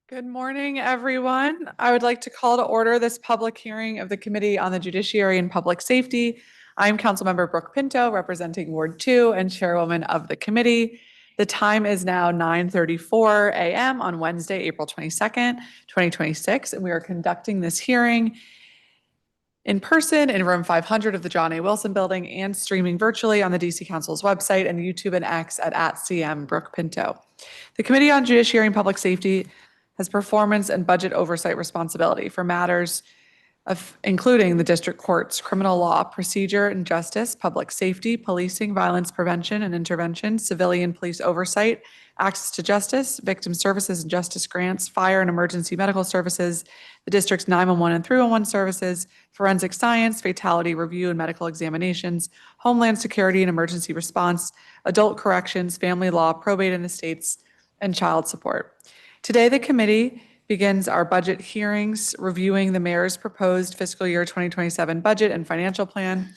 Good morning, everyone. I would like to call to order this public hearing of the Committee on the Judiciary and Public Safety. I'm Councilmember Brooke Pinto, representing Ward 2 and Chairwoman of the committee. The time is now 9:34 a.m. on Wednesday, April 22nd, 2026, and we are conducting this hearing in person in room 500 of the John A. Wilson Building and streaming virtually on the DC Council's website and YouTube and X at @CM Brooke Pinto. The Committee on Judiciary and Public Safety has performance and budget oversight responsibility for matters of including the district court's criminal law, procedure and justice, public safety, policing, violence prevention and intervention, civilian police oversight, access to justice, victim services and justice grants, fire and emergency medical services, the district's 911 and 311 services, forensic science, fatality review and medical examinations, homeland security and emergency response, adult corrections, family law, probate and estates, and child support. Today, the committee begins our budget hearings reviewing the mayor's proposed fiscal year 2027 budget and financial plan.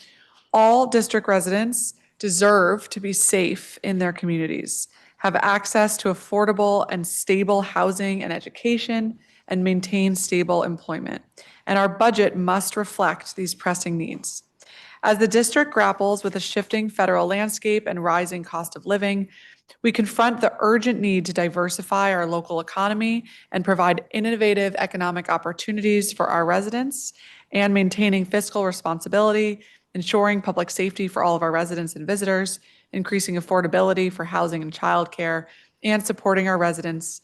All district residents deserve to be safe in their communities, have access to affordable and stable housing and education, and maintain stable employment. And our budget must reflect these pressing needs. As the district grapples with a shifting federal landscape and rising cost of living, we confront the urgent need to diversify our local economy and provide innovative economic opportunities for our residents, and maintaining fiscal responsibility, ensuring public safety for all of our residents and visitors, increasing affordability for housing and childcare, and supporting our residents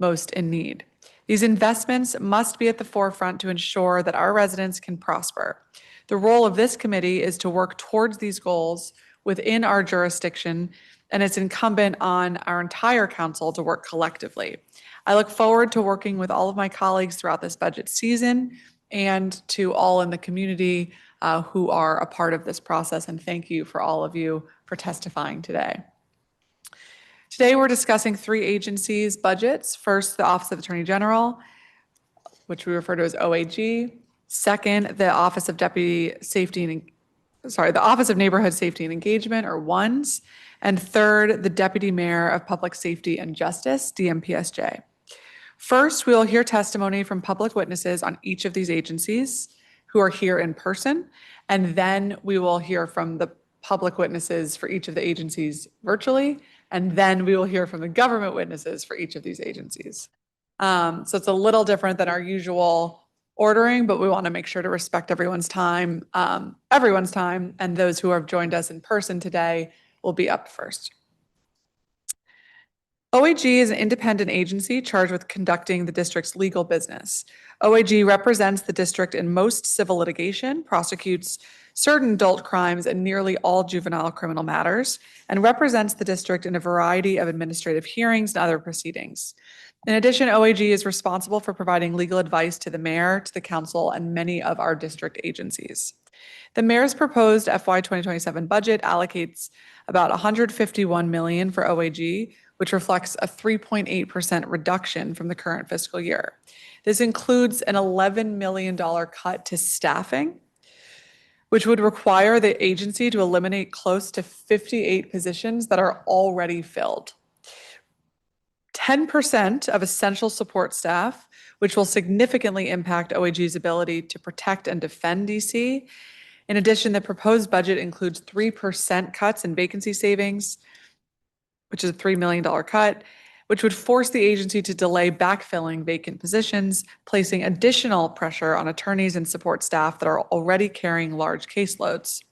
most in need. These investments must be at the forefront to ensure that our residents can prosper. The role of this committee is to work towards these goals within our jurisdiction, and it's incumbent on our entire council to work collectively. I look forward to working with all of my colleagues throughout this budget season and to all in the community who are a part of this process, and thank you for all of you for testifying today. Today, we're discussing 3 agencies' budgets. First, the Office of Attorney General, which we refer to as OAG. Second, the Office of Neighborhood Safety and Engagement, or ONSE. And third, the Deputy Mayor of Public Safety and Justice, DMPSJ. First, we will hear testimony from public witnesses on each of these agencies who are here in person, and then we will hear from the public witnesses for each of the agencies virtually, and then we will hear from the government witnesses for each of these agencies. So it's a little different than our usual ordering, but we want to make sure to respect everyone's time, and those who have joined us in person today will be up first. OAG is an independent agency charged with conducting the district's legal business. OAG represents the district in most civil litigation, prosecutes certain adult crimes and nearly all juvenile criminal matters, and represents the district in a variety of administrative hearings and other proceedings. In addition, OAG is responsible for providing legal advice to the mayor, to the council, and many of our district agencies. The mayor's proposed FY 2027 budget allocates about $151 million for OAG, which reflects a 3.8% reduction from the current fiscal year. This includes an $11 million cut to staffing, which would require the agency to eliminate close to 58 positions that are already filled. 10% of essential support staff, which will significantly impact OAG's ability to protect and defend DC. In addition, the proposed budget includes 3% cuts in vacancy savings, which is a $3 million cut, which would force the agency to delay backfilling vacant positions, placing additional pressure on attorneys and support staff that are already carrying large caseloads.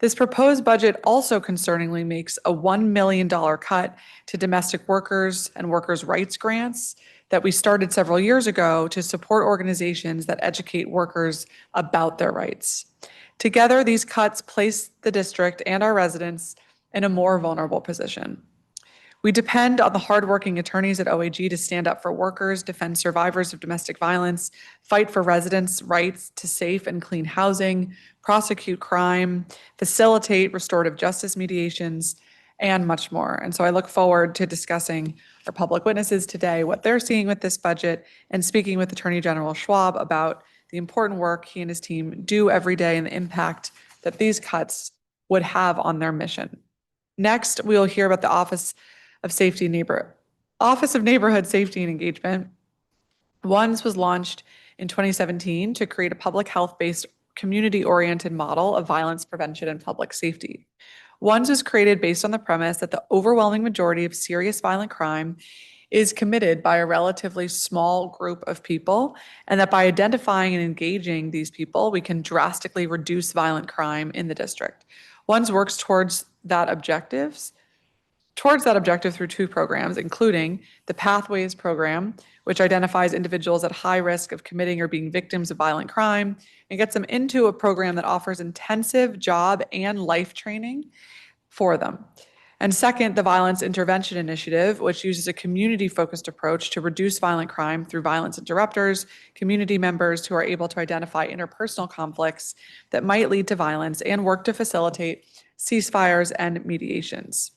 This proposed budget also concerningly makes a $1 million cut to domestic workers and workers' rights grants that we started several years ago to support organizations that educate workers about their rights. Together, these cuts place the district and our residents in a more vulnerable position. We depend on the hardworking attorneys at OAG to stand up for workers, defend survivors of domestic violence, fight for residents' rights to safe and clean housing, prosecute crime, facilitate restorative justice mediations, and much more. And so I look forward to discussing our public witnesses today, what they're seeing with this budget, and speaking with Attorney General Schwab about the important work he and his team do every day and the impact that these cuts would have on their mission. Next, we will hear about the Office of Neighborhood Safety and Engagement, ONSE was launched in 2017 to create a public health-based, community-oriented model of violence prevention and public safety. ONSE was created based on the premise that the overwhelming majority of serious violent crime is committed by a relatively small group of people, and that by identifying and engaging these people, we can drastically reduce violent crime in the district. ONSE works towards that objective through two programs, including the Pathways program, which identifies individuals at high risk of committing or being victims of violent crime and gets them into a program that offers intensive job and life training for them. And second, the Violence Intervention Initiative, which uses a community-focused approach to reduce violent crime through violence interrupters, community members who are able to identify interpersonal conflicts that might lead to violence and work to facilitate ceasefires and mediations.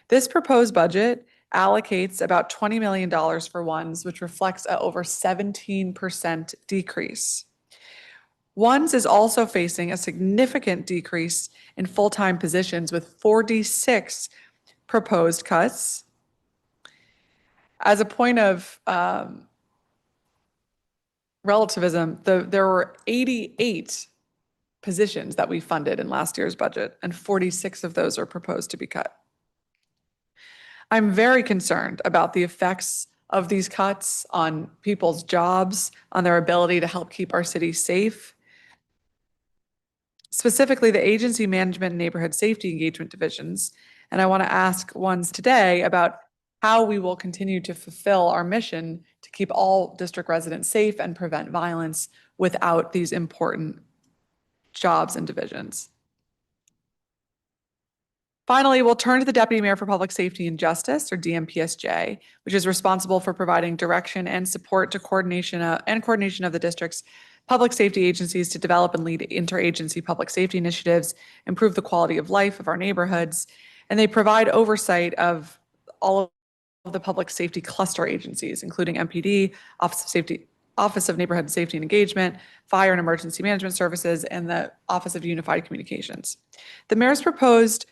This proposed budget allocates about $20 million for ONSE, which reflects an over 17% decrease. ONSE is also facing a significant decrease in full-time positions with 46 proposed cuts. As a point of relativism, there were 88 positions that we funded in last year's budget, and 46 of those are proposed to be cut. I'm very concerned about the effects of these cuts on people's jobs, on their ability to help keep our city safe. Specifically, the agency management and neighborhood safety engagement divisions. And I want to ask ONSE today about how we will continue to fulfill our mission to keep all district residents safe and prevent violence without these important jobs and divisions. Finally, we'll turn to the Deputy Mayor for Public Safety and Justice, or DMPSJ, which is responsible for providing direction and support to coordination of the district's public safety agencies to develop and lead interagency public safety initiatives, improve the quality of life of our neighborhoods, and they provide oversight of all of the public safety cluster agencies, including MPD, Office of Neighborhood Safety and Engagement, Fire and Emergency Management Services, and the Office of Unified Communications. The mayor's proposed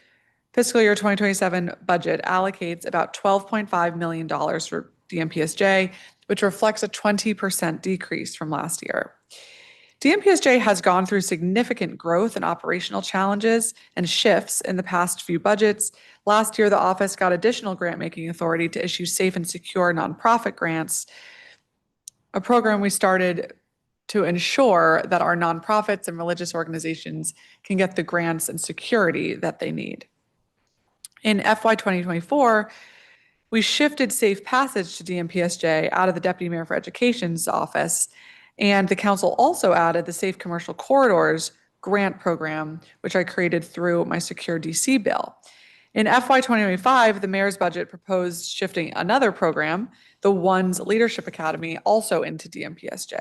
fiscal year 2027 budget allocates about $12.5 million for DMPSJ, which reflects a 20% decrease from last year. DMPSJ has gone through significant growth and operational challenges and shifts in the past few budgets. Last year, the office got additional grant-making authority to issue safe and secure nonprofit grants, a program we started to ensure that our nonprofits and religious organizations can get the grants and security that they need. In FY 2024, we shifted safe passage to DMPSJ out of the Deputy Mayor for Education's office, and the council also added the Safe Commercial Corridors grant program, which I created through my Secure DC bill. In FY 2025, the mayor's budget proposed shifting another program, the ONSE Leadership Academy, also into DMPSJ.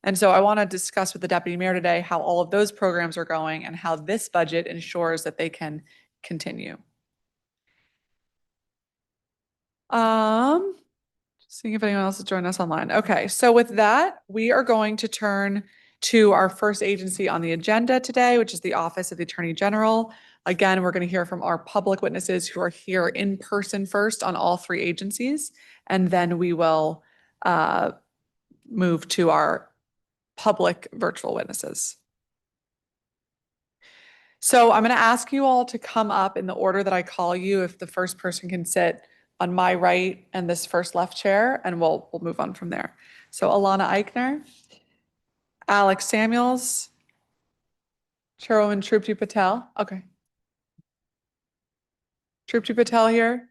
And so I want to discuss with the deputy mayor today how all of those programs are going and how this budget ensures that they can continue. Seeing if anyone else has joined us online. Okay, so with that, we are going to turn to our first agency on the agenda today, which is the Office of the Attorney General. Again, we're going to hear from our public witnesses who are here in person first on all three agencies, and then we will move to our public virtual witnesses. So I'm going to ask you all to come up in the order that I call you. If the first person can sit on my right and this first left chair, and we'll move on from there. So Alana Eichner, Alex Samuels, Chairwoman Trupti Patel. Okay. Trupti Patel here.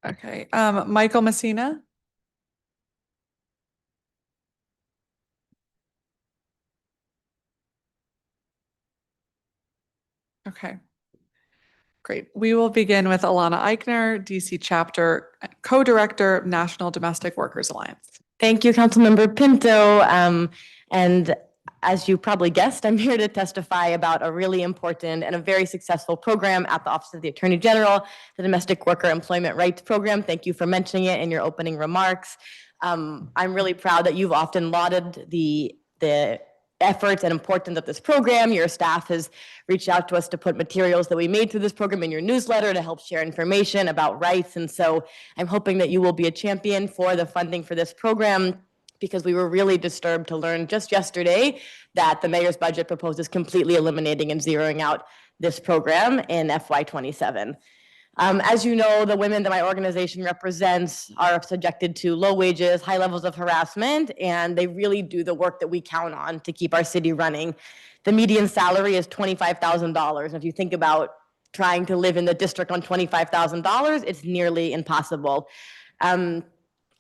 Okay. Michael Messina. Okay. Great. We will begin with Alana Eichner, DC Chapter Co-Director, National Domestic Workers Alliance. Thank you, Councilmember Pinto. And as you probably guessed, I'm here to testify about a really important and a very successful program at the Office of the Attorney General, the Domestic Worker Employment Rights Program. Thank you for mentioning it in your opening remarks. I'm really proud that you've often lauded the efforts and importance of this program. Your staff has reached out to us to put materials that we made through this program in your newsletter to help share information about rights. And so I'm hoping that you will be a champion for the funding for this program, because we were really disturbed to learn just yesterday that the mayor's budget proposes completely eliminating and zeroing out this program in FY27. As you know, the women that my organization represents are subjected to low wages, high levels of harassment, and they really do the work that we count on to keep our city running. The median salary is $25,000. And if you think about trying to live in the district on $25,000, it's nearly impossible.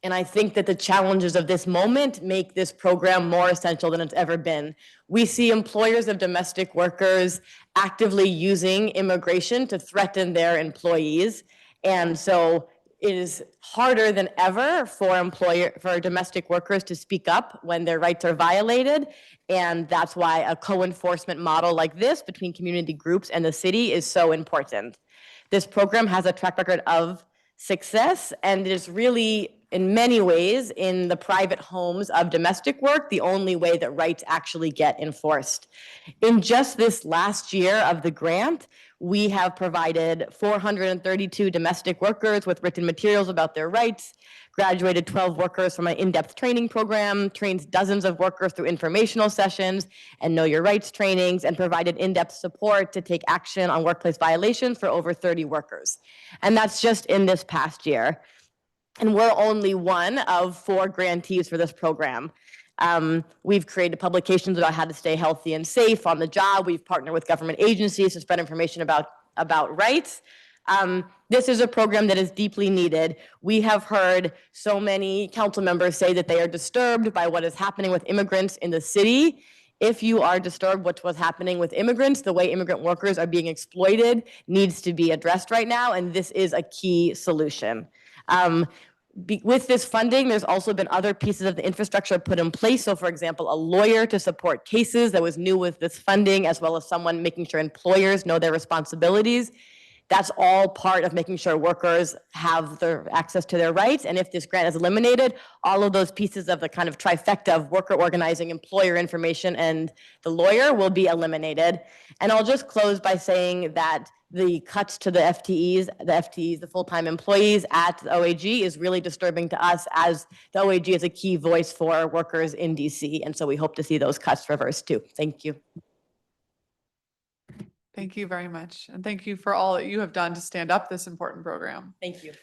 And I think that the challenges of this moment make this program more essential than it's ever been. We see employers of domestic workers actively using immigration to threaten their employees. And so it is harder than ever for domestic workers to speak up when their rights are violated. And that's why a co-enforcement model like this between community groups and the city is so important. This program has a track record of success, and it is really, in many ways, in the private homes of domestic work, the only way that rights actually get enforced. In just this last year of the grant, we have provided 432 domestic workers with written materials about their rights, graduated 12 workers from an in-depth training program, trained dozens of workers through informational sessions and know your rights trainings, and provided in-depth support to take action on workplace violations for over 30 workers. And that's just in this past year. And we're only one of 4 grantees for this program. We've created publications about how to stay healthy and safe on the job. We've partnered with government agencies to spread information about rights. This is a program that is deeply needed. We have heard so many council members say that they are disturbed by what is happening with immigrants in the city. If you are disturbed with what's happening with immigrants, the way immigrant workers are being exploited needs to be addressed right now, and this is a key solution. With this funding, there's also been other pieces of the infrastructure put in place. So, for example, a lawyer to support cases that was new with this funding, as well as someone making sure employers know their responsibilities. That's all part of making sure workers have their access to their rights. And if this grant is eliminated, all of those pieces of the kind of trifecta of worker organizing, employer information, and the lawyer will be eliminated. And I'll just close by saying that the cuts to the FTEs, the full-time employees at the OAG is really disturbing to us, as the OAG is a key voice for workers in DC. And so we hope to see those cuts reversed too. Thank you. Thank you very much. And thank you for all that you have done to stand up this important program. Thank you.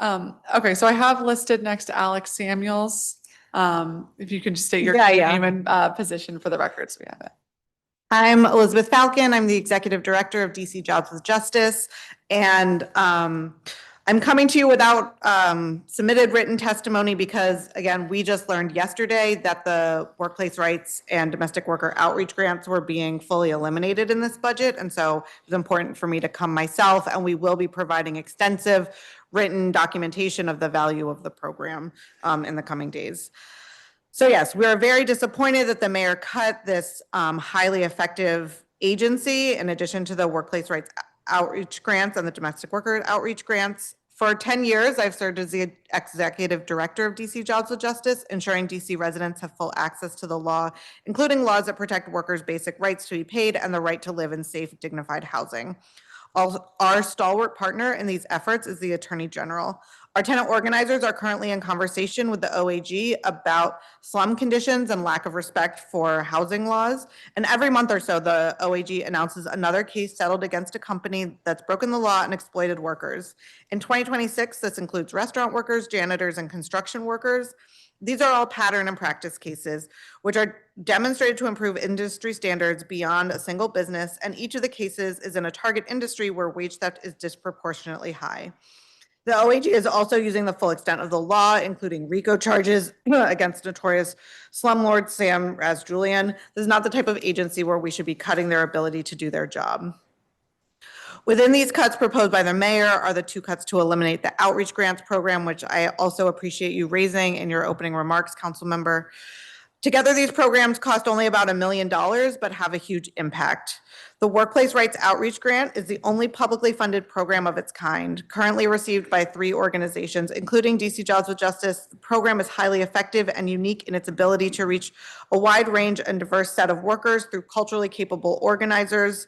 Okay, so I have listed next to Alex Samuels. If you can just state your name and position for the records, we have it. I'm Elizabeth Falcon. I'm the Executive Director of DC Jobs with Justice, and I'm coming to you without submitted written testimony because, again, we just learned yesterday that the workplace rights and domestic worker outreach grants were being fully eliminated in this budget, and so it was important for me to come myself, and we will be providing extensive written documentation of the value of the program in the coming days. So yes, we're very disappointed that the mayor cut this highly effective agency in addition to the workplace rights outreach grants and the domestic worker outreach grants. For 10 years, I've served as the executive director of DC Jobs with Justice, ensuring DC residents have full access to the law, including laws that protect workers' basic rights to be paid and the right to live in safe, dignified housing. Our stalwart partner in these efforts is the Attorney General. Our tenant organizers are currently in conversation with the OAG about slum conditions and lack of respect for housing laws. And every month or so, the OAG announces another case settled against a company that's broken the law and exploited workers. In 2026, this includes restaurant workers, janitors, and construction workers. These are all pattern and practice cases, which are demonstrated to improve industry standards beyond a single business, and each of the cases is in a target industry where wage theft is disproportionately high. The OAG is also using the full extent of the law, including RICO charges against notorious slumlord Sam Raz-Julian. This is not the type of agency where we should be cutting their ability to do their job. Within these cuts proposed by the mayor are the 2 cuts to eliminate the outreach grants program, which I also appreciate you raising in your opening remarks, council member. Together, these programs cost only about $1 million, but have a huge impact. The Workplace Rights Outreach Grant is the only publicly funded program of its kind, currently received by 3 organizations, including DC Jobs with Justice. The program is highly effective and unique in its ability to reach a wide range and diverse set of workers through culturally capable organizers.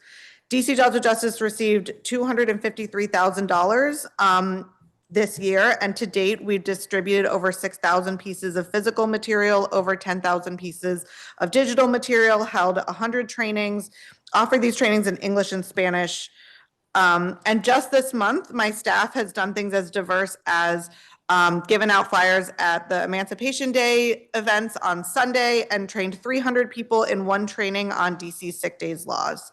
DC Jobs with Justice received $253,000 this year, and to date, we've distributed over 6,000 pieces of physical material, over 10,000 pieces of digital material, held 100 trainings, offered these trainings in English and Spanish. And just this month, my staff has done things as diverse as given out flyers at the Emancipation Day events on Sunday and trained 300 people in one training on DC sick days laws.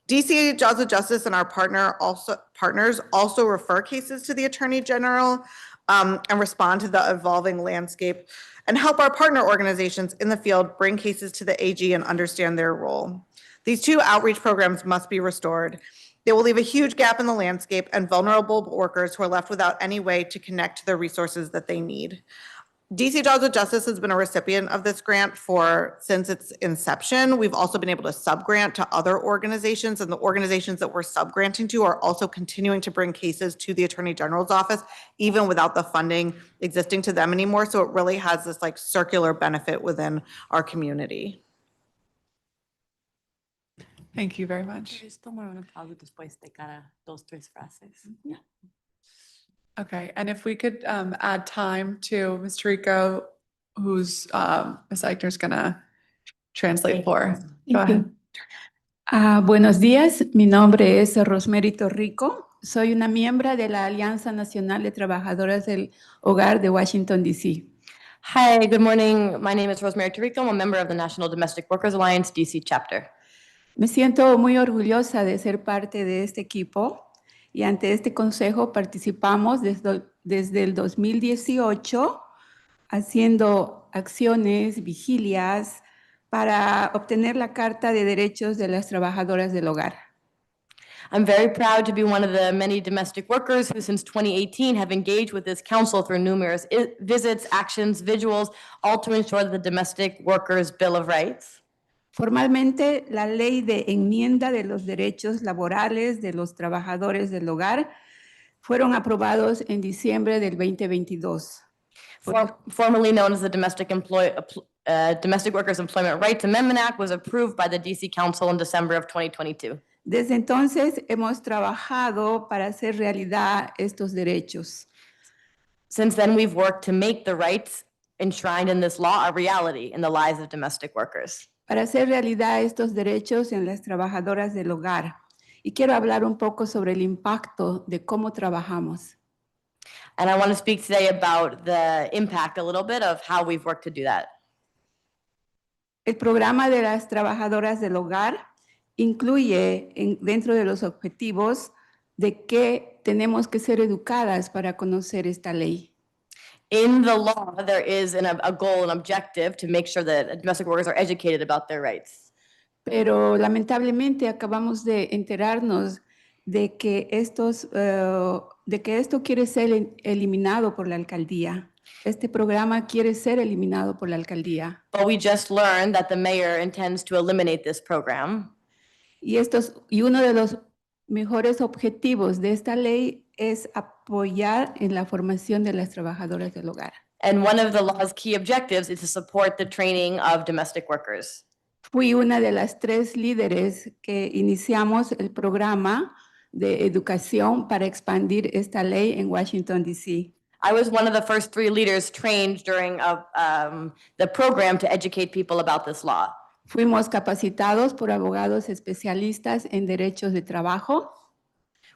DC Jobs with Justice and our partners also refer cases to the Attorney General and respond to the evolving landscape and help our partner organizations in the field bring cases to the AG and understand their role. These 2 outreach programs must be restored. They will leave a huge gap in the landscape and vulnerable workers who are left without any way to connect to the resources that they need. DC Jobs with Justice has been a recipient of this grant since its inception. We've also been able to subgrant to other organizations, and the organizations that we're subgranting to are also continuing to bring cases to the Attorney General's office, even without the funding existing to them anymore. So it really has this like circular benefit within our community. Thank you very much. Okay, and if we could add time to Ms. Tirico, who's Ms. Eichner's gonna translate for. Go ahead. Buenos días, mi nombre es Rosemary Torrico. Soy una miembro de la Alianza Nacional de Trabajadoras del Hogar de Washington, D.C. Hi, good morning. My name is Rosemary Tirico. I'm a member of the National Domestic Workers Alliance DC chapter. Me siento muy orgullosa de ser parte de este equipo y ante este consejo participamos desde el 2018 haciendo acciones, vigilias para obtener la Carta de Derechos de las Trabajadoras del Hogar. I'm very proud to be one of the many domestic workers who since 2018 have engaged with this council through numerous visits, actions, visuals, all to ensure that the Domestic Workers Bill of Rights. Formalmente, la Ley de Enmienda de los Derechos Laborales de los Trabajadores del Hogar fueron aprobados en diciembre del 2022. Formerly known as the Domestic Workers Employment Rights Amendment Act, was approved by the DC Council in December of 2022. Desde entonces hemos trabajado para hacer realidad estos derechos. Since then, we've worked to make the rights enshrined in this law a reality in the lives of domestic workers. Para hacer realidad estos derechos en las trabajadoras del hogar. Y quiero hablar un poco sobre el impacto de cómo trabajamos. And I want to speak today about the impact a little bit of how we've worked to do that. El programa de las trabajadoras del hogar incluye dentro de los objetivos de que tenemos que ser educadas para conocer esta ley. In the law, there is a goal, an objective to make sure that domestic workers are educated about their rights. Pero lamentablemente acabamos de enterarnos de que esto quiere ser eliminado por la alcaldía. Este programa quiere ser eliminado por la alcaldía. But we just learned that the mayor intends to eliminate this program. Y uno de los mejores objetivos de esta ley es apoyar en la formación de las trabajadoras del hogar. And one of the law's key objectives is to support the training of domestic workers. Fui una de las 3 líderes que iniciamos el programa de educación para expandir esta ley en Washington, D.C. I was one of the first 3 leaders trained during the program to educate people about this law. Fuimos capacitados por abogados especialistas en derechos de trabajo.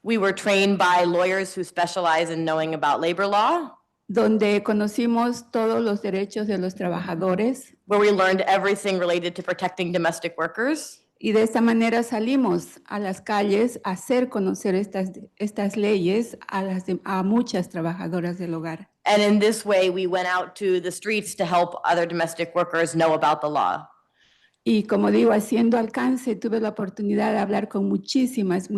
We were trained by lawyers who specialize in knowing about labor law, donde conocimos todos los derechos de los trabajadores. Where we learned everything related to protecting domestic workers. Y de esta manera salimos a las calles a hacer conocer estas leyes a muchas trabajadoras del hogar. And in this way, we went out to the streets to help other domestic workers know about the law. Y como digo, haciendo alcance, tuve la oportunidad de hablar con muchísimas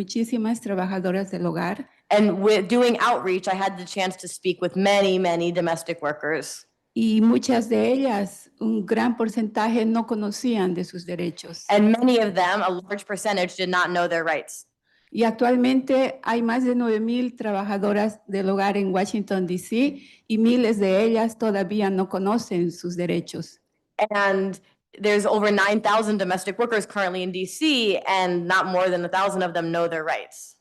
trabajadoras del hogar. And with doing outreach, I had the chance to speak with many domestic workers. Y muchas de ellas, un gran porcentaje, no conocían de sus derechos. And many of them, a large percentage, did not know their rights. Y actualmente hay más de 9,000 trabajadoras del hogar en Washington, D.C. y miles de ellas todavía no conocen sus derechos. And there's over 9,000 domestic workers currently in DC, and not more than 1,000 of them know their rights.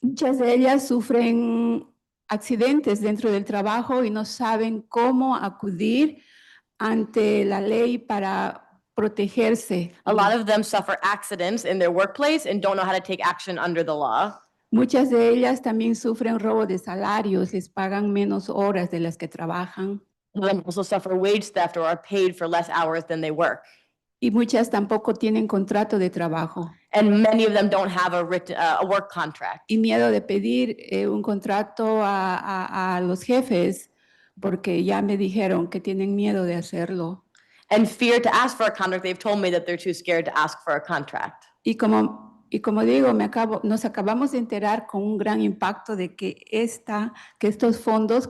Muchas de ellas sufren accidentes dentro del trabajo y no saben cómo acudir ante la ley para protegerse. A lot of them suffer accidents in their workplace and don't know how to take action under the law. Muchas de ellas también sufren robo de salarios, les pagan menos horas de las que trabajan. Some of them also suffer wage theft or are paid for less hours than they work. Y muchas tampoco tienen contrato de trabajo. And many of them don't have a work contract. Y miedo de pedir un contrato a los jefes porque ya me dijeron que tienen miedo de hacerlo. And fear to ask for a contract. They've told me that they're too scared to ask for a contract. Y como digo, nos acabamos de enterar con un gran impacto de que estos fondos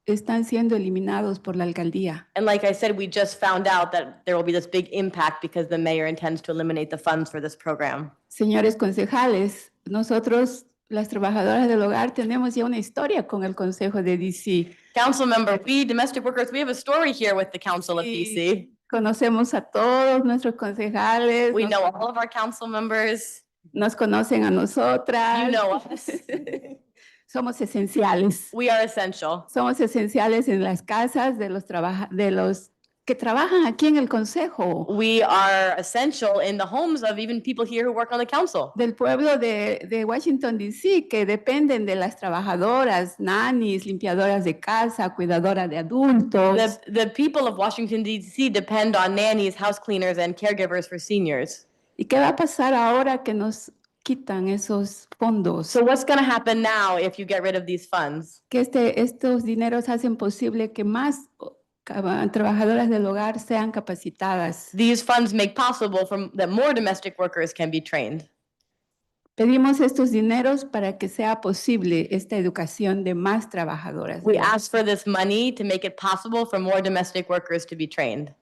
están siendo eliminados por la alcaldía. And like I said, we just found out that there will be this big impact because the mayor intends to eliminate the funds for this program. Señores concejales, nosotros, las trabajadoras del hogar, tenemos ya una historia con el Consejo de DC. Council member, we domestic workers, we have a story here with the Council of DC. Conocemos a todos nuestros concejales. We know all of our council members. Nos conocen a nosotras. You know us. Somos esenciales. We are essential. Somos esenciales en las casas de los que trabajan aquí en el consejo. We are essential in the homes of even people here who work on the council. Del pueblo de Washington, D.C., que dependen de las trabajadoras, nannies, limpiadoras de casa, cuidadoras de adultos. The people of Washington, D.C. depend on nannies, house cleaners, and caregivers for seniors. ¿Y qué va a pasar ahora que nos quitan esos fondos? So what's going to happen now if you get rid of these funds? Que estos dineros hacen posible que más trabajadoras del hogar sean capacitadas. These funds make possible that more domestic workers can be trained. Pedimos estos dineros para que sea posible esta educación de más trabajadoras. We ask for this money to make it possible for more domestic workers to be trained.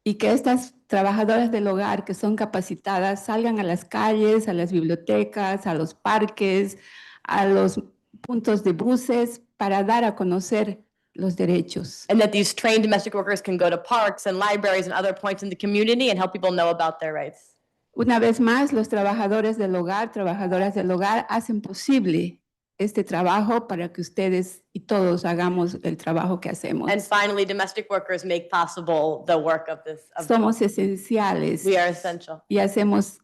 Y que estas trabajadoras del hogar que son capacitadas salgan a las calles, a las bibliotecas, a los parques, a los puntos de buses para dar a conocer los derechos. And that these trained domestic workers can go to parks and libraries and other points in the community and help people know about their rights. Una vez más, los trabajadores del hogar, trabajadoras del hogar, hacen posible este trabajo para que ustedes y todos hagamos el trabajo que hacemos. And finally, domestic workers make possible the work of this. Somos esenciales We are essential. y hacemos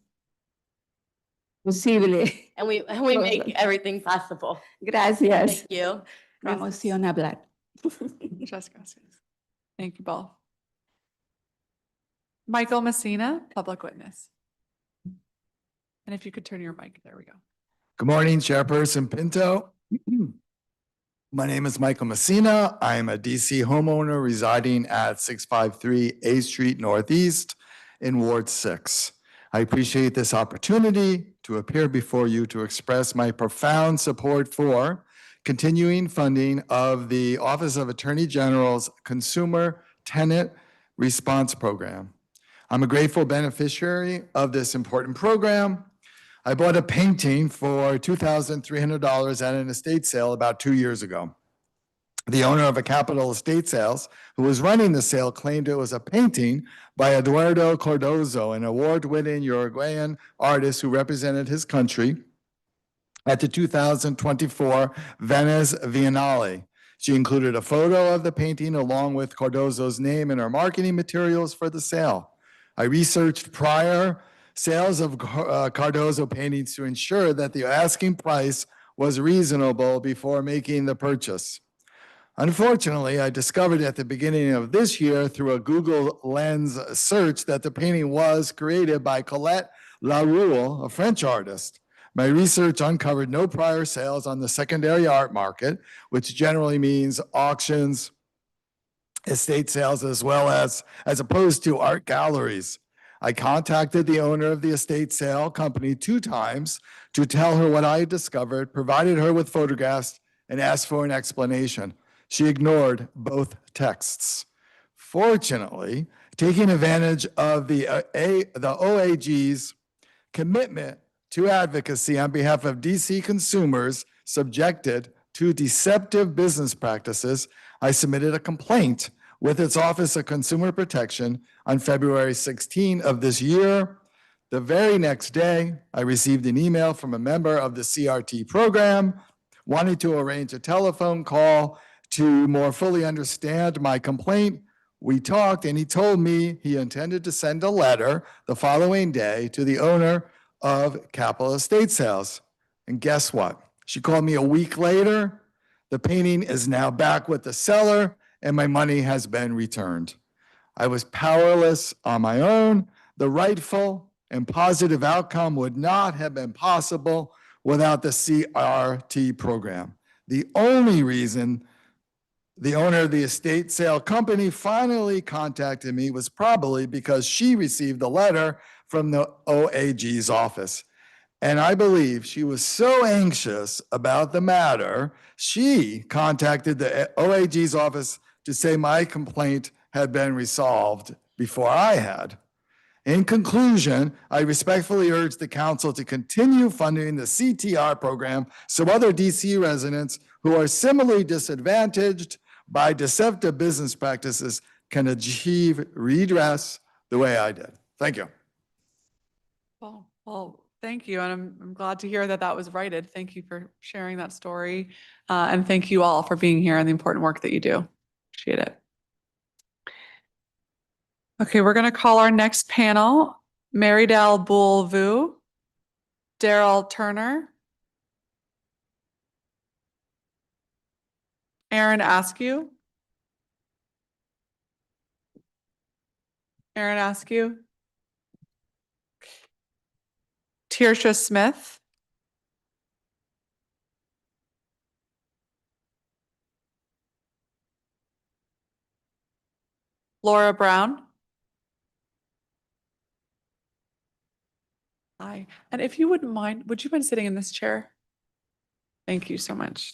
posible. And we make everything possible. Gracias. Thank you. Me emociona hablar. Muchas gracias. Thank you both. Michael Messina, public witness. And if you could turn your mic, there we go. Good morning, Chairperson Pinto. My name is Michael Messina. I am a DC homeowner residing at 653 A Street Northeast in Ward 6. I appreciate this opportunity to appear before you to express my profound support for continuing funding of the Office of Attorney General's Consumer Tenant Response Program. I'm a grateful beneficiary of this important program. I bought a painting for $2,300 at an estate sale about 2 years ago. The owner of a Capital Estate Sales who was running the sale claimed it was a painting by Eduardo Cardozo, an award-winning Uruguayan artist who represented his country at the 2024 Venice Biennale. She included a photo of the painting along with Cardozo's name in her marketing materials for the sale. I researched prior sales of Cardozo paintings to ensure that the asking price was reasonable before making the purchase. Unfortunately, I discovered at the beginning of this year through a Google Lens search that the painting was created by Colette Laroule, a French artist. My research uncovered no prior sales on the secondary art market, which generally means auctions, estate sales, as opposed to art galleries. I contacted the owner of the estate sale company 2 times to tell her what I had discovered, provided her with photographs, and asked for an explanation. She ignored both texts. Fortunately, taking advantage of the OAG's commitment to advocacy on behalf of DC consumers subjected to deceptive business practices, I submitted a complaint with its Office of Consumer Protection on February 16 of this year. The very next day, I received an email from a member of the CRT program wanting to arrange a telephone call to more fully understand my complaint. We talked, and he told me he intended to send a letter the following day to the owner of Capital Estate Sales. And guess what? She called me a week later. The painting is now back with the seller, and my money has been returned. I was powerless on my own. The rightful and positive outcome would not have been possible without the CRT program. The only reason the owner of the estate sale company finally contacted me was probably because she received a letter from the OAG's office. And I believe she was so anxious about the matter, she contacted the OAG's office to say my complaint had been resolved before I had. In conclusion, I respectfully urge the council to continue funding the CTR program so other DC residents who are similarly disadvantaged by deceptive business practices can achieve redress the way I did. Thank you. Well, thank you. And I'm glad to hear that that was righted. Thank you for sharing that story. And thank you all for being here and the important work that you do. Appreciate it. Okay, we're going to call our next panel, Marydel Boulvu, Daryl Turner, Aaron Askew, Tiersha Smith, Laura Brown. Hi. And if you wouldn't mind, would you mind sitting in this chair? Thank you so much.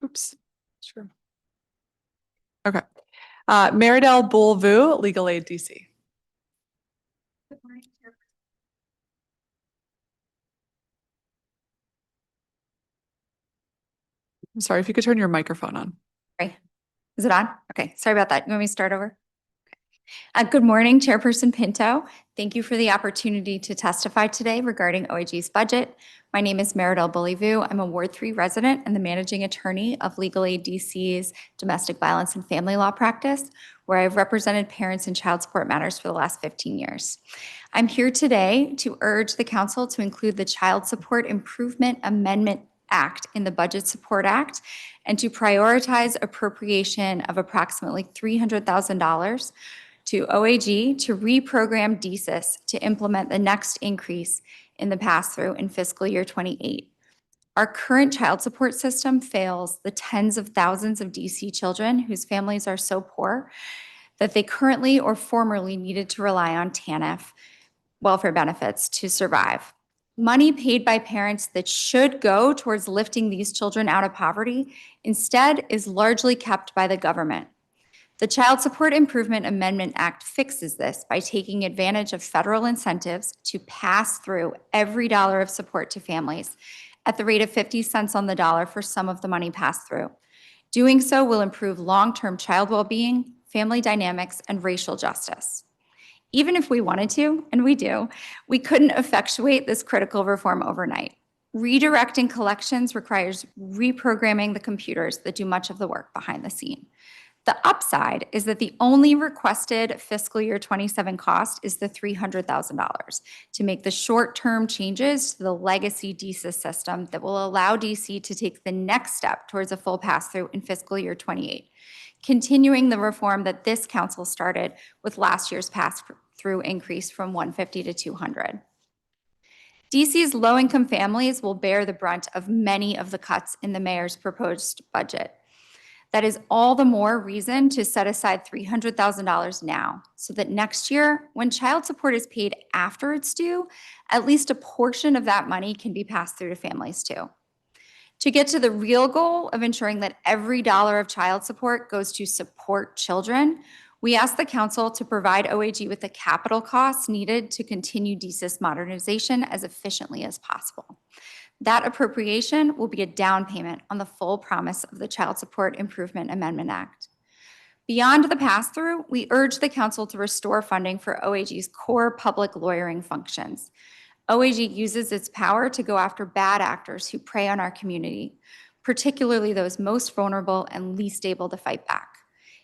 Oops. Sure. Okay. Marydel Boulvu, Legal Aid DC. I'm sorry, if you could turn your microphone on. Sorry. Is it on? Okay, sorry about that. You want me to start over? Okay. Good morning, Chairperson Pinto. Thank you for the opportunity to testify today regarding OAG's budget. My name is Marydel Boulvu. I'm a Ward 3 resident and the managing attorney of Legal Aid DC's domestic violence and family law practice, where I've represented parents in child support matters for the last 15 years. I'm here today to urge the council to include the Child Support Improvement Amendment Act in the Budget Support Act and to prioritize appropriation of approximately $300,000 to OAG to reprogram DSIS to implement the next increase in the pass-through in fiscal year 28. Our current child support system fails the tens of thousands of DC children whose families are so poor that they currently or formerly needed to rely on TANF welfare benefits to survive. Money paid by parents that should go towards lifting these children out of poverty instead is largely kept by the government. The Child Support Improvement Amendment Act fixes this by taking advantage of federal incentives to pass through every dollar of support to families at the rate of 50 cents on the dollar for some of the money passed through. Doing so will improve long-term child well-being, family dynamics, and racial justice. Even if we wanted to, and we do, we couldn't effectuate this critical reform overnight. Redirecting collections requires reprogramming the computers that do much of the work behind the scene. The upside is that the only requested fiscal year 27 cost is the $300,000 to make the short-term changes to the legacy DSIS system that will allow DC to take the next step towards a full pass-through in fiscal year 28, continuing the reform that this council started with last year's pass-through increase from 150 to 200. DC's low-income families will bear the brunt of many of the cuts in the mayor's proposed budget. That is all the more reason to set aside $300,000 now, so that next year, when child support is paid after it's due, at least a portion of that money can be passed through to families too. To get to the real goal of ensuring that every dollar of child support goes to support children, we ask the council to provide OAG with the capital costs needed to continue DSIS modernization as efficiently as possible. That appropriation will be a down payment on the full promise of the Child Support Improvement Amendment Act. Beyond the pass-through, we urge the council to restore funding for OAG's core public lawyering functions. OAG uses its power to go after bad actors who prey on our community, particularly those most vulnerable and least able to fight back.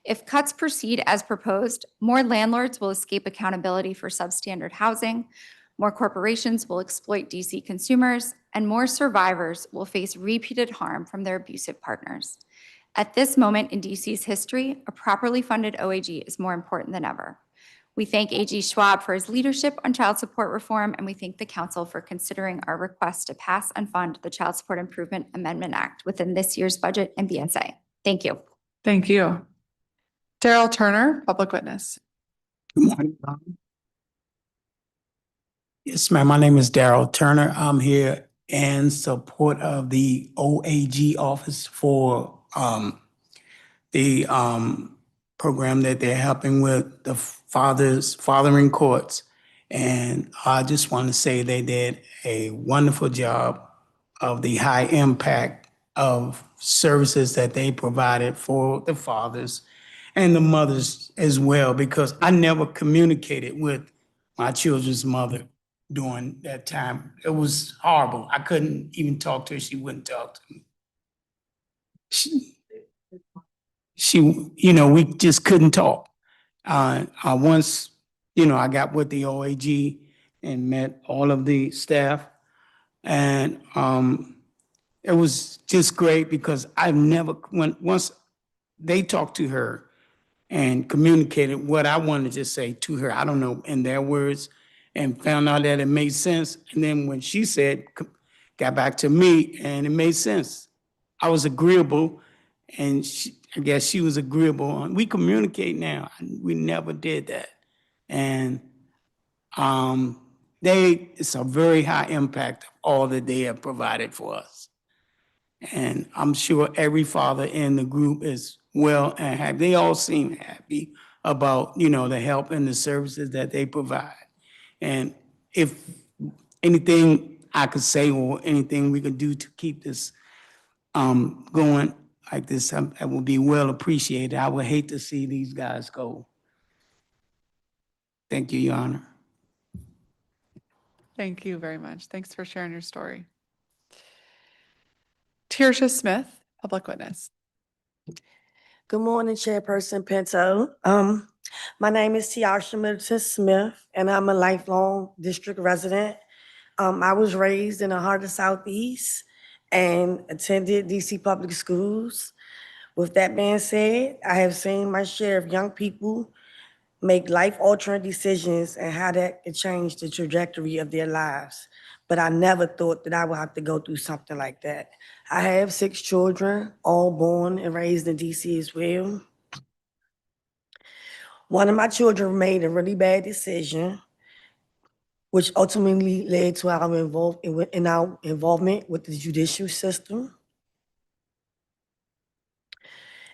If cuts proceed as proposed, more landlords will escape accountability for substandard housing, more corporations will exploit DC consumers, and more survivors will face repeated harm from their abusive partners. At this moment in DC's history, a properly funded OAG is more important than ever. We thank AG Schwab for his leadership on child support reform, and we thank the council for considering our request to pass and fund the Child Support Improvement Amendment Act within this year's budget and BSA. Thank you. Thank you. Daryl Turner, public witness. Good morning. Yes, ma'am. My name is Daryl Turner. I'm here in support of the OAG office for the program that they're helping with the fathering courts. And I just want to say they did a wonderful job of the high impact of services that they provided for the fathers and the mothers as well, because I never communicated with my children's mother during that time. It was horrible. I couldn't even talk to her. She wouldn't talk to me. She, we just couldn't talk. Once, I got with the OAG and met all of the staff, and it was just great because once they talked to her and communicated what I wanted to say to her, I don't know, in their words, and found out that it made sense. And then when she said, got back to me, and it made sense. I was agreeable, and I guess she was agreeable. We communicate now. We never did that. And it's a very high impact of all that they have provided for us. And I'm sure every father in the group is well and happy. They all seem happy about, the help and the services that they provide. And if anything I could say or anything we could do to keep this going like this, that would be well appreciated. I would hate to see these guys go. Thank you, Your Honor. Thank you very much. Thanks for sharing your story. Tiersha Smith, public witness. Good morning, Chairperson Pinto. My name is Tiersha Middleton Smith, and I'm a lifelong district resident. I was raised in the heart of Southeast and attended DC public schools. With that being said, I have seen my share of young people make life-altering decisions and how that can change the trajectory of their lives. But I never thought that I would have to go through something like that. I have 6 children, all born and raised in DC as well. One of my children made a really bad decision, which ultimately led to our involvement with the judicial system.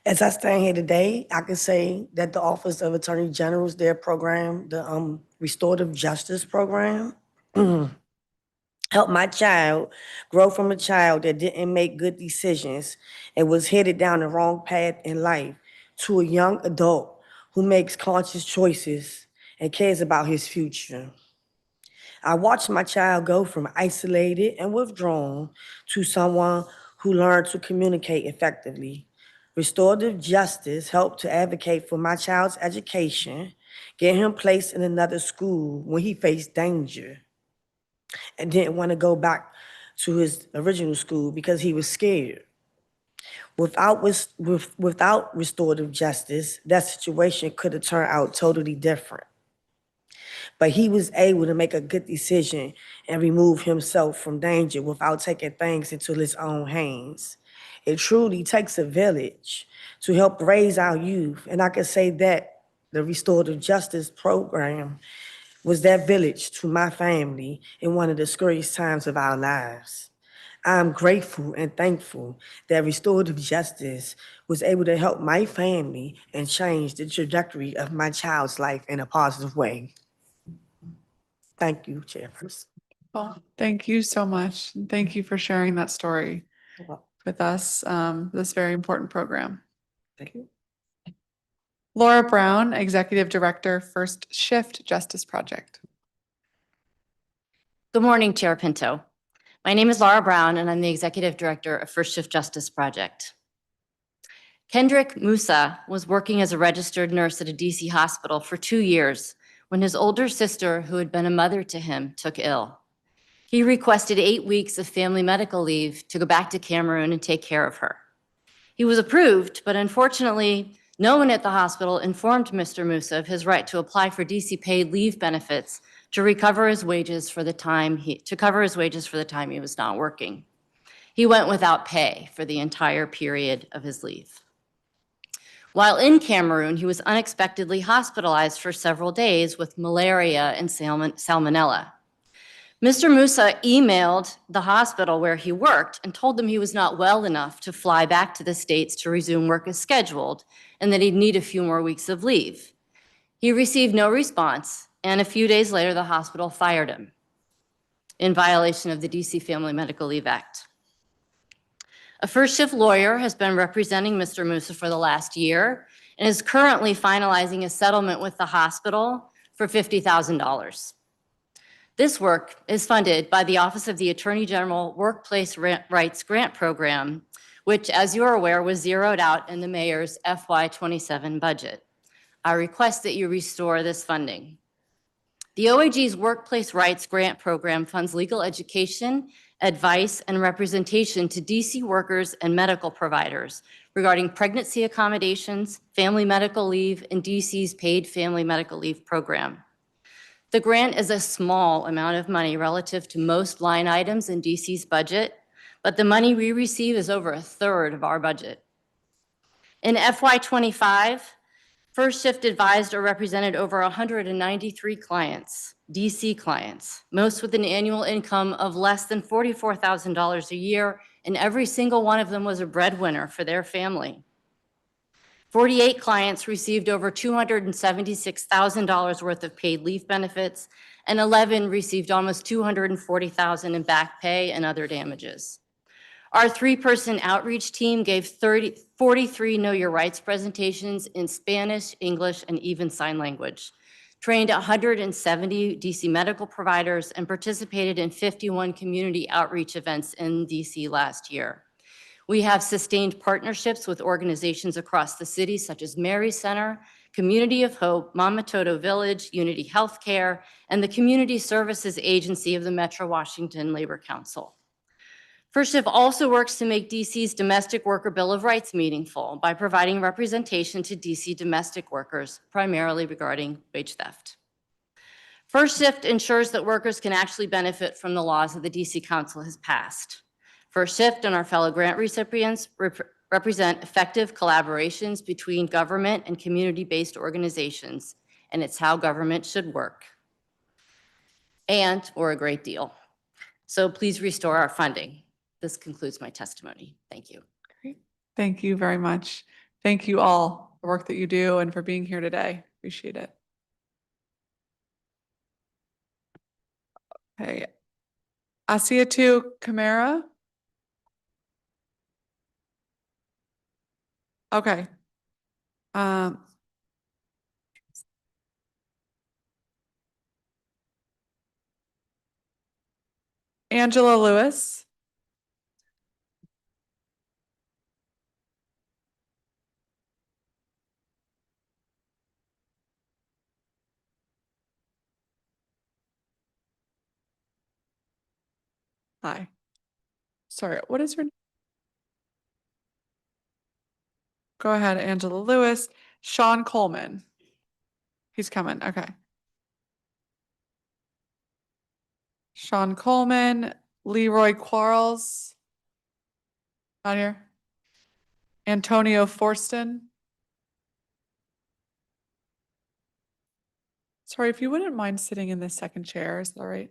As I stand here today, I can say that the Office of Attorney General's, their program, the Restorative Justice Program, helped my child grow from a child that didn't make good decisions and was headed down the wrong path in life to a young adult who makes conscious choices and cares about his future. I watched my child go from isolated and withdrawn to someone who learned to communicate effectively. Restorative justice helped to advocate for my child's education, get him placed in another school when he faced danger and didn't want to go back to his original school because he was scared. Without restorative justice, that situation could have turned out totally different. but he was able to make a good decision and remove himself from danger without taking things into his own hands. It truly takes a village to help raise our youth, and I can say that the restorative justice program was that village to my family in one of the scariest times of our lives. I'm grateful and thankful that restorative justice was able to help my family and change the trajectory of my child's life in a positive way. Thank you, Chairperson. Well, thank you so much. and Thank you for sharing that story with us, this very important program. Thank you. Laura Brown, Executive Director, First Shift Justice Project. Good morning, Chair Pinto. My name is Laura Brown, and I'm the Executive Director of First Shift Justice Project. Kendrick Musa was working as a registered nurse at a DC hospital for 2 years when his older sister, who had been a mother to him, took ill. He requested 8 weeks of family medical leave to go back to Cameroon and take care of her. He was approved, but unfortunately, no one at the hospital informed Mr. Musa of his right to apply for DC paid leave benefits to recover his wages for the time cover his wages for the time he was not working. He went without pay for the entire period of his leave. While in Cameroon, he was unexpectedly hospitalized for several days with malaria and salmonella. Mr. Musa emailed the hospital where he worked and told them he was not well enough to fly back to the States to resume work as scheduled and that he'd need a few more weeks of leave. He received no response, and a few days later, the hospital fired him in violation of the DC Family Medical Leave Act. A first shift lawyer has been representing Mr. Musa for the last year and is currently finalizing a settlement with the hospital for $50,000. This work is funded by the Office of the Attorney General Workplace Rights Grant Program, which, as you are aware, was zeroed out in the mayor's FY27 budget. I request that you restore this funding. The OAG's Workplace Rights Grant Program funds legal education, advice, and representation to DC workers and medical providers regarding pregnancy accommodations, family medical leave, and DC's paid family medical leave program. The grant is a small amount of money relative to most line items in DC's budget, but the money we receive is over 1/3 of our budget. In FY25, First Shift advised or represented over 193 clients, DC clients, most with an annual income of less than $44,000 a year, and every single one of them was a breadwinner for their family. 48 clients received over $276,000 worth of paid leave benefits, and 11 received almost $240,000 in back pay and other damages. Our 3-person outreach team gave 43 Know Your Rights presentations in Spanish, English, and even sign language, trained 170 DC medical providers, and participated in 51 community outreach events in DC last year. We have sustained partnerships with organizations across the city, such as Mary Center, Community of Hope, Mama Toto Village, Unity Healthcare, and the Community Services Agency of the Metro Washington Labor Council. First Shift also works to make DC's Domestic Worker Bill of Rights meaningful by providing representation to DC domestic workers, primarily regarding wage theft. First Shift ensures that workers can actually benefit from the laws that the DC Council has passed. First Shift and our fellow grant recipients represent effective collaborations between government and community-based organizations, and it's how government should work, or a great deal. So please restore our funding. This concludes my testimony. Thank you. Great. Thank you very much. Thank you all for the work that you do and for being here today. Appreciate it. Okay. Asiatu Kamara. Okay. Angela Lewis. Hi. Sorry, what is her name? Go ahead, Angela Lewis. Sean Coleman. He's coming. Okay. Sean Coleman, Leroy Quarles. Not here. Antonio Forston. Sorry, if you wouldn't mind sitting in this second chair, is that all right?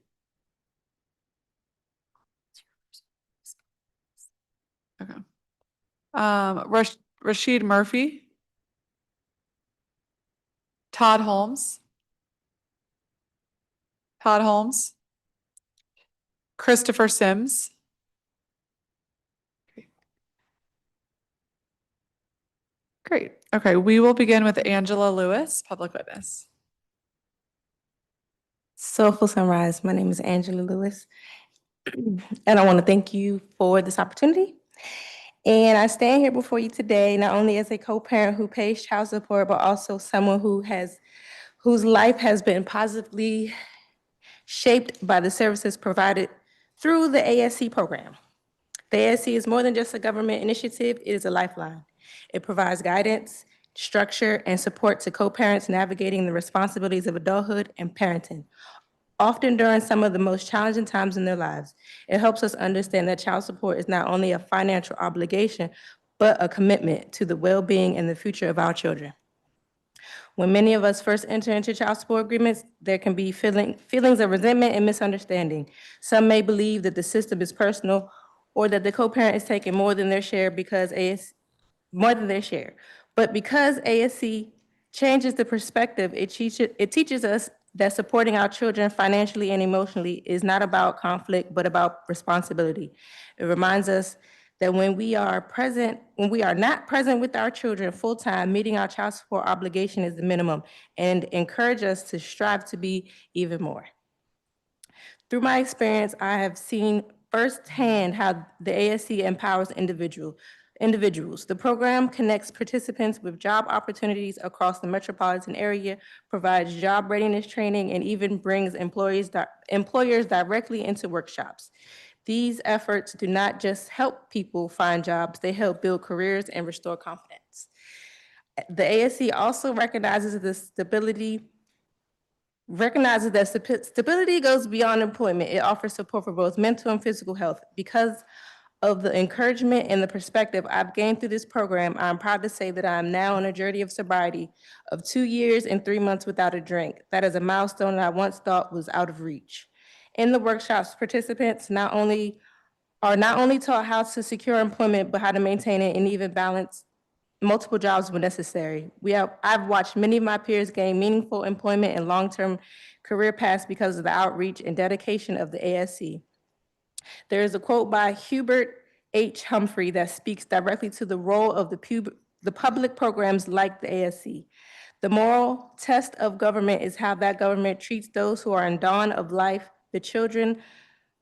Okay. Rashid Murphy. Todd Holmes. Todd Holmes. Christopher Sims. Great. Okay, we will begin with Angela Lewis, public witness. Soulful Sunrise. My name is Angela Lewis, and I want to thank you for this opportunity. And I stand here before you today not only as a co-parent who pays child support, but also someone whose life has been positively shaped by the services provided through the ASC program. The ASC is more than just a government initiative, it is a lifeline. It provides guidance, structure, and support to co-parents navigating the responsibilities of adulthood and parenting, often during some of the most challenging times in their lives. It helps us understand that child support is not only a financial obligation, but a commitment to the well-being and the future of our children. When many of us first enter into child support agreements, there can be feelings of resentment and misunderstanding. Some may believe that the system is personal or that the co-parent is taking more than their share But because ASC changes the perspective, it teaches us that supporting our children financially and emotionally is not about conflict, but about responsibility. It reminds us that when we are not present with our children full-time, meeting our child support obligation is the minimum, and encourage us to strive to be even more. Through my experience, I have seen firsthand how the ASC empowers individuals. The program connects participants with job opportunities across the metropolitan area, provides job readiness training, and even brings employers directly into workshops. These efforts do not just help people find jobs, they help build careers and restore confidence. The ASC also recognizes that stability goes beyond employment. It offers support for both mental and physical health. Because of the encouragement and the perspective I've gained through this program, I'm proud to say that I'm now on a journey of sobriety of 2 years and 3 months without a drink. That is a milestone that I once thought was out of reach. In the workshops, participants are not only taught how to secure employment, but how to maintain it and even balance multiple jobs when necessary. I've watched many of my peers gain meaningful employment and long-term career paths because of the outreach and dedication of the ASC. There is a quote by Hubert H. Humphrey that speaks directly to the role of the public programs like the ASC. The moral test of government is how that government treats those who are in dawn of life, the children,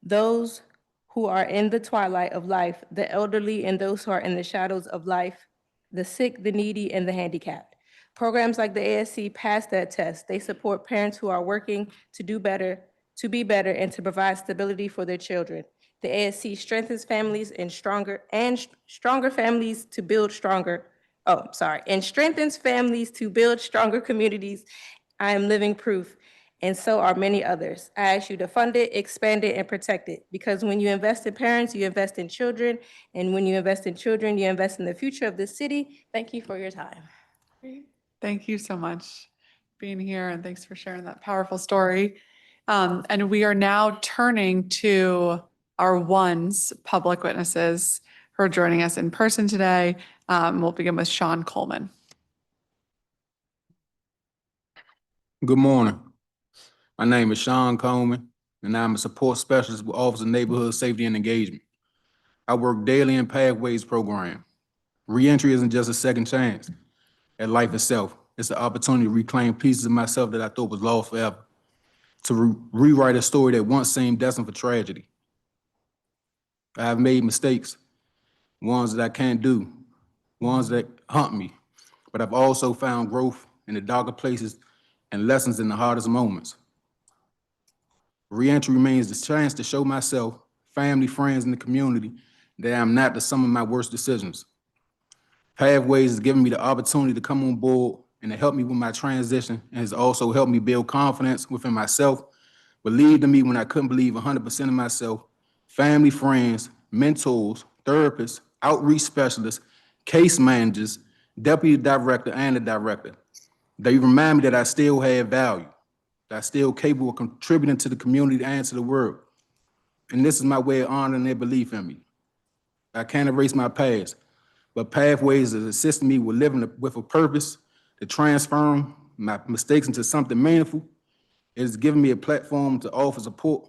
those who are in the twilight of life, the elderly, and those who are in the shadows of life, the sick, the needy, and the handicapped. Programs like the ASC pass that test. They support parents who are working to do better, to be better, and to provide stability for their children. The ASC strengthens families and stronger families to build stronger, and strengthens families to build stronger communities. I am living proof, and so are many others. I ask you to fund it, expand it, and protect it, because when you invest in parents, you invest in children, and when you invest in children, you invest in the future of this city. Thank you for your time. Great. Thank you so much for being here, and thanks for sharing that powerful story. And we are now turning to our ONSE public witnesses who are joining us in person today. We'll begin with Sean Coleman. Good morning. My name is Sean Coleman, and I'm a support specialist with Office of Neighborhood Safety and Engagement. I work daily in Pathways program. Reentry isn't just a second chance at life itself. It's an opportunity to reclaim pieces of myself that I thought was lost forever, to rewrite a story that once seemed destined for tragedy. I have made mistakes, ones that I can't do, ones that haunt me, but I've also found growth in the darker places and lessons in the hardest moments. Reentry remains the chance to show myself, family, friends, and the community that I'm not the sum of my worst decisions. Pathways has given me the opportunity to come on board and to help me with my transition, and has also helped me build confidence within myself, believed in me when I couldn't believe 100% of myself, family, friends, mentors, therapists, outreach specialists, case managers, deputy director, and the director. They remind me that I still have value, that I'm still capable of contributing to the community and to the world. And this is my way of honoring their belief in me. I can't erase my past, but Pathways is assisting me with living with a purpose to transform my mistakes into something meaningful. It has given me a platform to offer support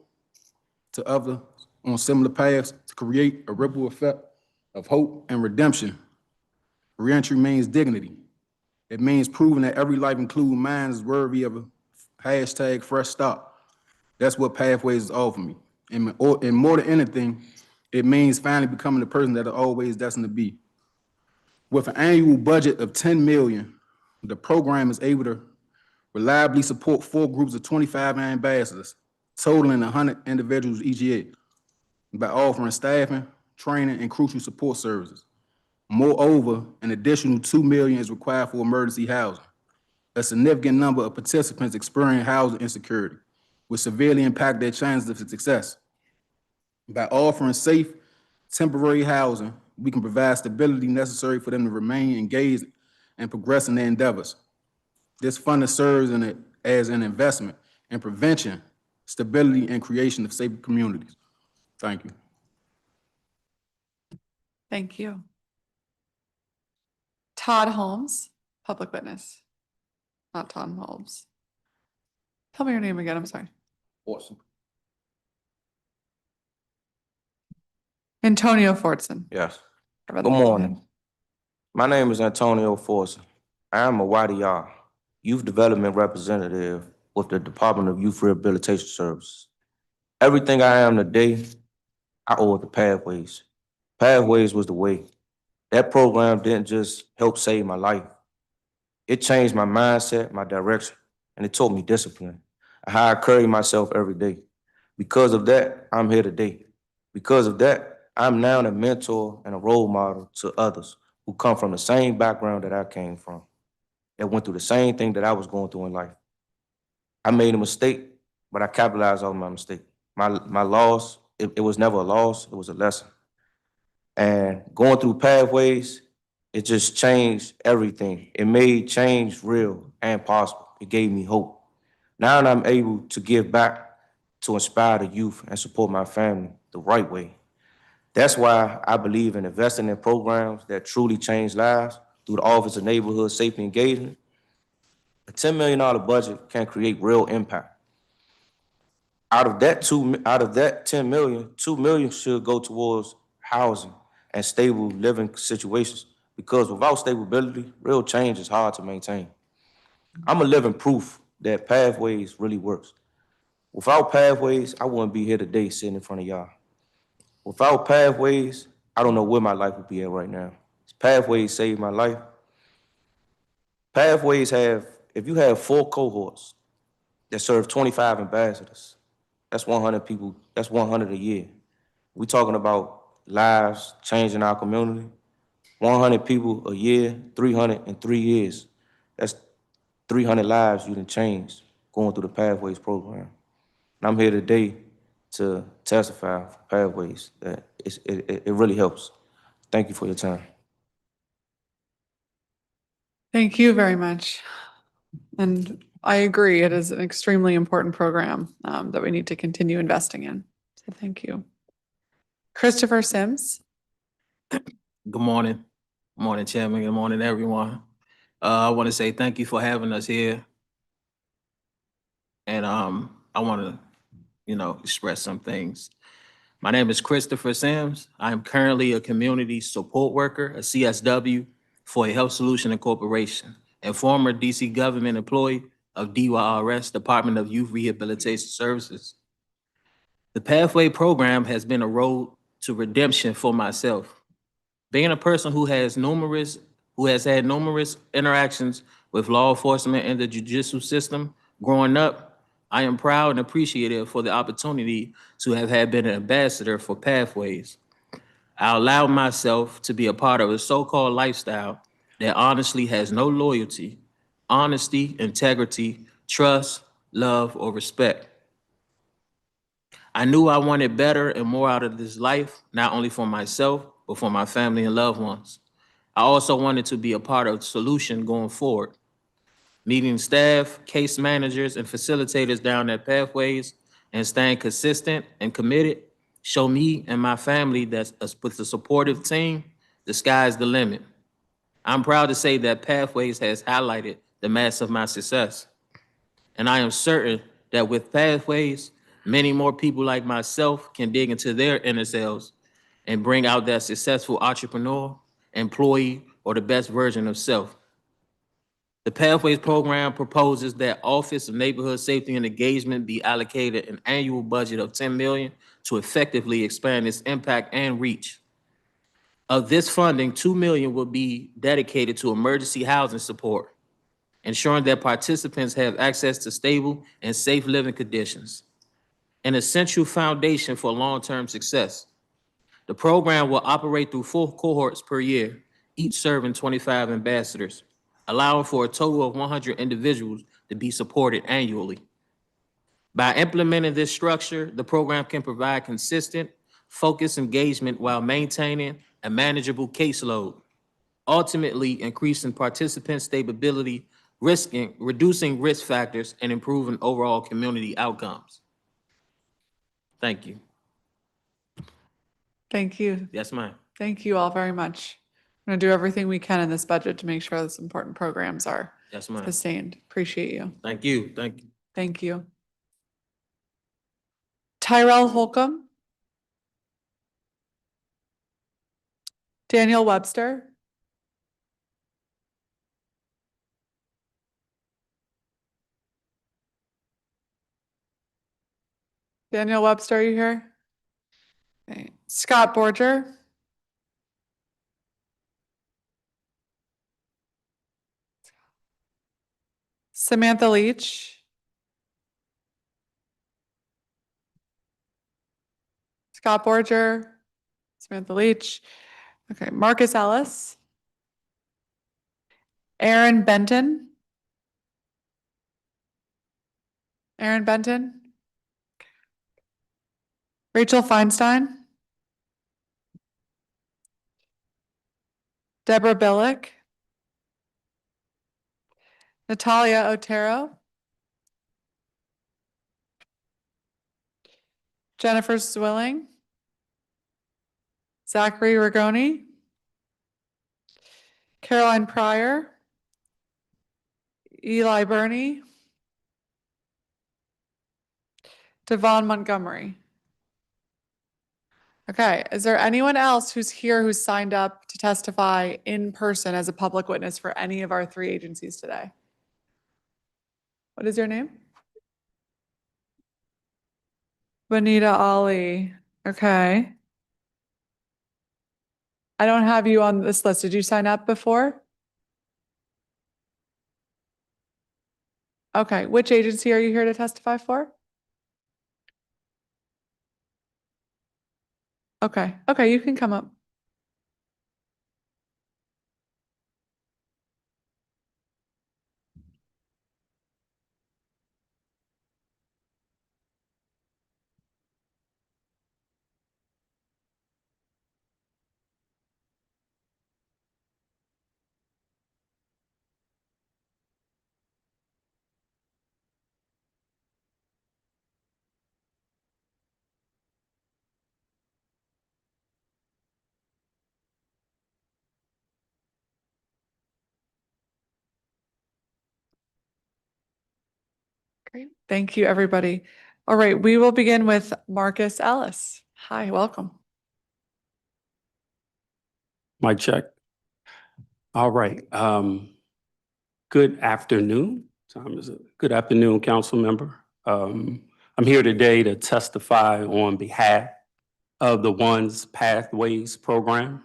to others on similar paths to create a ripple effect of hope and redemption. Reentry means dignity. It means proving that every life, including mine, is worthy of a hashtag fresh start. That's what Pathways is offering me. And more than anything, it means finally becoming the person that I'm always destined to be. With an annual budget of $10 million, the program is able to reliably support 4 groups of 25 ambassadors, totaling 100 individuals each year, by offering staffing, training, and crucial support services. Moreover, an additional $2 million is required for emergency housing. A significant number of participants experience housing insecurity, which severely impact their chances of success. By offering safe, temporary housing, we can provide stability necessary for them to remain engaged and progress in their endeavors. This funding serves as an investment in prevention, stability, and creation of safe communities. Thank you. Thank you. Todd Holmes, public witness. Not Tom Holmes. Tell me your name again, I'm sorry. Awesome. Antonio Fortson. Yes. Good Good morning. My name is Antonio Forson. I am a YDR, Youth Development Representative with the Department of Youth Rehabilitation Services. Everything I am today, I owe it to Pathways. Pathways was the way. That program didn't just help save my life. It changed my mindset, my direction, and it taught me discipline, how I carry myself every day. Because of that, I'm here today. Because of that, I'm now a mentor and a role model to others who come from the same background that I came from, that went through the same thing that I was going through in life. I made a mistake, but I capitalized on my mistake. My loss, it was never a loss, it was a lesson. And going through Pathways, it just changed everything. It made change real and possible. It gave me hope. Now I'm able to give back to inspire the youth and support my family the right way. That's why I believe in investing in programs that truly change lives through the Office of Neighborhood Safety Engagement. A $10 million budget can create real impact. Out of that $10 million, $2 million should go towards housing and stable living situations, because without stability, real change is hard to maintain. I'm a living proof that Pathways really works. Without Pathways, I wouldn't be here today sitting in front of y'all. Without Pathways, I don't know where my life would be at right now. Pathways saved my life. Pathways if you have 4 cohorts that serve 25 ambassadors, that's 100 people, that's 100 a year. We're talking about lives changing our community. 100 people a year, 300 in 3 years. That's 300 lives you done changed going through the Pathways program. And I'm here today to testify for Pathways that it really helps. Thank you for your time. Thank you very much. And I agree, it is an extremely important program that we need to continue investing in. So thank you. Christopher Sims. Good morning. Good morning, Chairman. Good morning, everyone. I want to say thank you for having us here. And I want to, express some things. My name is Christopher Sims. I am currently a community support worker, a CSW, for a Health Solution Incorporation, and former DC government employee of DYRS, Department of Youth Rehabilitation Services. The Pathway program has been a road to redemption for myself. Being a person who has had numerous interactions with law enforcement and the judicial system growing up, I am proud and appreciative for the opportunity to have been an ambassador for Pathways. I allowed myself to be a part of a so-called lifestyle that honestly has no loyalty, honesty, integrity, trust, love, or respect. I knew I wanted better and more out of this life, not only for myself, but for my family and loved ones. I also wanted to be a part of the solution going forward. Meeting staff, case managers, and facilitators down at Pathways and staying consistent and committed show me and my family that with a supportive team, the sky's the limit. I'm proud to say that Pathways has highlighted the mass of my success. And I am certain that with Pathways, many more people like myself can dig into their inner selves and bring out that successful entrepreneur, employee, or the best version of self. The Pathways program proposes that Office of Neighborhood Safety and Engagement be allocated an annual budget of $10 million to effectively expand its impact and reach. Of this funding, $2 million will be dedicated to emergency housing support, ensuring that participants have access to stable and safe living conditions, an essential foundation for long-term success. The program will operate through 4 cohorts per year, each serving 25 ambassadors, allowing for a total of 100 individuals to be supported annually. By implementing this structure, the program can provide consistent, focused engagement while maintaining a manageable caseload, ultimately increasing participant stability, reducing risk factors, and improving overall community outcomes. Thank you. Thank you. Yes, ma'am. Thank you all very much. I'm going to do everything we can in this budget to make sure this important programs are Yes, ma'am. sustained. Appreciate you. Thank you. Thank you. Thank you. Tyrell Holcomb. Daniel Webster. Daniel Webster, are you here? Okay. Scott Borger. Samantha Leach. Scott Borger. Samantha Leach. Okay, Marcus Ellis. Aaron Benton. Aaron Benton. Rachel Feinstein. Deborah Billick. Natalia Otero. Jennifer Swilling. Zachary Rigoni. Caroline Pryor. Eli Burney. Devon Montgomery. Okay, is there anyone else who's here who's signed up to testify in person as a public witness for any of our 3 agencies today? What is your name? Bonita Ali. Okay. I don't have you on this list. Did you sign up before? Okay, which agency are you here to testify for? Okay, you can come up. Great. Thank you, everybody. All right, we will begin with Marcus Ellis. Hi, welcome. Mic check. All right. Good afternoon. Time is it? Good afternoon, council member. I'm here today to testify on behalf of the ONSE Pathways program.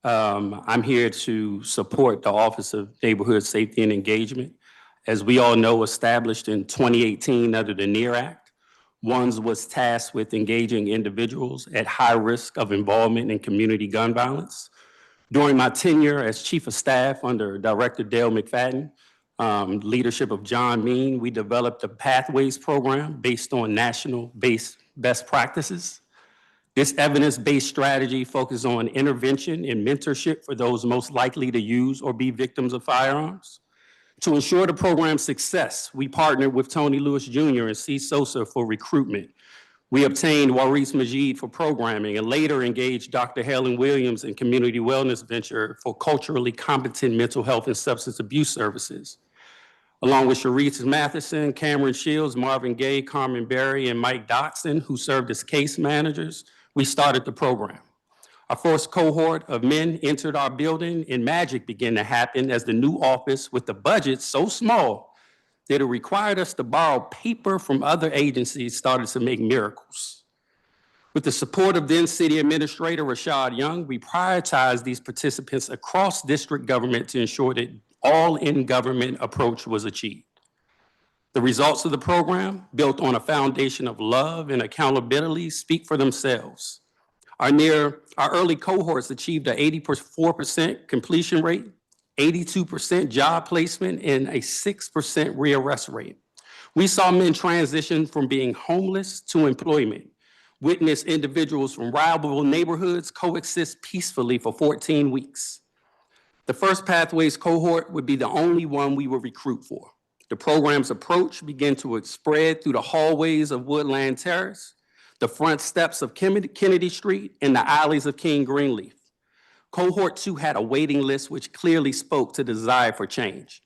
I'm here to support the Office of Neighborhood Safety and Engagement. As we all know, established in 2018 under the NEAR Act, ONSE was tasked with engaging individuals at high risk of involvement in community gun violence. During my tenure as Chief of Staff under Director Dale McFadden, leadership of John Mean, we developed a Pathways program based on national-based best practices. This evidence-based strategy focuses on intervention and mentorship for those most likely to use or be victims of firearms. To ensure the program's success, we partnered with Tony Lewis Jr. and C. Sosa for recruitment. We obtained Waris Majid for programming and later engaged Dr. Helen Williams in Community Wellness Venture for culturally competent mental health and substance abuse services. Along with Sharice Matheson, Cameron Shields, Marvin Gaye, Carmen Berry, and Mike Dotson, who served as case managers, we started the program. Our first cohort of men entered our building and magic began to happen as the new office with the budget so small that it required us to borrow paper from other agencies started to make miracles. With the support of then City Administrator Rashad Young, we prioritized these participants across district government to ensure that all-in-government approach was achieved. The results of the program, built on a foundation of love and accountability, speak for themselves. Our early cohorts achieved an 84% completion rate, 82% job placement, and a 6% rearrest rate. We saw men transition from being homeless to employment, witness individuals from rival neighborhoods coexist peacefully for 14 weeks. The first Pathways cohort would be the only one we would recruit for. The program's approach began to spread through the hallways of Woodland Terrace, the front steps of Kennedy Street, and the alleys of King Greenleaf. Cohort 2 had a waiting list which clearly spoke to the desire for change.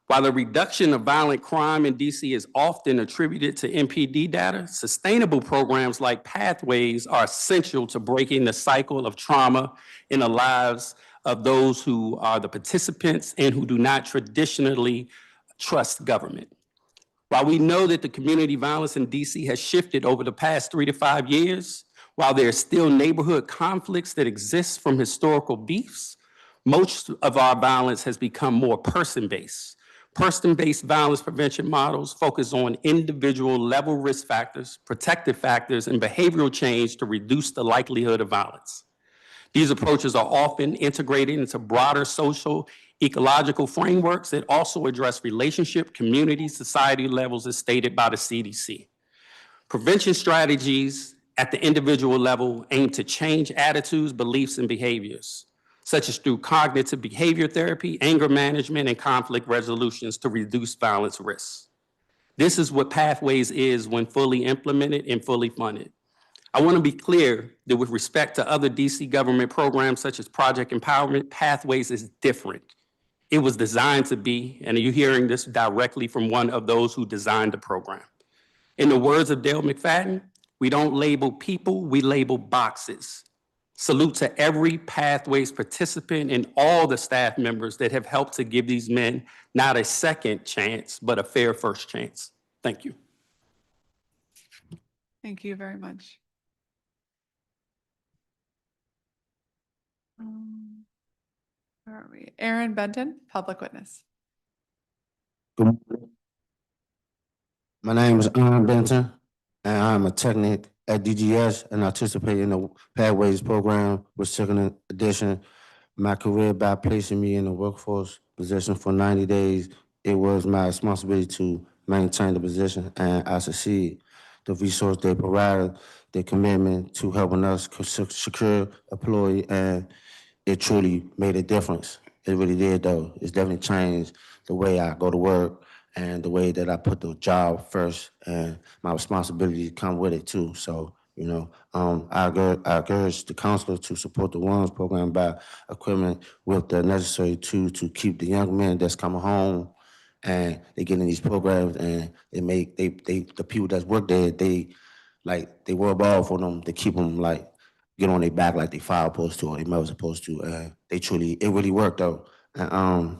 While the reduction of violent crime in DC is often attributed to MPD data, sustainable programs like Pathways are essential to breaking the cycle of trauma in the lives of those who are the participants and who do not traditionally trust government. While we know that the community violence in DC has shifted over the past 3 to 5 years, while there are still neighborhood conflicts that exist from historical beefs, most of our violence has become more person-based. Person-based violence prevention models focus on individual level risk factors, protective factors, and behavioral change to reduce the likelihood of violence. These approaches are often integrated into broader social, ecological frameworks that also address relationship, community, society levels as stated by the CDC. Prevention strategies at the individual level aim to change attitudes, beliefs, and behaviors, such as through cognitive behavior therapy, anger management, and conflict resolutions to reduce violence risks. This is what Pathways is when fully implemented and fully funded. I want to be clear that with respect to other DC government programs such as Project Empowerment, Pathways is different. It was designed to be, and you're hearing this directly from one of those who designed the program. In the words of Dale McFadden, we don't label people, we label boxes. Salute to every Pathways participant and all the staff members that have helped to give these men not a second chance, but a fair first chance. Thank you. Thank you very much. Where are we? Aaron Benton, public witness. Good morning. My name is Aaron Benton, and I'm a technic at DGS and I participate in the Pathways program with second edition. My career by placing me in the workforce position for 90 days, it was my responsibility to maintain the position, and I succeed. The resource they provided, their commitment to helping us secure employee, and it truly made a difference. It really did, though. It's definitely changed the way I go to work and the way that I put the job first, and my responsibilities come with it too. So, you know, I encourage the counselor to support the ONSE program by equipping with the necessary tools to keep the young men that's coming home and they get in these programs, and the people that work there, they work hard for them to keep them like get on their back like they fire supposed to or they mother supposed to. It really worked though. And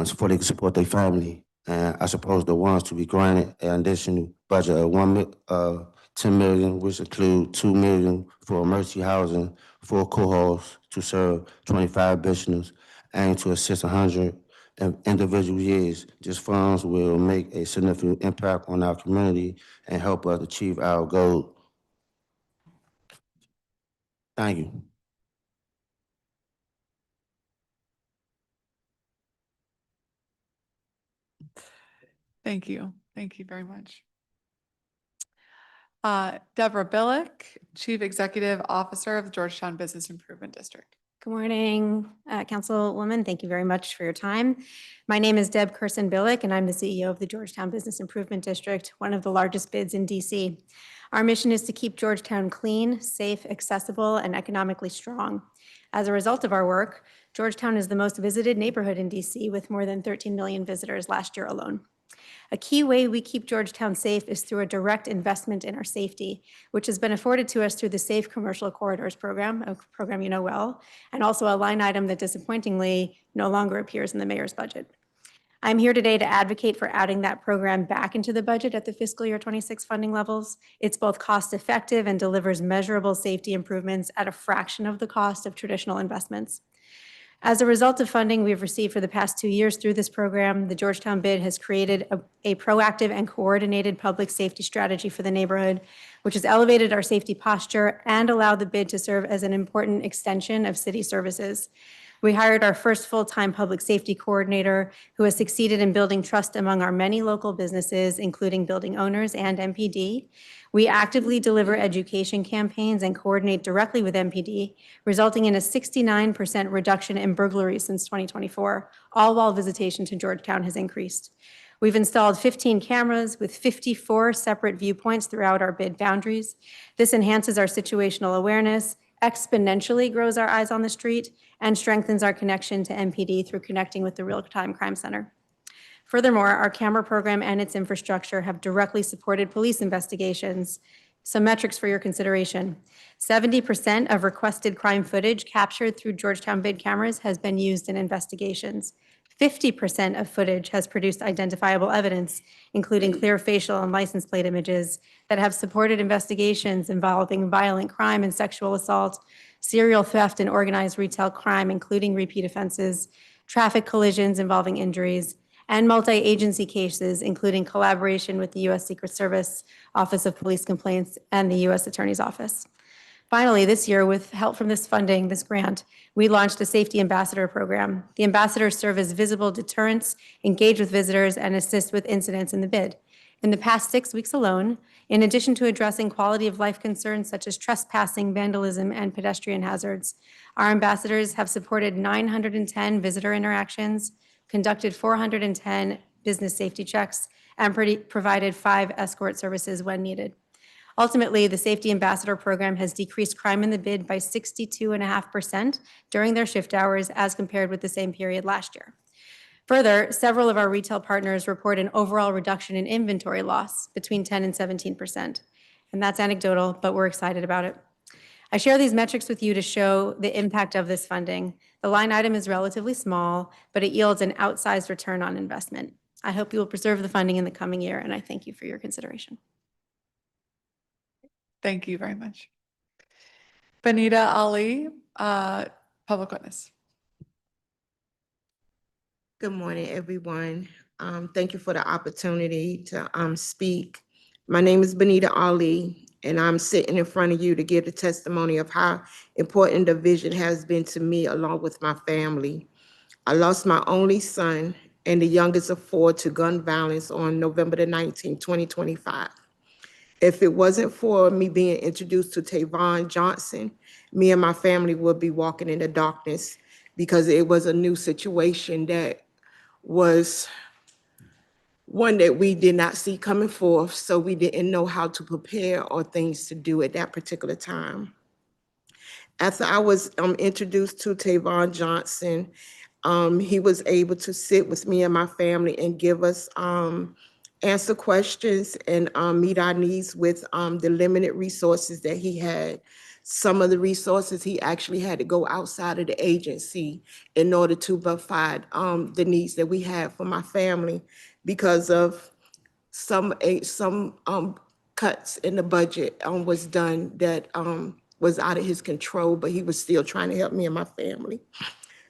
so they can support their family. And I suppose the ones to be granted an additional budget of 10 million, which include 2 million for emergency housing, 4 cohorts to serve 25 business, and to assist 100 individual years. These funds will make a significant impact on our community and help us achieve our goal. Thank you. Thank you. Thank you very much. Deborah Billick, Chief Executive Officer of the Georgetown Business Improvement District. Good morning, Councilwoman. Thank you very much for your time. My name is Deb Kirsten-Billick, and I'm the CEO of the Georgetown Business Improvement District, one of the largest bids in DC. Our mission is to keep Georgetown clean, safe, accessible, and economically strong. As a result of our work, Georgetown is the most visited neighborhood in DC with more than 13 million visitors last year alone. A key way we keep Georgetown safe is through a direct investment in our safety, which has been afforded to us through the Safe Commercial Corridors program, a program you know well, and also a line item that disappointingly no longer appears in the mayor's budget. I'm here today to advocate for adding that program back into the budget at the fiscal year 26 funding levels. It's both cost effective and delivers measurable safety improvements at a fraction of the cost of traditional investments. As a result of funding we've received for the past 2 years through this program, the Georgetown bid has created a proactive and coordinated public safety strategy for the neighborhood, which has elevated our safety posture and allowed the bid to serve as an important extension of city services. We hired our first full-time public safety coordinator who has succeeded in building trust among our many local businesses, including building owners and MPD. We actively deliver education campaigns and coordinate directly with MPD, resulting in a 69% reduction in burglaries since 2024, all while visitation to Georgetown has increased. We've installed 15 cameras with 54 separate viewpoints throughout our bid boundaries. This enhances our situational awareness, exponentially grows our eyes on the street, and strengthens our connection to MPD through connecting with the Real-Time Crime Center. Furthermore, our camera program and its infrastructure have directly supported police investigations. Some metrics for your consideration. 70% of requested crime footage captured through Georgetown bid cameras has been used in investigations. 50% of footage has produced identifiable evidence, including clear facial and license plate images that have supported investigations involving violent crime and sexual assault, serial theft and organized retail crime, including repeat offenses, traffic collisions involving injuries, and multi-agency cases, including collaboration with the U.S. Secret Service, Office of Police Complaints, and the U.S. Attorney's Office. Finally, this year, with help from this funding, this grant, we launched a Safety Ambassador program. The ambassadors serve as visible deterrents, engage with visitors, and assist with incidents in the bid. In the past 6 weeks alone, in addition to addressing quality of life concerns such as trespassing, vandalism, and pedestrian hazards, our ambassadors have supported 910 visitor interactions, conducted 410 business safety checks, and provided 5 escort services when needed. Ultimately, the Safety Ambassador program has decreased crime in the bid by 62.5% during their shift hours as compared with the same period last year. Further, several of our retail partners report an overall reduction in inventory loss between 10 and 17%. And that's anecdotal, but we're excited about it. I share these metrics with you to show the impact of this funding. The line item is relatively small, but it yields an outsized return on investment. I hope you will preserve the funding in the coming year, and I thank you for your consideration. Thank you very much. Benita Ali, Public Witness. Good morning, everyone. Thank you for the opportunity to speak. My name is Benita Ali, and I'm sitting in front of you to give the testimony of how important the vision has been to me along with my family. I lost my only son and the youngest of 4 to gun violence on November the 19th, 2025. If it wasn't for me being introduced to Tavon Johnson, me and my family would be walking in the darkness because it was a new situation that was one that we did not see coming forth, so we didn't know how to prepare or things to do at that particular time. After I was introduced to Tavon Johnson, he was able to sit with me and my family and give us answer questions and meet our needs with the limited resources that he had. Some of the resources he actually had to go outside of the agency in order to provide the needs that we had for my family because of some cuts in the budget was done that was out of his control, but he was still trying to help me and my family.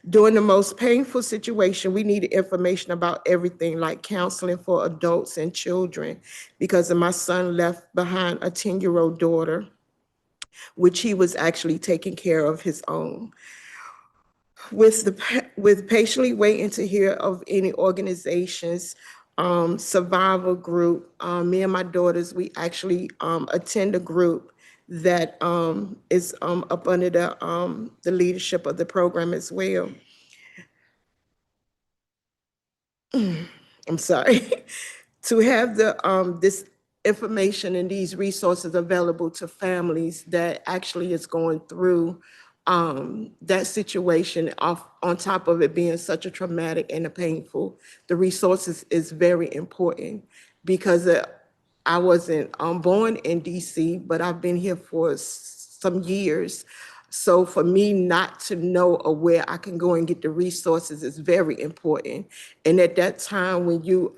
During the most painful situation, we needed information about everything like counseling for adults and children because of my son left behind a 10-year-old daughter, which he was actually taking care of his own. With patiently waiting to hear of any organizations survival group. Me and my daughters, we actually attend a group that is up under the leadership of the program as well. I'm sorry. To have this information and these resources available to families that actually is going through that situation on top of it being such a traumatic and a painful, the resources is very important because I wasn't born in DC, but I've been here for some years. So for me not to know where I can go and get the resources is very important. And at that time when you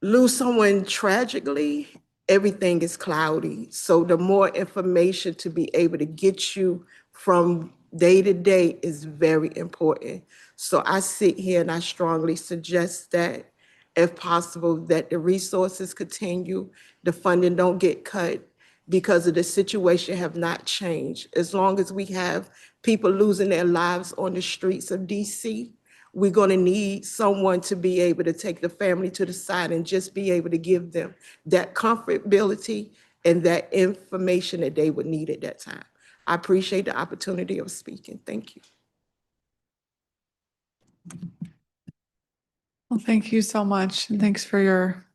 lose someone tragically, everything is cloudy. So the more information to be able to get you from day to day is very important. So I sit here and I strongly suggest that if possible, that the resources continue, the funding don't get cut because of the situation have not changed. As long as we have people losing their lives on the streets of DC, we're going to need someone to be able to take the family to the side and just be able to give them that comfortability and that information that they would need at that time. I appreciate the opportunity of speaking. Thank you. Well, thank you so much. And thanks for your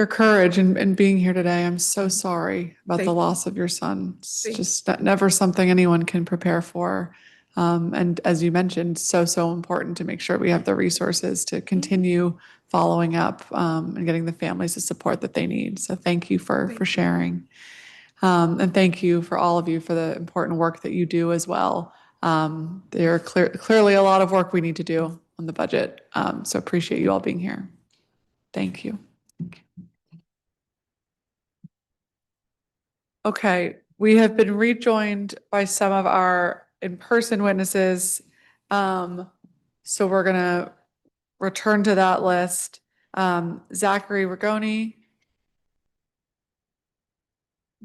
courage and being here today. I'm so sorry about the loss of your son. It's just never something anyone can prepare for. And as you mentioned, so important to make sure we have the resources to continue following up and getting the families the support that they need. So thank you for sharing. And thank you for all of you for the important work that you do as well. There are clearly a lot of work we need to do on the budget. So appreciate you all being here. Thank you. Okay, we have been rejoined by some of our in-person witnesses. So we're gonna return to that list. Zachary Rigoni.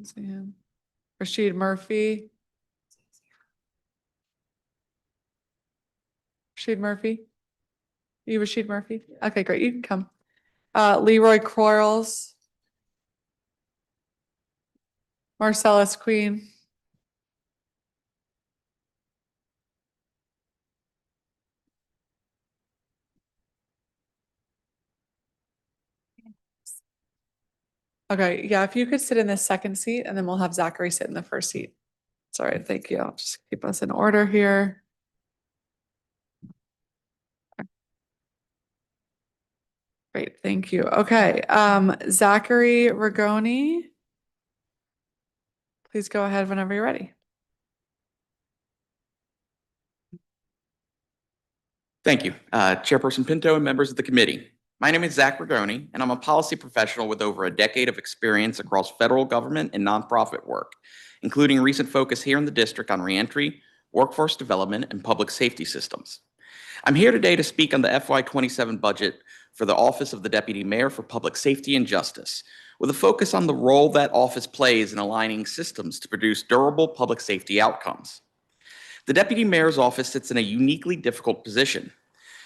See him. Rashid Murphy. Rashid Murphy? You Rashid Murphy? Okay, great, you can come. Leroy Croyles. Marcellus Queen. Okay, yeah, if you could sit in the second seat and then we'll have Zachary sit in the first seat. Sorry, thank you. I'll just keep us in order here. Great, thank you. Okay, Zachary Rigoni. Please go ahead whenever you're ready. Thank you, Chairperson Pinto and members of the committee. My name is Zach Rigoni, and I'm a policy professional with over a decade of experience across federal government and nonprofit work, including recent focus here in the district on reentry, workforce development, and public safety systems. I'm here today to speak on the FY27 budget for the Office of the Deputy Mayor for Public Safety and Justice, with a focus on the role that office plays in aligning systems to produce durable public safety outcomes. The Deputy Mayor's office sits in a uniquely difficult position.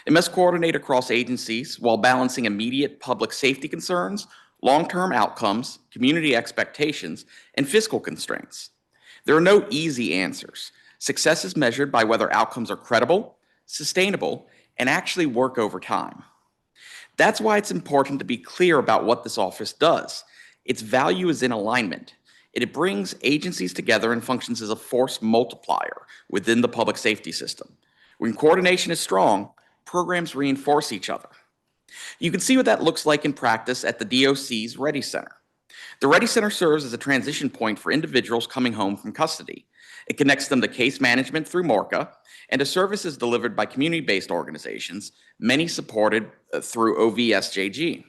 It must coordinate across agencies while balancing immediate public safety concerns, long-term outcomes, community expectations, and fiscal constraints. There are no easy answers. Success is measured by whether outcomes are credible, sustainable, and actually work over time. That's why it's important to be clear about what this office does. Its value is in alignment. It brings agencies together and functions as a force multiplier within the public safety system. When coordination is strong, programs reinforce each other. You can see what that looks like in practice at the DOC's Ready Center. The Ready Center serves as a transition point for individuals coming home from custody. It connects them to case management through MORCA and to services delivered by community-based organizations, many supported through OVSJG.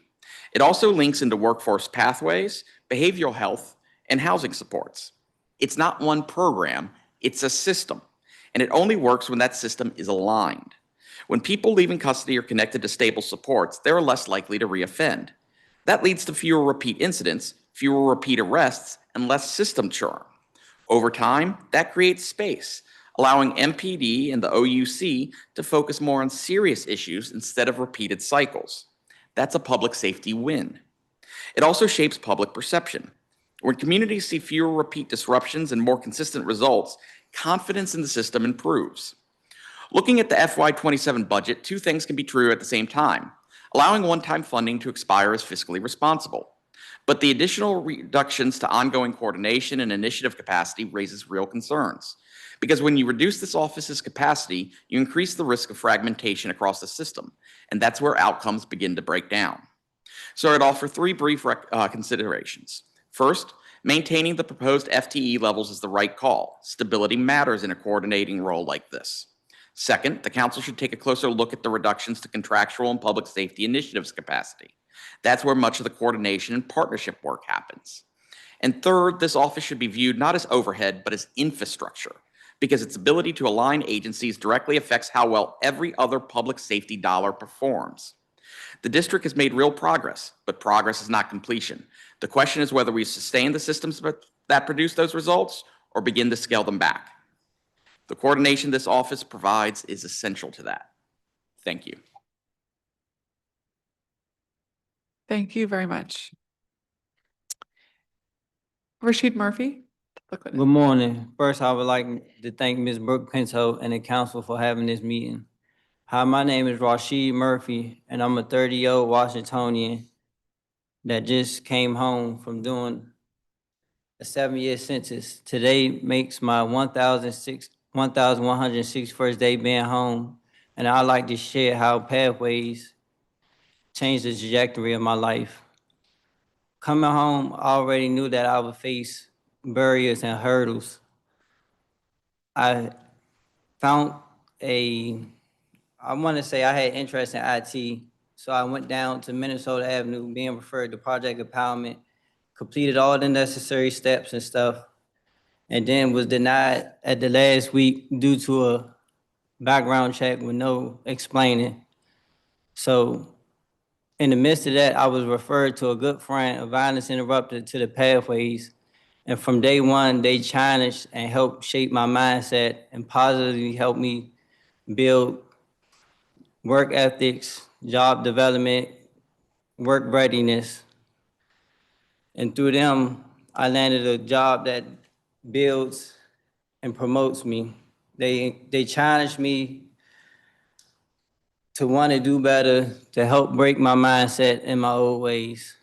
It also links into workforce pathways, behavioral health, and housing supports. It's not one program, it's a system, and it only works when that system is aligned. When people leaving custody are connected to stable supports, they're less likely to reoffend. That leads to fewer repeat incidents, fewer repeat arrests, and less system churn. Over time, that creates space, allowing MPD and the OUC to focus more on serious issues instead of repeated cycles. That's a public safety win. It also shapes public perception. When communities see fewer repeat disruptions and more consistent results, confidence in the system improves. Looking at the FY27 budget, two things can be true at the same time. Allowing one-time funding to expire is fiscally responsible. But the additional reductions to ongoing coordination and initiative capacity raises real concerns. Because when you reduce this office's capacity, you increase the risk of fragmentation across the system, and that's where outcomes begin to break down. So I'd offer three brief considerations. First, maintaining the proposed FTE levels is the right call. Stability matters in a coordinating role like this. Second, the council should take a closer look at the reductions to contractual and public safety initiatives capacity. That's where much of the coordination and partnership work happens. And third, this office should be viewed not as overhead, but as infrastructure, because its ability to align agencies directly affects how well every other public safety dollar performs. The district has made real progress, but progress is not completion. The question is whether we sustain the systems that produce those results or begin to scale them back. The coordination this office provides is essential to that. Thank you. Thank you very much. Rashid Murphy. Good morning. First, I would like to thank Ms. Brooke Pinto and the council for having this meeting. Hi, my name is Rashid Murphy, and I'm a 30-year-old Washingtonian that just came home from doing a 7-year census. Today makes my 1,161st day being home, and I'd like to share how Pathways changed the trajectory of my life. Coming home, I already knew that I would face barriers and hurdles. I found I want to say I had interest in IT, so I went down to Minnesota Avenue, being referred to Project Empowerment, completed all the necessary steps and stuff, and then was denied at the last week due to a background check with no explaining. So in the midst of that, I was referred to a good friend of Violence Interrupted to the Pathways. And from day one, they challenged and helped shape my mindset and positively helped me build work ethics, job development, work readiness. And through them, I landed a job that builds and promotes me. They challenged me to want to do better, to help break my mindset in my old ways.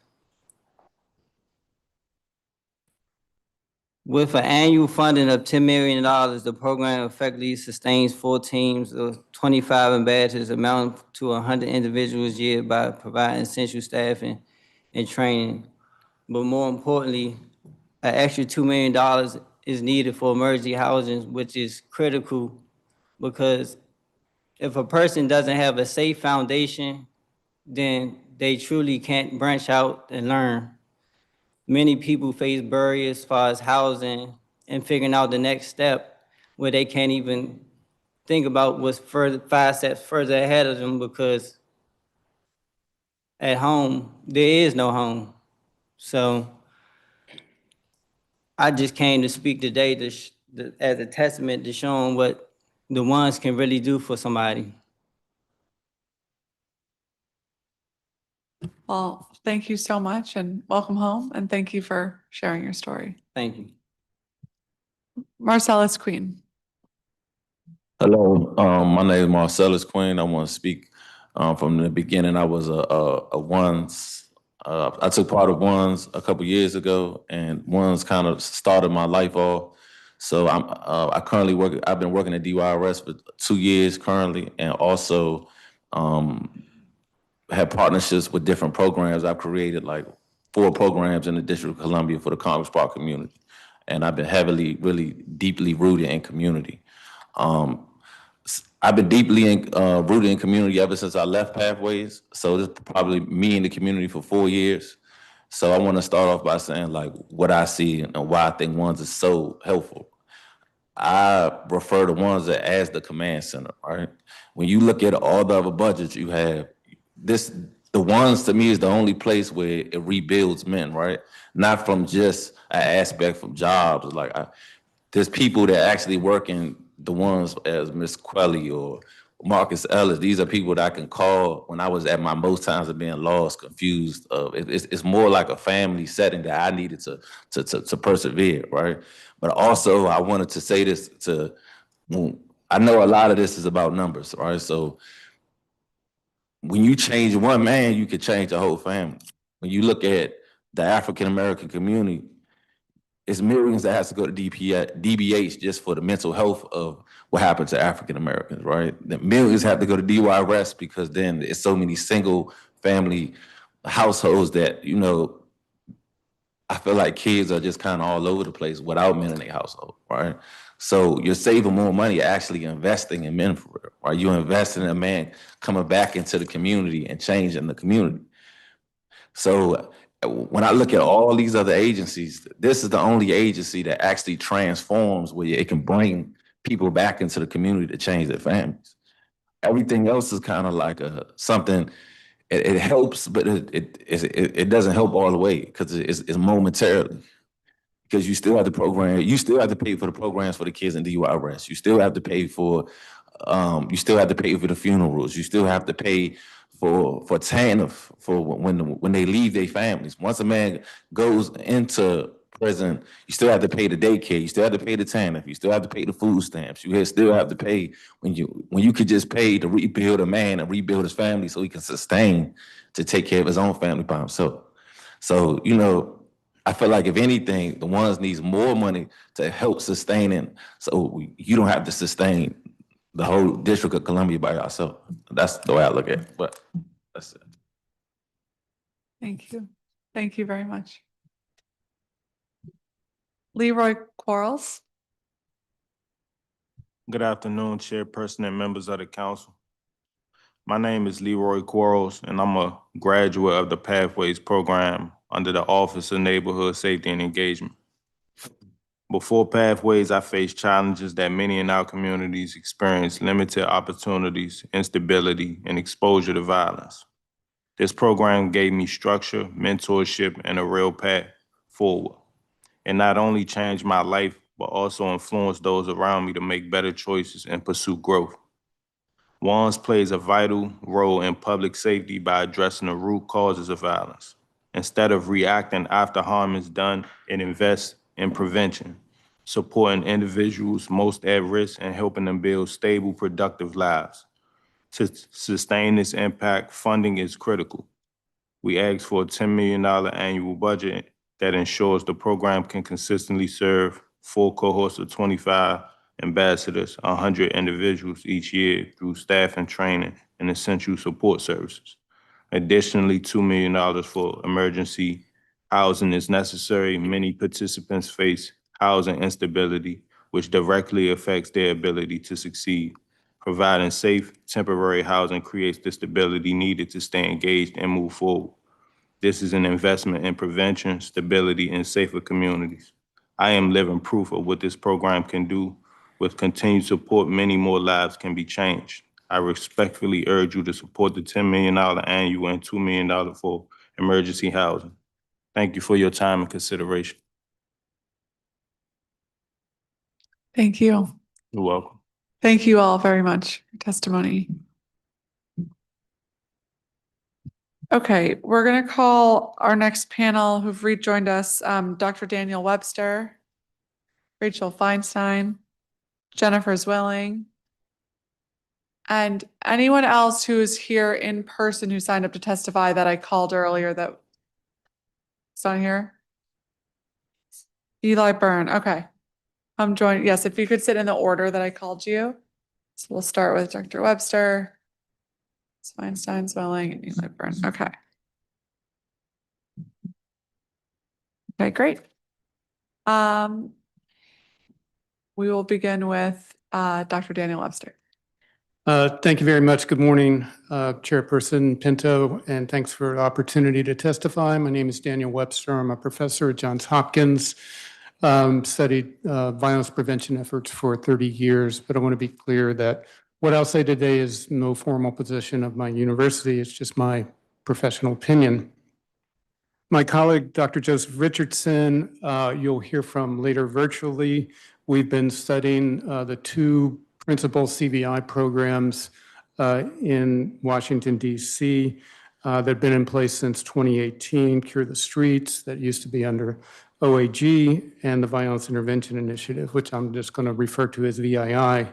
With an annual funding of $10 million, the program effectively sustains 4 teams of 25 ambassadors, amounting to 100 individuals a year by providing essential staffing and training. But more importantly, an extra $2 million is needed for emergency housing, which is critical because if a person doesn't have a safe foundation, then they truly can't branch out and learn. Many people face barriers as far as housing and figuring out the next step where they can't even think about what's 5 steps further ahead of them because at home, there is no home. So I just came to speak today as a testament to showing what the ones can really do for somebody. Well, thank you so much and welcome home. And thank you for sharing your story. Thank you. Marcellus Queen. Hello, my name is Marcellus Queen. I want to speak from the beginning. I was a ONSE. I took part of ONSE a couple years ago, and ONSE kind of started my life off. So I currently work. I've been working at DYRS for 2 years currently, and also have partnerships with different programs. I've created like 4 programs in the District of Columbia for the Congress Park community, and I've been really deeply rooted in community. I've been deeply rooted in community ever since I left Pathways. So this is probably me in the community for 4 years. So I want to start off by saying like what I see and why I think ONSE is so helpful. I refer to ONSE as the command center, right? When you look at all the other budgets you have, the ONSE to me is the only place where it rebuilds men, right? Not from just an aspect from jobs. Like there's people that actually work in the ones as Miss Quelly or Marcus Ellis. These are people that I can call when I was at my most times of being lost, confused. It's more like a family setting that I needed to persevere, right? But also, I wanted to say this to. I know a lot of this is about numbers, right? So when you change one man, you can change the whole family. When you look at the African American community, it's millions that has to go to DBH just for the mental health of what happened to African Americans, right? The millions have to go to DYRS because then it's so many single family households that, you know, I feel like kids are just kind of all over the place without men in their household, right? So you're saving more money actually investing in men for real, right? You're investing in a man coming back into the community and changing the community. So when I look at all these other agencies, this is the only agency that actually transforms where it can bring people back into the community to change their families. Everything else is kind of like something. It helps, but it doesn't help all the way because it's momentarily. Because you still have to program, you still have to pay for the programs for the kids in DYRS. You still have to pay for, the funerals. You still have to pay for TANF for when they leave their families. Once a man goes into prison, you still have to pay the daycare. You still have to pay the TANF. You still have to pay the food stamps. You still have to pay when you could just pay to rebuild a man and rebuild his family so he can sustain to take care of his own family by himself. So, you know, I feel like if anything, the ones needs more money to help sustain it. So you don't have to sustain the whole District of Columbia by yourself. That's the way I look at it, but that's it. Thank you. Thank you very much. Leroy Quarles. Good afternoon, Chairperson and members of the council. My name is Leroy Quarles, and I'm a graduate of the Pathways program under the Office of Neighborhood Safety and Engagement. Before Pathways, I faced challenges that many in our communities experience: limited opportunities, instability, and exposure to violence. This program gave me structure, mentorship, and a real path forward. It not only changed my life, but also influenced those around me to make better choices and pursue growth. ONSE plays a vital role in public safety by addressing the root causes of violence. Instead of reacting after harm is done, it invests in prevention, supporting individuals most at risk and helping them build stable, productive lives. To sustain this impact, funding is critical. We ask for a $10 million annual budget that ensures the program can consistently serve 4 cohorts of 25 ambassadors, 100 individuals each year through staff and training and essential support services. Additionally, $2 million for emergency housing is necessary. Many participants face housing instability, which directly affects their ability to succeed. Providing safe, temporary housing creates the stability needed to stay engaged and move forward. This is an investment in prevention, stability, and safer communities. I am living proof of what this program can do. With continued support, many more lives can be changed. I respectfully urge you to support the $10 million annual and $2 million for emergency housing. Thank you for your time and consideration. Thank you. You're welcome. Thank you all very much for your testimony. Okay, we're going to call our next panel who've rejoined us, Dr. Daniel Webster, Rachel Feinstein, Jennifer Zwilling, and anyone else who is here in person who signed up to testify that I called earlier that is on here. Eli Byrne, okay. I'm joined, yes, if you could sit in the order that I called you. So we'll start with Dr. Webster, Feinstein, Zwilling, and Eli Byrne, okay. Okay, great. We will begin with Dr. Daniel Webster. Thank you very much. Good morning, Chairperson Pinto, and thanks for the opportunity to testify. My name is Daniel Webster. I'm a professor at Johns Hopkins. Studied violence prevention efforts for 30 years, but I want to be clear that what I'll say today is no formal position of my university. It's just my professional opinion. My colleague, Dr. Joseph Richardson, you'll hear from later virtually, We've been studying the two principal CVI programs in Washington, D.C. That have been in place since 2018, Cure the Streets, that used to be under OAG, and the Violence Intervention Initiative, which I'm just going to refer to as VII.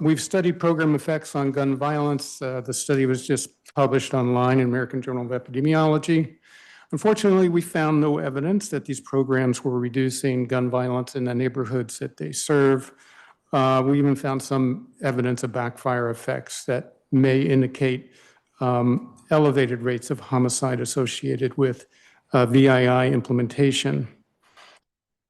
We've studied program effects on gun violence. The study was just published online in American Journal of Epidemiology. Unfortunately, we found no evidence that these programs were reducing gun violence in the neighborhoods that they serve. We even found some evidence of backfire effects that may indicate elevated rates of homicide associated with VII implementation.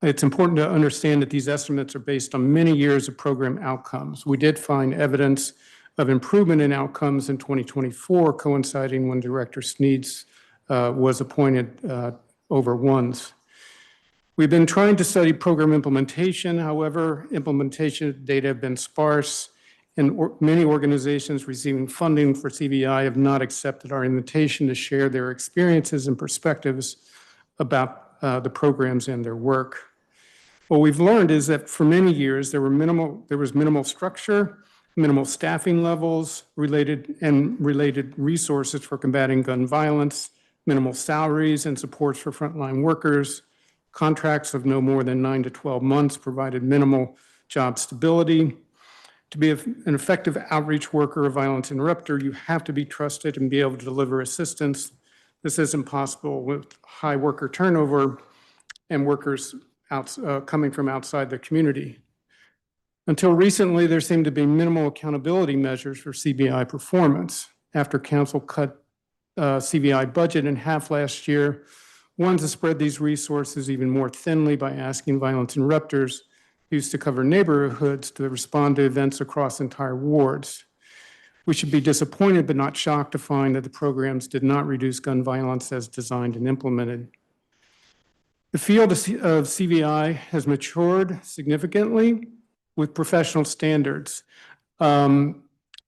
It's important to understand that these estimates are based on many years of program outcomes. We did find evidence of improvement in outcomes in 2024, coinciding when Director Sneeds was appointed over ONSE. We've been trying to study program implementation. However, implementation data have been sparse, and many organizations receiving funding for CVI have not accepted our invitation to share their experiences and perspectives about the programs and their work. What we've learned is that for many years, there was minimal structure, minimal staffing levels, related resources for combating gun violence, minimal salaries and supports for frontline workers. Contracts of no more than 9 to 12 months provided minimal job stability. To be an effective outreach worker or violence interrupter, you have to be trusted and be able to deliver assistance. This isn't possible with high worker turnover and workers coming from outside the community. Until recently, there seemed to be minimal accountability measures for CVI performance. After council cut CVI budget in half last year, one to spread these resources even more thinly by asking violence interrupters used to cover neighborhoods to respond to events across entire wards. We should be disappointed but not shocked to find that the programs did not reduce gun violence as designed and implemented. The field of CVI has matured significantly with professional standards. And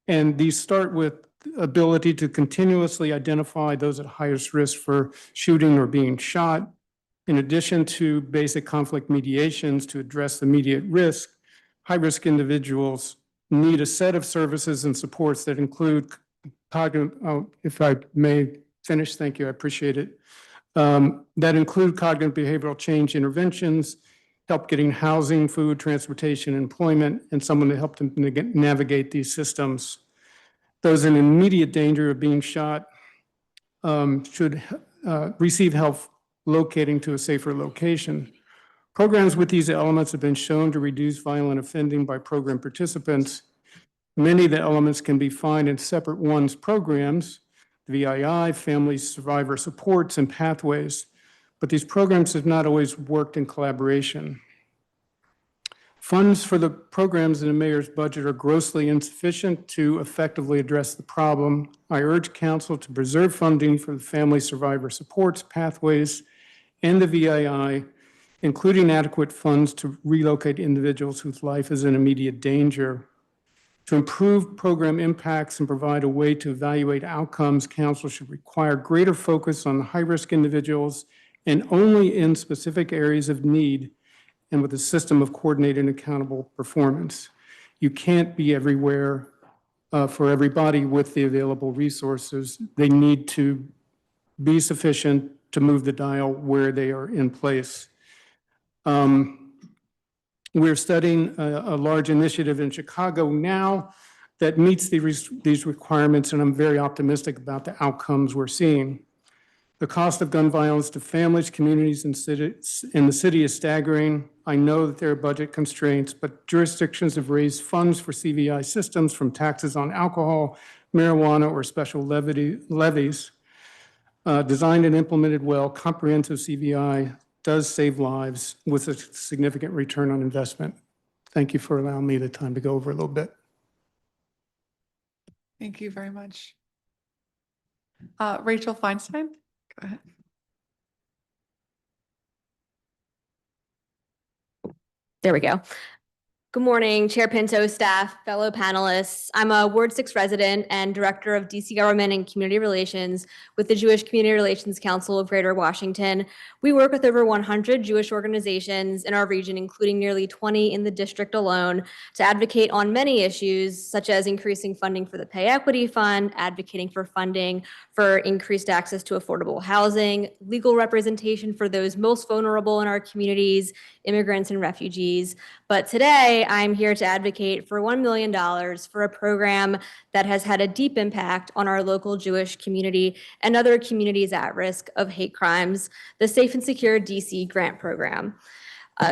these start with ability to continuously identify those at highest risk for shooting or being shot. In addition to basic conflict mediations to address immediate risk, high-risk individuals need a set of services and supports that include cognitive, if I may finish, thank you, I appreciate it. That include cognitive behavioral change interventions, help getting housing, food, transportation, employment, and someone to help them navigate these systems. Those in immediate danger of being shot should receive help locating to a safer location. Programs with these elements have been shown to reduce violent offending by program participants. Many of the elements can be found in separate ONSE programs, VII, Family Survivor Supports, and Pathways, but these programs have not always worked in collaboration. Funds for the programs in the mayor's budget are grossly insufficient to effectively address the problem. I urge council to preserve funding for the Family Survivor Supports, Pathways, and the VII, including adequate funds to relocate individuals whose life is in immediate danger. To improve program impacts and provide a way to evaluate outcomes, council should require greater focus on high-risk individuals and only in specific areas of need and with a system of coordinated and accountable performance. You can't be everywhere for everybody with the available resources. They need to be sufficient to move the dial where they are in place. We're studying a large initiative in Chicago now that meets these requirements, and I'm very optimistic about the outcomes we're seeing. The cost of gun violence to families, communities, and in the city is staggering. I know that there are budget constraints, but jurisdictions have raised funds for CVI systems from taxes on alcohol, marijuana, or special levies. Designed and implemented well, comprehensive CVI does save lives with a significant return on investment. Thank you for allowing me the time to go over a little bit. Thank you very much. Rachel Feinstein, go ahead. There we go. Good morning, Chair Pinto, staff, fellow panelists. I'm a Ward 6 resident and Director of DC Government and Community Relations with the Jewish Community Relations Council of Greater Washington. We work with over 100 Jewish organizations in our region, including nearly 20 in the district alone, to advocate on many issues, such as increasing funding for the Pay Equity Fund, advocating for funding for increased access to affordable housing, legal representation for those most vulnerable in our communities, immigrants and refugees. But today, I'm here to advocate for $1 million for a program that has had a deep impact on our local Jewish community and other communities at risk of hate crimes, the Safe and Secure DC Grant Program.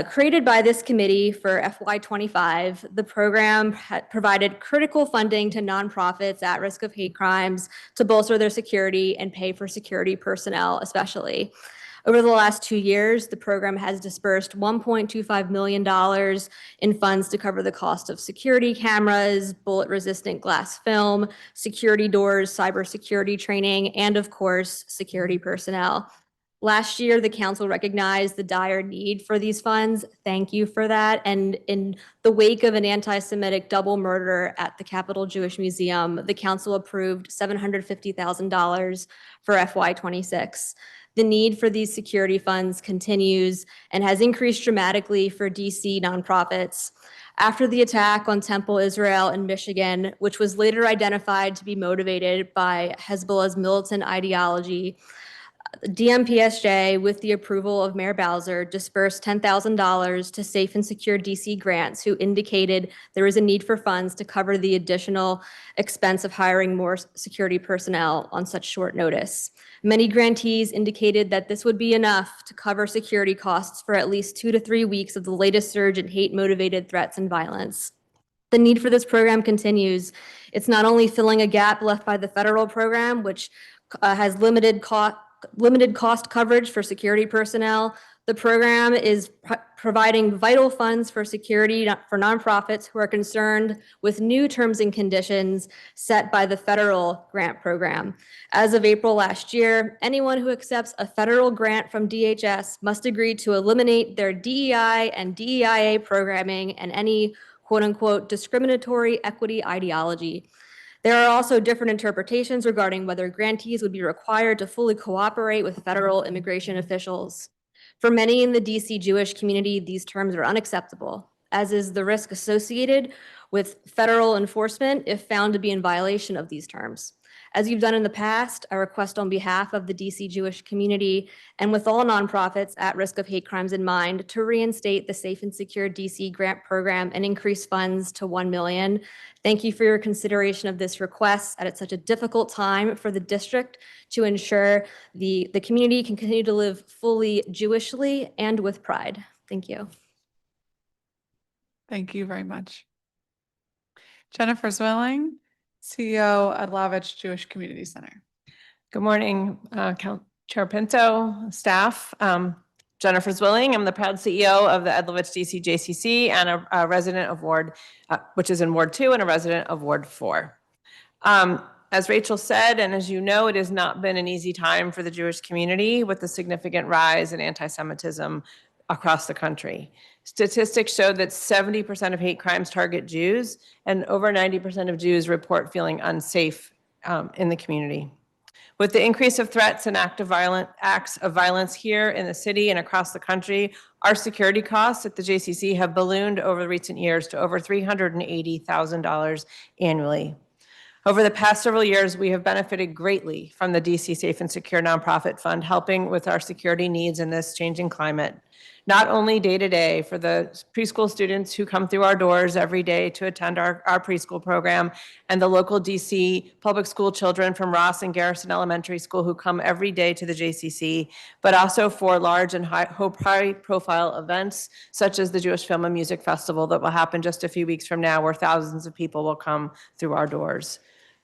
Created by this committee for FY25, the program provided critical funding to nonprofits at risk of hate crimes to bolster their security and pay for security personnel, especially. Over the last 2 years, the program has dispersed $1.25 million in funds to cover the cost of security cameras, bullet-resistant glass film, security doors, cybersecurity training, and of course, security personnel. Last year, the council recognized the dire need for these funds. Thank you for that. And in the wake of an anti-Semitic double murder at the Capitol Jewish Museum, the council approved $750,000 for FY26. The need for these security funds continues and has increased dramatically for DC nonprofits. After the attack on Temple Israel in Michigan, which was later identified to be motivated by Hezbollah's militant ideology, DMPSJ, with the approval of Mayor Bowser, dispersed $10,000 to Safe and Secure DC grants who indicated there is a need for funds to cover the additional expense of hiring more security personnel on such short notice. Many grantees indicated that this would be enough to cover security costs for at least 2 to 3 weeks of the latest surge in hate-motivated threats and violence. The need for this program continues. It's not only filling a gap left by the federal program, which has limited cost coverage for security personnel. The program is providing vital funds for security for nonprofits who are concerned with new terms and conditions set by the federal grant program. As of April last year, anyone who accepts a federal grant from DHS must agree to eliminate their DEI and DEIA programming and any quote unquote discriminatory equity ideology. There are also different interpretations regarding whether grantees would be required to fully cooperate with federal immigration officials. For many in the DC Jewish community, these terms are unacceptable, as is the risk associated with federal enforcement if found to be in violation of these terms. As you've done in the past, I request on behalf of the DC Jewish community and with all nonprofits at risk of hate crimes in mind to reinstate the Safe and Secure DC grant program and increase funds to $1 million. Thank you for your consideration of this request at such a difficult time for the district to ensure the community can continue to live fully Jewishly and with pride. Thank you. Thank you very much. Jennifer Zwilling, CEO at Lavich Jewish Community Center. Good morning, Chair Pinto, staff. Jennifer Zwilling, I'm the proud CEO of the Lavich DC JCC and a resident of Ward, which is in Ward 2 and a resident of Ward 4. As Rachel said, and as you know, it has not been an easy time for the Jewish community with the significant rise in anti-Semitism across the country. Statistics show that 70% of hate crimes target Jews, and over 90% of Jews report feeling unsafe in the community. With the increase of threats and acts of violence here in the city and across the country, our security costs at the JCC have ballooned over recent years to over $380,000 annually. Over the past several years, we have benefited greatly from the DC Safe and Secure Nonprofit Fund, helping with our security needs in this changing climate. Not only day to day for the preschool students who come through our doors every day to attend our preschool program and the local DC public school children from Ross and Garrison Elementary School who come every day to the JCC, but also for large and high profile events such as the Jewish Film and Music Festival that will happen just a few weeks from now, where thousands of people will come through our doors.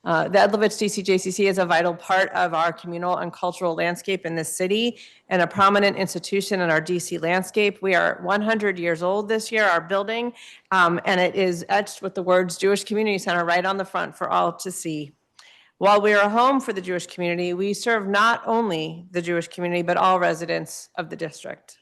The Lavich DC JCC is a vital part of our communal and cultural landscape in this city and a prominent institution in our DC landscape. We are 100 years old this year, our building, and it is etched with the words Jewish Community Center right on the front for all to see. While we are a home for the Jewish community, we serve not only the Jewish community, but all residents of the district.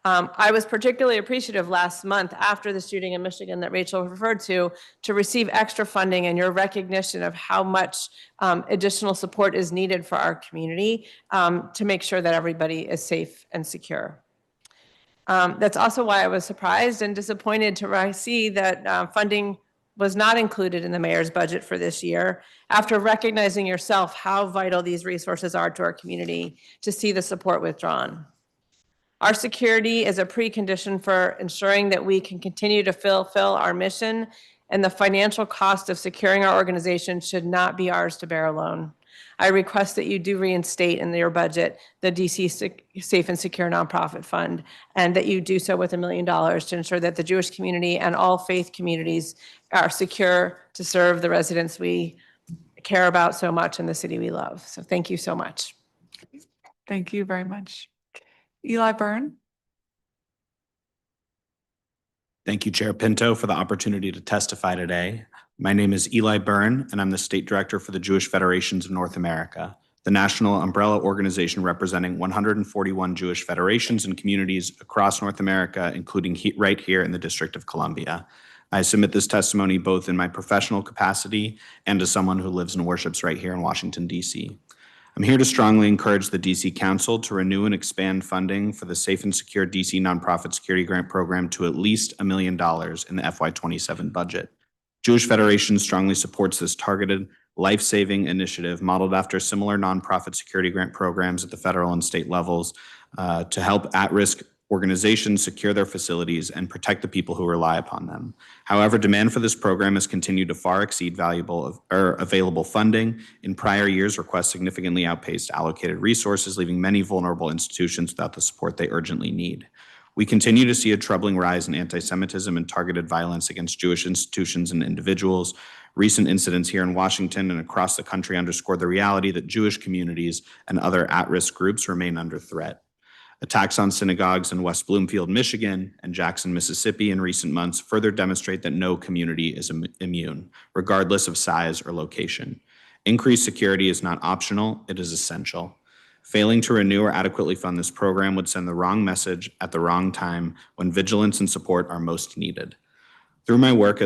I was particularly appreciative last month after the shooting in Michigan that Rachel referred to receive extra funding and your recognition of how much additional support is needed for our community to make sure that everybody is safe and secure. That's also why I was surprised and disappointed to see that funding was not included in the mayor's budget for this year, after recognizing yourself how vital these resources are to our community, to see the support withdrawn. Our security is a precondition for ensuring that we can continue to fulfill our mission, and the financial cost of securing our organization should not be ours to bear alone. I request that you do reinstate in your budget the DC Safe and Secure Nonprofit Fund, and that you do so with $1 million to ensure that the Jewish community and all faith communities are secure to serve the residents we care about so much in the city we love. So thank you so much. Thank you very much. Eli Byrne. Thank you, Chair Pinto, for the opportunity to testify today. My name is Eli Byrne, and I'm the State Director for the Jewish Federations of North America, the national umbrella organization representing 141 Jewish federations and communities across North America, including right here in the District of Columbia. I submit this testimony both in my professional capacity and as someone who lives and worships right here in Washington, D.C. I'm here to strongly encourage the DC Council to renew and expand funding for the Safe and Secure DC Nonprofit Security Grant Program to at least $1 million in the FY27 budget. Jewish Federation strongly supports this targeted, life-saving initiative modeled after similar nonprofit security grant programs at the federal and state levels to help at-risk organizations secure their facilities and protect the people who rely upon them. However, demand for this program has continued to far exceed available funding. In prior years, requests significantly outpaced allocated resources, leaving many vulnerable institutions without the support they urgently need. We continue to see a troubling rise in anti-Semitism and targeted violence against Jewish institutions and individuals. Recent incidents here in Washington and across the country underscore the reality that Jewish communities and other at-risk groups remain under threat. Attacks on synagogues in West Bloomfield, Michigan, and Jackson, Mississippi in recent months further demonstrate that no community is immune, regardless of size or location. Increased security is not optional, it is essential. Failing to renew or adequately fund this program would send the wrong message at the wrong time when vigilance and support are most needed. Through my work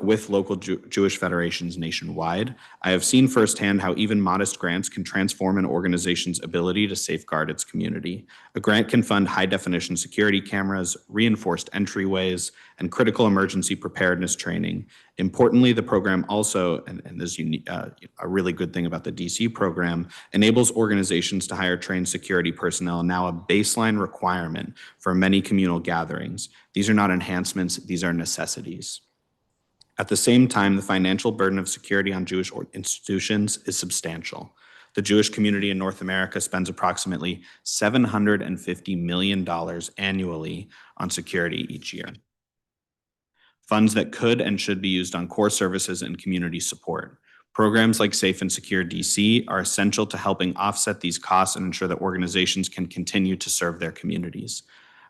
with local Jewish federations nationwide, I have seen firsthand how even modest grants can transform an organization's ability to safeguard its community. A grant can fund high-definition security cameras, reinforced entryways, and critical emergency preparedness training. Importantly, the program also, and this is a really good thing about the DC program, enables organizations to hire trained security personnel, now a baseline requirement for many communal gatherings. These are not enhancements, these are necessities. At the same time, the financial burden of security on Jewish institutions is substantial. The Jewish community in North America spends approximately $750 million annually on security each year. Funds that could and should be used on core services and community support. Programs like Safe and Secure DC are essential to helping offset these costs and ensure that organizations can continue to serve their communities.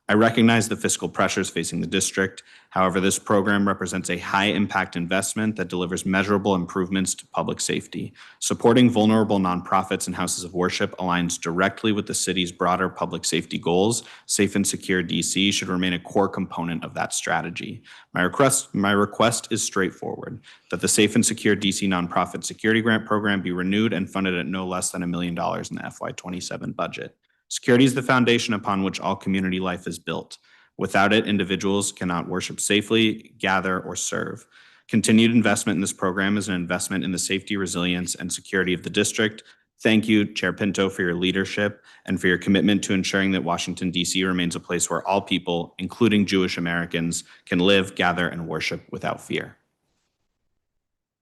I recognize the fiscal pressures facing the district. However, this program represents a high-impact investment that delivers measurable improvements to public safety. Supporting vulnerable nonprofits and houses of worship aligns directly with the city's broader public safety goals. Safe and Secure DC should remain a core component of that strategy. My request is straightforward, that the Safe and Secure DC Nonprofit Security Grant Program be renewed and funded at no less than $1 million in the FY27 budget. Security is the foundation upon which all community life is built. Without it, individuals cannot worship safely, gather, or serve. Continued investment in this program is an investment in the safety, resilience, and security of the district. Thank you, Chair Pinto, for your leadership and for your commitment to ensuring that Washington, D.C. remains a place where all people, including Jewish Americans, can live, gather, and worship without fear.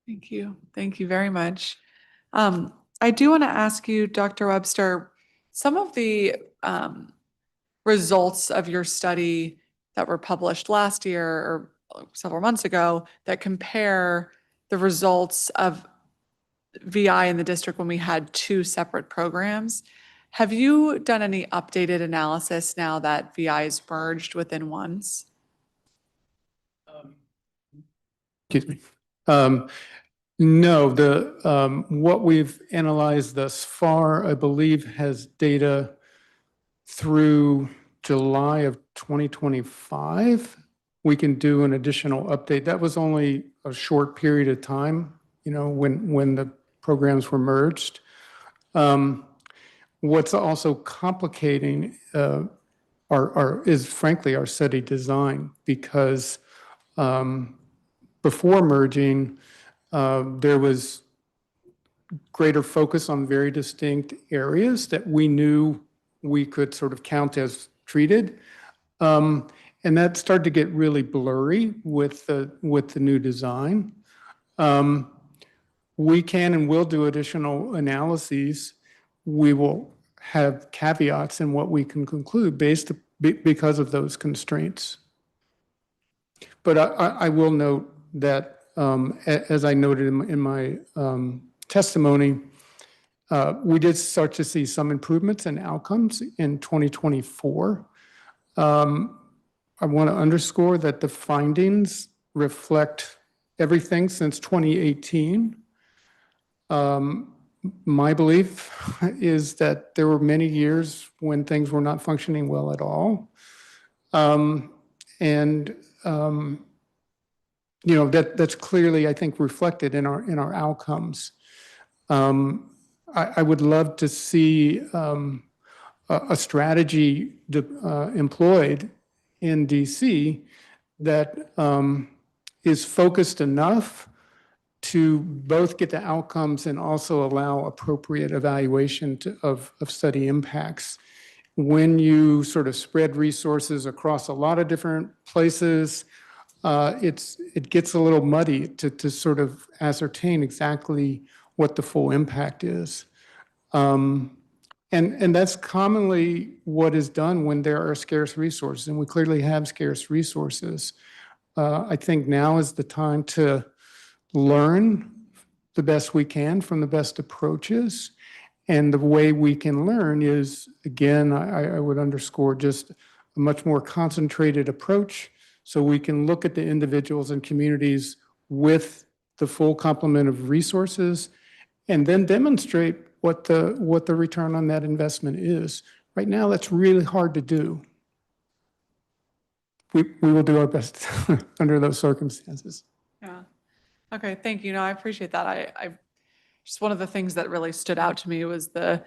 Thank you. Thank you very much. I do want to ask you, Dr. Webster, some of the results of your study that were published last year or several months ago that compare the results of VI in the district when we had two separate programs. Have you done any updated analysis now that VI is merged within ONSE? Excuse me. No, what we've analyzed thus far, I believe, has data through July of 2025, we can do an additional update. That was only a short period of time, when the programs were merged. What's also complicating is frankly our study design, because before merging, there was greater focus on very distinct areas that we knew we could sort of count as treated. And that started to get really blurry with the new design. We can and will do additional analyses. We will have caveats in what we can conclude because of those constraints. But I will note that, as I noted in my testimony, we did start to see some improvements in outcomes in 2024. I want to underscore that the findings reflect everything since 2018. My belief is that there were many years when things were not functioning well at all. That's clearly, I think, reflected in our outcomes. I would love to see a strategy employed in DC that is focused enough to both get the outcomes and also allow appropriate evaluation of study impacts. When you sort of spread resources across a lot of different places, it gets a little muddy to sort of ascertain exactly what the full impact is. And that's commonly what is done when there are scarce resources, and we clearly have scarce resources. I think now is the time to learn the best we can from the best approaches. And the way we can learn is, again, I would underscore just a much more concentrated approach, so we can look at the individuals and communities with the full complement of resources and then demonstrate what the return on that investment is. Right now, that's really hard to do. We will do our best under those circumstances. Yeah. Okay, thank you. No, I appreciate that. I just, one of the things that really stood out to me was the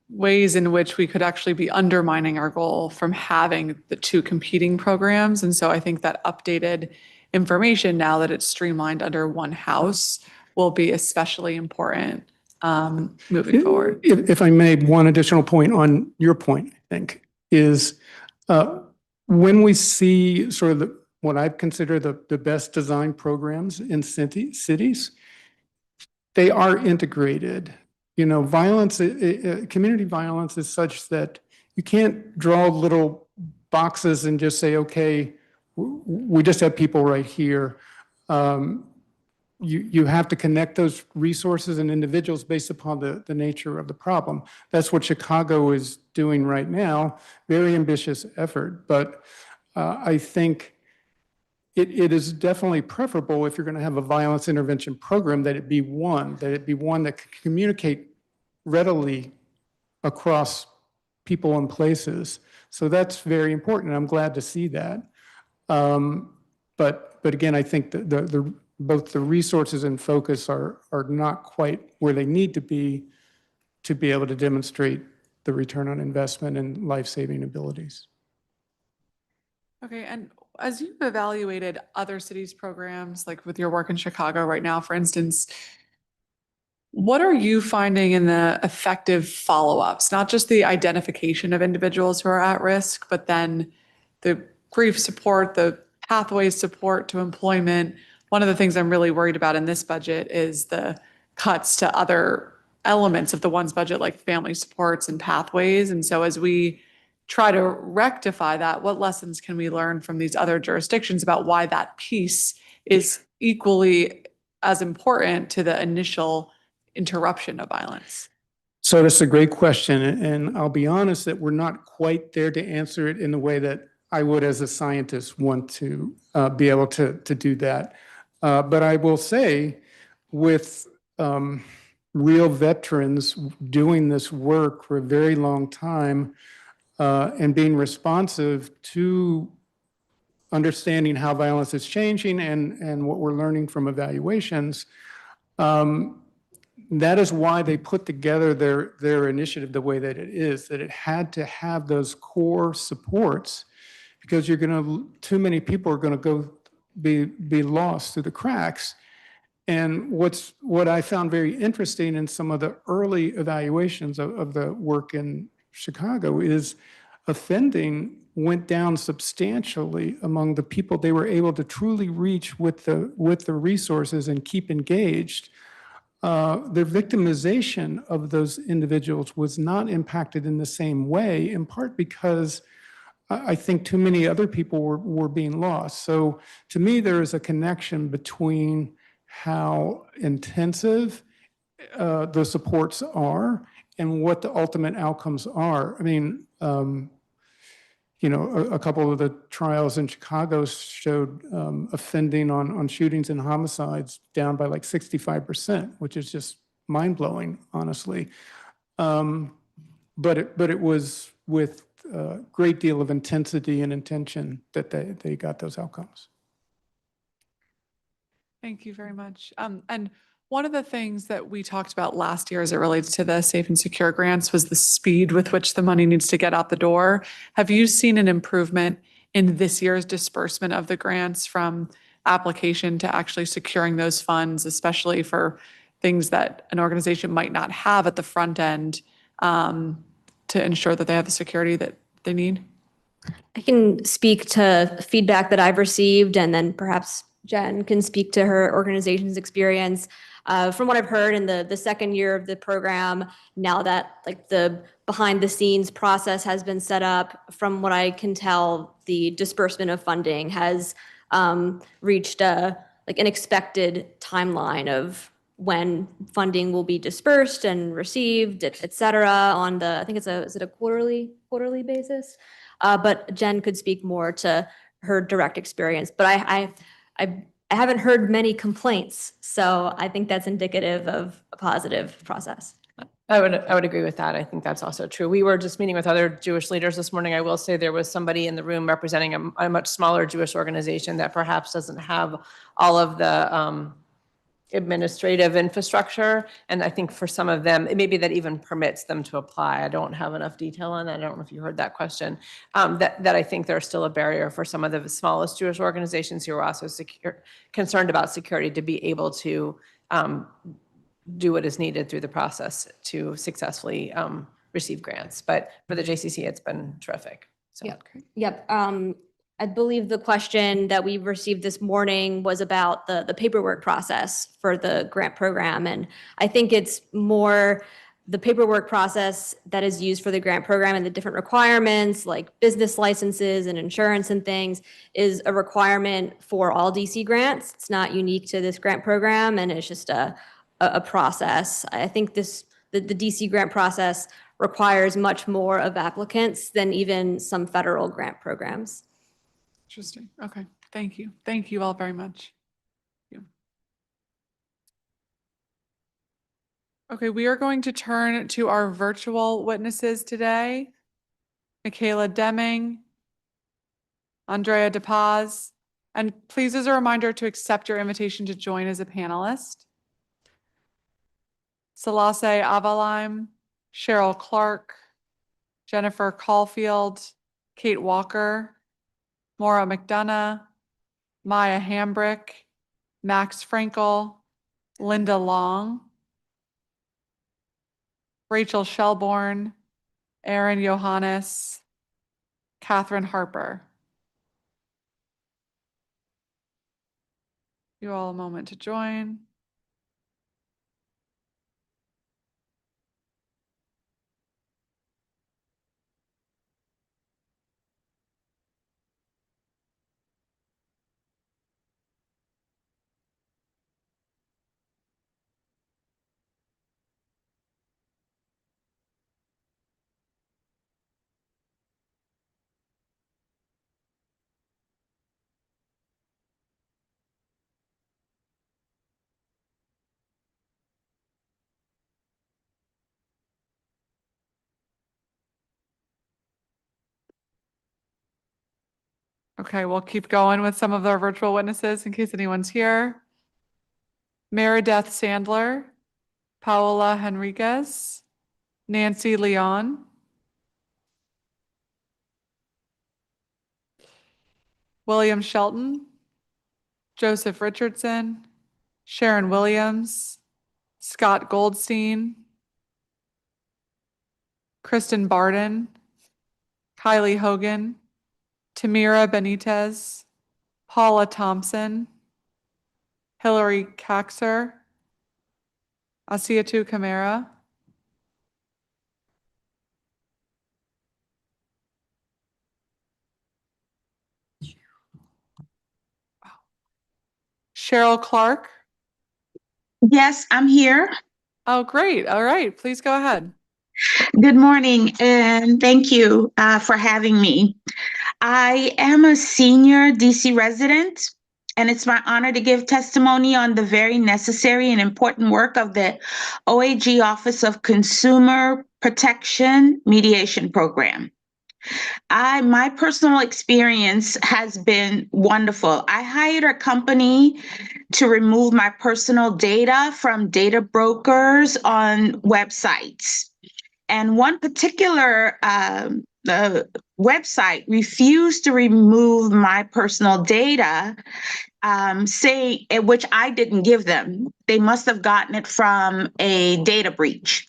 ways in which we could actually be undermining our goal from having the two competing programs. And so I think that updated information, now that it's streamlined under one house, will be especially important moving forward. If I may, one additional point on your point, I think, is when we see sort of what I've considered the best design programs in cities, they are integrated. Violence, community violence is such that you can't draw little boxes and just say, okay, we just have people right here. You have to connect those resources and individuals based upon the nature of the problem. That's what Chicago is doing right now. Very ambitious effort, but I think it is definitely preferable, if you're going to have a violence intervention program, that it be one that can communicate readily across people and places. So that's very important. I'm glad to see that. But again, I think both the resources and focus are not quite where they need to be able to demonstrate the return on investment and life-saving abilities. Okay, and as you've evaluated other cities' programs, like with your work in Chicago right now, for instance, what are you finding in the effective follow-ups, not just the identification of individuals who are at risk, but then the grief support, the pathways support to employment? One of the things I'm really worried about in this budget is the cuts to other elements of the ONSE budget, like family supports and pathways. And so as we try to rectify that, what lessons can we learn from these other jurisdictions about why that piece is equally as important to the initial interruption of violence? So that's a great question. And I'll be honest that we're not quite there to answer it in the way that I would as a scientist want to be able to do that. But I will say, with real veterans doing this work for a very long time, and being responsive to understanding how violence is changing and what we're learning from evaluations. That is why they put together their initiative the way that it is, that it had to have those core supports, because too many people are going to be lost through the cracks. And what I found very interesting in some of the early evaluations of the work in Chicago is offending went down substantially among the people they were able to truly reach with the resources and keep engaged. The victimization of those individuals was not impacted in the same way, in part because I think too many other people were being lost. So to me, there is a connection between how intensive the supports are and what the ultimate outcomes are. I mean, a couple of the trials in Chicago showed offending on shootings and homicides down by like 65%, which is just mind-blowing, honestly. But it was with a great deal of intensity and intention that they got those outcomes. Thank you very much. And one of the things that we talked about last year as it relates to the Safe and Secure grants was the speed with which the money needs to get out the door. Have you seen an improvement in this year's disbursement of the grants from application to actually securing those funds, especially for things that an organization might not have at the front end, to ensure that they have the security that they need? I can speak to feedback that I've received, and then perhaps Jen can speak to her organization's experience. From what I've heard in the second year of the program, now that like the behind the scenes process has been set up, from what I can tell, the disbursement of funding has reached an expected timeline of when funding will be dispersed and received, et cetera, on the, I think is it a quarterly basis? But Jen could speak more to her direct experience. But I haven't heard many complaints, so I think that's indicative of a positive process. I would agree with that. I think that's also true. We were just meeting with other Jewish leaders this morning. I will say there was somebody in the room representing a much smaller Jewish organization that perhaps doesn't have all of the administrative infrastructure. And I think for some of them, it may be that even permits them to apply. I don't have enough detail on that. I don't know if you heard that question. That I think there's still a barrier for some of the smallest Jewish organizations who are also concerned about security to be able to do what is needed through the process to successfully receive grants. But for the JCC, it's been terrific. So. Yep. I believe the question that we received this morning was about the paperwork process for the grant program. And I think it's more the paperwork process that is used for the grant program and the different requirements like business licenses and insurance and things is a requirement for all DC grants. It's not unique to this grant program, and it's just a process. I think the DC grant process requires much more of applicants than even some federal grant programs. Interesting. Okay. Thank you. Thank you all very much. Thank you. Okay, we are going to turn to our virtual witnesses today. Michaela Deming, Andrea DePaz, and please, as a reminder, to accept your invitation to join as a panelist. Selassie Avalaim, Cheryl Clark, Jennifer Caulfield, Kate Walker, Maura McDonough, Maya Hambrick, Max Frankel, Linda Long, Rachel Shelbourne, Aaron Johannes, Catherine Harper. You all a moment to join. Okay, we'll keep going with some of our virtual witnesses in case anyone's here. Meredith Sandler, Paola Henriquez, Nancy Leon, William Shelton, Joseph Richardson, Sharon Williams, Scott Goldstein, Kristen Barden, Kylie Hogan, Tamira Benitez, Paula Thompson, Hillary Caxer, Asiatu Kamara, Cheryl Clark. Yes, I'm here. Oh, great. All right, please go ahead. Good morning, and thank you for having me. I am a senior DC resident, and it's my honor to give testimony on the very necessary and important work of the OAG Office of Consumer Protection Mediation Program. My personal experience has been wonderful. I hired a company to remove my personal data from data brokers on websites. And one particular website refused to remove my personal data, which I didn't give them. They must have gotten it from a data breach.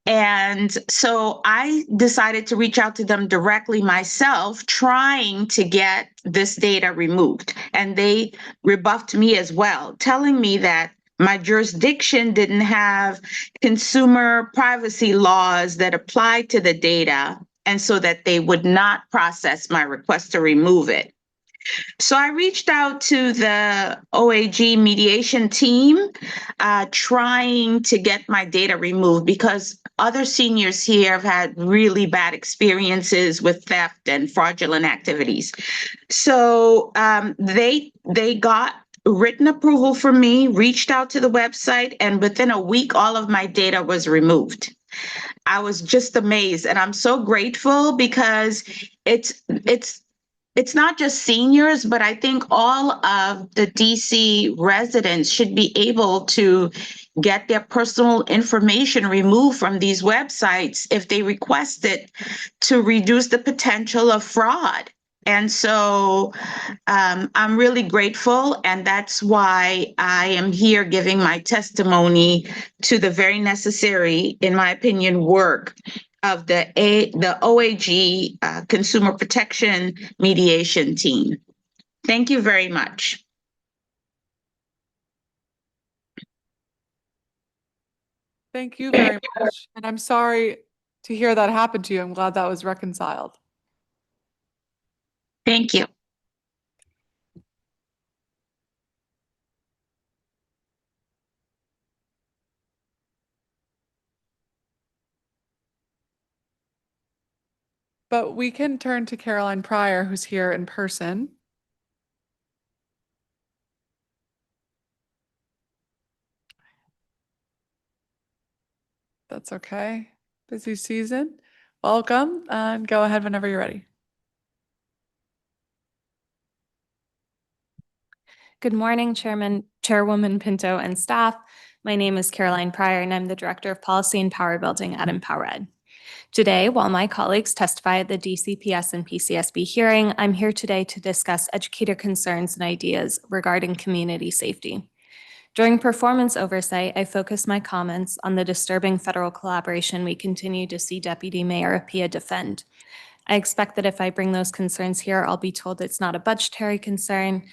And so I decided to reach out to them directly myself, trying to get this data removed. And they rebuffed me as well, telling me that my jurisdiction didn't have consumer privacy laws that applied to the data, and so that they would not process my request to remove it. So I reached out to the OAG mediation team, trying to get my data removed because other seniors here have had really bad experiences with theft and fraudulent activities. So they got written approval from me, reached out to the website, and within a week, all of my data was removed. I was just amazed, and I'm so grateful because it's not just seniors, but I think all of the DC residents should be able to get their personal information removed from these websites if they request it, to reduce the potential of fraud. And so I'm really grateful, and that's why I am here giving my testimony to the very necessary, in my opinion, work of the OAG Consumer Protection Mediation Team. Thank you very much. Thank you very much. And I'm sorry to hear that happened to you. I'm glad that was reconciled. Thank you. But we can turn to Caroline Pryor, who's here in person. That's okay. Busy season. Welcome, and go ahead whenever you're ready. Good morning, Chairwoman Pinto and staff. My name is Caroline Pryor, and I'm the Director of Policy and Power Building at EmpowerEd. Today, while my colleagues testify at the DCPS and PCSB hearing, I'm here today to discuss educator concerns and ideas regarding community safety. During performance oversight, I focused my comments on the disturbing federal collaboration we continue to see Deputy Mayor Appiah defend. I expect that if I bring those concerns here, I'll be told it's not a budgetary concern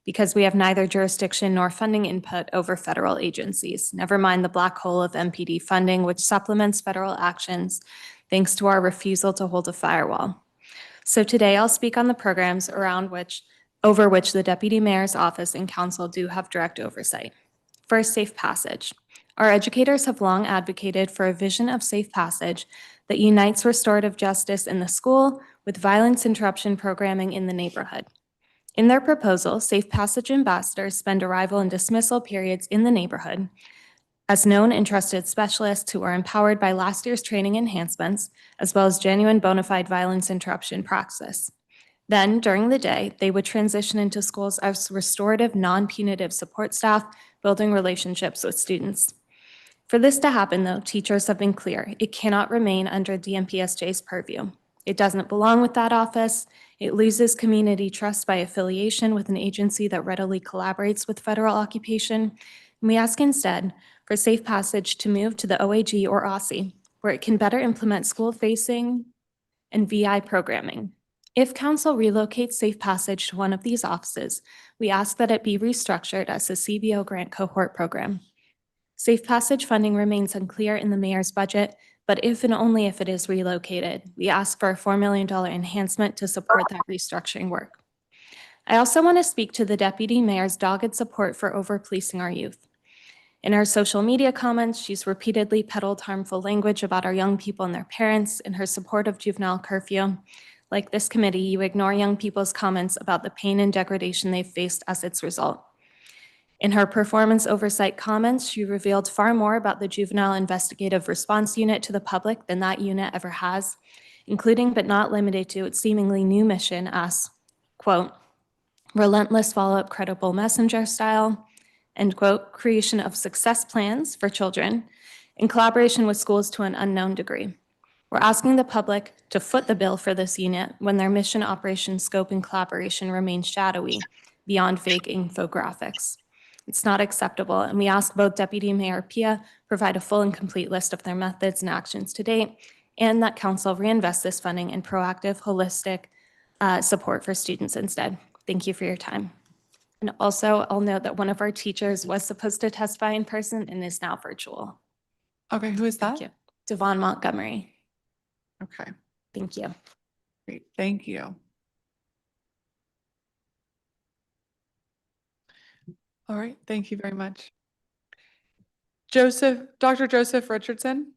because we have neither jurisdiction nor funding input over federal agencies, never mind the black hole of MPD funding, which supplements federal actions thanks to our refusal to hold a firewall. So today I'll speak on the programs over which the Deputy Mayor's Office and Council do have direct oversight. First, safe passage. Our educators have long advocated for a vision of safe passage that unites restorative justice in the school with violence interruption programming in the neighborhood. In their proposal, Safe Passage ambassadors spend arrival and dismissal periods in the neighborhood as known and trusted specialists who are empowered by last year's training enhancements, as well as genuine bona fide violence interruption praxis. Then, during the day, they would transition into schools as restorative, non-punitive support staff, building relationships with students. For this to happen, though, teachers have been clear. It cannot remain under DMPSJ's purview. It doesn't belong with that office. It loses community trust by affiliation with an agency that readily collaborates with federal occupation. And we ask instead for Safe Passage to move to the OAG or OSSE, where it can better implement school-facing and VI programming. If Council relocates Safe Passage to one of these offices, we ask that it be restructured as a CBO grant cohort program. Safe Passage funding remains unclear in the mayor's budget, but if and only if it is relocated, we ask for a $4 million enhancement to support that restructuring work. I also want to speak to the Deputy Mayor's dogged support for over-policing our youth. In her social media comments, she's repeatedly peddled harmful language about our young people and their parents in her support of juvenile curfew. Like this committee, you ignore young people's comments about the pain and degradation they've faced as its result. In her performance oversight comments, she revealed far more about the Juvenile Investigative Response Unit to the public than that unit ever has, including but not limited to its seemingly new mission as, quote, relentless follow-up credible messenger style, end quote, creation of success plans for children in collaboration with schools to an unknown degree. We're asking the public to foot the bill for this unit when their mission, operation, scope, and collaboration remain shadowy beyond vague infographics. It's not acceptable, and we ask both Deputy Mayor Pia provide a full and complete list of their methods and actions to date, and that Council reinvest this funding in proactive, holistic support for students instead. Thank you for your time. And also, I'll note that one of our teachers was supposed to testify in person and is now virtual. Okay, who is that? Thank you. Devon Montgomery. Okay, Thank you. great, thank you. All right, thank you very much. Dr. Joseph Richardson.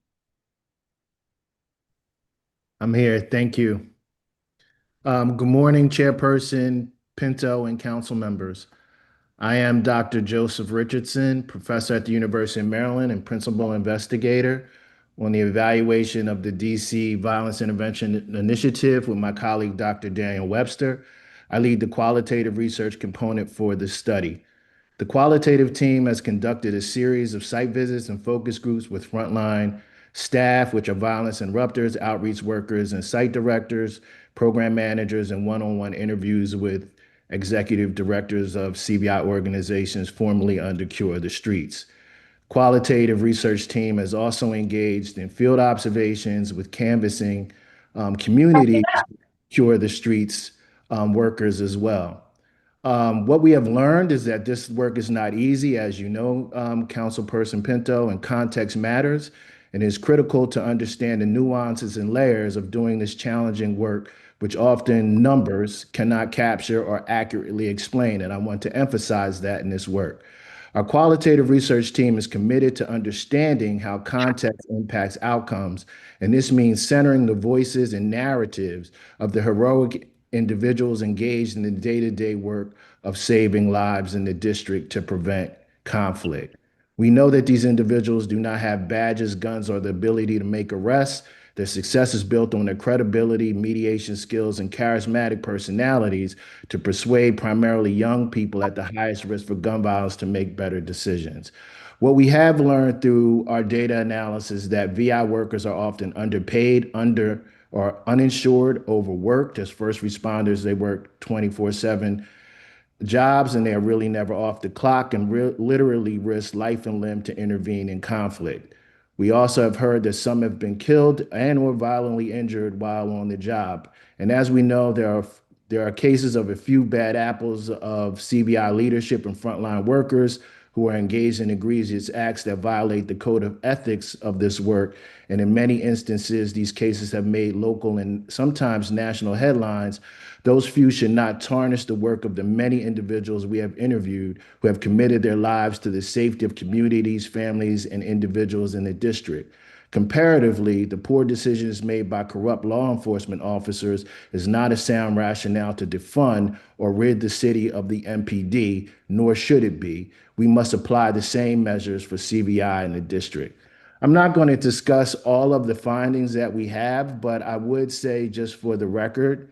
I'm here. Thank you. Good morning, Chairperson Pinto and council members. I am Dr. Joseph Richardson, professor at the University of Maryland and principal investigator on the evaluation of the DC Violence Intervention Initiative with my colleague, Dr. Daniel Webster. I lead the qualitative research component for the study. The qualitative team has conducted a series of site visits and focus groups with frontline staff, which are violence interrupters, outreach workers, and site directors, program managers, and one-on-one interviews with executive directors of CBI organizations formerly under Cure the Streets. Qualitative research team has also engaged in field observations with canvassing community Cure the Streets workers as well. What we have learned is that this work is not easy, as you know, Councilperson Pinto, and context matters, and it's critical to understand the nuances and layers of doing this challenging work, which often numbers cannot capture or accurately explain, and I want to emphasize that in this work. Our qualitative research team is committed to understanding how context impacts outcomes, and this means centering the voices and narratives of the heroic individuals engaged in the day-to-day work of saving lives in the district to prevent conflict. We know that these individuals do not have badges, guns, or the ability to make arrests. Their success is built on their credibility, mediation skills, and charismatic personalities to persuade primarily young people at the highest risk for gun violence to make better decisions. What we have learned through our data analysis that VI workers are often underpaid, or uninsured, overworked. As first responders, they work 24/7 jobs, and they're really never off the clock and literally risk life and limb to intervene in conflict. We also have heard that some have been killed and or violently injured while on the job. And as we know, there are cases of a few bad apples of CBI leadership and frontline workers who are engaged in egregious acts that violate the code of ethics of this work. And in many instances, these cases have made local and sometimes national headlines. Those few should not tarnish the work of the many individuals we have interviewed who have committed their lives to the safety of communities, families, and individuals in the district. Comparatively, the poor decisions made by corrupt law enforcement officers is not a sound rationale to defund or rid the city of the MPD, nor should it be. We must apply the same measures for CBI in the district. I'm not going to discuss all of the findings that we have, but I would say, just for the record,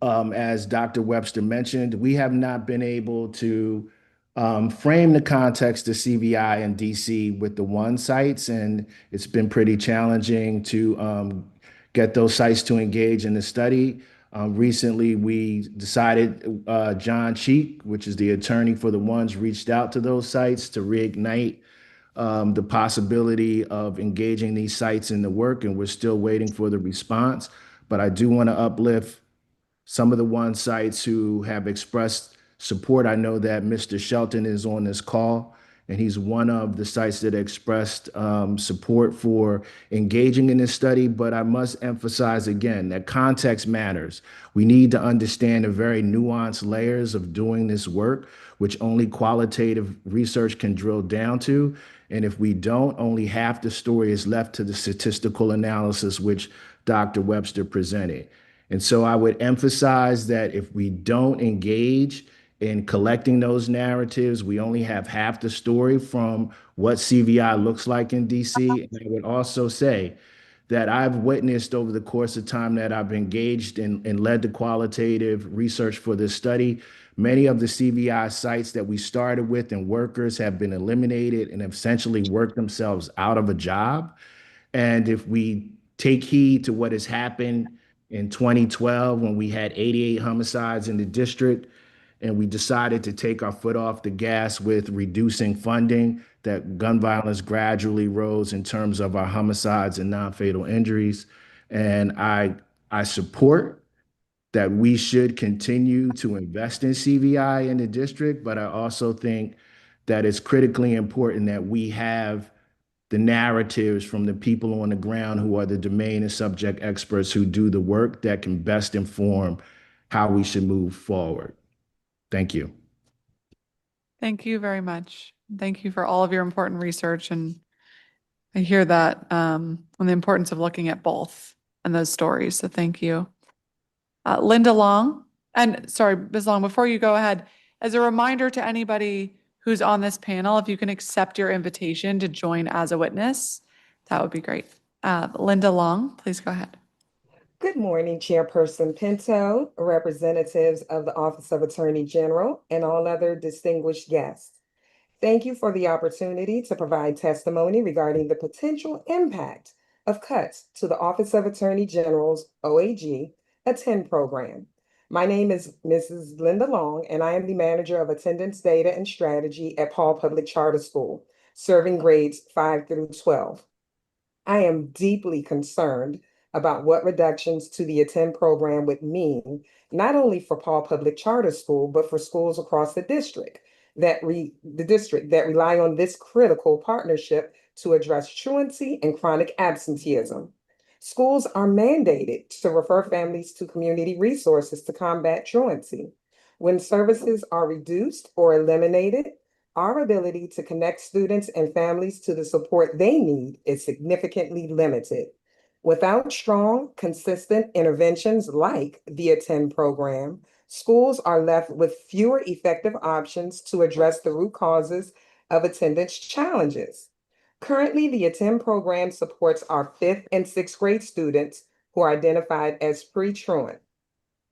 As Dr. Webster mentioned, we have not been able to frame the context of CVI in DC with the one sites, and it's been pretty challenging to get those sites to engage in the study. Recently, we decided John Cheek, which is the attorney for the ones, reached out to those sites to reignite the possibility of engaging these sites in the work, and we're still waiting for the response. But I do want to uplift some of the one sites who have expressed support. I know that Mr. Shelton is on this call, and he's one of the sites that expressed support for engaging in this study. But I must emphasize again that context matters. We need to understand the very nuanced layers of doing this work, which only qualitative research can drill down to. And if we don't, only half the story is left to the statistical analysis, which Dr. Webster presented. And so I would emphasize that if we don't engage in collecting those narratives, we only have half the story from what CVI looks like in DC. And I would also say that I've witnessed over the course of time that I've engaged and led the qualitative research for this study, many of the CVI sites that we started with and workers have been eliminated and essentially worked themselves out of a job. And if we take heed to what has happened in 2012, when we had 88 homicides in the district, and we decided to take our foot off the gas with reducing funding, that gun violence gradually rose in terms of our homicides and non-fatal injuries. And I support that we should continue to invest in CVI in the district, but I also think that it's critically important that we have the narratives from the people on the ground who are the domain and subject experts who do the work that can best inform how we should move forward. Thank you. Thank you very much. Thank you for all of your important research. And I hear that on the importance of looking at both and those stories. So thank you. Linda Long, and sorry, Ms. Long, before you go ahead, as a reminder to anybody who's on this panel, if you can accept your invitation to join as a witness, that would be great. Linda Long, please go ahead. Good morning, Chairperson Pinto, representatives of the Office of Attorney General, and all other distinguished guests. Thank you for the opportunity to provide testimony regarding the potential impact of cuts to the Office of Attorney General's OAG Attend program. My name is Mrs. Linda Long, and I am the manager of attendance data and strategy at Paul Public Charter School, serving grades 5 through 12. I am deeply concerned about what reductions to the Attend program would mean, not only for Paul Public Charter School, but for schools across the district that rely on this critical partnership to address truancy and chronic absenteeism. Schools are mandated to refer families to community resources to combat truancy. When services are reduced or eliminated, our ability to connect students and families to the support they need is significantly limited. Without strong, consistent interventions like the Attend program, schools are left with fewer effective options to address the root causes of attendance challenges. Currently, the Attend program supports our 5th and 6th grade students who are identified as pre-truant.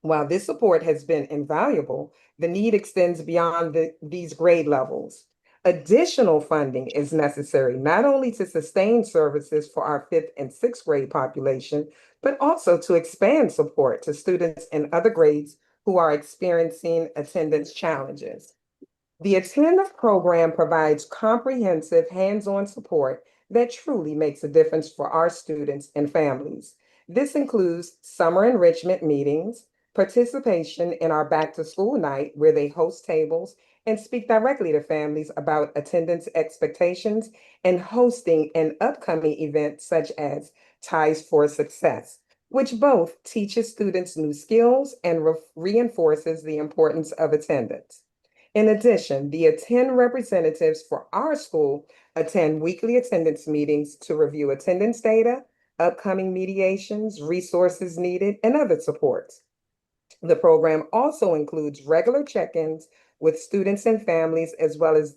While this support has been invaluable, the need extends beyond these grade levels. Additional funding is necessary not only to sustain services for our 5th and 6th grade population, but also to expand support to students in other grades who are experiencing attendance challenges. The Attend program provides comprehensive hands-on support that truly makes a difference for our students and families. This includes summer enrichment meetings, participation in our back to school night where they host tables and speak directly to families about attendance expectations, and hosting an upcoming event such as Ties for Success, which both teaches students new skills and reinforces the importance of attendance. In addition, the Attend representatives for our school attend weekly attendance meetings to review attendance data, upcoming mediations, resources needed, and other supports. The program also includes regular check-ins with students and families, as well as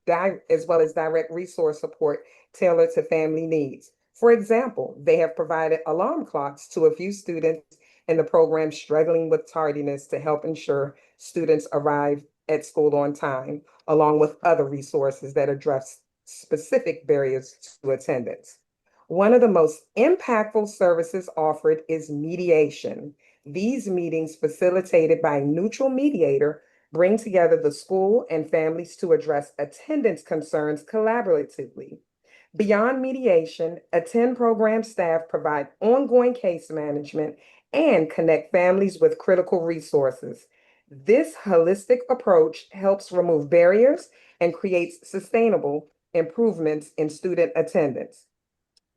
direct resource support tailored to family needs. For example, they have provided alarm clocks to a few students and the programs struggling with tardiness to help ensure students arrive at school on time, along with other resources that address specific barriers to attendance. One of the most impactful services offered is mediation. These meetings, facilitated by a neutral mediator, bring together the school and families to address attendance concerns collaboratively. Beyond mediation, Attend program staff provide ongoing case management and connect families with critical resources. This holistic approach helps remove barriers and creates sustainable improvements in student attendance.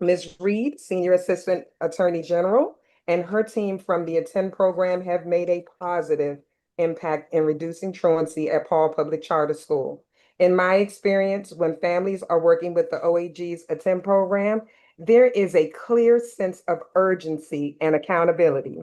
Ms. Reed, Senior Assistant Attorney General, and her team from the Attend program have made a positive impact in reducing truancy at Paul Public Charter School. In my experience, when families are working with the OAG's Attend program, there is a clear sense of urgency and accountability.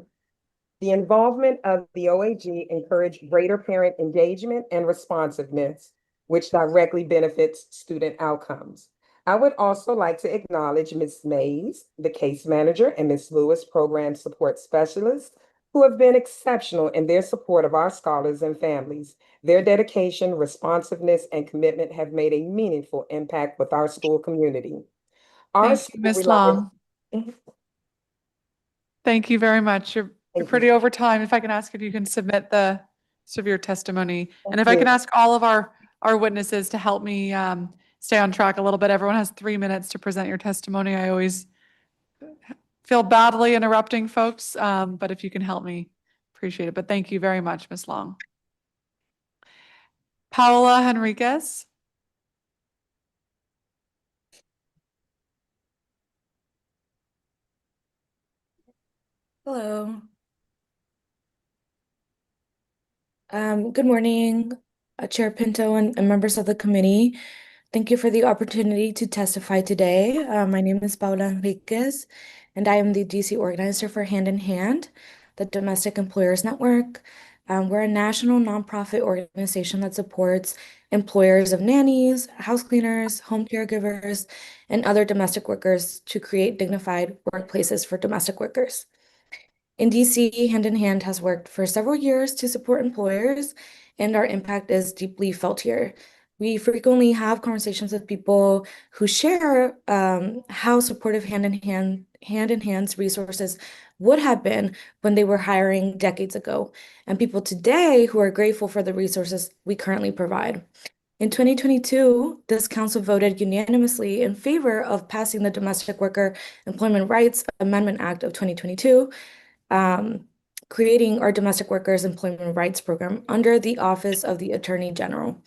The involvement of the OAG encouraged greater parent engagement and responsiveness, which directly benefits student outcomes. I would also like to acknowledge Ms. Mays, the case manager, and Ms. Lewis, program support specialist, who have been exceptional in their support of our scholars and families. Their dedication, responsiveness, and commitment have made a meaningful impact with our school community. Our Thank you, school Ms. relies- Long. Mhm. Thank you very much. You're Thank pretty you. over time. If I can ask if you can submit the severe testimony. And if I Thank can you. ask all of our witnesses to help me stay on track a little bit. Everyone has 3 minutes to present your testimony. I always feel badly interrupting folks, but if you can help me, appreciate it. But thank you very much, Ms. Long. Paola Henriquez. Hello. Good morning, Chair Pinto and members of the committee. Thank you for the opportunity to testify today. My name is Paula Enriquez, and I am the DC organizer for Hand in Hand, the Domestic Employers Network. We're a national nonprofit organization that supports employers of nannies, house cleaners, home caregivers, and other domestic workers to create dignified workplaces for domestic workers. In DC, Hand in Hand has worked for several years to support employers, and our impact is deeply felt here. We frequently have conversations with people who share how supportive Hand in Hand's resources would have been when they were hiring decades ago, and people today who are grateful for the resources we currently provide. In 2022, this council voted unanimously in favor of passing the Domestic Worker Employment Rights Amendment Act of 2022, creating our Domestic Workers Employment Rights Program under the Office of the Attorney General.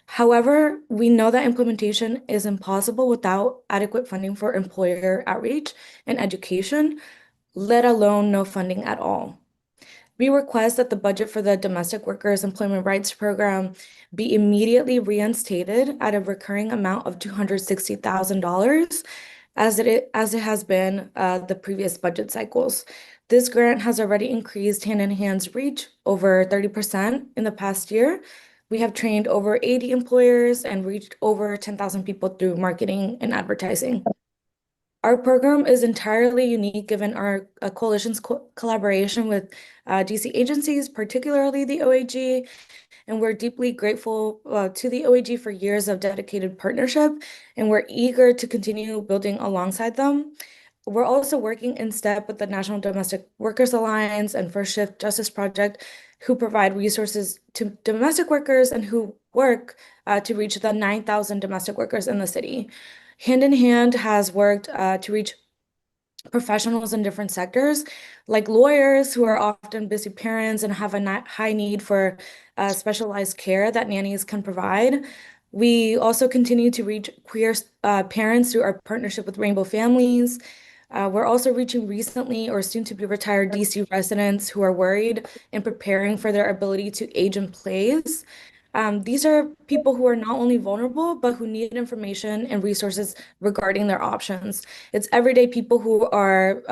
However, we know that implementation is impossible without adequate funding for employer outreach and education, let alone no funding at all. We request that the budget for the Domestic Workers Employment Rights Program be immediately reinstated at a recurring amount of $260,000 as it has been the previous budget cycles. This grant has already increased Hand in Hand's reach over 30% in the past year. We have trained over 80 employers and reached over 10,000 people through marketing and advertising. Our program is entirely unique given our coalition's collaboration with DC agencies, particularly the OAG, and we're deeply grateful to the OAG for years of dedicated partnership, and we're eager to continue building alongside them. We're also working in step with the National Domestic Workers Alliance and First Shift Justice Project, who provide resources to domestic workers and who work to reach the 9,000 domestic workers in the city. Hand in Hand has worked to reach professionals in different sectors, like lawyers who are often busy parents and have a high need for specialized care that nannies can provide. We also continue to reach queer parents through our partnership with Rainbow Families. We're also reaching recently or soon to be retired DC residents who are worried and preparing for their ability to age in place. These are people who are not only vulnerable, but who need information and resources regarding their options. It's everyday people who are,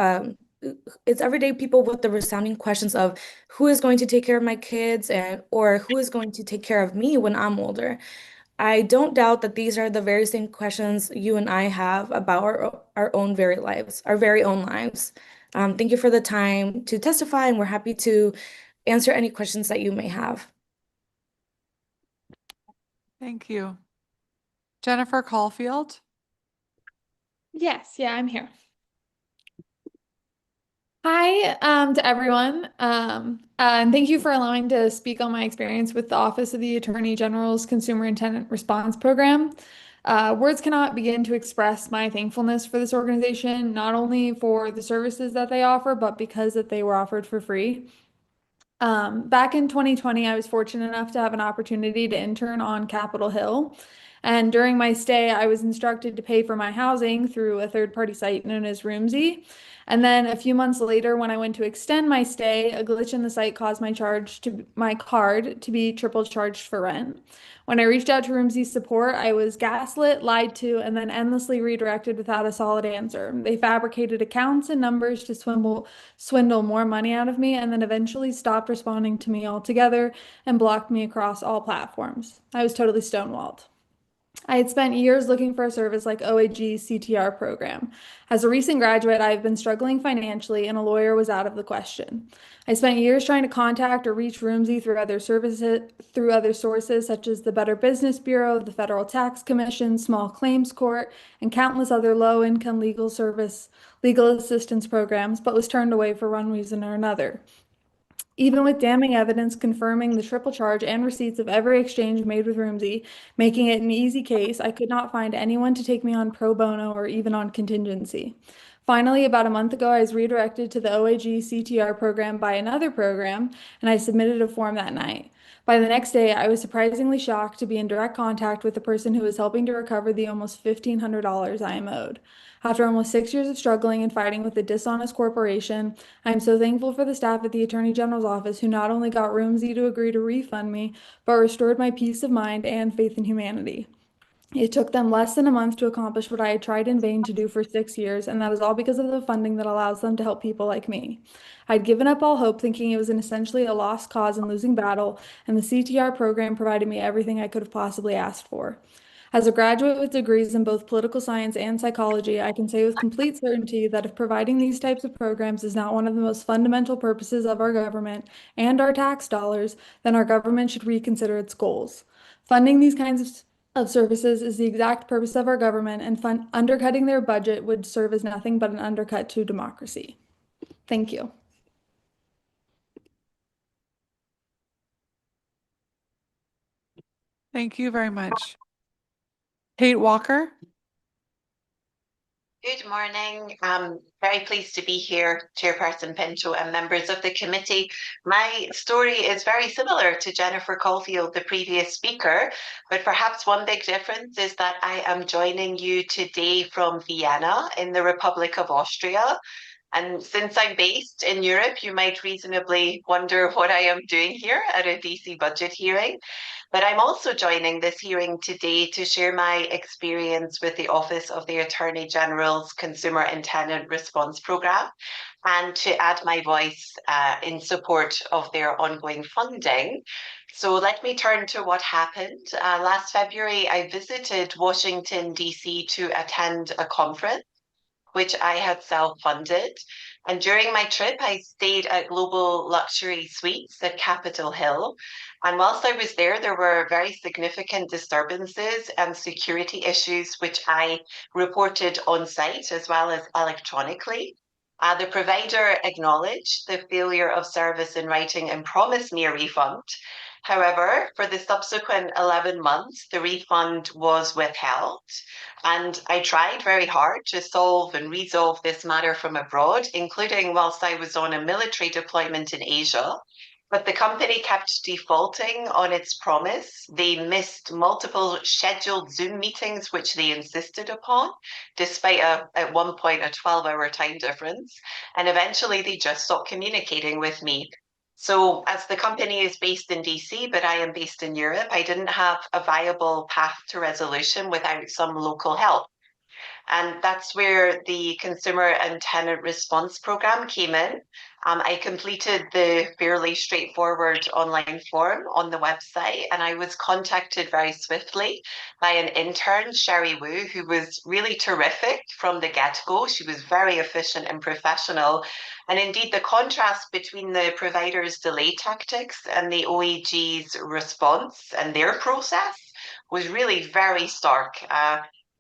it's everyday people with the resounding questions of who is going to take care of my kids or who is going to take care of me when I'm older. I don't doubt that these are the very same questions you and I have about our own very lives, our very own lives. Thank you for the time to testify, and we're happy to answer any questions that you may have. Thank you. Jennifer Caulfield. Yes, yeah, I'm here. Hi, to everyone, and thank you for allowing to speak on my experience with the Office of the Attorney General's Consumer Intent Response Program. Words cannot begin to express my thankfulness for this organization, not only for the services that they offer, but because that they were offered for free. Back in 2020, I was fortunate enough to have an opportunity to intern on Capitol Hill. And during my stay, I was instructed to pay for my housing through a third-party site known as Roomsy. And then a few months later, when I went to extend my stay, a glitch in the site caused my card to be triple charged for rent. When I reached out to Roomsy's support, I was gaslit, lied to, and then endlessly redirected without a solid answer. They fabricated accounts and numbers to swindle more money out of me, and then eventually stopped responding to me altogether and blocked me across all platforms. I was totally stonewalled. I had spent years looking for a service like OAG's CTR program. As a recent graduate, I have been struggling financially, and a lawyer was out of the question. I spent years trying to contact or reach Roomsy through other sources such as the Better Business Bureau, the Federal Tax Commission, Small Claims Court, and countless other low-income legal assistance programs, but was turned away for one reason or another. Even with damning evidence confirming the triple charge and receipts of every exchange made with Roomsy, making it an easy case, I could not find anyone to take me on pro bono or even on contingency. Finally, about a month ago, I was redirected to the OAG CTR program by another program, and I submitted a form that night. By the next day, I was surprisingly shocked to be in direct contact with the person who was helping to recover the almost $1,500 I am owed. After almost 6 years of struggling and fighting with a dishonest corporation, I am so thankful for the staff at the Attorney General's office who not only got Roomsy to agree to refund me, but restored my peace of mind and faith in humanity. It took them less than a month to accomplish what I had tried in vain to do for 6 years, and that is all because of the funding that allows them to help people like me. I'd given up all hope, thinking it was essentially a lost cause and losing battle, and the CTR program provided me everything I could have possibly asked for. As a graduate with degrees in both political science and psychology, I can say with complete certainty that if providing these types of programs is not one of the most fundamental purposes of our government and our tax dollars, then our government should reconsider its goals. Funding these kinds of services is the exact purpose of our government, and undercutting their budget would serve as nothing but an undercut to democracy. Thank you. Thank you very much. Kate Walker. Good morning. I'm very pleased to be here, Chairperson Pinto and members of the committee. My story is very similar to Jennifer Caulfield, the previous speaker, but perhaps one big difference is that I am joining you today from Vienna in the Republic of Austria. And since I'm based in Europe, you might reasonably wonder what I am doing here at a DC budget hearing. But I'm also joining this hearing today to share my experience with the Office of the Attorney General's Consumer Intent Response Programme and to add my voice in support of their ongoing funding. So let me turn to what happened. Last February, I visited Washington, DC to attend a conference which I had self-funded. And during my trip, I stayed at Global Luxury Suites at Capitol Hill. And whilst I was there, there were very significant disturbances and security issues, which I reported on site as well as electronically. The provider acknowledged the failure of service in writing and promised me a refund. However, for the subsequent 11 months, the refund was withheld. And I tried very hard to solve and resolve this matter from abroad, including whilst I was on a military deployment in Asia. But the company kept defaulting on its promise. They missed multiple scheduled Zoom meetings, which they insisted upon, despite at one point a 12-hour time difference. And eventually they just stopped communicating with me. So as the company is based in DC, but I am based in Europe, I didn't have a viable path to resolution without some local help. And that's where the Consumer and Tenant Response Programme came in. I completed the fairly straightforward online form on the website, and I was contacted very swiftly by an intern, Sherry Wu, who was really terrific from the get-go. She was very efficient and professional. And indeed, the contrast between the provider's delay tactics and the OAG's response and their process was really very stark.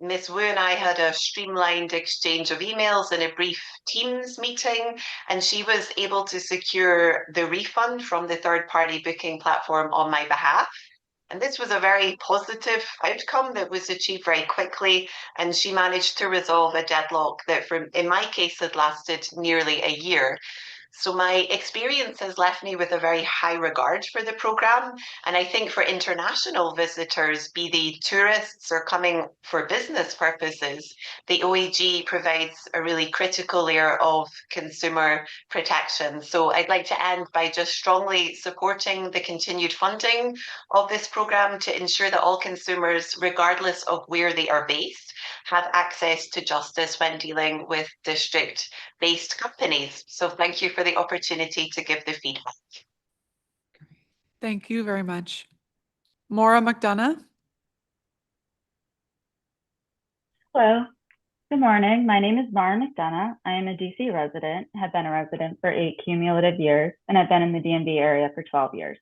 Ms. Wu and I had a streamlined exchange of emails and a brief Teams meeting, and she was able to secure the refund from the third-party booking platform on my behalf. And this was a very positive outcome that was achieved very quickly, and she managed to resolve a deadlock that, in my case, had lasted nearly a year. So my experience has left me with a very high regard for the programme. And I think for international visitors, be they tourists or coming for business purposes, the OAG provides a really critical layer of consumer protection. So I'd like to end by just strongly supporting the continued funding of this programme to ensure that all consumers, regardless of where they are based, have access to justice when dealing with district-based companies. So thank you for the opportunity to give the feedback. Thank you very much. Maura McDonough. Hello. Good morning. My name is Mara McDonough. I am a DC resident, have been a resident for 8 cumulative years, and I've been in the DMV area for 12 years.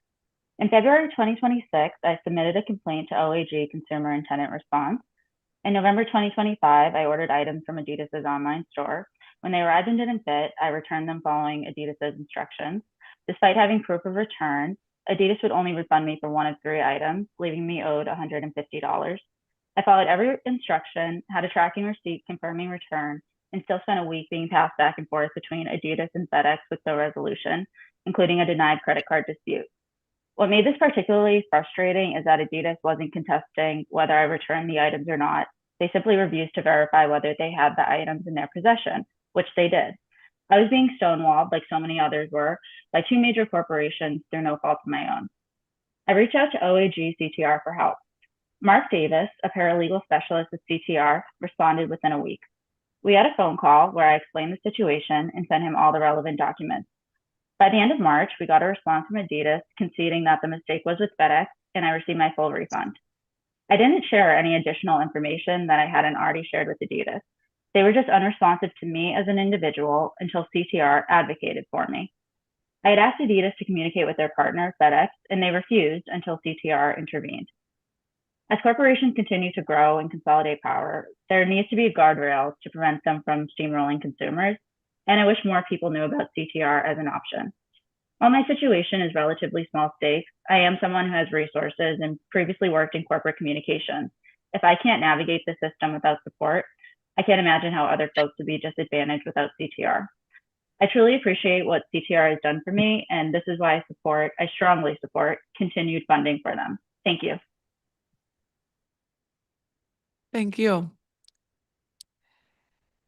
In February 2026, I submitted a complaint to OAG Consumer and Tenant Response. In November 2025, I ordered items from Adidas's online store. When they arrived and didn't fit, I returned them following Adidas's instructions. Despite having proof of return, Adidas would only refund me for one of 3 items, leaving me owed $150. I followed every instruction, had a tracking receipt confirming return, and still spent a week being passed back and forth between Adidas and FedEx with no resolution, including a denied credit card dispute. What made this particularly frustrating is that Adidas wasn't contesting whether I returned the items or not. They simply refused to verify whether they had the items in their possession, which they did. I was being stonewalled, like so many others were, by 2 major corporations through no fault of my own. I reached out to OAG CTR for help. Mark Davis, a paralegal specialist at CTR, responded within a week. We had a phone call where I explained the situation and sent him all the relevant documents. By the end of March, we got a response from Adidas conceding that the mistake was with FedEx, and I received my full refund. I didn't share any additional information that I hadn't already shared with Adidas. They were just unresponsive to me as an individual until CTR advocated for me. I had asked Adidas to communicate with their partner, FedEx, and they refused until CTR intervened. As corporations continue to grow and consolidate power, there needs to be guardrails to prevent them from steamrolling consumers, and I wish more people knew about CTR as an option. While my situation is relatively small stakes, I am someone who has resources and previously worked in corporate communications. If I can't navigate the system without support, I can't imagine how other folks would be disadvantaged without CTR. I truly appreciate what CTR has done for me, and this is why I strongly support continued funding for them. Thank you. Thank you.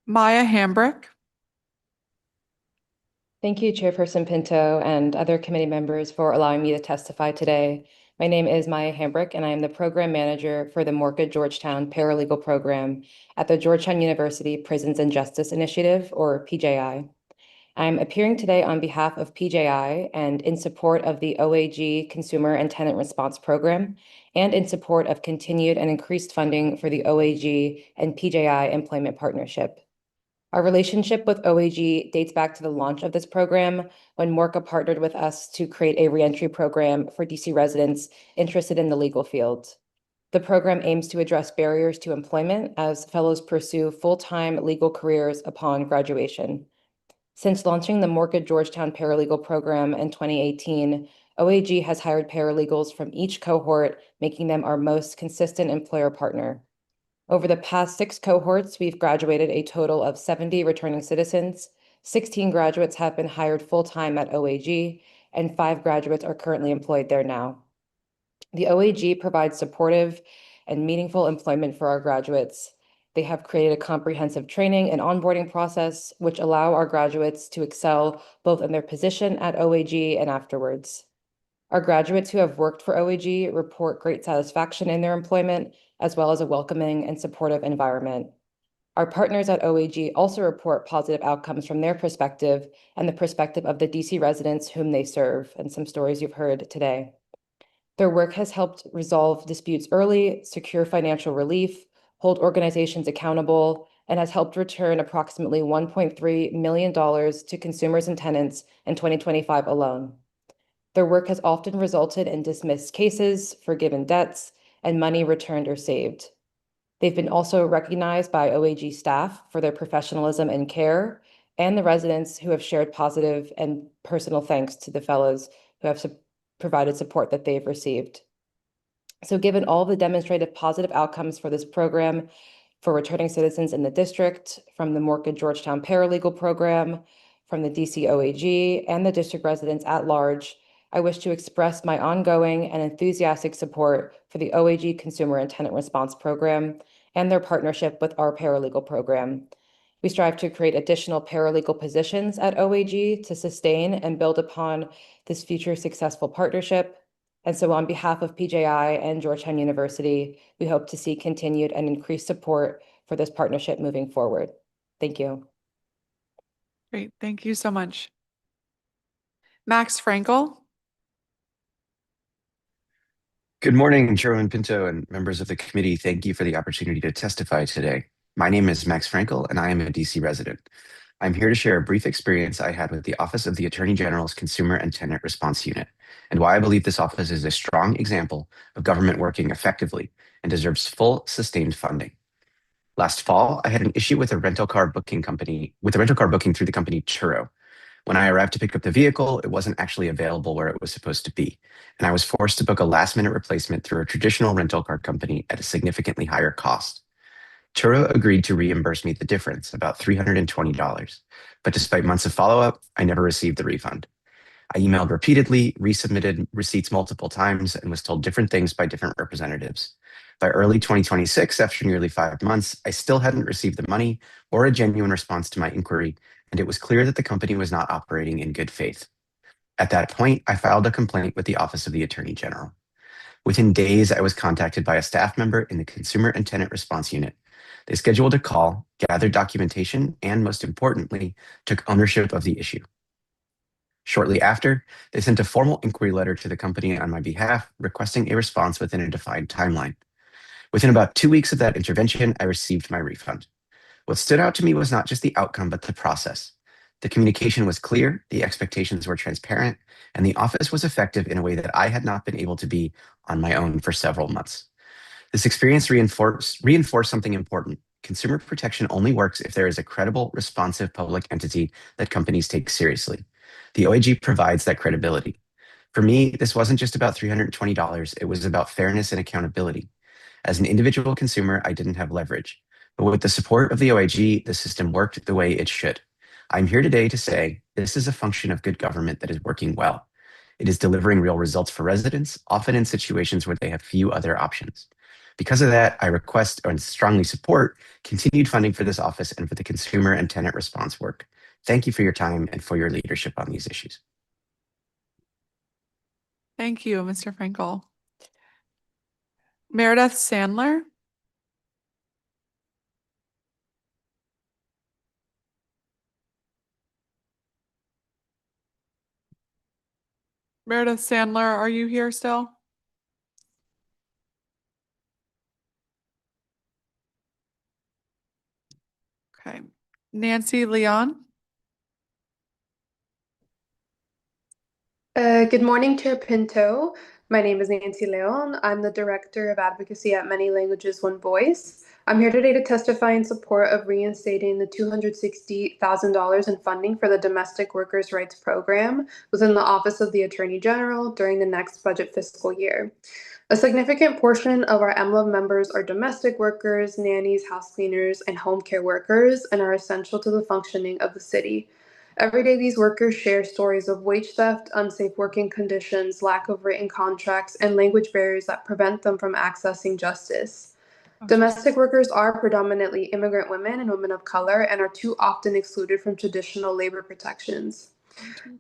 Maya Hambrick. Thank you, Chairperson Pinto and other committee members for allowing me to testify today. My name is Maya Hambrick, and I am the Program Manager for the Morka Georgetown Paralegal Program at the Georgetown University Prisons and Justice Initiative, or PJI. I'm appearing today on behalf of PJI and in support of the OAG Consumer and Tenant Response Program, and in support of continued and increased funding for the OAG and PJI Employment Partnership. Our relationship with OAG dates back to the launch of this program when Morka partnered with us to create a reentry program for DC residents interested in the legal field. The program aims to address barriers to employment as fellows pursue full-time legal careers upon graduation. Since launching the Morka Georgetown Paralegal Program in 2018, OAG has hired paralegals from each cohort, making them our most consistent employer partner. Over the past 6 cohorts, we've graduated a total of 70 returning citizens. 16 graduates have been hired full-time at OAG, and 5 graduates are currently employed there now. The OAG provides supportive and meaningful employment for our graduates. They have created a comprehensive training and onboarding process, which allow our graduates to excel both in their position at OAG and afterwards. Our graduates who have worked for OAG report great satisfaction in their employment, as well as a welcoming and supportive environment. Our partners at OAG also report positive outcomes from their perspective and the perspective of the DC residents whom they serve, and some stories you've heard today. Their work has helped resolve disputes early, secure financial relief, hold organizations accountable, and has helped return approximately $1.3 million to consumers and tenants in 2025 alone. Their work has often resulted in dismissed cases, forgiven debts, and money returned or saved. They've been also recognized by OAG staff for their professionalism and care, and the residents who have shared positive and personal thanks to the fellows who have provided support that they've received. So given all the demonstrated positive outcomes for this program for returning citizens in the district, from the Morka Georgetown Paralegal Program, from the DC OAG, and the district residents at large, I wish to express my ongoing and enthusiastic support for the OAG Consumer and Tenant Response Program and their partnership with our paralegal program. We strive to create additional paralegal positions at OAG to sustain and build upon this future successful partnership. And so on behalf of PJI and Georgetown University, we hope to see continued and increased support for this partnership moving forward. Thank you. Great, thank you so much. Max Frankel. Good morning, Chairman Pinto and members of the committee. Thank you for the opportunity to testify today. My name is Max Frankel, and I am a DC resident. I'm here to share a brief experience I had with the Office of the Attorney General's Consumer and Tenant Response Unit, and why I believe this office is a strong example of government working effectively and deserves full sustained funding. Last fall, I had an issue with a rental car booking through the company Turo. When I arrived to pick up the vehicle, it wasn't actually available where it was supposed to be, and I was forced to book a last-minute replacement through a traditional rental car company at a significantly higher cost. Turo agreed to reimburse me the difference, about $320, but despite months of follow-up, I never received the refund. I emailed repeatedly, resubmitted receipts multiple times, and was told different things by different representatives. By early 2026, after nearly 5 months, I still hadn't received the money or a genuine response to my inquiry, and it was clear that the company was not operating in good faith. At that point, I filed a complaint with the Office of the Attorney General. Within days, I was contacted by a staff member in the Consumer and Tenant Response Unit. They scheduled a call, gathered documentation, and most importantly, took ownership of the issue. Shortly after, they sent a formal inquiry letter to the company on my behalf, requesting a response within a defined timeline. Within about 2 weeks of that intervention, I received my refund. What stood out to me was not just the outcome, but the process. The communication was clear, the expectations were transparent, and the office was effective in a way that I had not been able to be on my own for several months. This experience reinforced something important. Consumer protection only works if there is a credible, responsive public entity that companies take seriously. The OAG provides that credibility. For me, this wasn't just about $320, it was about fairness and accountability. As an individual consumer, I didn't have leverage. But with the support of the OAG, the system worked the way it should. I'm here today to say this is a function of good government that is working well. It is delivering real results for residents, often in situations where they have few other options. Because of that, I request and strongly support continued funding for this office and for the consumer and tenant response work. Thank you for your time and for your leadership on these issues. Thank you, Mr. Frankel. Meredith Sandler. Meredith Sandler, are you here still? Okay. Nancy Leon. Good morning, Chair Pinto. My name is Nancy Leon. I'm the Director of Advocacy at Many Languages, One Voice. I'm here today to testify in support of reinstating the $260,000 in funding for the Domestic Workers' Rights Program within the Office of the Attorney General during the next budget fiscal year. A significant portion of our EMLA members are domestic workers, nannies, house cleaners, and home care workers, and are essential to the functioning of the city. Every day, these workers share stories of wage theft, unsafe working conditions, lack of written contracts, and language barriers that prevent them from accessing justice. Domestic workers are predominantly immigrant women and women of color and are too often excluded from traditional labor protections.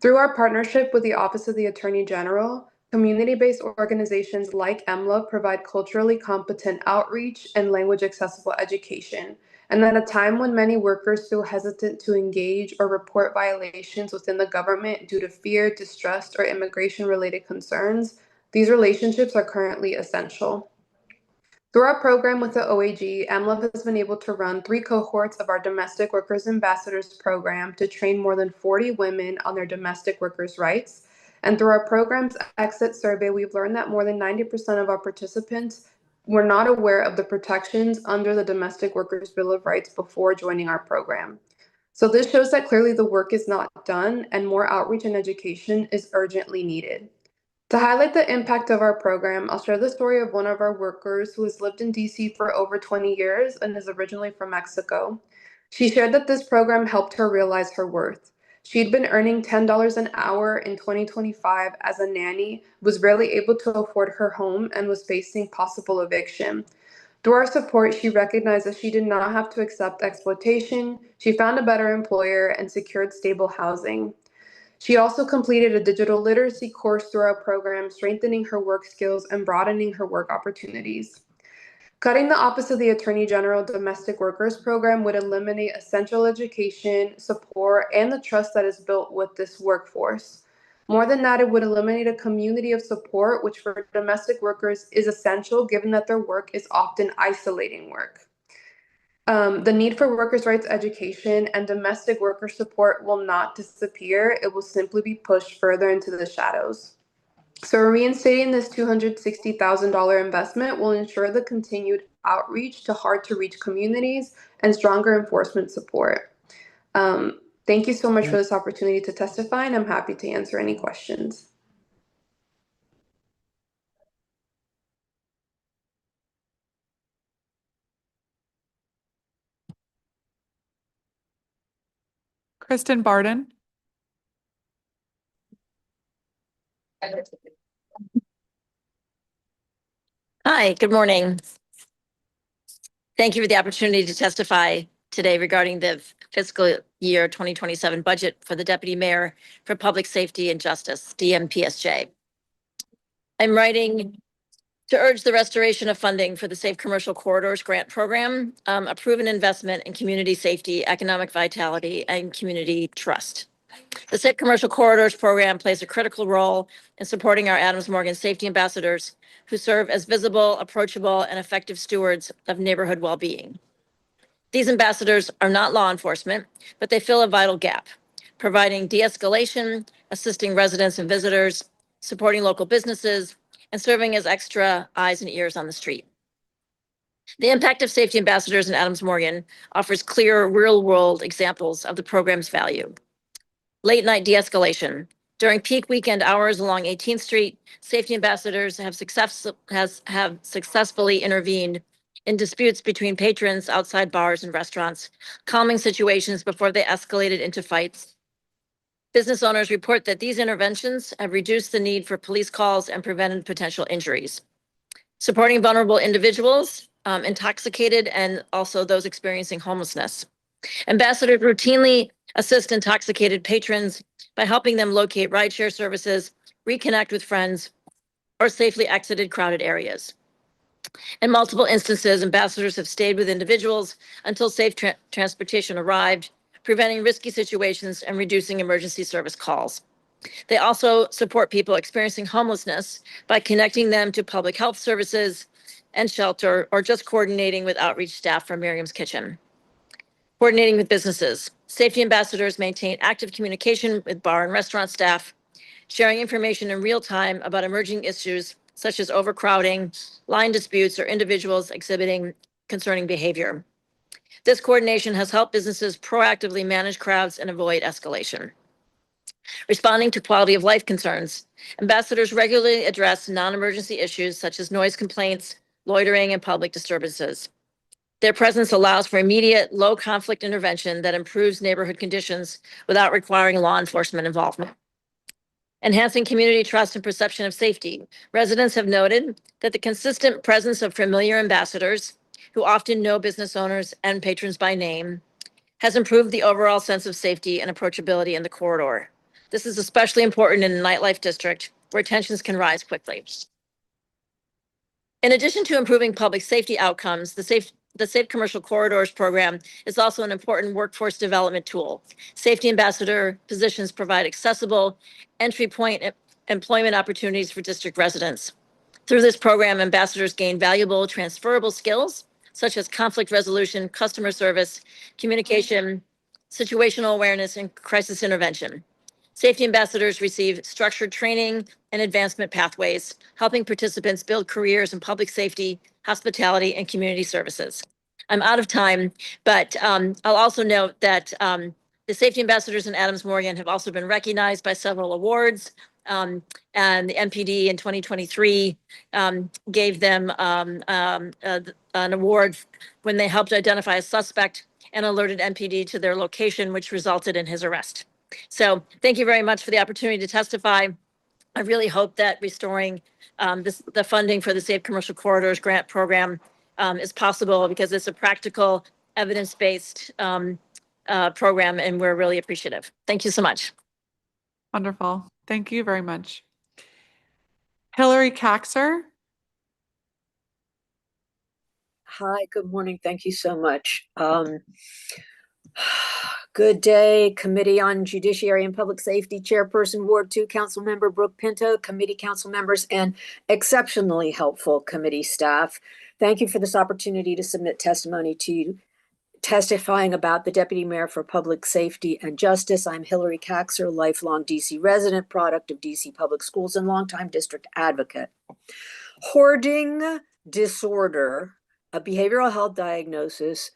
Through our partnership with the Office of the Attorney General, community-based organizations like EMLA provide culturally competent outreach and language accessible education, and at a time when many workers feel hesitant to engage or report violations within the government due to fear, distrust, or immigration-related concerns, these relationships are currently essential. Through our program with the OAG, AMLEV has been able to run 3 cohorts of our Domestic Workers Ambassadors program to train more than 40 women on their domestic workers' rights. And through our program's exit survey, we've learned that more than 90% of our participants were not aware of the protections under the Domestic Workers Bill of Rights before joining our program. So this shows that clearly the work is not done and more outreach and education is urgently needed. To highlight the impact of our program, I'll share the story of one of our workers who has lived in DC for over 20 years and is originally from Mexico. She shared that this program helped her realize her worth. She'd been earning $10 an hour in 2025 as a nanny, was barely able to afford her home, and was facing possible eviction. Through our support, she recognized that she did not have to accept exploitation. She found a better employer and secured stable housing. She also completed a digital literacy course through our program, strengthening her work skills and broadening her work opportunities. Cutting the Office of the Attorney General Domestic Workers Program would eliminate essential education, support, and the trust that is built with this workforce. More than that, it would eliminate a community of support, which for domestic workers is essential given that their work is often isolating work. The need for workers' rights education and domestic worker support will not disappear. It will simply be pushed further into the shadows. So reinstating this $260,000 investment will ensure the continued outreach to hard-to-reach communities and stronger enforcement support. Thank you so much for this opportunity to testify, and I'm happy to answer any questions. Kristen Barden. Hi, good morning. Thank you for the opportunity to testify today regarding the fiscal year 2027 budget for the Deputy Mayor for Public Safety and Justice, DMPSJ. I'm writing to urge the restoration of funding for the Safe Commercial Corridors Grant Program, a proven investment in community safety, economic vitality, and community trust. The Safe Commercial Corridors Program plays a critical role in supporting our Adams Morgan safety ambassadors who serve as visible, approachable, and effective stewards of neighborhood well-being. These ambassadors are not law enforcement, but they fill a vital gap, providing de-escalation, assisting residents and visitors, supporting local businesses, and serving as extra eyes and ears on the street. The impact of safety ambassadors in Adams Morgan offers clear real-world examples of the program's value. Late night de-escalation. During peak weekend hours along 18th Street, safety ambassadors have successfully intervened in disputes between patrons outside bars and restaurants, calming situations before they escalated into fights. Business owners report that these interventions have reduced the need for police calls and prevented potential injuries. Supporting vulnerable individuals, intoxicated, and also those experiencing homelessness. Ambassadors routinely assist intoxicated patrons by helping them locate rideshare services, reconnect with friends, or safely exited crowded areas. In multiple instances, ambassadors have stayed with individuals until safe transportation arrived, preventing risky situations and reducing emergency service calls. They also support people experiencing homelessness by connecting them to public health services and shelter, or just coordinating with outreach staff from Miriam's Kitchen. Coordinating with businesses. Safety ambassadors maintain active communication with bar and restaurant staff, sharing information in real time about emerging issues such as overcrowding, line disputes, or individuals exhibiting concerning behavior. This coordination has helped businesses proactively manage crowds and avoid escalation. Responding to quality of life concerns. Ambassadors regularly address non-emergency issues such as noise complaints, loitering, and public disturbances. Their presence allows for immediate, low-conflict intervention that improves neighborhood conditions without requiring law enforcement involvement. Enhancing community trust and perception of safety. Residents have noted that the consistent presence of familiar ambassadors, who often know business owners and patrons by name, has improved the overall sense of safety and approachability in the corridor. This is especially important in a nightlife district where tensions can rise quickly. In addition to improving public safety outcomes, the the Safe Commercial Corridors program is also an important workforce development tool. Safety ambassador positions provide accessible entry point employment opportunities for district residents. Through this program, ambassadors gain valuable transferable skills such as conflict resolution, customer service, communication, situational awareness, and crisis intervention. Safety ambassadors receive structured training and advancement pathways, helping participants build careers in public safety, hospitality, and community services. I'm out of time, but I'll also note that the safety ambassadors in Adams Morgan have also been recognized by several awards. And the MPD in 2023 gave them an award when they helped identify a suspect and alerted MPD to their location, which resulted in his arrest. So thank you very much for the opportunity to testify. I really hope that restoring the funding for the Safe Commercial Corridors grant program is possible, because it's a practical, evidence-based program, and we're really appreciative. Thank you so much. Wonderful. Thank you very much. Hillary Caxer. Hi, good morning. Thank you so much. Good day, Committee on Judiciary and Public Safety Chairperson, Ward 2 Councilmember Brooke Pinto, committee council members, and exceptionally helpful committee staff. Thank you for this opportunity to submit testimony to you, testifying about the Deputy Mayor for Public Safety and Justice. I'm Hillary Caxer, lifelong DC resident, product of DC Public Schools, and longtime district advocate. Hoarding disorder, a behavioral health diagnosis,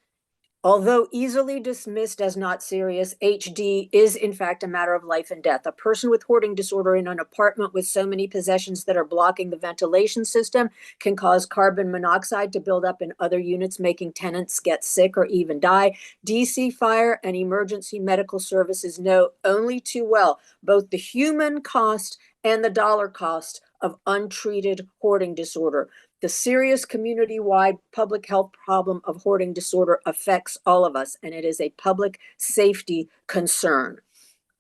although easily dismissed as not serious, HD is in fact a matter of life and death. A person with hoarding disorder in an apartment with so many possessions that are blocking the ventilation system can cause carbon monoxide to build up in other units, making tenants get sick or even die. DC Fire and Emergency Medical Services know only too well both the human cost and the dollar cost of untreated hoarding disorder. The serious community-wide public health problem of hoarding disorder affects all of us, and it is a public safety concern.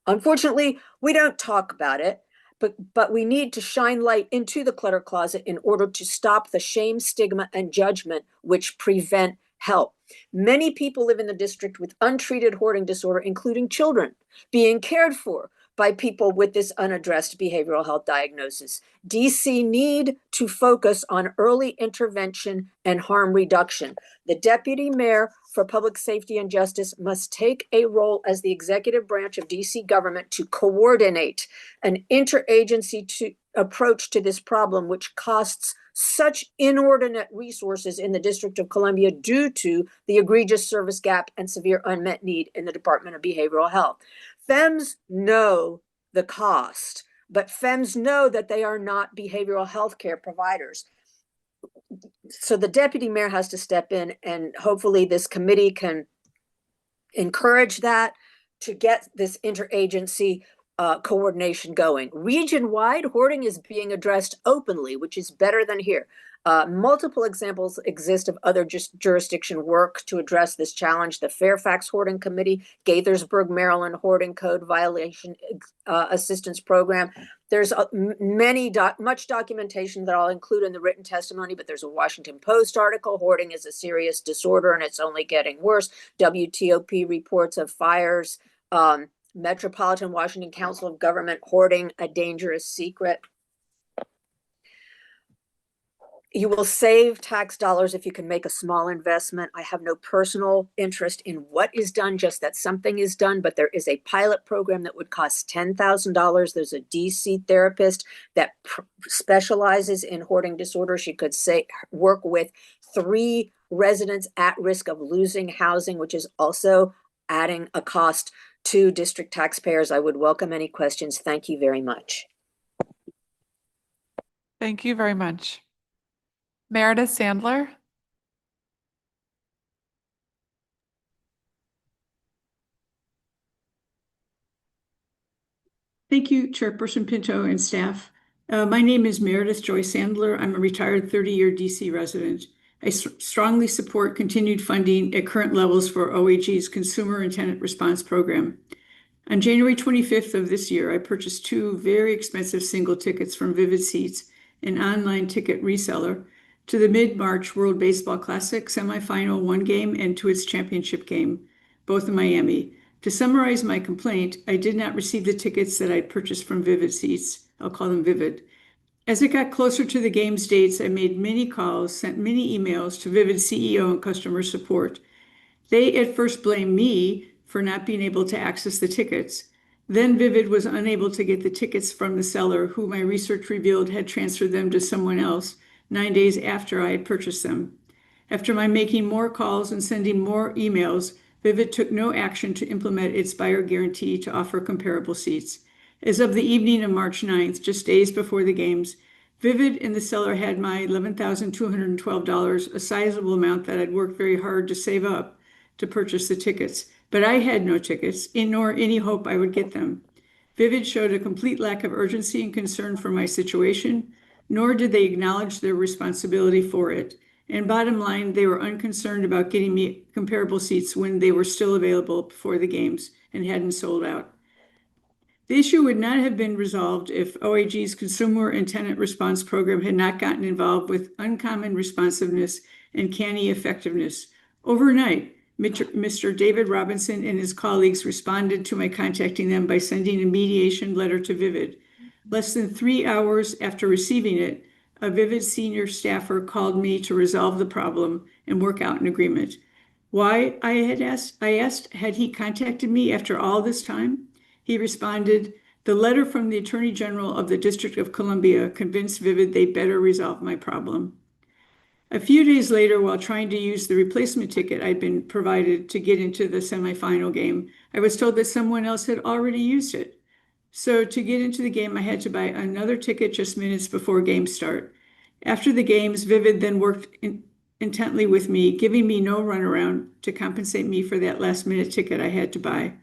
Unfortunately, we don't talk about it, but we need to shine light into the clutter closet in order to stop the shame, stigma, and judgment which prevent help. Many people live in the district with untreated hoarding disorder, including children being cared for by people with this unaddressed behavioral health diagnosis. DC need to focus on early intervention and harm reduction. The Deputy Mayor for Public Safety and Justice must take a role as the executive branch of DC government to coordinate an interagency approach to this problem, which costs such inordinate resources in the District of Columbia due to the egregious service gap and severe unmet need in the Department of Behavioral Health. FEMS know the cost, but FEMS know that they are not behavioral health care providers. So the deputy mayor has to step in, and hopefully this committee can encourage that to get this interagency coordination going. Region-wide, hoarding is being addressed openly, which is better than here. Multiple examples exist of other jurisdiction work to address this challenge. The Fairfax Hoarding Committee, Gaithersburg, Maryland Hoarding Code Violation Assistance Program. There's much documentation that I'll include in the written testimony, but there's a Washington Post article, Hoarding is a Serious Disorder and It's Only Getting Worse. WTOP reports of fires. Metropolitan Washington Council of Government, Hoarding, a Dangerous Secret. You will save tax dollars if you can make a small investment. I have no personal interest in what is done, just that something is done, but there is a pilot program that would cost $10,000. There's a DC therapist that specializes in hoarding disorder. She could work with 3 residents at risk of losing housing, which is also adding a cost to district taxpayers. I would welcome any questions. Thank you very much. Thank you very much. Meredith Sandler. Thank you, Chairperson Pinto and staff. My name is Meredith Joy Sandler. I'm a retired 30-year DC resident. I strongly support continued funding at current levels for OAG's Consumer and Tenant Response Program. On January 25th of this year, I purchased 2 very expensive single tickets from Vivid Seats, an online ticket reseller, to the mid-March World Baseball Classic semifinal one game and to its championship game, both in Miami. To summarize my complaint, I did not receive the tickets that I'd purchased from Vivid Seats. I'll call them Vivid. As it got closer to the game's dates, I made many calls, sent many emails to Vivid CEO and customer support. They at first blamed me for not being able to access the tickets. Then Vivid was unable to get the tickets from the seller, who my research revealed had transferred them to someone else 9 days after I had purchased them. After my making more calls and sending more emails, Vivid took no action to implement its buyer guarantee to offer comparable seats. As of the evening of March 9th, just days before the games, Vivid and the seller had my $11,212, a sizable amount that I'd worked very hard to save up to purchase the tickets, but I had no tickets, nor any hope I would get them. Vivid showed a complete lack of urgency and concern for my situation, nor did they acknowledge their responsibility for it. And bottom line, they were unconcerned about getting me comparable seats when they were still available before the games and hadn't sold out. The issue would not have been resolved if OAG's Consumer and Tenant Response Program had not gotten involved with uncommon responsiveness and canny effectiveness. Overnight, Mr. David Robinson and his colleagues responded to my contacting them by sending a mediation letter to Vivid. Less than 3 hours after receiving it, a Vivid senior staffer called me to resolve the problem and work out an agreement. Why, I asked, had he contacted me after all this time? He responded, the letter from the Attorney General of the District of Columbia convinced Vivid they better resolve my problem. A few days later, while trying to use the replacement ticket I'd been provided to get into the semifinal game, I was told that someone else had already used it. So to get into the game, I had to buy another ticket just minutes before game start. After the games, Vivid then worked intently with me, giving me no runaround to compensate me for that last-minute ticket I had to buy.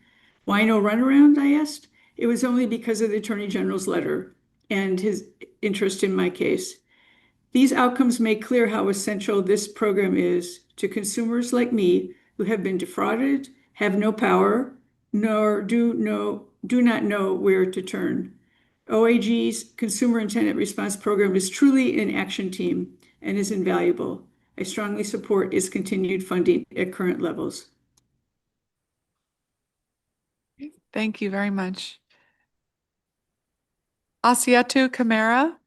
Why no runaround, I asked? It was only because of the Attorney General's letter and his interest in my case. These outcomes make clear how essential this program is to consumers like me who have been defrauded, have no power, nor do not know where to turn. OAG's Consumer and Tenant Response Program is truly an action team and is invaluable. I strongly support its continued funding at current levels. Thank you very much. Asiatu Camara?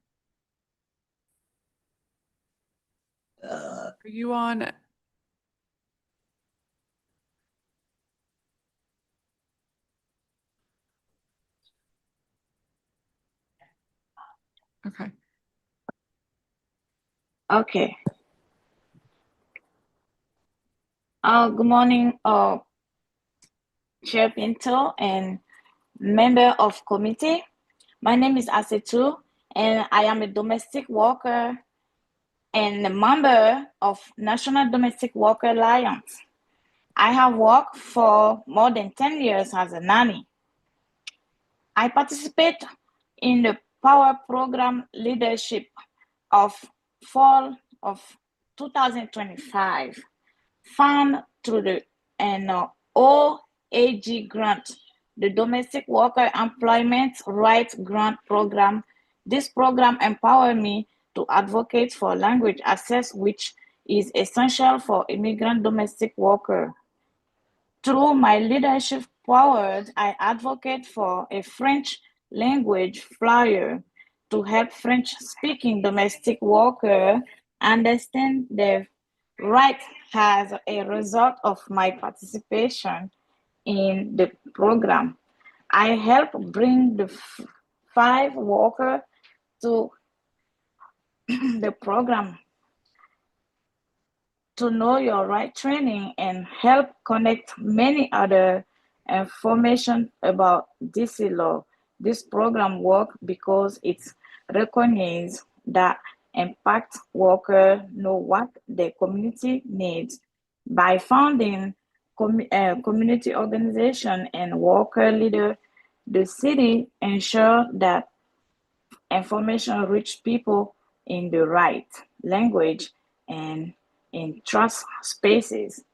Are you on? Okay. Okay. Good morning, Chair Pinto and member of committee. My name is Asetu, and I am a domestic worker and a member of National Domestic Worker Alliance. I have worked for more than 10 years as a nanny. I participate in the Power Program leadership of fall of 2025, funded through the OAG grant, the Domestic Worker Employment Rights Grant Program. This program empowered me to advocate for language access, which is essential for immigrant domestic workers. Through my leadership powers, I advocate for a French language flyer to help French-speaking domestic workers understand their rights as a result of my participation in the program. I help bring the 5 workers to the program to know your right training and help connect many other information about DC law. This program works because it's recognized that impact workers know what their community needs. By founding community organization and worker leader, the city ensure that information reach people in the right language and in trust spaces.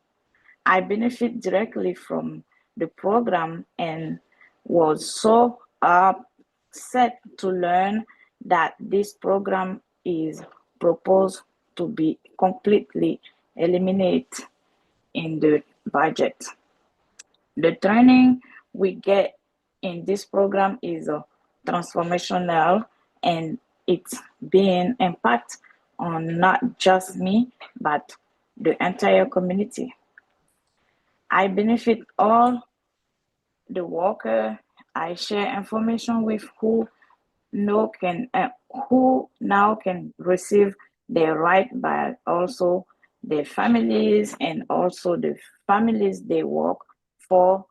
I benefit directly from the program and was so upset to learn that this program is proposed to be completely eliminated in the budget. The training we get in this program is transformational, and it's being impact on not just me, but the entire community. I benefit all the worker. I share information with who now can receive their right, but also their families and also the families they work for.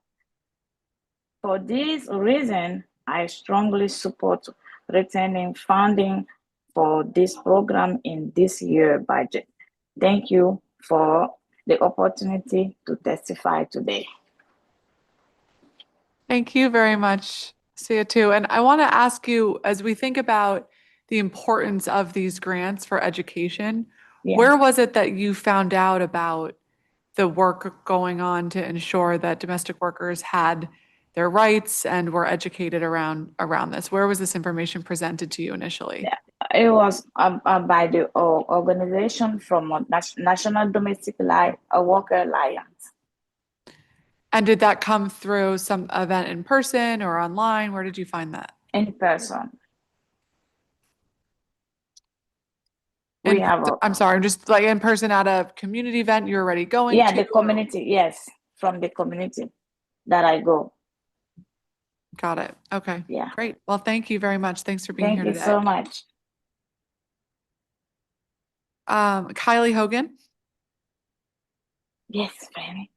For this reason, I strongly support returning funding for this program in this year's budget. Thank you for the opportunity to testify today. Thank you very much, Sia, And I want to ask you, as we think about the importance of these grants for education, where was it that you found out about the work going on to ensure that domestic workers had their rights and were educated around this? Where was this information presented to you initially? It was by the organization from National Domestic Worker Alliance. And did that come through some event in person or online? Where did you find that? In person. I'm sorry, just like in person at a community event you're already going to? Yeah, the community, yes, from the community that I go. Got it. Okay. Yeah. Great. Well, thank you very much. Thanks for being here today. Thank you so much. Kylie Hogan. Yes, Franny.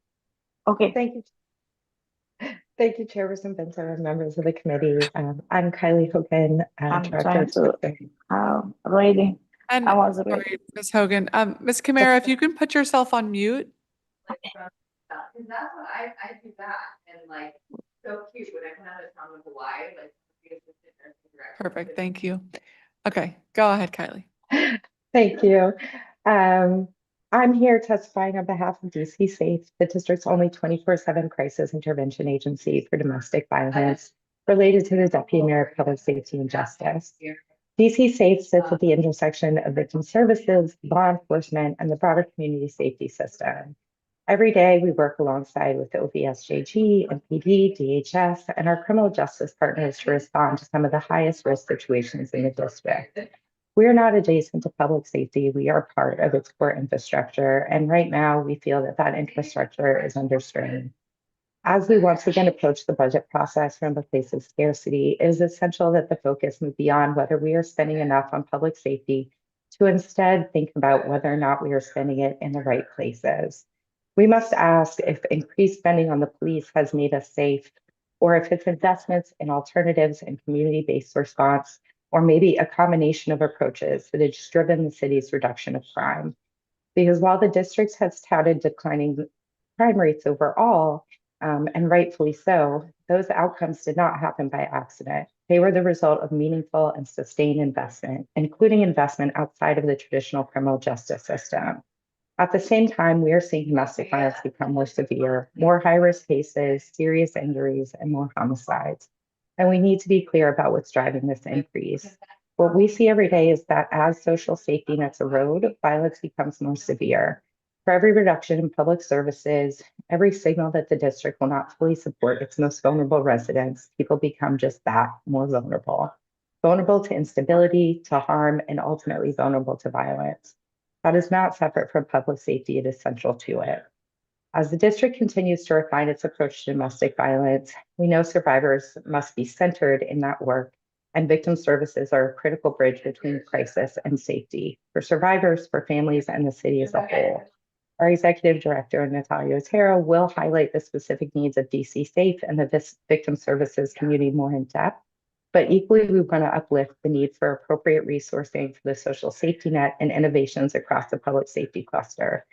Okay. Thank you. Thank you, Chairperson Pinto and members of the committee. I'm Kylie Hogan, I'm Director trying to ready. And I was ready. sorry, Ms. Hogan. Ms. Camara, if you can put yourself on mute. That's what I do that, and like so cute when I come out of town with Hawaii, like the assistant nursing director. Perfect. Thank you. Okay, go ahead, Kylie. Thank you. I'm here testifying on behalf of DC Safe, the district's only 24/7 crisis intervention agency for domestic violence related to the Deputy Mayor of Public Safety and Justice. DC Safe sits at the intersection of victim services, law enforcement, and the broader community safety system. Every day, we work alongside with OVSJG, MPD, DHS, and our criminal justice partners to respond to some of the highest risk situations in the district. We are not adjacent to public safety. We are part of its core infrastructure. And right now, we feel that that infrastructure is under strain. As we once again approach the budget process from a place of scarcity, it is essential that the focus move beyond whether we are spending enough on public safety to instead think about whether or not we are spending it in the right places. We must ask if increased spending on the police has made us safe, or if it's investments in alternatives and community-based response, or maybe a combination of approaches that has driven the city's reduction of crime. Because while the district has touted declining crime rates overall, and rightfully so, those outcomes did not happen by accident. They were the result of meaningful and sustained investment, including investment outside of the traditional criminal justice system. At the same time, we are seeing domestic violence become more severe, more high-risk cases, serious injuries, and more homicides. And we need to be clear about what's driving this increase. What we see every day is that as social safety nets erode, violence becomes more severe. For every reduction in public services, every signal that the district will not fully support its most vulnerable residents, people become just that, more vulnerable. Vulnerable to instability, to harm, and ultimately vulnerable to violence. That is not separate from public safety, it is central to it. As the district continues to refine its approach to domestic violence, we know survivors must be centered in that work, and victim services are a critical bridge between crisis and safety for survivors, for families, and the city as a whole. Our executive director, Natalia Otero, will highlight the specific needs of DC Safe and the victim services community more in depth. But equally, we want to uplift the need for appropriate resourcing for the social safety net and innovations across the public safety cluster.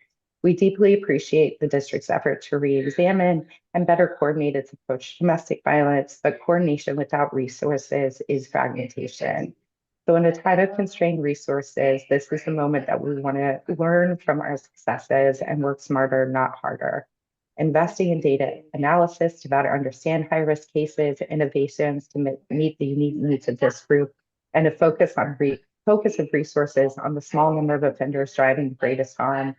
We deeply appreciate the district's effort to re-examine and better coordinate its approach to domestic violence, but coordination without resources is fragmentation. So in a time of constrained resources, this is the moment that we want to learn from our successes and work smarter, not harder. Investing in data analysis to better understand high-risk cases, innovations to meet the unique needs of this group, and a focus on focus of resources on the small number of offenders driving the greatest harm,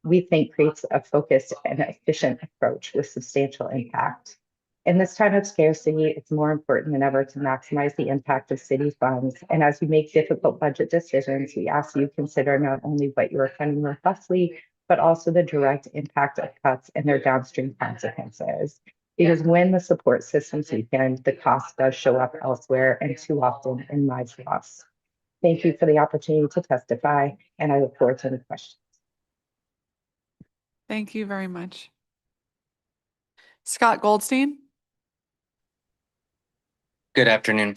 we think creates a focused and efficient approach with substantial impact. In this time of scarcity, it's more important than ever to maximize the impact of city funds. And as you make difficult budget decisions, we ask you consider not only what you are funding robustly, but also the direct impact of cuts and their downstream consequences. Because when the support systems weaken, the cost does show up elsewhere and too often in lives lost. Thank you for the opportunity to testify, and I look forward to any questions. Thank you very much. Scott Goldstein. Good afternoon.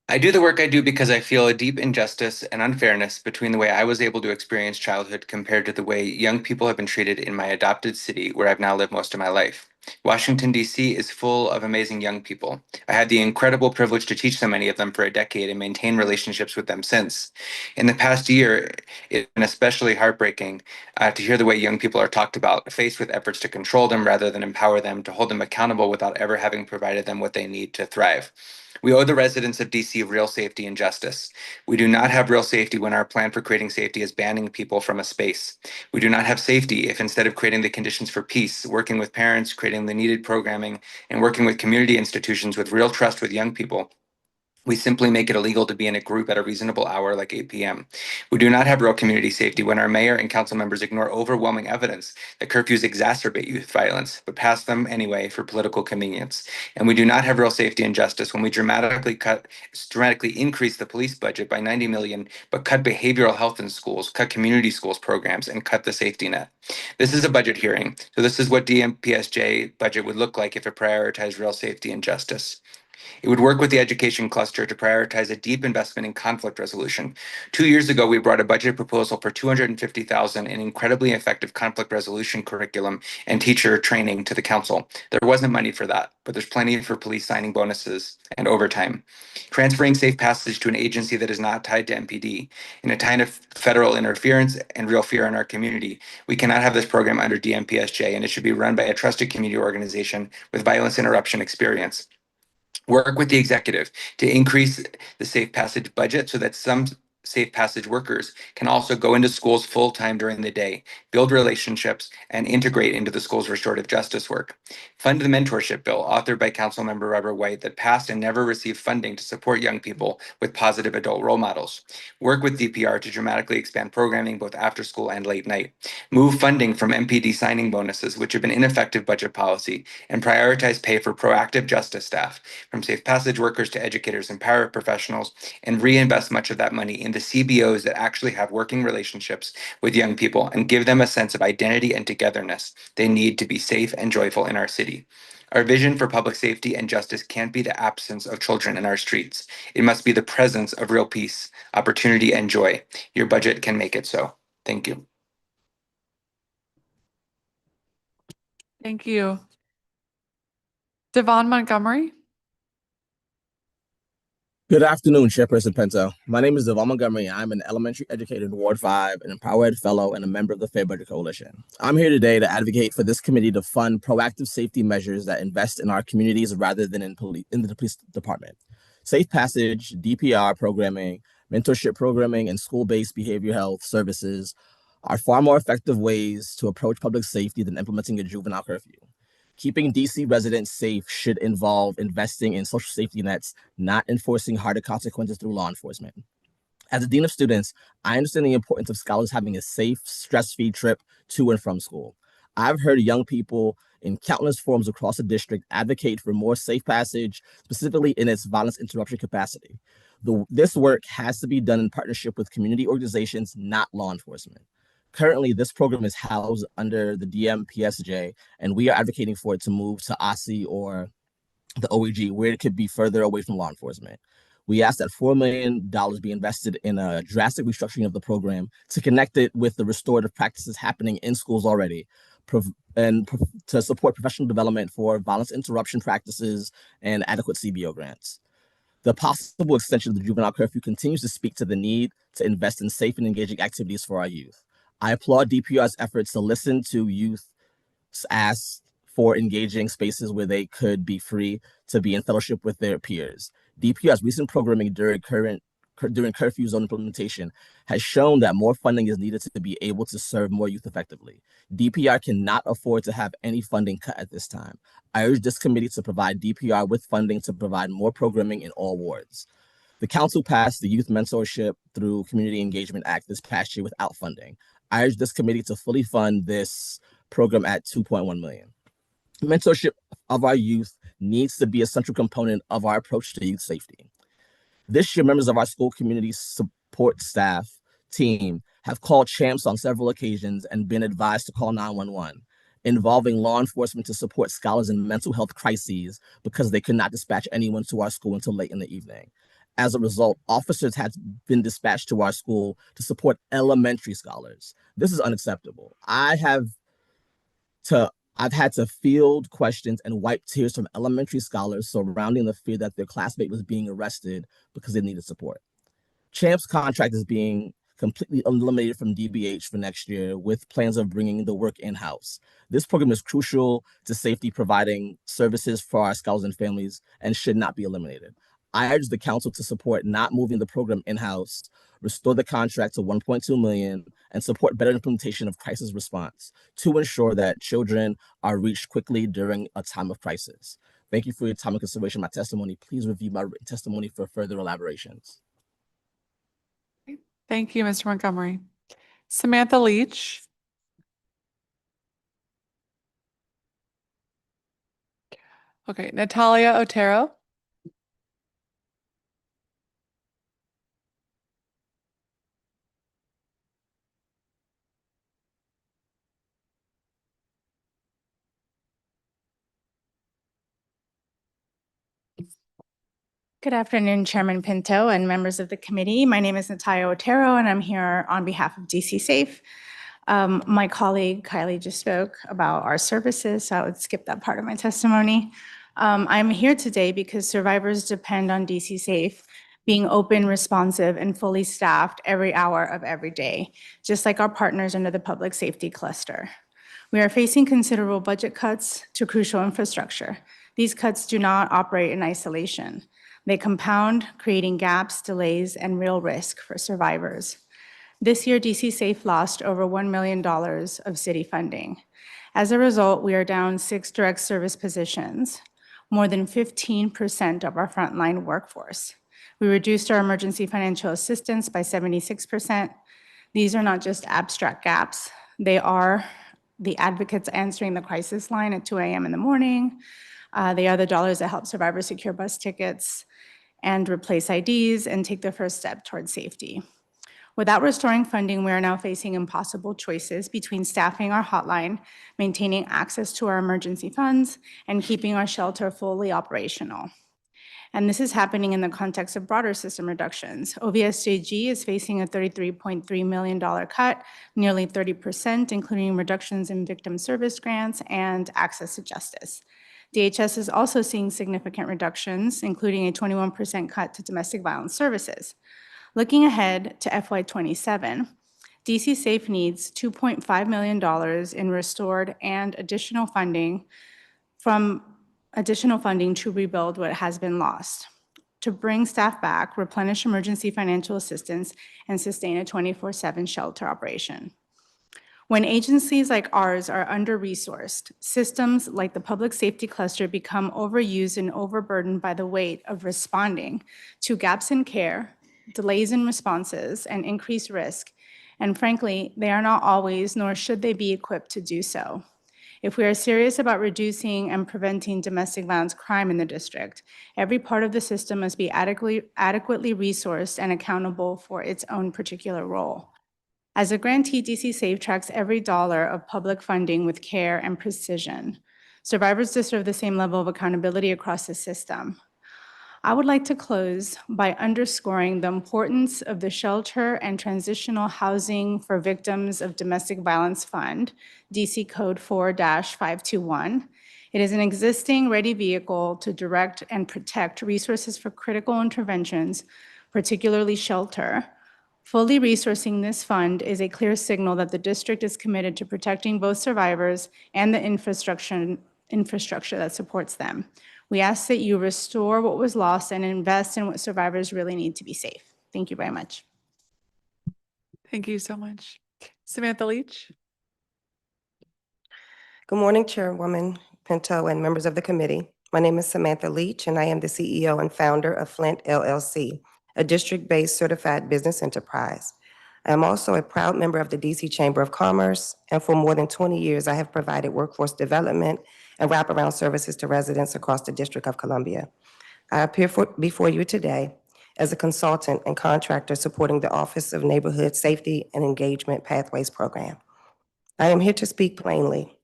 I do the work I do because I feel a deep injustice and unfairness between the way I was able to experience childhood compared to the way young people have been treated in my adopted city where I've now lived most of my life. Washington, D.C. is full of amazing young people. I had the incredible privilege to teach so many of them for a decade and maintain relationships with them since. In the past year, it's been especially heartbreaking to hear the way young people are talked about, faced with efforts to control them rather than empower them, to hold them accountable without ever having provided them what they need to thrive. We owe the residents of DC real safety and justice. We do not have real safety when our plan for creating safety is banning people from a space. We do not have safety if instead of creating the conditions for peace, working with parents, creating the needed programming, and working with community institutions with real trust with young people, we simply make it illegal to be in a group at a reasonable hour like 8 p.m. We do not have real community safety when our mayor and council members ignore overwhelming evidence that curfews exacerbate youth violence, but pass them anyway for political convenience. And we do not have real safety and justice when we dramatically increase the police budget by $90 million, but cut behavioral health in schools, cut community schools programs, and cut the safety net. This is a budget hearing, so this is what DMPSJ budget would look like if it prioritized real safety and justice. It would work with the education cluster to prioritize a deep investment in conflict resolution. 2 years ago, we brought a budget proposal for $250,000 in incredibly effective conflict resolution curriculum and teacher training to the council. There wasn't money for that, but there's plenty for police signing bonuses and overtime. Transferring safe passage to an agency that is not tied to MPD. In a time of federal interference and real fear in our community, we cannot have this program under DMPSJ, and it should be run by a trusted community organization with violence interruption experience. Work with the executive to increase the safe passage budget so that some safe passage workers can also go into schools full-time during the day, build relationships, and integrate into the school's restorative justice work. Fund the mentorship bill authored by Councilmember Robert White that passed and never received funding to support young people with positive adult role models. Work with DPR to dramatically expand programming both after school and late night. Move funding from MPD signing bonuses, which have been ineffective budget policy, and prioritize pay for proactive justice staff, from safe passage workers to educators and paraprofessionals, and reinvest much of that money in the CBOs that actually have working relationships with young people and give them a sense of identity and togetherness they need to be safe and joyful in our city. Our vision for public safety and justice can't be the absence of children in our streets. It must be the presence of real peace, opportunity, and joy. Your budget can make it so. Thank you. Thank you. Devon Montgomery. Good afternoon, Chairperson Pinto. My name is Devon Montgomery. I'm an elementary educator in Ward 5, an Empower Ed Fellow, and a member of the Fair Budget Coalition. I'm here today to advocate for this committee to fund proactive safety measures that invest in our communities rather than in the police department. Safe passage, DPR programming, mentorship programming, and school-based behavioral health services are far more effective ways to approach public safety than implementing a juvenile curfew. Keeping DC residents safe should involve investing in social safety nets, not enforcing harder consequences through law enforcement. As a dean of students, I understand the importance of scholars having a safe, stress-free trip to and from school. I've heard young people in countless forums across the district advocate for more safe passage, specifically in its violence interruption capacity. This work has to be done in partnership with community organizations, not law enforcement. Currently, this program is housed under the DMPSJ, and we are advocating for it to move to ONSE or the OEG, where it could be further away from law enforcement. We ask that $4 million be invested in a drastic restructuring of the program to connect it with the restorative practices happening in schools already, and to support professional development for violence interruption practices and adequate CBO grants. The possible extension of the juvenile curfew continues to speak to the need to invest in safe and engaging activities for our youth. I applaud DPR's efforts to listen to youth's ask for engaging spaces where they could be free to be in fellowship with their peers. DPR's recent programming during current during curfew zone implementation has shown that more funding is needed to be able to serve more youth effectively. DPR cannot afford to have any funding cut at this time. I urge this committee to provide DPR with funding to provide more programming in all wards. The council passed the Youth Mentorship through Community Engagement Act this past year without funding. I urge this committee to fully fund this program at $2.1 million. Mentorship of our youth needs to be a central component of our approach to youth safety. This year, members of our school community support staff team have called CHAMPS on several occasions and been advised to call 911, involving law enforcement to support scholars in mental health crises because they could not dispatch anyone to our school until late in the evening. As a result, officers had been dispatched to our school to support elementary scholars. This is unacceptable. I've had to field questions and wipe tears from elementary scholars surrounding the fear that their classmate was being arrested because they needed support. CHAMP's contract is being completely eliminated from DBH for next year with plans of bringing the work in-house. This program is crucial to safety, providing services for our scholars and families, and should not be eliminated. I urge the council to support not moving the program in-house, restore the contract to $1.2 million, and support better implementation of crisis response to ensure that children are reached quickly during a time of crisis. Thank you for your time and consideration of my testimony. Please review my written testimony for further elaborations. Thank you, Mr. Montgomery. Samantha Leach. Okay, Natalia Otero. Good afternoon, Chairman Pinto and members of the committee. My name is Natalia Otero, and I'm here on behalf of DC Safe. My colleague Kylie just spoke about our services, so I would skip that part of my testimony. I'm here today because survivors depend on DC Safe being open, responsive, and fully staffed every hour of every day, just like our partners under the public safety cluster. We are facing considerable budget cuts to crucial infrastructure. These cuts do not operate in isolation. They compound, creating gaps, delays, and real risk for survivors. This year, DC Safe lost over $1 million of city funding. As a result, we are down 6 direct service positions, more than 15% of our frontline workforce. We reduced our emergency financial assistance by 76%. These are not just abstract gaps. They are the advocates answering the crisis line at 2 a.m. in the morning. They are the dollars that help survivors secure bus tickets and replace IDs and take the first step towards safety. Without restoring funding, we are now facing impossible choices between staffing our hotline, maintaining access to our emergency funds, and keeping our shelter fully operational. And this is happening in the context of broader system reductions. OVSJG is facing a $33.3 million cut, nearly 30%, including reductions in victim service grants and access to justice. DHS is also seeing significant reductions, including a 21% cut to domestic violence services. Looking ahead to FY27, DC Safe needs $2.5 million in restored and additional funding to rebuild what has been lost, to bring staff back, replenish emergency financial assistance, and sustain a 24/7 shelter operation. When agencies like ours are under-resourced, systems like the public safety cluster become overused and overburdened by the weight of responding to gaps in care, delays in responses, and increased risk. And frankly, they are not always, nor should they be equipped to do so. If we are serious about reducing and preventing domestic violence crime in the district, every part of the system must be adequately resourced and accountable for its own particular role. As a grantee, DC Safe tracks every dollar of public funding with care and precision. Survivors deserve the same level of accountability across the system. I would like to close by underscoring the importance of the Shelter and Transitional Housing for Victims of Domestic Violence Fund, DC Code 4-521. It is an existing ready vehicle to direct and protect resources for critical interventions, particularly shelter. Fully resourcing this fund is a clear signal that the district is committed to protecting both survivors and the infrastructure that supports them. We ask that you restore what was lost and invest in what survivors really need to be safe. Thank you very much. Thank you so much. Samantha Leach. Good morning, Chairwoman Pinto and members of the committee. My name is Samantha Leach, and I am the CEO and founder of Flint LLC, a district-based certified business enterprise. I am also a proud member of the DC Chamber of Commerce, and for more than 20 years, I have provided workforce development and wraparound services to residents across the District of Columbia. I appear before you today as a consultant and contractor supporting the Office of Neighborhood Safety and Engagement Pathways Program. I am here to speak plainly.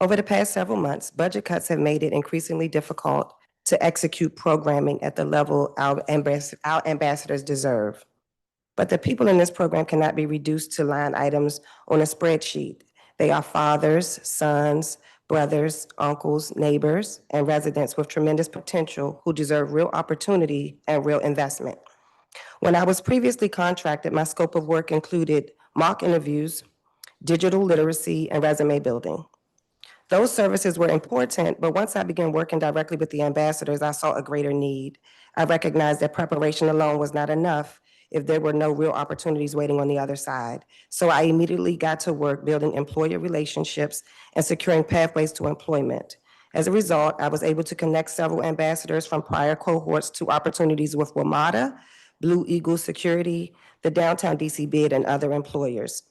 Over the past several months, budget cuts have made it increasingly difficult to execute programming at the level our ambassadors deserve. But the people in this program cannot be reduced to line items on a spreadsheet. They are fathers, sons, brothers, uncles, neighbors, and residents with tremendous potential who deserve real opportunity and real investment. When I was previously contracted, my scope of work included mock interviews, digital literacy, and resume building. Those services were important, but once I began working directly with the ambassadors, I saw a greater need. I recognized that preparation alone was not enough if there were no real opportunities waiting on the other side. So I immediately got to work building employer relationships and securing pathways to employment. As a result, I was able to connect several ambassadors from prior cohorts to opportunities with WMATA, Blue Eagle Security, the Downtown DC Bid, and other employers.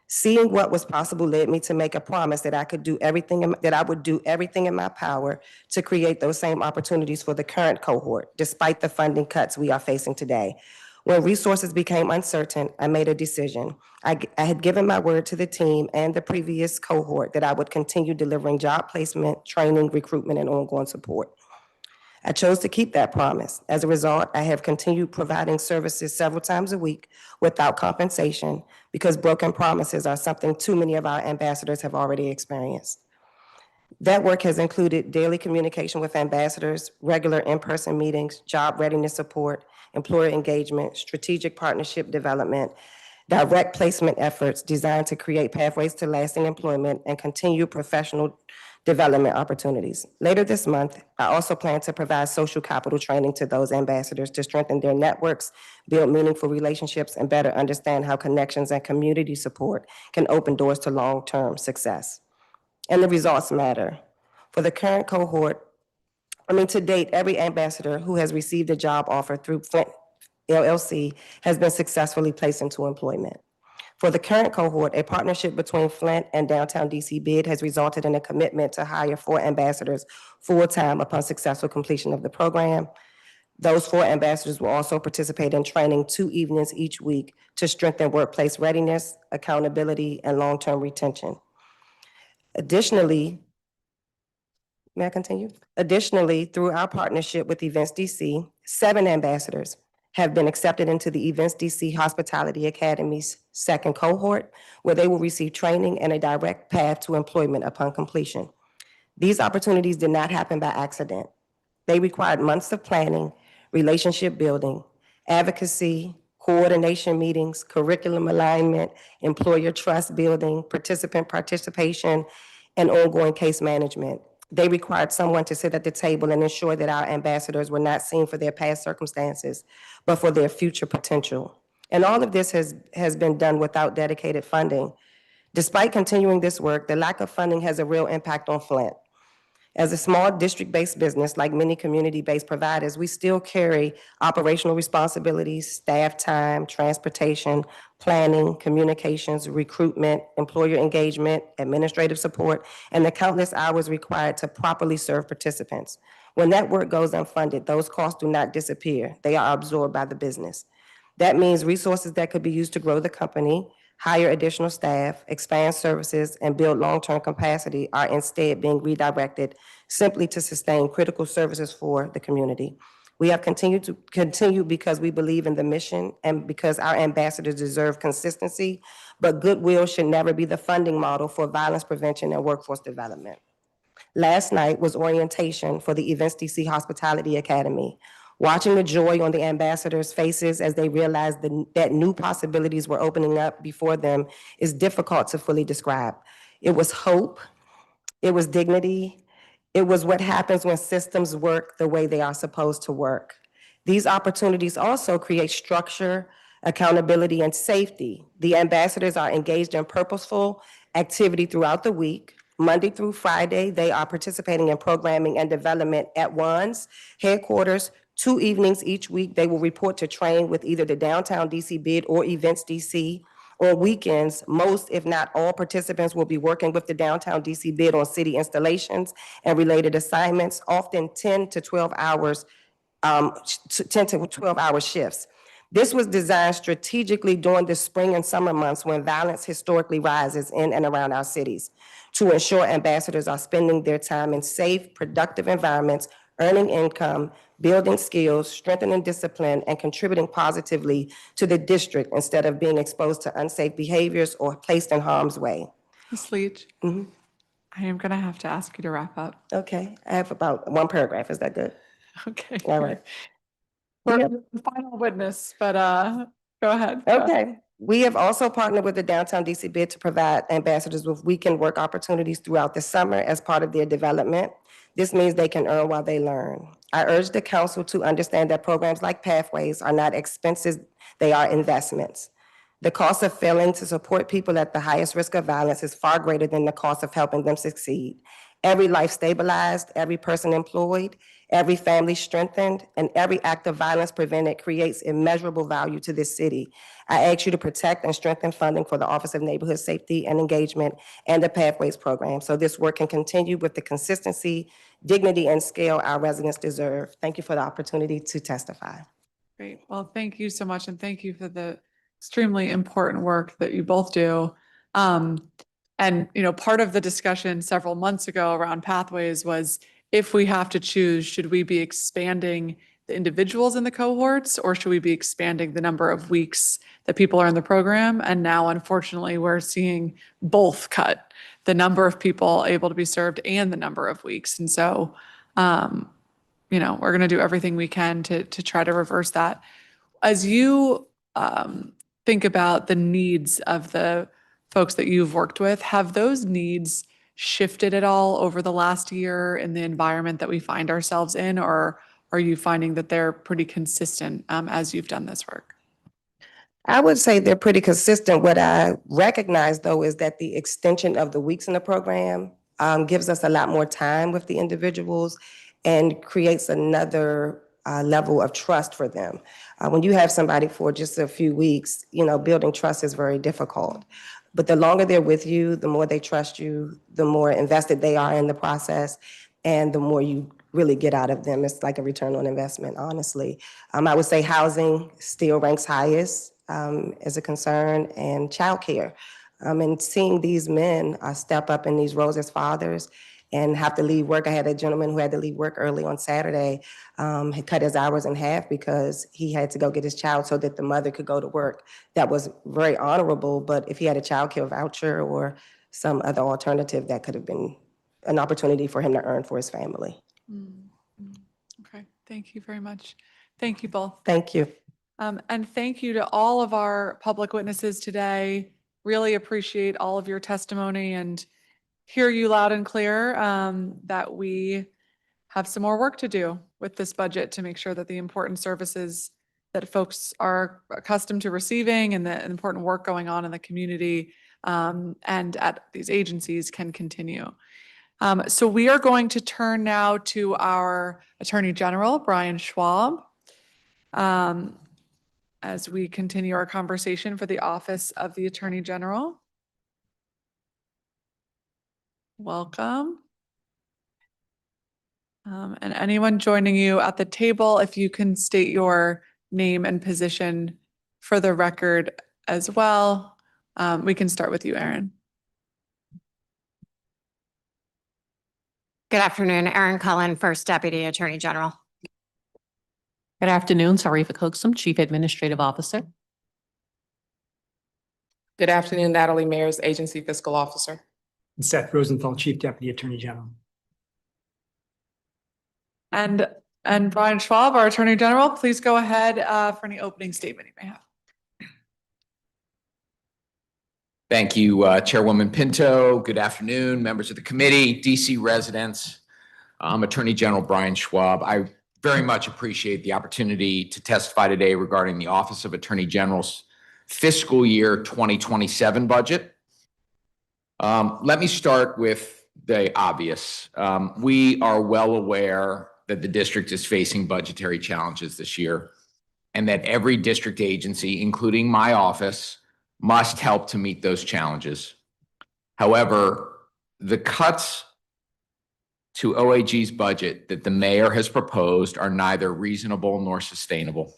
Seeing what was possible led me to make a promise that I would do everything in my power to create those same opportunities for the current cohort, despite the funding cuts we are facing today. When resources became uncertain, I made a decision. I had given my word to the team and the previous cohort that I would continue delivering job placement, training, recruitment, and ongoing support. I chose to keep that promise. As a result, I have continued providing services several times a week without compensation because broken promises are something too many of our ambassadors have already experienced. That work has included daily communication with ambassadors, regular in-person meetings, job readiness support, employer engagement, strategic partnership development, direct placement efforts designed to create pathways to lasting employment and continue professional development opportunities. Later this month, I also plan to provide social capital training to those ambassadors to strengthen their networks, build meaningful relationships, and better understand how connections and community support can open doors to long-term success. And the results matter. For the current cohort, to date, every ambassador who has received a job offer through Flint LLC has been successfully placed into employment. For the current cohort, a partnership between Flint and Downtown DC Bid has resulted in a commitment to hire 4 ambassadors full-time upon successful completion of the program. Those 4 ambassadors will also participate in training 2 evenings each week to strengthen workplace readiness, accountability, and long-term retention. Additionally, may I continue? Additionally, through our partnership with Events DC, 7 ambassadors have been accepted into the Events DC Hospitality Academy's second cohort, where they will receive training and a direct path to employment upon completion. These opportunities did not happen by accident. They required months of planning, relationship building, advocacy, coordination meetings, curriculum alignment, employer trust building, participant participation, and ongoing case management. They required someone to sit at the table and ensure that our ambassadors were not seen for their past circumstances, but for their future potential. And all of this has been done without dedicated funding. Despite continuing this work, the lack of funding has a real impact on Flint. As a small district-based business, like many community-based providers, we still carry operational responsibilities, staff time, transportation, planning, communications, recruitment, employer engagement, administrative support, and the countless hours required to properly serve participants. When that work goes unfunded, those costs do not disappear. They are absorbed by the business. That means resources that could be used to grow the company, hire additional staff, expand services, and build long-term capacity are instead being redirected simply to sustain critical services for the community. We have continued because we believe in the mission and because our ambassadors deserve consistency, but goodwill should never be the funding model for violence prevention and workforce development. Last night was orientation for the Events DC Hospitality Academy. Watching the joy on the ambassadors' faces as they realized that new possibilities were opening up before them is difficult to fully describe. It was hope, it was dignity, it was what happens when systems work the way they are supposed to work. These opportunities also create structure, accountability, and safety. The ambassadors are engaged in purposeful activity throughout the week. Monday through Friday, they are participating in programming and development at ONSE headquarters. 2 evenings each week, they will report to train with either the Downtown DC Bid or Events DC. On weekends, most, if not all, participants will be working with the Downtown DC Bid on city installations and related assignments, often 10 to 12 hours 10 to 12-hour shifts. This was designed strategically during the spring and summer months when violence historically rises in and around our cities to ensure ambassadors are spending their time in safe, productive environments, earning income, building skills, strengthening discipline, and contributing positively to the district instead of being exposed to unsafe behaviors or placed in harm's way. Ms. Leach, I am going to have to ask you to wrap up. Okay, I have about 1 paragraph. Is that good? Okay. All right. We're the final witness, but go ahead. Okay. We have also partnered with the Downtown DC Bid to provide ambassadors with weekend work opportunities throughout the summer as part of their development. This means they can earn while they learn. I urge the council to understand that programs like Pathways are not expenses, they are investments. The cost of failing to support people at the highest risk of violence is far greater than the cost of helping them succeed. Every life stabilized, every person employed, every family strengthened, and every act of violence prevented creates immeasurable value to this city. I ask you to protect and strengthen funding for the Office of Neighborhood Safety and Engagement and the Pathways program so this work can continue with the consistency, dignity, and scale our residents deserve. Thank you for the opportunity to testify. Great. Well, thank you so much. And thank you for the extremely important work that you both do. And, part of the discussion several months ago around Pathways was if we have to choose, should we be expanding the individuals in the cohorts or should we be expanding the number of weeks that people are in the program? And now, unfortunately, we're seeing both cut, the number of people able to be served and the number of weeks. And so, we're going to do everything we can to try to reverse that. As you think about the needs of the folks that you've worked with, have those needs shifted at all over the last year in the environment that we find ourselves in, or are you finding that they're pretty consistent as you've done this work? I would say they're pretty consistent. What I recognize, though, is that the extension of the weeks in the program gives us a lot more time with the individuals and creates another level of trust for them. When you have somebody for just a few weeks, building trust is very difficult. But the longer they're with you, the more they trust you, the more invested they are in the process, and the more you really get out of them. It's like a return on investment, honestly. I would say housing still ranks highest as a concern, and childcare. And seeing these men step up in these roles as fathers and have to leave work. I had a gentleman who had to leave work early on Saturday, had cut his hours in half because he had to go get his child so that the mother could go to work. That was very honorable, but if he had a child care voucher or some other alternative, that could have been an opportunity for him to earn for his family. Okay, thank you very much. Thank you both. Thank you. And thank you to all of our public witnesses today. Really appreciate all of your testimony and hear you loud and clear that we have some more work to do with this budget to make sure that the important services that folks are accustomed to receiving and the important work going on in the community and at these agencies can continue. So we are going to turn now to our Attorney General, Brian Schwab, as we continue our conversation for the Office of the Attorney General. Welcome. And anyone joining you at the table, if you can state your name and position for the record as well. We can start with you, Erin. Good afternoon, Erin Cullen, First Deputy Attorney General. Good afternoon, Sarifa Cooksum, Chief Administrative Officer. Good afternoon, Natalie Mayers, Agency Fiscal Officer. And Seth Rosenthal, Chief Deputy Attorney General. And Brian Schwab, our Attorney General, please go ahead for any opening statement you may have. Thank you, Chairwoman Pinto. Good afternoon, members of the committee, DC residents. I'm Attorney General Brian Schwab. I very much appreciate the opportunity to testify today regarding the Office of Attorney General's fiscal year 2027 budget. Let me start with the obvious. We are well aware that the district is facing budgetary challenges this year, and that every district agency, including my office, must help to meet those challenges. However, the cuts to OAG's budget that the mayor has proposed are neither reasonable nor sustainable.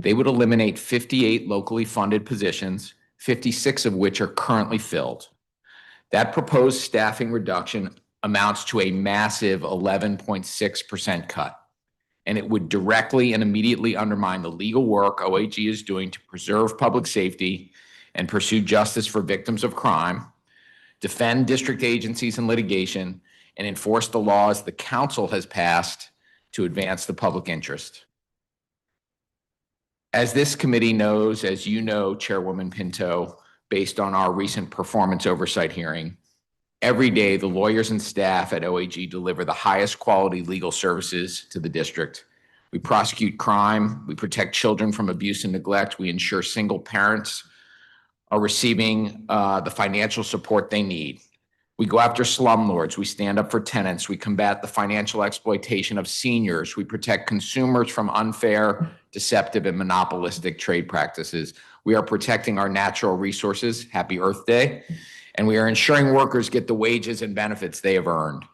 They would eliminate 58 locally funded positions, 56 of which are currently filled. That proposed staffing reduction amounts to a massive 11.6% cut, and it would directly and immediately undermine the legal work OAG is doing to preserve public safety and pursue justice for victims of crime, defend district agencies in litigation, and enforce the laws the council has passed to advance the public interest. As this committee knows, as you know, Chairwoman Pinto, based on our recent performance oversight hearing, every day the lawyers and staff at OAG deliver the highest quality legal services to the district. We prosecute crime, we protect children from abuse and neglect, we ensure single parents are receiving the financial support they need. We go after slumlords, we stand up for tenants, we combat the financial exploitation of seniors, we protect consumers from unfair, deceptive, and monopolistic trade practices. We are protecting our natural resources, happy Earth Day, and we are ensuring workers get the wages and benefits they have earned.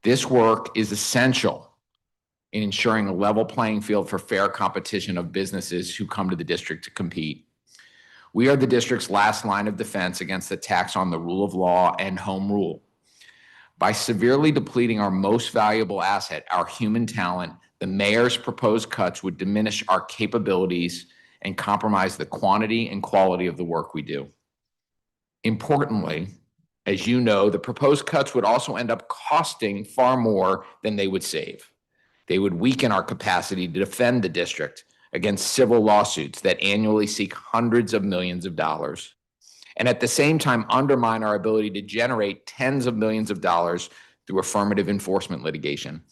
This work is essential in ensuring a level playing field for fair competition of businesses who come to the district to compete. We are the district's last line of defense against attacks on the rule of law and home rule. By severely depleting our most valuable asset, our human talent, the mayor's proposed cuts would diminish our capabilities and compromise the quantity and quality of the work we do. Importantly, as you know, the proposed cuts would also end up costing far more than they would save. They would weaken our capacity to defend the district against civil lawsuits that annually seek hundreds of millions of dollars, and at the same time undermine our ability to generate tens of millions of dollars through affirmative enforcement litigation.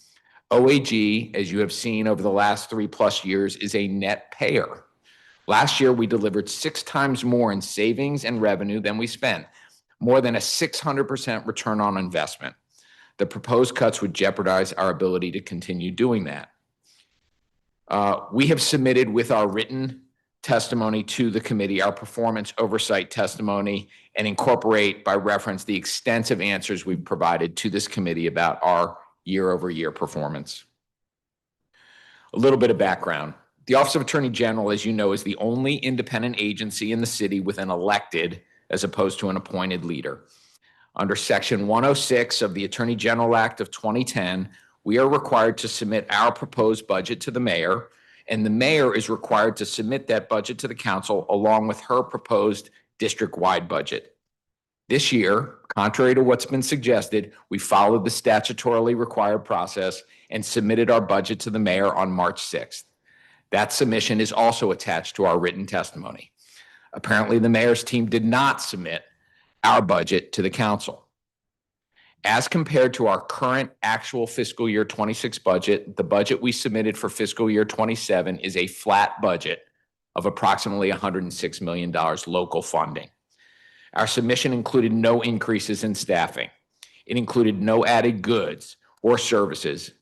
OAG, as you have seen over the last 3+ years, is a net payer. Last year, we delivered 6 times more in savings and revenue than we spent, more than a 600% return on investment. The proposed cuts would jeopardize our ability to continue doing that. We have submitted with our written testimony to the committee our performance oversight testimony and incorporate by reference the extensive answers we've provided to this committee about our year-over-year performance. A little bit of background. The Office of Attorney General, as you know, is the only independent agency in the city with an elected as opposed to an appointed leader. Under Section 106 of the Attorney General Act of 2010, we are required to submit our proposed budget to the mayor, and the mayor is required to submit that budget to the council along with her proposed district-wide budget. This year, contrary to what's been suggested, we followed the statutorily required process and submitted our budget to the mayor on March 6th. That submission is also attached to our written testimony. Apparently, the mayor's team did not submit our budget to the council. As compared to our current actual fiscal year 26 budget, the budget we submitted for fiscal year 27 is a flat budget of approximately $106 million local funding. Our submission included no increases in staffing. It included no added goods or services,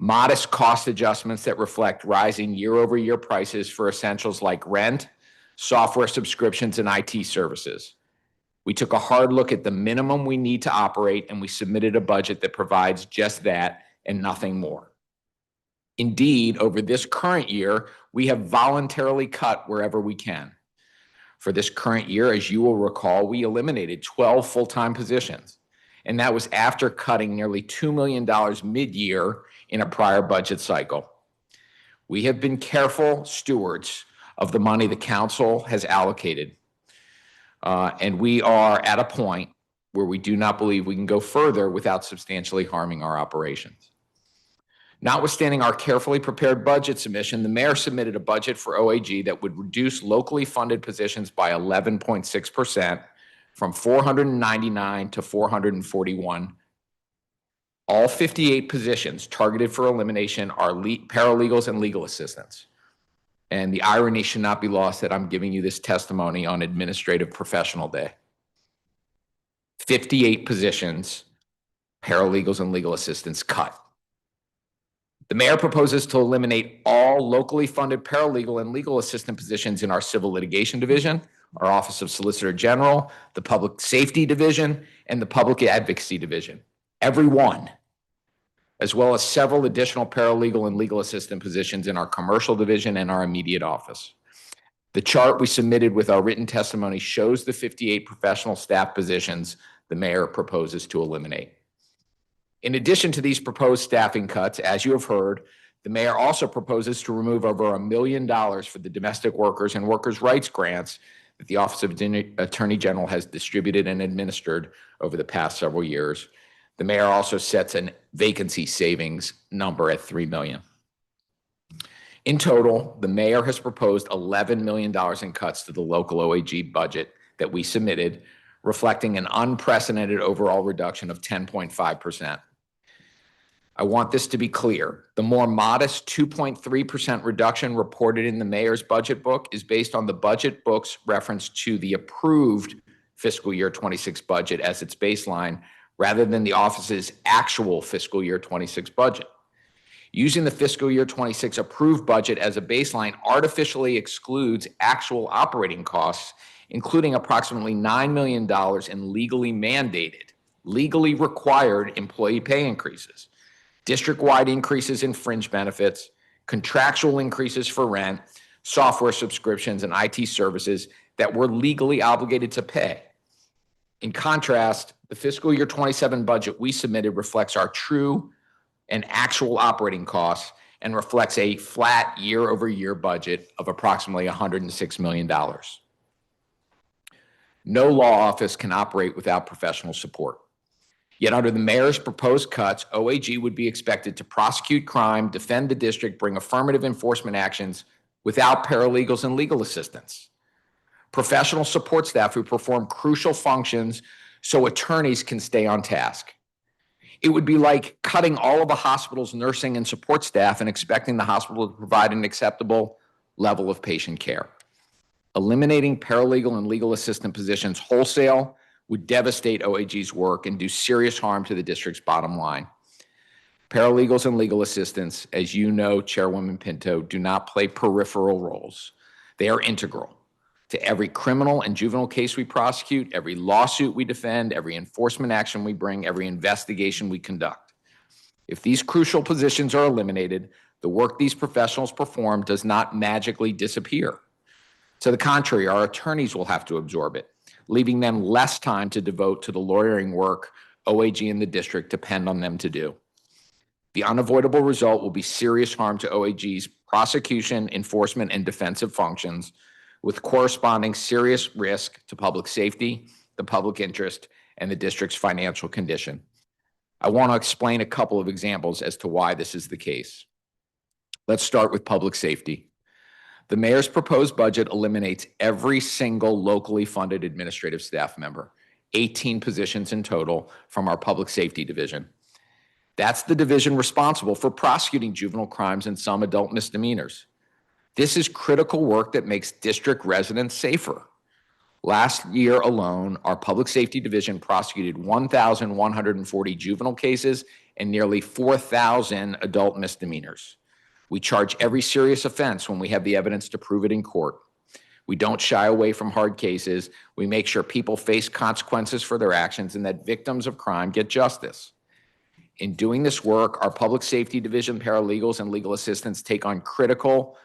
modest cost adjustments that reflect rising year-over-year prices for essentials like rent, software subscriptions, and IT services. We took a hard look at the minimum we need to operate, and we submitted a budget that provides just that and nothing more. Indeed, over this current year, we have voluntarily cut wherever we can. For this current year, as you will recall, we eliminated 12 full-time positions, and that was after cutting nearly $2 million mid-year in a prior budget cycle. We have been careful stewards of the money the council has allocated. And we are at a point where we do not believe we can go further without substantially harming our operations. Notwithstanding our carefully prepared budget submission, the mayor submitted a budget for OAG that would reduce locally funded positions by 11.6% from 499 to 441, All 58 positions targeted for elimination are paralegals and legal assistants. And the irony should not be lost that I'm giving you this testimony on Administrative Professional Day. 58 positions, paralegals and legal assistants cut. The mayor proposes to eliminate all locally funded paralegal and legal assistant positions in our Civil Litigation Division, our Office of Solicitor General, the Public Safety Division, and the Public Advocacy Division. Every one, as well as several additional paralegal and legal assistant positions in our Commercial Division and our immediate office. The chart we submitted with our written testimony shows the 58 professional staff positions the mayor proposes to eliminate. In addition to these proposed staffing cuts, as you have heard, the mayor also proposes to remove over $1 million for the domestic workers and workers' rights grants that the Office of Attorney General has distributed and administered over the past several years. The mayor also sets a vacancy savings number at $3 million. In total, the mayor has proposed $11 million in cuts to the local OAG budget that we submitted, reflecting an unprecedented overall reduction of 10.5%. I want this to be clear. The more modest 2.3% reduction reported in the mayor's budget book is based on the budget book's reference to the approved fiscal year 26 budget as its baseline, rather than the office's actual fiscal year 26 budget. Using the fiscal year 26 approved budget as a baseline artificially excludes actual operating costs, including approximately $9 million in legally mandated, legally required employee pay increases, district-wide increases in fringe benefits, contractual increases for rent, software subscriptions, and IT services that we're legally obligated to pay. In contrast, the fiscal year 27 budget we submitted reflects our true and actual operating costs and reflects a flat year-over-year budget of approximately $106 million. No law office can operate without professional support. Yet under the mayor's proposed cuts, OAG would be expected to prosecute crime, defend the district, bring affirmative enforcement actions without paralegals and legal assistants. Professional support staff who perform crucial functions so attorneys can stay on task. It would be like cutting all of a hospital's nursing and support staff and expecting the hospital to provide an acceptable level of patient care. Eliminating paralegal and legal assistant positions wholesale would devastate OAG's work and do serious harm to the district's bottom line. Paralegals and legal assistants, as you know, Chairwoman Pinto, do not play peripheral roles. They are integral to every criminal and juvenile case we prosecute, every lawsuit we defend, every enforcement action we bring, every investigation we conduct. If these crucial positions are eliminated, the work these professionals perform does not magically disappear. To the contrary, our attorneys will have to absorb it, leaving them less time to devote to the lawyering work OAG and the district depend on them to do. The unavoidable result will be serious harm to OAG's prosecution, enforcement, and defensive functions, with corresponding serious risk to public safety, the public interest, and the district's financial condition. I want to explain a couple of examples as to why this is the case. Let's start with public safety. The mayor's proposed budget eliminates every single locally funded administrative staff member, 18 positions in total, from our public safety division. That's the division responsible for prosecuting juvenile crimes and some adult misdemeanors. This is critical work that makes district residents safer. Last year alone, our public safety division prosecuted 1,140 juvenile cases and nearly 4,000 adult misdemeanors. We charge every serious offense when we have the evidence to prove it in court. We don't shy away from hard cases. We make sure people face consequences for their actions and that victims of crime get justice. In doing this work, our public safety division paralegals and legal assistants take on critical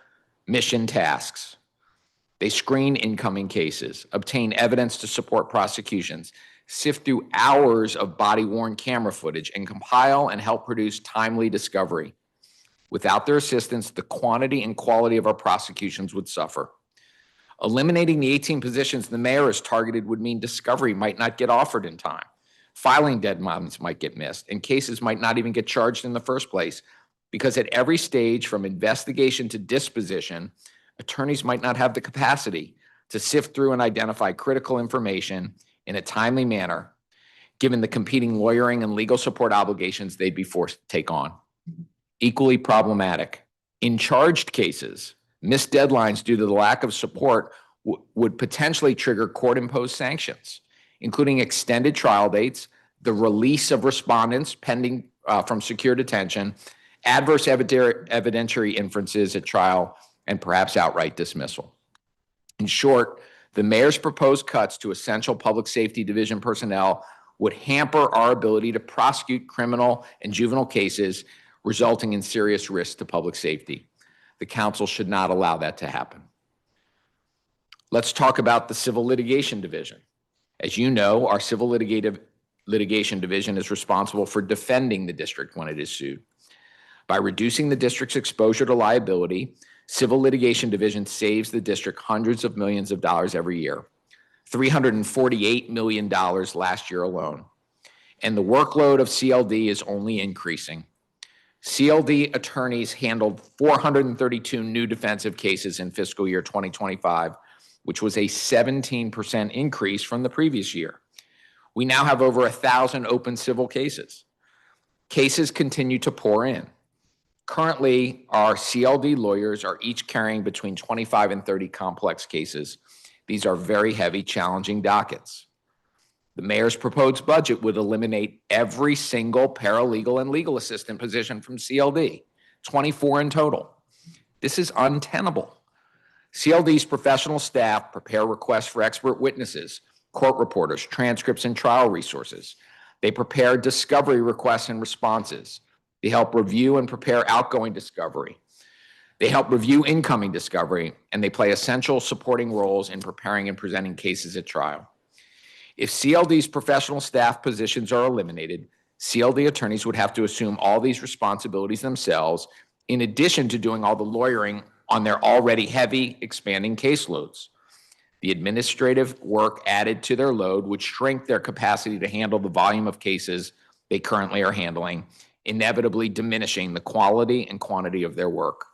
mission tasks. They screen incoming cases, obtain evidence to support prosecutions, sift through hours of body-worn camera footage, and compile and help produce timely discovery. Without their assistance, the quantity and quality of our prosecutions would suffer. Eliminating the 18 positions the mayor has targeted would mean discovery might not get offered in time. Filing deadlines might get missed, and cases might not even get charged in the first place, because at every stage from investigation to disposition, attorneys might not have the capacity to sift through and identify critical information in a timely manner. given the competing lawyering and legal support obligations they'd be forced to take on. Equally problematic, in charged cases, missed deadlines due to the lack of support would potentially trigger court-imposed sanctions, including extended trial dates, the release of respondents pending from secure detention, adverse evidentiary inferences at trial, and perhaps outright dismissal. In short, the mayor's proposed cuts to essential public safety division personnel would hamper our ability to prosecute criminal and juvenile cases, resulting in serious risks to public safety. The council should not allow that to happen. Let's talk about the Civil Litigation Division. As you know, our Civil Litigation Division is responsible for defending the district when it is sued. By reducing the district's exposure to liability, Civil Litigation Division saves the district hundreds of millions of dollars every year, $348 million last year alone. And the workload of CLD is only increasing. CLD attorneys handled 432 new defensive cases in fiscal year 2025, which was a 17% increase from the previous year. We now have over 1,000 open civil cases. Cases continue to pour in. Currently, our CLD lawyers are each carrying between 25 and 30 complex cases. These are very heavy, challenging dockets. The mayor's proposed budget would eliminate every single paralegal and legal assistant position from CLD, 24 in total. This is untenable. CLD's professional staff prepare requests for expert witnesses, court reporters, transcripts, and trial resources. They prepare discovery requests and responses. They help review and prepare outgoing discovery. They help review incoming discovery, and they play essential supporting roles in preparing and presenting cases at trial. If CLD's professional staff positions are eliminated, CLD attorneys would have to assume all these responsibilities themselves, in addition to doing all the lawyering on their already heavy, expanding caseloads. The administrative work added to their load would shrink their capacity to handle the volume of cases they currently are handling, inevitably diminishing the quality and quantity of their work.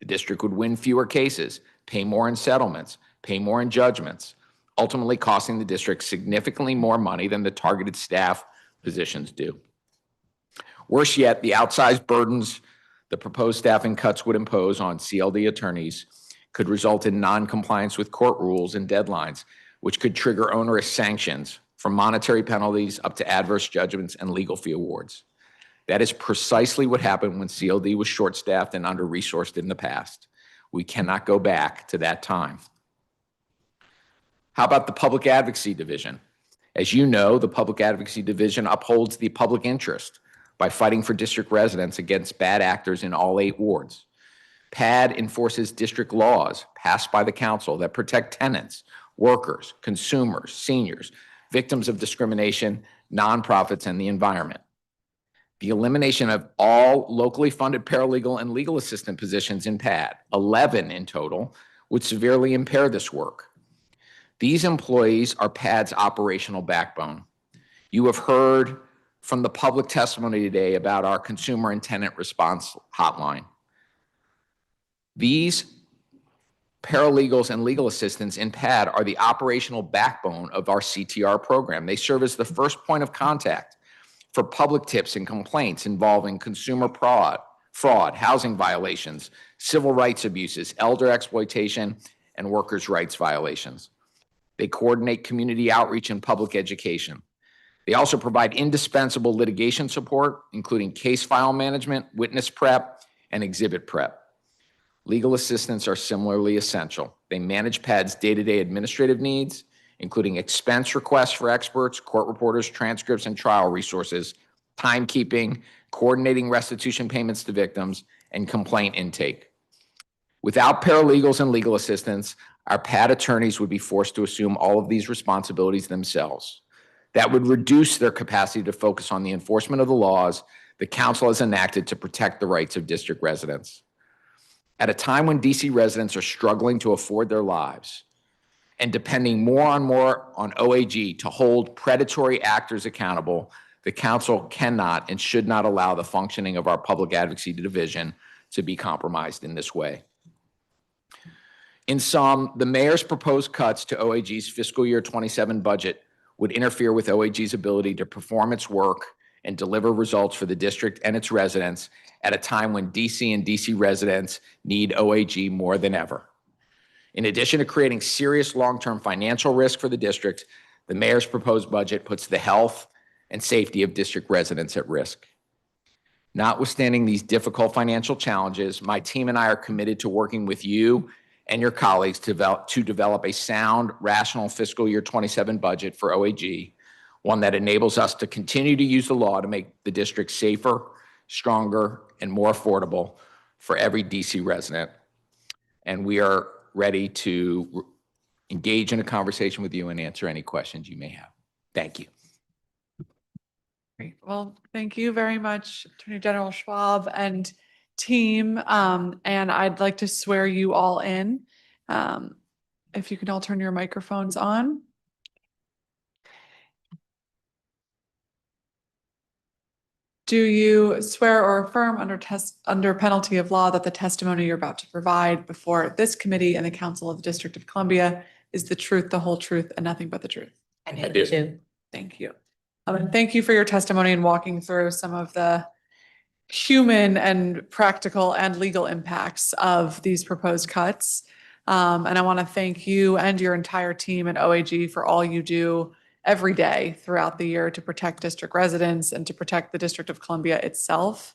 The district would win fewer cases, pay more in settlements, pay more in judgments, ultimately costing the district significantly more money than the targeted staff positions do. Worse yet, the outsized burdens the proposed staffing cuts would impose on CLD attorneys could result in non-compliance with court rules and deadlines, which could trigger onerous sanctions, from monetary penalties up to adverse judgments and legal fee awards. That is precisely what happened when CLD was short-staffed and under-resourced in the past. We cannot go back to that time. How about the Public Advocacy Division? As you know, the Public Advocacy Division upholds the public interest by fighting for district residents against bad actors in all 8 wards. PAD enforces district laws passed by the council that protect tenants, workers, consumers, seniors, victims of discrimination, nonprofits, and the environment. The elimination of all locally funded paralegal and legal assistant positions in PAD, 11 in total, would severely impair this work. These employees are PAD's operational backbone. You have heard from the public testimony today about our consumer and tenant response hotline. These paralegals and legal assistants in PAD are the operational backbone of our CTR program. They serve as the first point of contact for public tips and complaints involving consumer fraud, housing violations, civil rights abuses, elder exploitation, and workers' rights violations. They coordinate community outreach and public education. They also provide indispensable litigation support, including case file management, witness prep, and exhibit prep. Legal assistants are similarly essential. They manage PAD's day-to-day administrative needs, including expense requests for experts, court reporters, transcripts, and trial resources, timekeeping, coordinating restitution payments to victims, and complaint intake. Without paralegals and legal assistants, our PAD attorneys would be forced to assume all of these responsibilities themselves. That would reduce their capacity to focus on the enforcement of the laws the council has enacted to protect the rights of district residents. At a time when DC residents are struggling to afford their lives and depending more on OAG to hold predatory actors accountable, the council cannot and should not allow the functioning of our Public Advocacy Division to be compromised in this way. In sum, the mayor's proposed cuts to OAG's fiscal year 27 budget would interfere with OAG's ability to perform its work and deliver results for the district and its residents at a time when DC and DC residents need OAG more than ever. In addition to creating serious long-term financial risk for the district, the mayor's proposed budget puts the health and safety of district residents at risk. Notwithstanding these difficult financial challenges, my team and I are committed to working with you and your colleagues to develop a sound, rational fiscal year 27 budget for OAG, one that enables us to continue to use the law to make the district safer, stronger, and more affordable for every DC resident. And we are ready to engage in a conversation with you and answer any questions you may have. Thank you. Great. Well, thank you very much, Attorney General Schwab and team. And I'd like to swear you all in. If you can all turn your microphones on. Do you swear or affirm under penalty of law that the testimony you're about to provide before this committee and the Council of the District of Columbia is the truth, the whole truth, and nothing but the truth? I do. Thank you. And thank you for your testimony and walking through some of the human and practical and legal impacts of these proposed cuts. And I want to thank you and your entire team at OAG for all you do every day throughout the year to protect district residents and to protect the District of Columbia itself.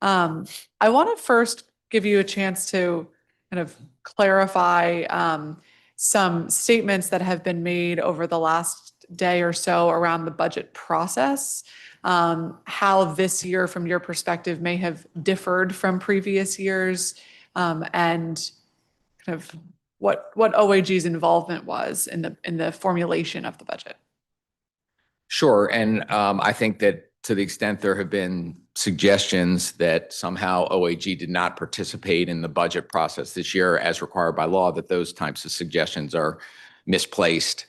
I want to first give you a chance to kind of clarify some statements that have been made over the last day or so around the budget process, how this year from your perspective may have differed from previous years, and kind of what OAG's involvement was in the formulation of the budget. Sure. And I think that to the extent there have been suggestions that somehow OAG did not participate in the budget process this year as required by law, that those types of suggestions are misplaced.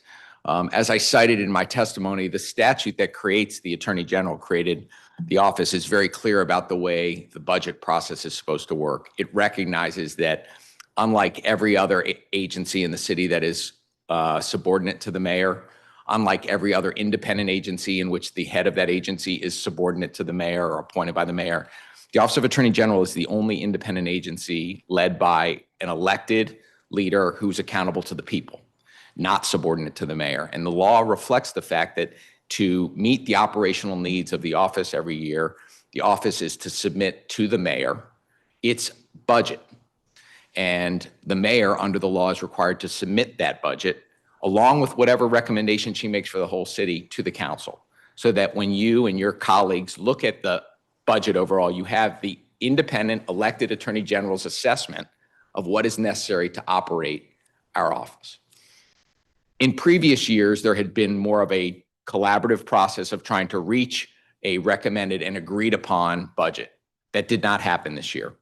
As I cited in my testimony, the statute that creates the Attorney General created the office is very clear about the way the budget process is supposed to work. It recognizes that unlike every other agency in the city that is subordinate to the mayor, unlike every other independent agency in which the head of that agency is subordinate to the mayor or appointed by the mayor, the Office of Attorney General is the only independent agency led by an elected leader who's accountable to the people, not subordinate to the mayor. And the law reflects the fact that to meet the operational needs of the office every year, the office is to submit to the mayor its budget. And the mayor, under the law, is required to submit that budget along with whatever recommendation she makes for the whole city to the council, so that when you and your colleagues look at the budget overall, you have the independent elected attorney general's assessment of what is necessary to operate our office. In previous years, there had been more of a collaborative process of trying to reach a recommended and agreed upon budget. That did not happen this year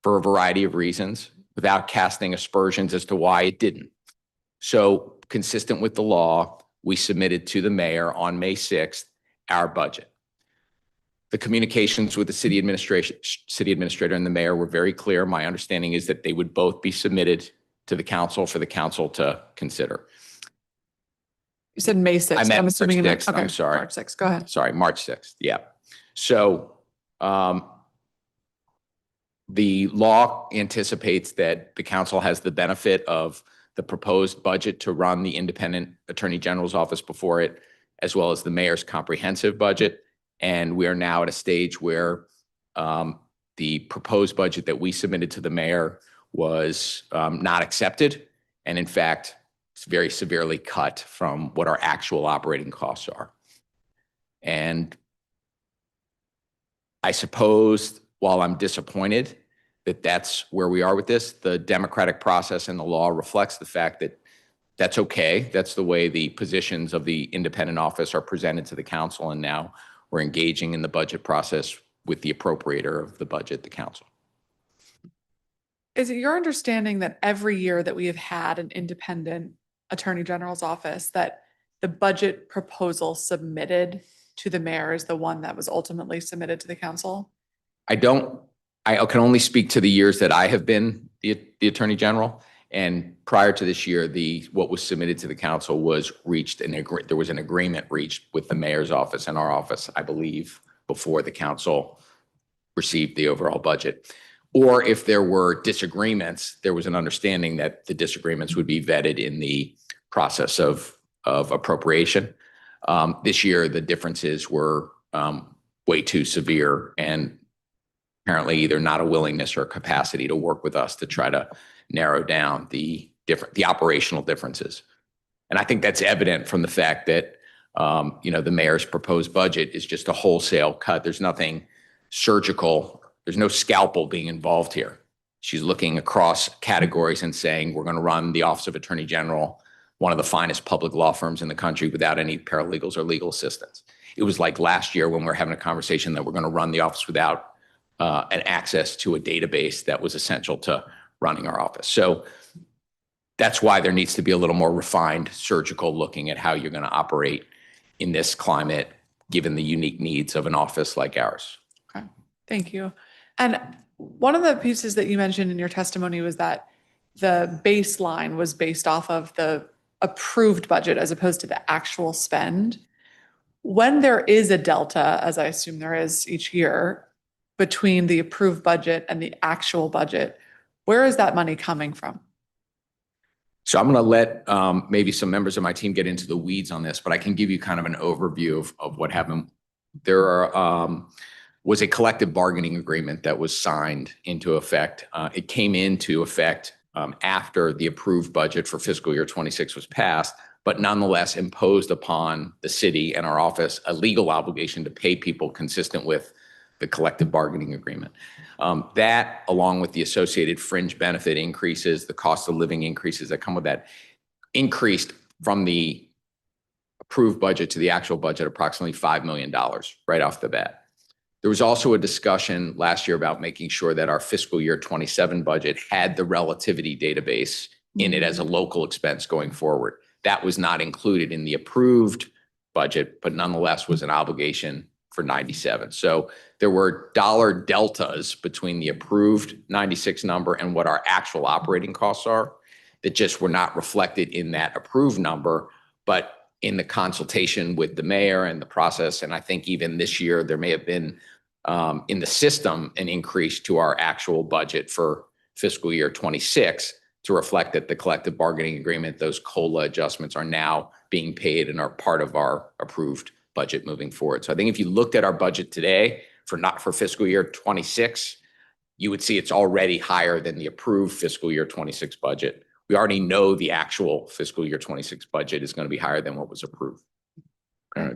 for a variety of reasons, without casting aspersions as to why it didn't. So, consistent with the law, we submitted to the mayor on May 6th our budget. The communications with the city administrator and the mayor were very clear. My understanding is that they would both be submitted to the council for the council to consider. You said May 6th. I meant I'm assuming March 6th. okay, I'm sorry. March 6th. Go ahead. Sorry, March 6th. Yeah. So the law anticipates that the council has the benefit of the proposed budget to run the independent attorney general's office before it, as well as the mayor's comprehensive budget. And we are now at a stage where the proposed budget that we submitted to the mayor was not accepted. And in fact, it's very severely cut from what our actual operating costs are. And I suppose while I'm disappointed that that's where we are with this, the democratic process and the law reflects the fact that that's okay. That's the way the positions of the independent office are presented to the council. And now we're engaging in the budget process with the appropriator of the budget, the council. Is it your understanding that every year that we have had an independent attorney general's office, that the budget proposal submitted to the mayor is the one that was ultimately submitted to the council? I can only speak to the years that I have been the attorney general. And prior to this year, what was submitted to the council was there was an agreement reached with the mayor's office and our office, I believe, before the council received the overall budget. Or if there were disagreements, there was an understanding that the disagreements would be vetted in the process of appropriation. This year, the differences were way too severe, and apparently either not a willingness or capacity to work with us to try to narrow down the operational differences. And I think that's evident from the fact that the mayor's proposed budget is just a wholesale cut. There's nothing surgical. There's no scalpel being involved here. She's looking across categories and saying, we're going to run the Office of Attorney General, one of the finest public law firms in the country, without any paralegals or legal assistants. It was like last year when we were having a conversation that we're going to run the office without an access to a database that was essential to running our office. So that's why there needs to be a little more refined surgical looking at how you're going to operate in this climate, given the unique needs of an office like ours. Okay, thank you. And one of the pieces that you mentioned in your testimony was that the baseline was based off of the approved budget as opposed to the actual spend. When there is a delta, as I assume there is each year, between the approved budget and the actual budget, where is that money coming from? So I'm going to let maybe some members of my team get into the weeds on this, but I can give you kind of an overview of what happened. There was a collective bargaining agreement that was signed into effect. It came into effect after the approved budget for fiscal year 26 was passed, but nonetheless imposed upon the city and our office a legal obligation to pay people consistent with the collective bargaining agreement. That, along with the associated fringe benefit increases, the cost of living increases that come with that, increased from the approved budget to the actual budget approximately $5 million right off the bat. There was also a discussion last year about making sure that our fiscal year 27 budget had the relativity database in it as a local expense going forward. That was not included in the approved budget, but nonetheless was an obligation for 97. So there were dollar deltas between the approved 96 number and what our actual operating costs are that just were not reflected in that approved number, but in the consultation with the mayor and the process. And I think even this year, there may have been in the system an increase to our actual budget for fiscal year 26 to reflect that the collective bargaining agreement, those COLA adjustments are now being paid and are part of our approved budget moving forward. So I think if you looked at our budget today for fiscal year 26, you would see it's already higher than the approved fiscal year 26 budget. We already know the actual fiscal year 26 budget is going to be higher than what was approved.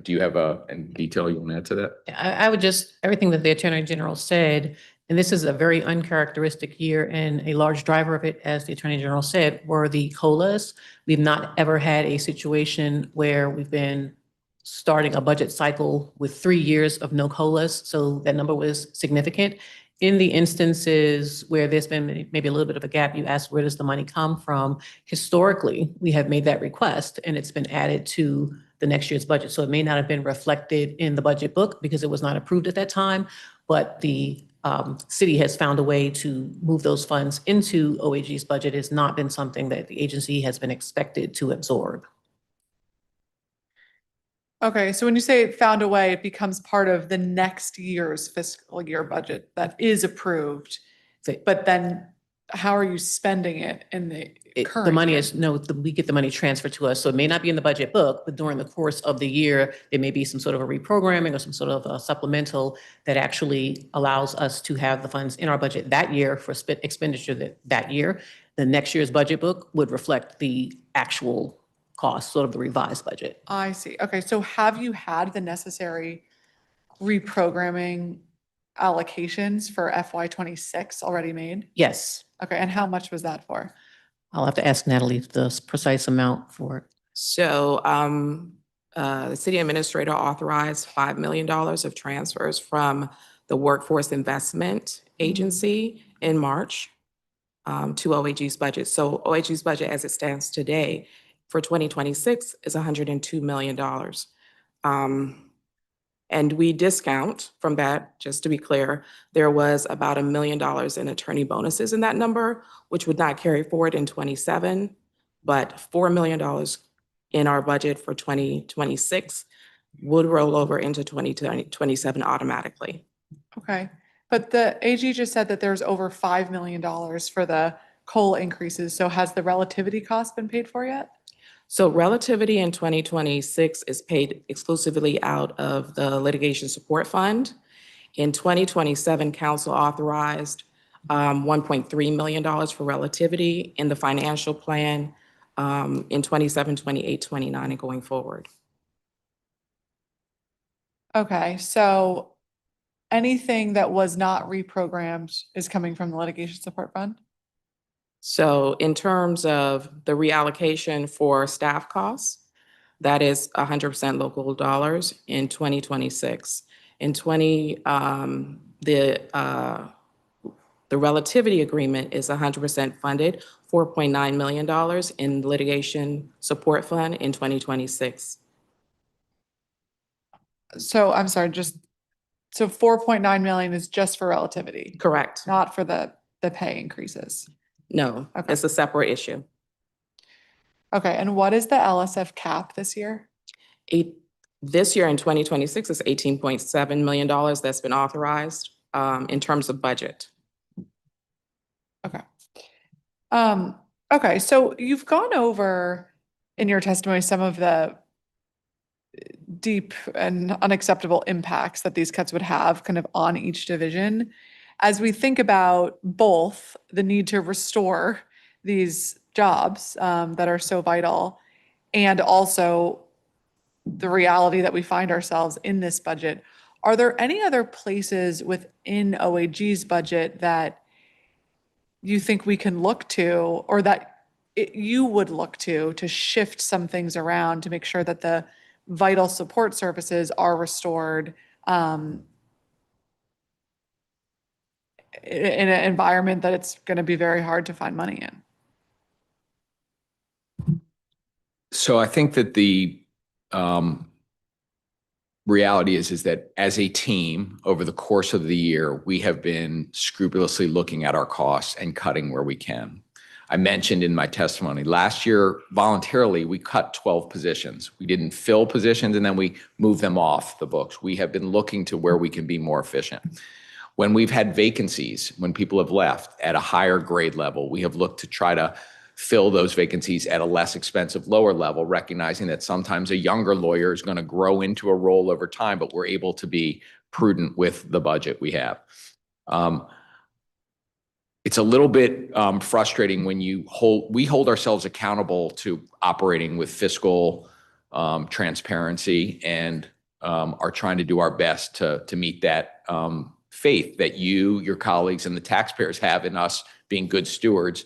Do you have any detail you want to add to that? I would just, everything that the Attorney General said, and this is a very uncharacteristic year, and a large driver of it, as the Attorney General said, were the COLAs. We've not ever had a situation where we've been starting a budget cycle with 3 years of no COLAs, so that number was significant. In the instances where there's been maybe a little bit of a gap, you asked, where does the money come from? Historically, we have made that request and it's been added to the next year's budget. So it may not have been reflected in the budget book because it was not approved at that time, but the city has found a way to move those funds into OAG's budget. It's not been something that the agency has been expected to absorb. Okay, so when you say it found a way, it becomes part of the next year's fiscal year budget that is approved. But then how are you spending it in the current The money year? is, no, we get the money transferred to us. So it may not be in the budget book, but during the course of the year, there may be some sort of a reprogramming or some sort of a supplemental that actually allows us to have the funds in our budget that year for expenditure that year. The next year's budget book would reflect the actual cost, sort of the revised budget. I see. Okay, so have you had the necessary reprogramming allocations for FY26 already made? Yes. Okay, and how much was that for? I'll have to ask Natalie the precise amount for it. So the city administrator authorized $5 million of transfers from the Workforce Investment Agency in March to OAG's budget. So OAG's budget as it stands today for 2026 is $102 million. And we discount from that, just to be clear, there was about $1 million in attorney bonuses in that number, which would not carry forward in 27, but $4 million in our budget for 2026 would roll over into 2027 automatically. Okay, but the AG just said that there's over $5 million for the COLA increases. So has the relativity cost been paid for yet? So relativity in 2026 is paid exclusively out of the litigation support fund. In 2027, council authorized $1.3 million for relativity in the financial plan in 27, 28, 29, and going forward. Okay, so anything that was not reprogrammed is coming from the litigation support fund? So in terms of the reallocation for staff costs, that is 100% local dollars in 2026. In the relativity agreement is 100% funded, $4.9 million in litigation support fund in 2026. So I'm sorry, so 4.9 million is just for relativity, Correct. not for the pay increases. No, Okay. it's a separate issue. Okay, and what is the LSF cap this year? This year in 2026 is $18.7 million that's been authorized in terms of budget. Okay. Okay, so you've gone over in your testimony some of the deep and unacceptable impacts that these cuts would have kind of on each division. As we think about both the need to restore these jobs that are so vital and also the reality that we find ourselves in this budget, are there any other places within OAG's budget that you think we can look to or that you would look to shift some things around to make sure that the vital support services are restored in an environment that it's going to be very hard to find money in? So I think that the reality is that as a team over the course of the year, we have been scrupulously looking at our costs and cutting where we can. I mentioned in my testimony, last year, voluntarily, we cut 12 positions. We didn't fill positions and then we moved them off the books. We have been looking to where we can be more efficient. When we've had vacancies, when people have left at a higher grade level, we have looked to try to fill those vacancies at a less expensive lower level, recognizing that sometimes a younger lawyer is going to grow into a role over time, but we're able to be prudent with the budget we have. It's a little bit frustrating when we hold ourselves accountable to operating with fiscal transparency and are trying to do our best to meet that faith that you, your colleagues, and the taxpayers have in us being good stewards.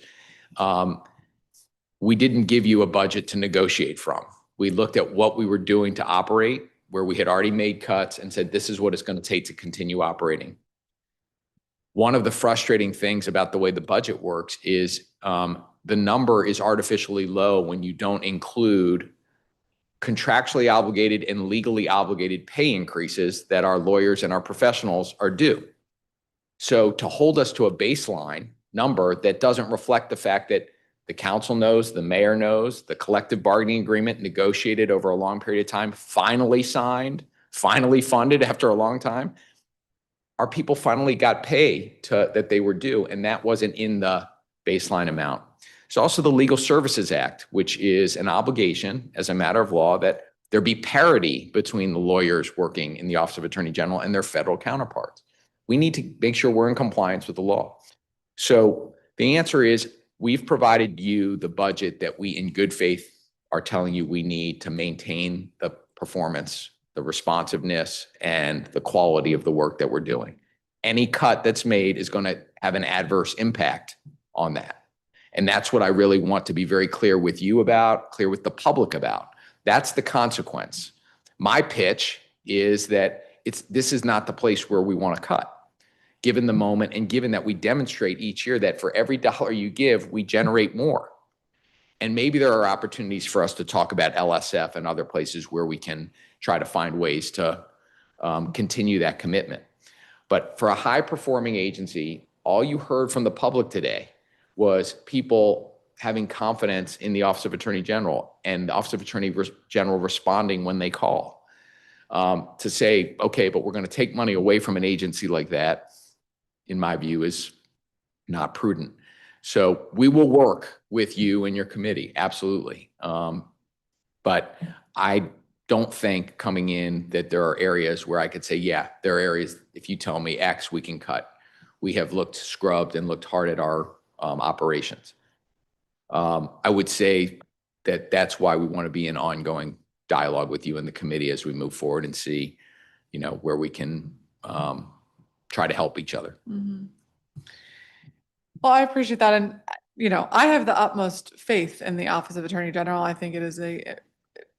We didn't give you a budget to negotiate from. We looked at what we were doing to operate, where we had already made cuts, and said, this is what it's going to take to continue operating. One of the frustrating things about the way the budget works is the number is artificially low when you don't include contractually obligated and legally obligated pay increases that our lawyers and our professionals are due. So to hold us to a baseline number that doesn't reflect the fact that the council knows, the mayor knows, the collective bargaining agreement negotiated over a long period of time, finally signed, finally funded after a long time, our people finally got pay that they were due, and that wasn't in the baseline amount. There's also the Legal Services Act, which is an obligation as a matter of law that there be parity between the lawyers working in the Office of Attorney General and their federal counterparts. We need to make sure we're in compliance with the law. So the answer is we've provided you the budget that we in good faith are telling you we need to maintain the performance, the responsiveness, and the quality of the work that we're doing. Any cut that's made is going to have an adverse impact on that. And that's what I really want to be very clear with you about, clear with the public about. That's the consequence. My pitch is that this is not the place where we want to cut, given the moment and given that we demonstrate each year that for every dollar you give, we generate more. And maybe there are opportunities for us to talk about LSF and other places where we can try to find ways to continue that commitment. But for a high-performing agency, all you heard from the public today was people having confidence in the Office of Attorney General and the Office of Attorney General responding when they call. To say, okay, but we're going to take money away from an agency like that, in my view, is not prudent. So we will work with you and your committee, absolutely. But I don't think coming in that there are areas where I could say, yeah, there are areas, if you tell me X, we can cut. We have scrubbed and looked hard at our operations. I would say that that's why we want to be in ongoing dialogue with you and the committee as we move forward and see, where we can try to help each other. Mm-hmm. Well, I appreciate that. And, I have the utmost faith in the Office of Attorney General. I think it is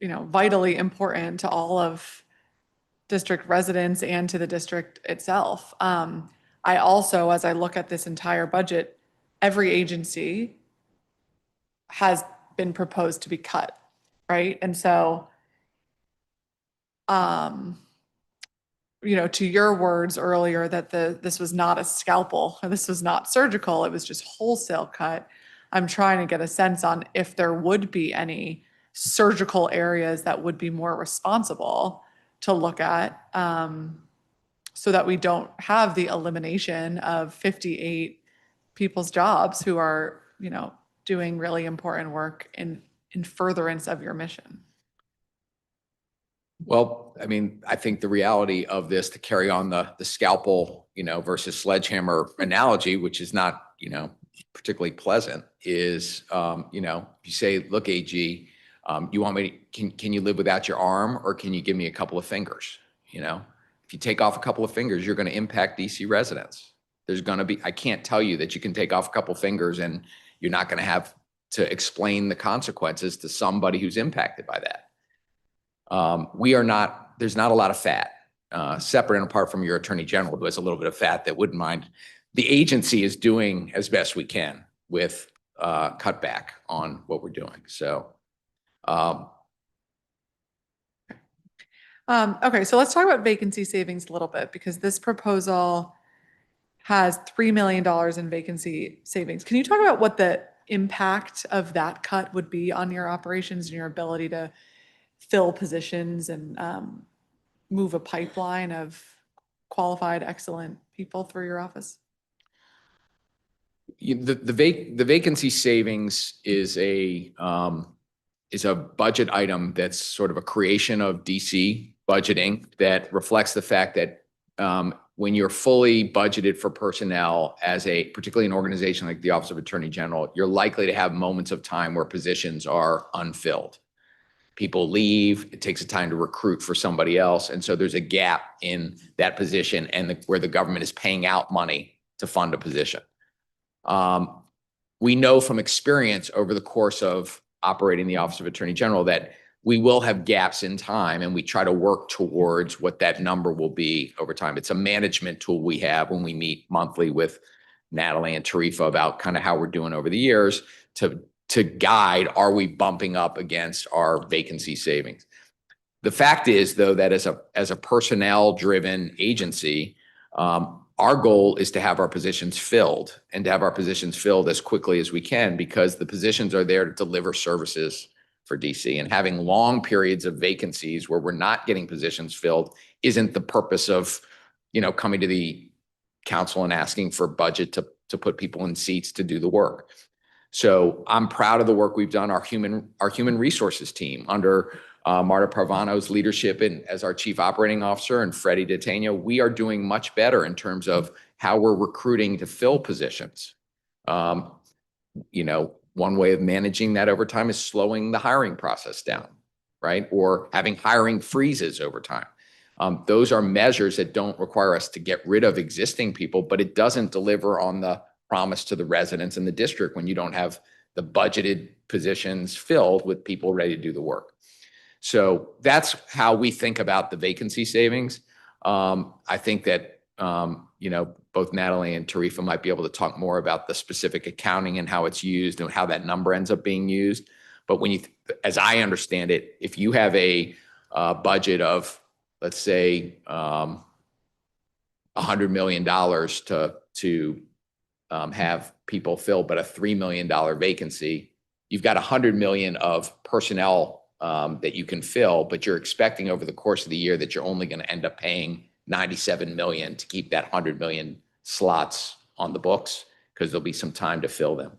vitally important to all of district residents and to the district itself. I also, as I look at this entire budget, every agency has been proposed to be cut, right? And so, to your words earlier that this was not a scalpel, or this was not surgical, it was just wholesale cut. I'm trying to get a sense on if there would be any surgical areas that would be more responsible to look at, so that we don't have the elimination of 58 people's jobs who are, doing really important work in furtherance of your mission. Well, I mean, I think the reality of this, to carry on the scalpel, versus sledgehammer analogy, which is not, particularly pleasant, is, if you say, look, AG, you want me to, can you live without your arm, or can you give me a couple of fingers? If you take off a couple of fingers, you're going to impact DC residents. There's going to be, I can't tell you that you can take off a couple of fingers and you're not going to have to explain the consequences to somebody who's impacted by that. There's not a lot of fat, separate and apart from your Attorney General, who has a little bit of fat that wouldn't mind. The agency is doing as best we can with cutback on what we're doing. So, okay, so let's talk about vacancy savings a little bit, because this proposal has $3 million in vacancy savings. Can you talk about what the impact of that cut would be on your operations and your ability to fill positions and move a pipeline of qualified, excellent people through your office? The vacancy savings is a budget item that's sort of a creation of DC budgeting that reflects the fact that when you're fully budgeted for personnel, particularly an organization like the Office of Attorney General, you're likely to have moments of time where positions are unfilled. People leave, it takes a time to recruit for somebody else. And so there's a gap in that position where the government is paying out money to fund a position. We know from experience over the course of operating the Office of Attorney General that we will have gaps in time, and we try to work towards what that number will be over time. It's a management tool we have when we meet monthly with Natalie and Tarifa about kind of how we're doing over the years to guide, are we bumping up against our vacancy savings? The fact is, though, that as a personnel-driven agency, our goal is to have our positions filled, and to have our positions filled as quickly as we can, because the positions are there to deliver services for DC. And having long periods of vacancies where we're not getting positions filled isn't the purpose of, coming to the council and asking for budget to put people in seats to do the work. So I'm proud of the work we've done. Our human resources team under Marta Parvano's leadership and as our chief operating officer, and Freddie DeTania, we are doing much better in terms of how we're recruiting to fill positions. One way of managing that over time is slowing the hiring process down, right? Or having hiring freezes over time. Those are measures that don't require us to get rid of existing people, but it doesn't deliver on the promise to the residents in the district when you don't have the budgeted positions filled with people ready to do the work. So that's how we think about the vacancy savings. I think that, both Natalie and Tarifa might be able to talk more about the specific accounting and how it's used and how that number ends up being used. But as I understand it, if you have a budget of, let's say, $100 million to have people fill, but a $3 million vacancy, you've got 100 million of personnel that you can fill, but you're expecting over the course of the year that you're only going to end up paying 97 million to keep that 100 million slots on the books, because there'll be some time to fill them.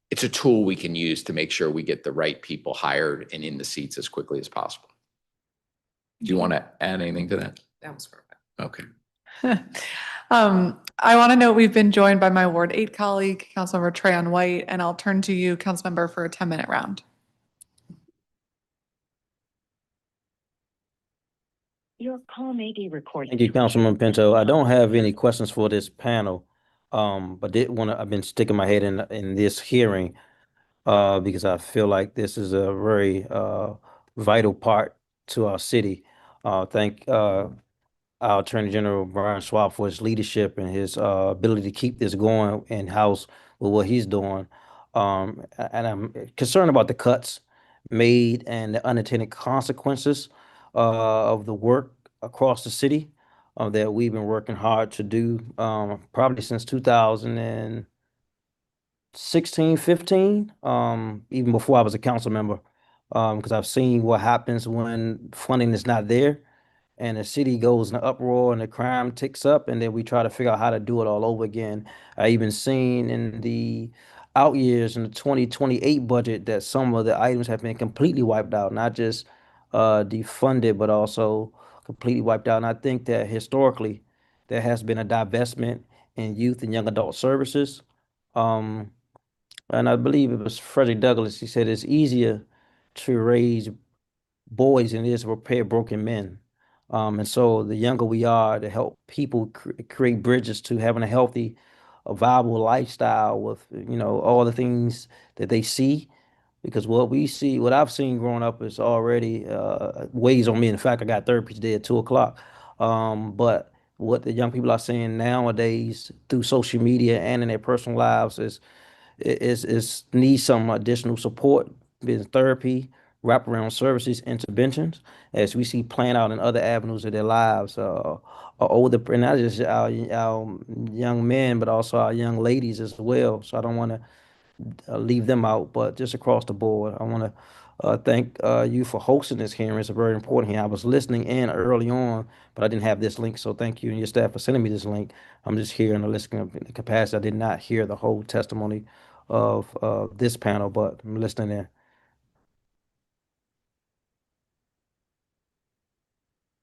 It's a tool we can use to make sure we get the right people hired and in the seats as quickly as possible. Do you want to add anything to that? That was perfect. Okay. I want to note we've been joined by my Ward 8 colleague, Councilmember Trayon White, and I'll turn to you, Councilmember, for a 10-minute round. Your call may be recorded. Thank you, Councilman Pinto. I don't have any questions for this panel, but I've been sticking my head in this hearing because I feel like this is a very vital part to our city. Thank our Attorney General Brian Schwab for his leadership and his ability to keep this going in-house with what he's doing. And I'm concerned about the cuts made and the unintended consequences of the work across the city that we've been working hard to do probably since 2016, 15, even before I was a council member, because I've seen what happens when funding is not there and the city goes in an uproar and the crime ticks up, and then we try to figure out how to do it all over again. I even seen in the out years in the 2028 budget that some of the items have been completely wiped out, not just defunded, but also completely wiped out. And I think that historically there has been a divestment in youth and young adult services. And I believe it was Frederick Douglass, he said it's easier to raise boys than it is to repair broken men. And so the younger we are to help people create bridges to having a healthy, a viable lifestyle with, all the things that they see. Because what I've seen growing up is already weighs on me. In fact, I got therapy today at 2:00. But what the young people are seeing nowadays through social media and in their personal lives is needs some additional support, business therapy, wraparound services, interventions, as we see playing out in other avenues of their lives. Older, and not just our young men, but also our young ladies as well. So I don't want to leave them out, but just across the board, I want to thank you for hosting this hearing. It's a very important hearing. I was listening in early on, but I didn't have this link, so thank you and your staff for sending me this link. I'm just here in a listening capacity. I did not hear the whole testimony of this panel, but I'm listening in.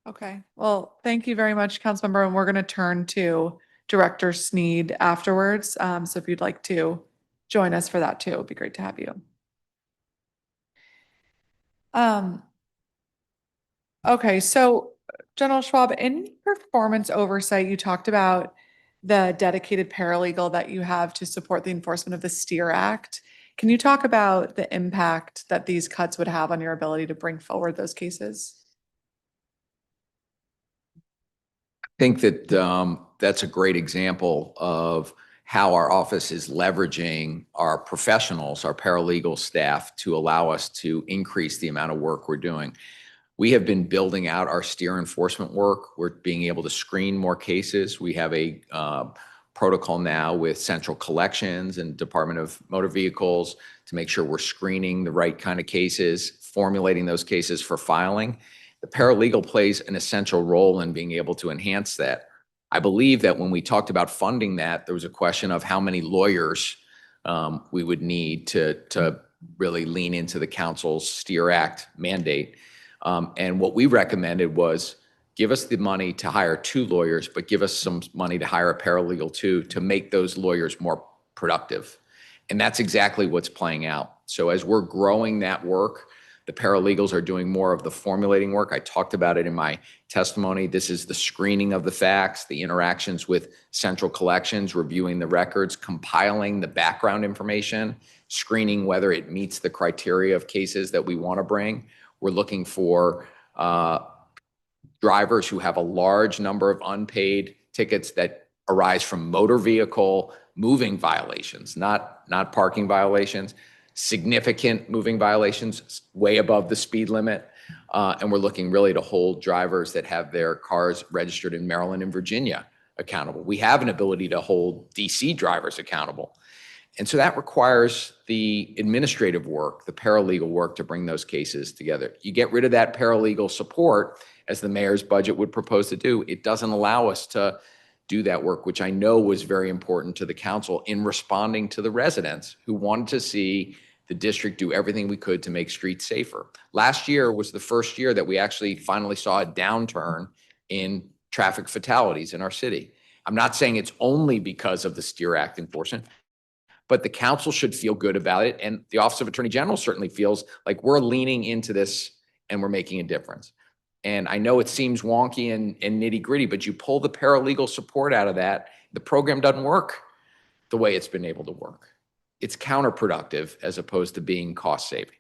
Okay, well, thank you very much, Councilmember, and we're going to turn to Director Sneed afterwards. So if you'd like to join us for that too, it'd be great to have you. Okay, so General Schwab, in performance oversight, you talked about the dedicated paralegal that you have to support the enforcement of the STEER Act. Can you talk about the impact that these cuts would have on your ability to bring forward those cases? I think that that's a great example of how our office is leveraging our professionals, our paralegal staff, to allow us to increase the amount of work we're doing. We have been building out our STEER enforcement work. We're being able to screen more cases. We have a protocol now with Central Collections and Department of Motor Vehicles to make sure we're screening the right kind of cases, formulating those cases for filing. The paralegal plays an essential role in being able to enhance that. I believe that when we talked about funding that, there was a question of how many lawyers we would need to really lean into the council's STEER Act mandate. And what we recommended was give us the money to hire 2 lawyers, but give us some money to hire a paralegal too, to make those lawyers more productive. And that's exactly what's playing out. So as we're growing that work, the paralegals are doing more of the formulating work. I talked about it in my testimony. This is the screening of the facts, the interactions with Central Collections, reviewing the records, compiling the background information, screening whether it meets the criteria of cases that we want to bring. We're looking for drivers who have a large number of unpaid tickets that arise from motor vehicle moving violations, not parking violations, significant moving violations way above the speed limit. And we're looking really to hold drivers that have their cars registered in Maryland and Virginia accountable. We have an ability to hold DC drivers accountable. And so that requires the administrative work, the paralegal work to bring those cases together. You get rid of that paralegal support, as the mayor's budget would propose to do. It doesn't allow us to do that work, which I know was very important to the council in responding to the residents who wanted to see the district do everything we could to make streets safer. Last year was the first year that we actually finally saw a downturn in traffic fatalities in our city. I'm not saying it's only because of the STEER Act enforcement, but the council should feel good about it. And the Office of Attorney General certainly feels like we're leaning into this and we're making a difference. And I know it seems wonky and nitty gritty, but you pull the paralegal support out of that, the program doesn't work the way it's been able to work. It's counterproductive as opposed to being cost saving.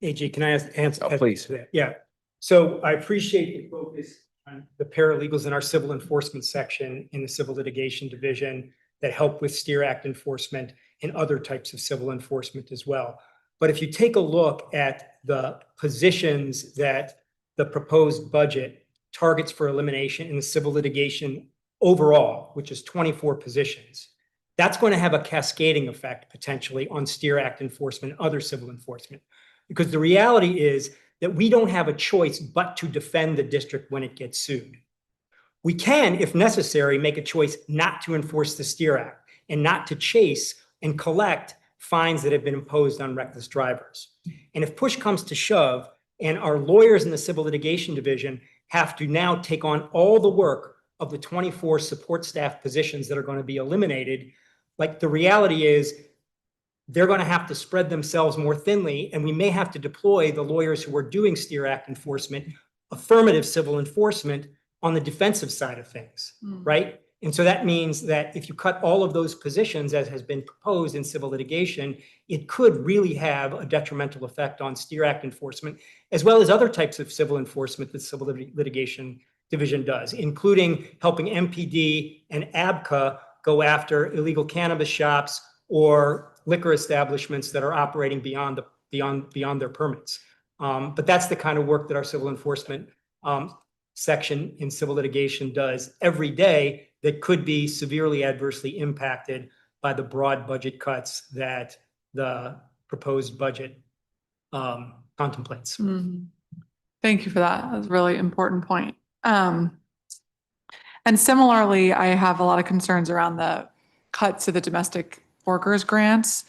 AJ, can I answer? Oh, please. To that? Yeah. So I appreciate the focus on the paralegals in our civil enforcement section in the Civil Litigation Division that help with STEER Act enforcement and other types of civil enforcement as well. But if you take a look at the positions that the proposed budget targets for elimination in the civil litigation overall, which is 24 positions, that's going to have a cascading effect potentially on STEER Act enforcement and other civil enforcement. Because the reality is that we don't have a choice but to defend the district when it gets sued. We can, if necessary, make a choice not to enforce the STEER Act and not to chase and collect fines that have been imposed on reckless drivers. And if push comes to shove and our lawyers in the Civil Litigation Division have to now take on all the work of the 24 support staff positions that are going to be eliminated, like the reality is they're going to have to spread themselves more thinly, and we may have to deploy the lawyers who are doing STEER Act enforcement, affirmative civil enforcement, on the defensive side of things, right? And so that means that if you cut all of those positions, as has been proposed in civil litigation, it could really have a detrimental effect on STEER Act enforcement, as well as other types of civil enforcement that Civil Litigation Division does, including helping MPD and ABCA go after illegal cannabis shops or liquor establishments that are operating beyond their permits. But that's the kind of work that our civil enforcement section in civil litigation does every day that could be severely adversely impacted by the broad budget cuts that the proposed budget contemplates. Thank you for that. That's a really important point. And similarly, I have a lot of concerns around the cuts to the domestic workers grants.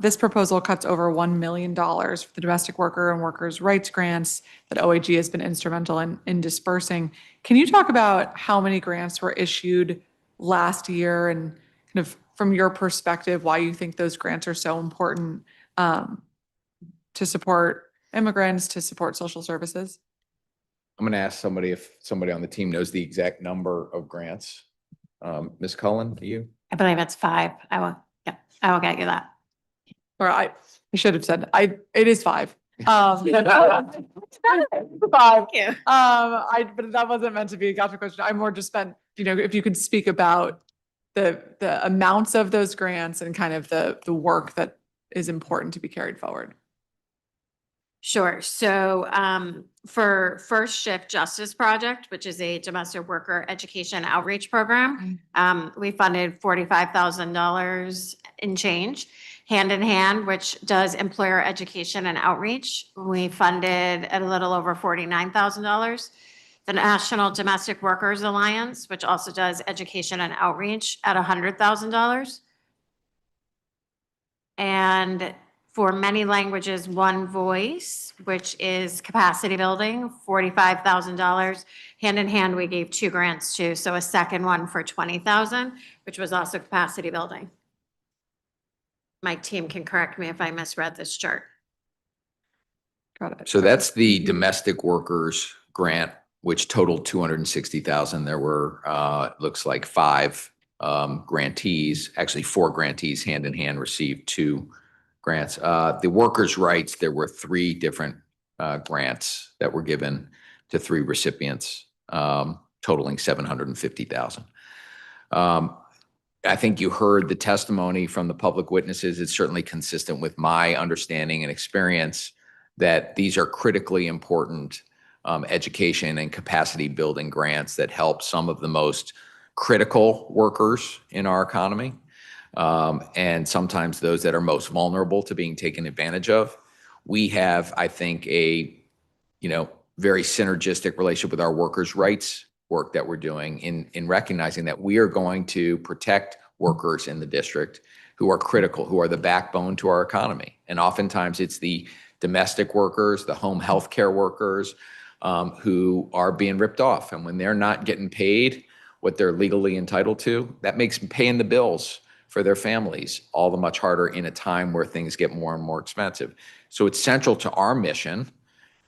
This proposal cuts over $1 million for the domestic worker and workers' rights grants that OAG has been instrumental in dispersing. Can you talk about how many grants were issued last year and kind of from your perspective, why you think those grants are so important to support immigrants, to support social services? I'm going to ask somebody if somebody on the team knows the exact number of grants. Ms. Cullen, do you? I believe it's 5. I will get you that. Or I should have said, it is 5. 5. Yeah. But that wasn't meant to be a gotcha question. I more just meant, if you could speak about the amounts of those grants and kind of the work that is important to be carried forward. Sure. So for First Shift Justice Project, which is a domestic worker education outreach program, we funded $45,000 in change. Hand in Hand, which does employer education and outreach, we funded at a little over $49,000. The National Domestic Workers Alliance, which also does education and outreach, at $100,000. And for Many Languages, One Voice, which is capacity building, $45,000. Hand in Hand, we gave 2 grants to, so a second one for $20,000, which was also capacity building. My team can correct me if I misread this chart. Got it. So that's the domestic workers grant, which totaled $260,000. There were, looks like 5 grantees, actually 4 grantees. Hand in Hand received 2 grants. The workers' rights, there were 3 different grants that were given to 3 recipients, totaling $750,000. I think you heard the testimony from the public witnesses. It's certainly consistent with my understanding and experience that these are critically important education and capacity building grants that help some of the most critical workers in our economy, and sometimes those that are most vulnerable to being taken advantage of. We have, I think, a very synergistic relationship with our workers' rights work that we're doing in recognizing that we are going to protect workers in the district who are critical, who are the backbone to our economy. And oftentimes it's the domestic workers, the home health care workers, who are being ripped off. And when they're not getting paid what they're legally entitled to, that makes paying the bills for their families all the much harder in a time where things get more and more expensive. So it's central to our mission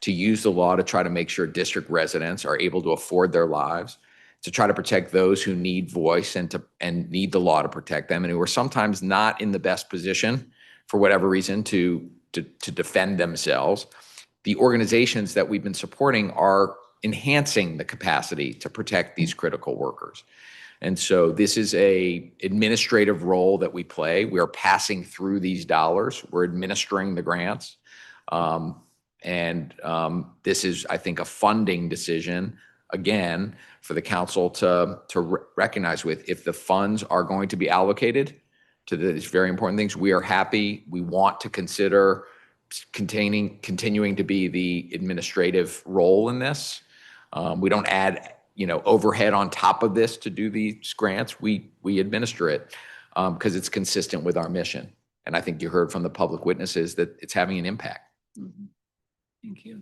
to use the law to try to make sure district residents are able to afford their lives, to try to protect those who need voice and need the law to protect them, and who are sometimes not in the best position for whatever reason to defend themselves. The organizations that we've been supporting are enhancing the capacity to protect these critical workers. And so this is a administrative role that we play. We are passing through these dollars. We're administering the grants. This is, I think, a funding decision, again, for the council to recognize with. If the funds are going to be allocated to these very important things, we are happy. We want to consider continuing to be the administrative role in this. We don't add overhead on top of this to do these grants. We administer it because it's consistent with our mission. And I think you heard from the public witnesses that it's having an impact. Mm-hmm. Thank you.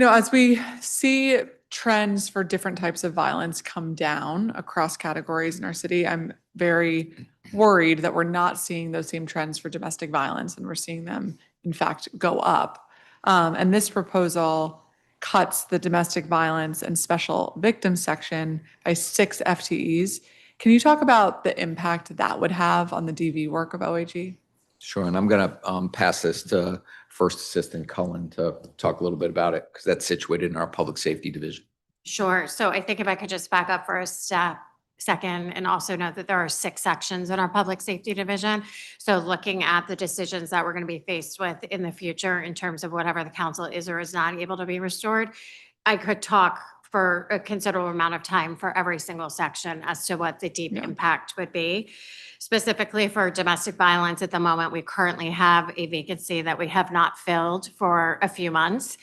As we see trends for different types of violence come down across categories in our city, I'm very worried that we're not seeing those same trends for domestic violence, and we're seeing them, in fact, go up. And this proposal cuts the domestic violence and special victims section by 6 FTEs. Can you talk about the impact that would have on the DV work of OAG? Sure, and I'm going to pass this to First Assistant Cullen to talk a little bit about it, because that's situated in our Public Safety Division. Sure. So I think if I could just back up for a second and also note that there are 6 sections in our Public Safety Division. So looking at the decisions that we're going to be faced with in the future in terms of whatever the council is or is not able to be restored, I could talk for a considerable amount of time for every single section as to what the deep impact would be. Specifically for domestic violence, at the moment, we currently have a vacancy that we have not filled for a few months.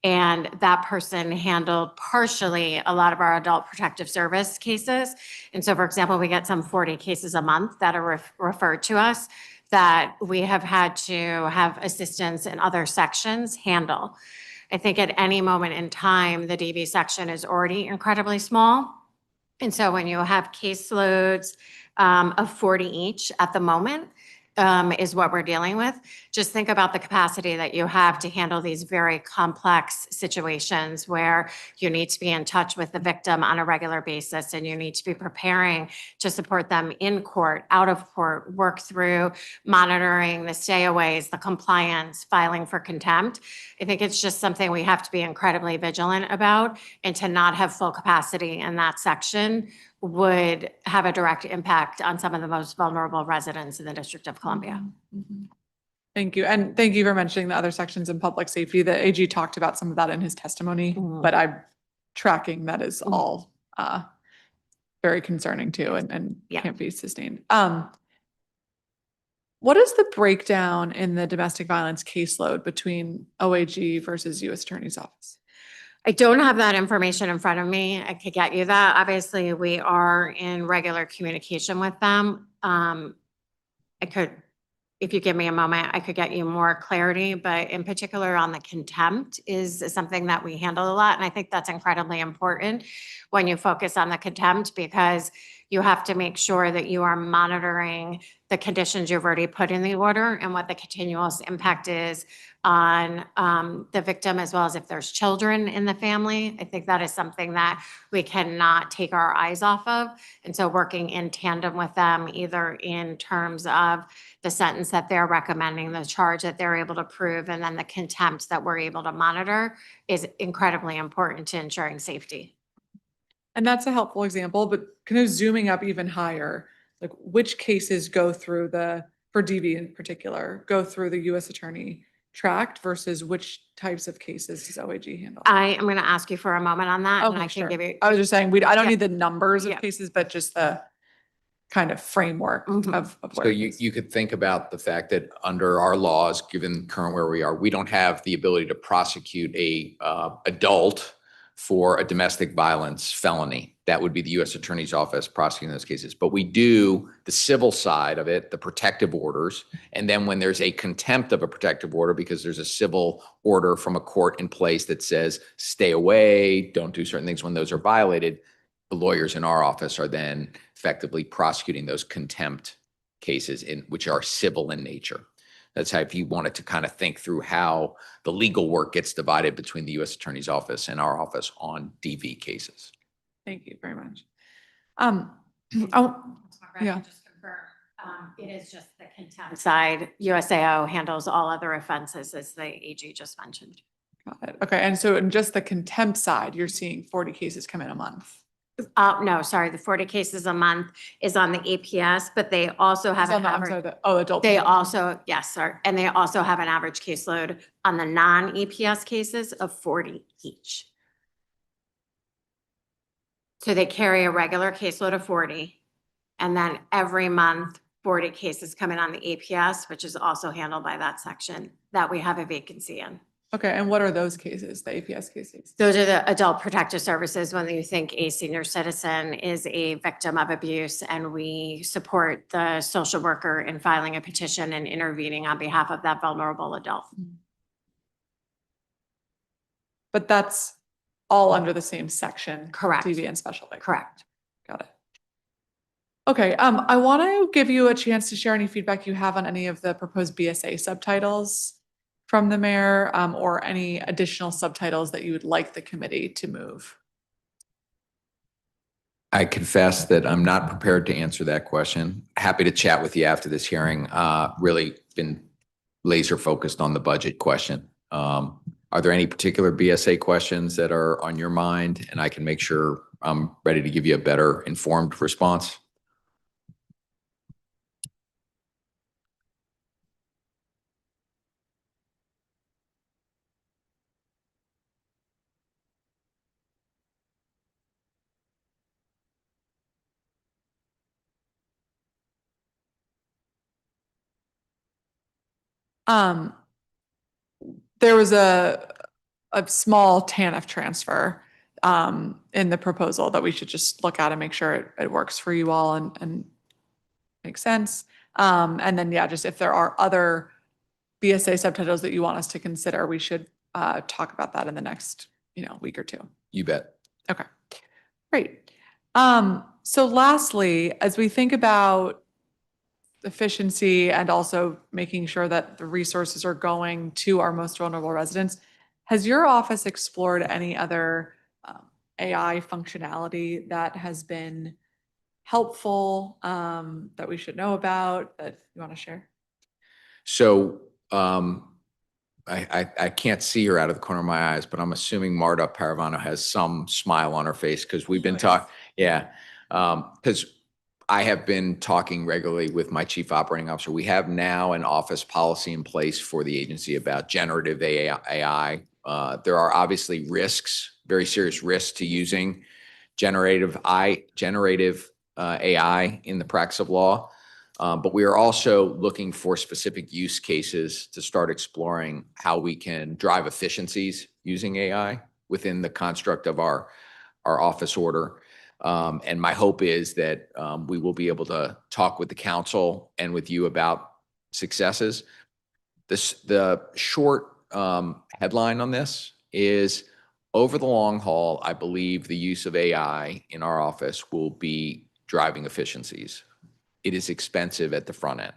And that person handled partially a lot of our adult protective service cases. And so, for example, we get some 40 cases a month that are referred to us that we have had to have assistance in other sections handle. I think at any moment in time, the DV section is already incredibly small. And so when you have caseloads of 40 each at the moment, is what we're dealing with. Just think about the capacity that you have to handle these very complex situations where you need to be in touch with the victim on a regular basis, and you need to be preparing to support them in court, out of court, work through monitoring the stayaways, the compliance, filing for contempt. I think it's just something we have to be incredibly vigilant about, and to not have full capacity in that section would have a direct impact on some of the most vulnerable residents in the District of Columbia. Mm-hmm. Thank you. And thank you for mentioning the other sections in public safety. The AG talked about some of that in his testimony, but I'm tracking that is all very concerning too, and can't be sustained. What is the breakdown in the domestic violence caseload between OAG versus U.S. Attorney's Office? I don't have that information in front of me. I could get you that. Obviously, we are in regular communication with them. If you give me a moment, I could get you more clarity, but in particular on the contempt is something that we handle a lot. And I think that's incredibly important when you focus on the contempt, because you have to make sure that you are monitoring the conditions you've already put in the order and what the continuous impact is on the victim, as well as if there's children in the family. I think that is something that we cannot take our eyes off of. And so working in tandem with them, either in terms of the sentence that they're recommending, the charge that they're able to prove, and then the contempt that we're able to monitor, is incredibly important to ensuring safety. And that's a helpful example, but kind of zooming up even higher, like which cases go through the for DV in particular, go through the U.S. Attorney tract versus which types of cases does OAG handle? I am going to ask you for a moment on that and Okay, I sure. can give you. I was just saying, I don't Yeah. need the numbers of Yeah. cases, but just the kind of framework of So where it you, is. you could think about the fact that under our laws, given current where we are, we don't have the ability to prosecute a adult for a domestic violence felony. That would be the U.S. Attorney's Office prosecuting those cases. But we do the civil side of it, the protective orders. And then when there's a contempt of a protective order, because there's a civil order from a court in place that says, stay away, don't do certain things when those are violated, the lawyers in our office are then effectively prosecuting those contempt cases which are civil in nature. That's how, if you wanted to kind of think through how the legal work gets divided between the U.S. Attorney's Office and our office on DV cases. Thank you very much. Yeah. Just confirm, it is just the contempt side. USAO handles all other offenses, as the AG just mentioned. Got it. Okay, and so in just the contempt side, you're seeing 40 cases come in a month. No, sorry, the 40 cases a month is on the APS, but they also have an average. Adult. They also, yes, sir, and they also have an average caseload on the non-APS cases of 40 each. So they carry a regular caseload of 40, and then every month, 40 cases come in on the APS, which is also handled by that section that we have a vacancy in. Okay, and what are those cases, the APS cases? Those are the adult protective services when you think a senior citizen is a victim of abuse, and we support the social worker in filing a petition and intervening on behalf of that vulnerable adult. But that's all under the same section. Correct. DV and special. Correct. Got it. Okay, I want to give you a chance to share any feedback you have on any of the proposed BSA subtitles from the mayor, or any additional subtitles that you would like the committee to move. I confess that I'm not prepared to answer that question. Happy to chat with you after this hearing. Really been laser focused on the budget question. Are there any particular BSA questions that are on your mind? And I can make sure I'm ready to give you a better informed response. There was a small TANF transfer in the proposal that we should just look at and make sure it works for you all and makes sense. And then, yeah, just if there are other BSA subtitles that you want us to consider, we should talk about that in the next, week or two. You bet. Okay, great. So lastly, as we think about efficiency and also making sure that the resources are going to our most vulnerable residents, has your office explored any other AI functionality that has been helpful, that we should know about, that you want to share? So I can't see her out of the corner of my eyes, but I'm assuming Marta Paravano has some smile on her face because we've been talking. Yeah, because I have been talking regularly with my chief operating officer. We have now an office policy in place for the agency about generative AI. There are obviously risks, very serious risks to using generative AI in the practice of law. But we are also looking for specific use cases to start exploring how we can drive efficiencies using AI within the construct of our office order. And my hope is that we will be able to talk with the council and with you about successes. The short headline on this is, over the long haul, I believe the use of AI in our office will be driving efficiencies. It is expensive at the front end.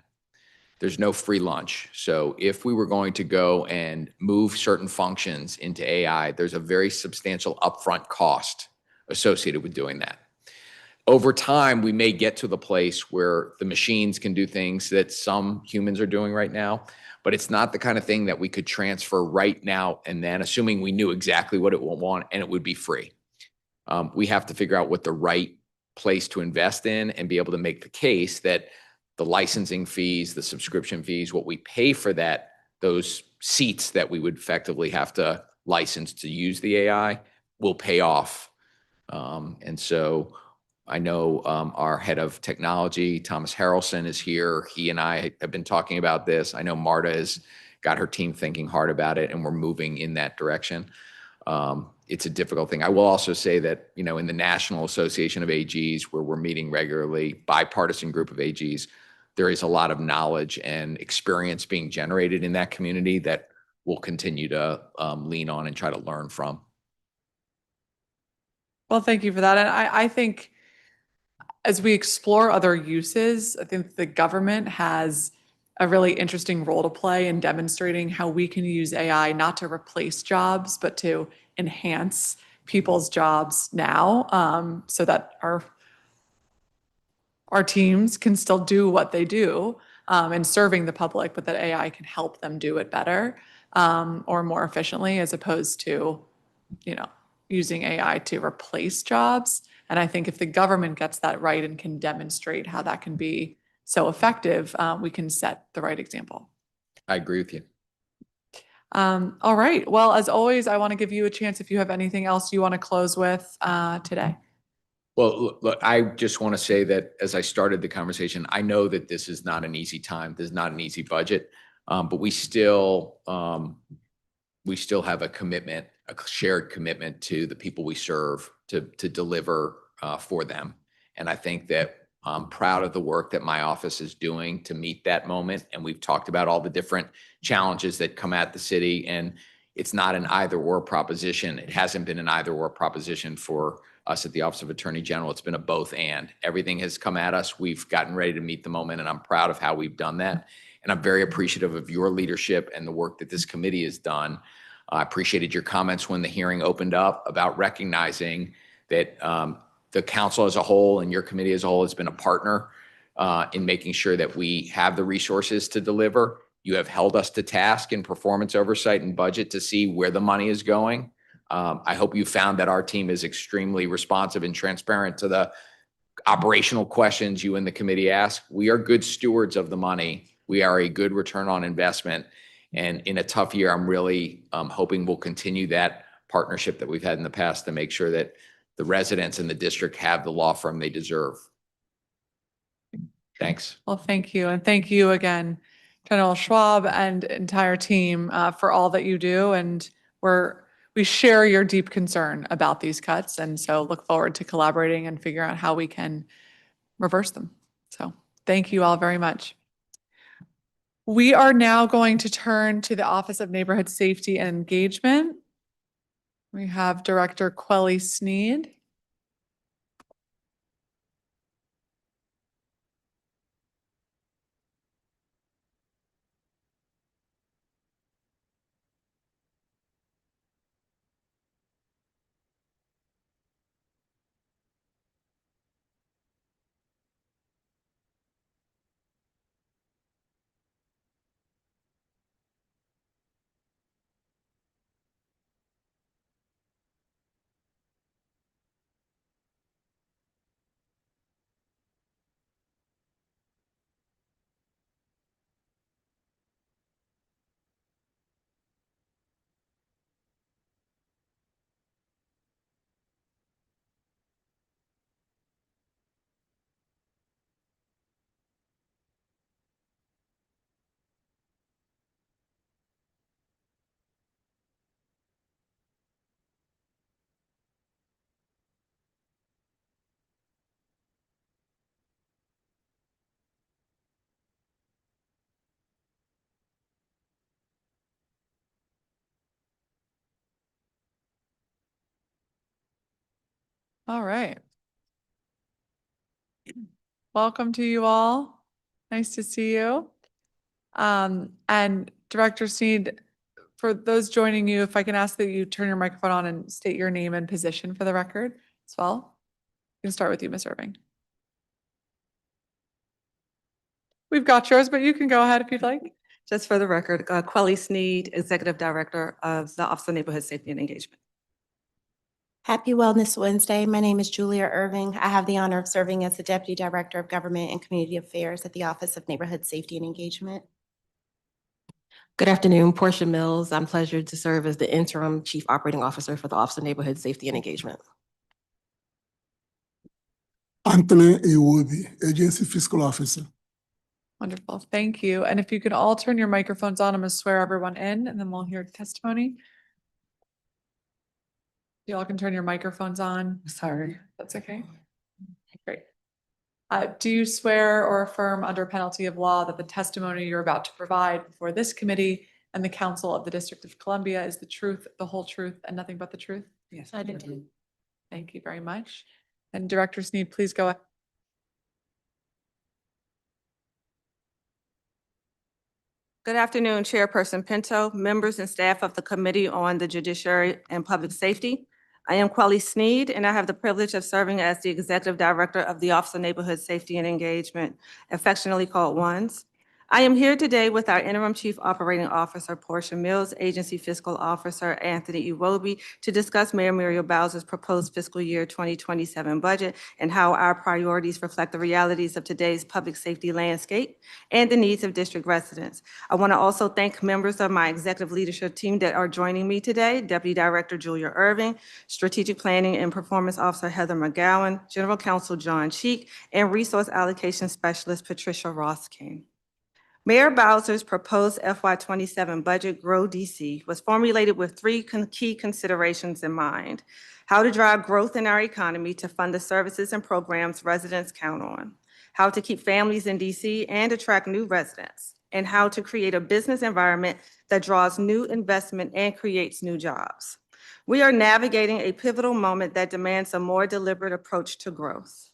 There's no free lunch. So if we were going to go and move certain functions into AI, there's a very substantial upfront cost associated with doing that. Over time, we may get to the place where the machines can do things that some humans are doing right now, but it's not the kind of thing that we could transfer right now and then, assuming we knew exactly what it would want and it would be free. We have to figure out what the right place to invest in and be able to make the case that the licensing fees, the subscription fees, what we pay for that, those seats that we would effectively have to license to use the AI will pay off. And so I know our head of technology, Thomas Harrelson, is here. He and I have been talking about this. I know Marta has got her team thinking hard about it, and we're moving in that direction. It's a difficult thing. I will also say that, you know, in the National Association of AGs, where we're meeting regularly, bipartisan group of AGs, there is a lot of knowledge and experience being generated in that community that we'll continue to lean on and try to learn from. Well, thank you for that. And I think as we explore other uses, I think the government has a really interesting role to play in demonstrating how we can use AI not to replace jobs, but to enhance people's jobs now, so that our teams can still do what they do in serving the public, but that AI can help them do it better or more efficiently, as opposed to, you know, using AI to replace jobs. And I think if the government gets that right and can demonstrate how that can be so effective, we can set the right example. I agree with you. All right. Well, as always, I want to give you a chance if you have anything else you want to close with today. Well, look, I just want to say that as I started the conversation, I know that this is not an easy time. This is not an easy budget, but we still have a commitment, a shared commitment to the people we serve to deliver for them. And I think that I'm proud of the work that my office is doing to meet that moment. And we've talked about all the different challenges that come at the city. And it's not an either or proposition. It hasn't been an either or proposition for us at the Office of Attorney General. It's been a both and. Everything has come at us. We've gotten ready to meet the moment, and I'm proud of how we've done that. And I'm very appreciative of your leadership and the work that this committee has done. I appreciated your comments when the hearing opened up about recognizing that the council as a whole and your committee as a whole has been a partner in making sure that we have the resources to deliver. You have held us to task in performance oversight and budget to see where the money is going. I hope you found that our team is extremely responsive and transparent to the operational questions you and the committee ask. We are good stewards of the money. We are a good return on investment. And in a tough year, I'm really hoping we'll continue that partnership that we've had in the past to make sure that the residents in the district have the law firm they deserve. Thanks. Well, thank you. And thank you again, General Schwab and entire team for all that you do. And we share your deep concern about these cuts. And so look forward to collaborating and figuring out how we can reverse them. So thank you all very much. We are now going to turn to the Office of Neighborhood Safety and Engagement. We have Director Quelly Sneed. All right. Welcome to you all. Nice to see you. And Director Sneed, for those joining you, if I can ask that you turn your microphone on and state your name and position for the record as well. We can start with you, Ms. Irving. We've got yours, but you can go ahead if you'd like. Just for the record, Quelly Sneed, Executive Director of the Office of Neighborhood Safety and Engagement. Happy Wellness Wednesday. My name is Julia Irving. I have the honor of serving as the Deputy Director of Government and Community Affairs at the Office of Neighborhood Safety and Engagement. Good afternoon, Portia Mills. I'm pleasured to serve as the Interim Chief Operating Officer for the Office of Neighborhood Safety and Engagement. Anthony Iwobi, Agency Fiscal Officer. Wonderful, thank you. And if you could all turn your microphones on, I'm gonna swear everyone in and then we'll hear testimony. You all can turn your microphones on. Sorry, that's okay. Great. Do you swear or affirm under penalty of law that the testimony you're about to provide before this committee and the Council of the District of Columbia is the truth, the whole truth, and nothing but the truth? Yes, I do. Thank you very much. And Director Sneed, please go ahead. Good afternoon, Chairperson Pinto, members and staff of the Committee on the Judiciary and Public Safety. I am Quelly Sneed, and I have the privilege of serving as the Executive Director of the Office of Neighborhood Safety and Engagement, affectionately called ONSE. I am here today with our Interim Chief Operating Officer, Portia Mills, Agency Fiscal Officer, Anthony Iwobi, to discuss Mayor Muriel Bowser's proposed fiscal year 2027 budget and how our priorities reflect the realities of today's public safety landscape and the needs of district residents. I want to also thank members of my executive leadership team that are joining me today: Deputy Director Julia Irving, Strategic Planning and Performance Officer Heather McGowan, General Counsel John Cheek, and Resource Allocation Specialist Patricia Ross-King. Mayor Bowser's proposed FY27 budget, Grow DC, was formulated with three key considerations in mind: how to drive growth in our economy to fund the services and programs residents count on, how to keep families in DC and attract new residents, and how to create a business environment that draws new investment and creates new jobs. We are navigating a pivotal moment that demands a more deliberate approach to growth.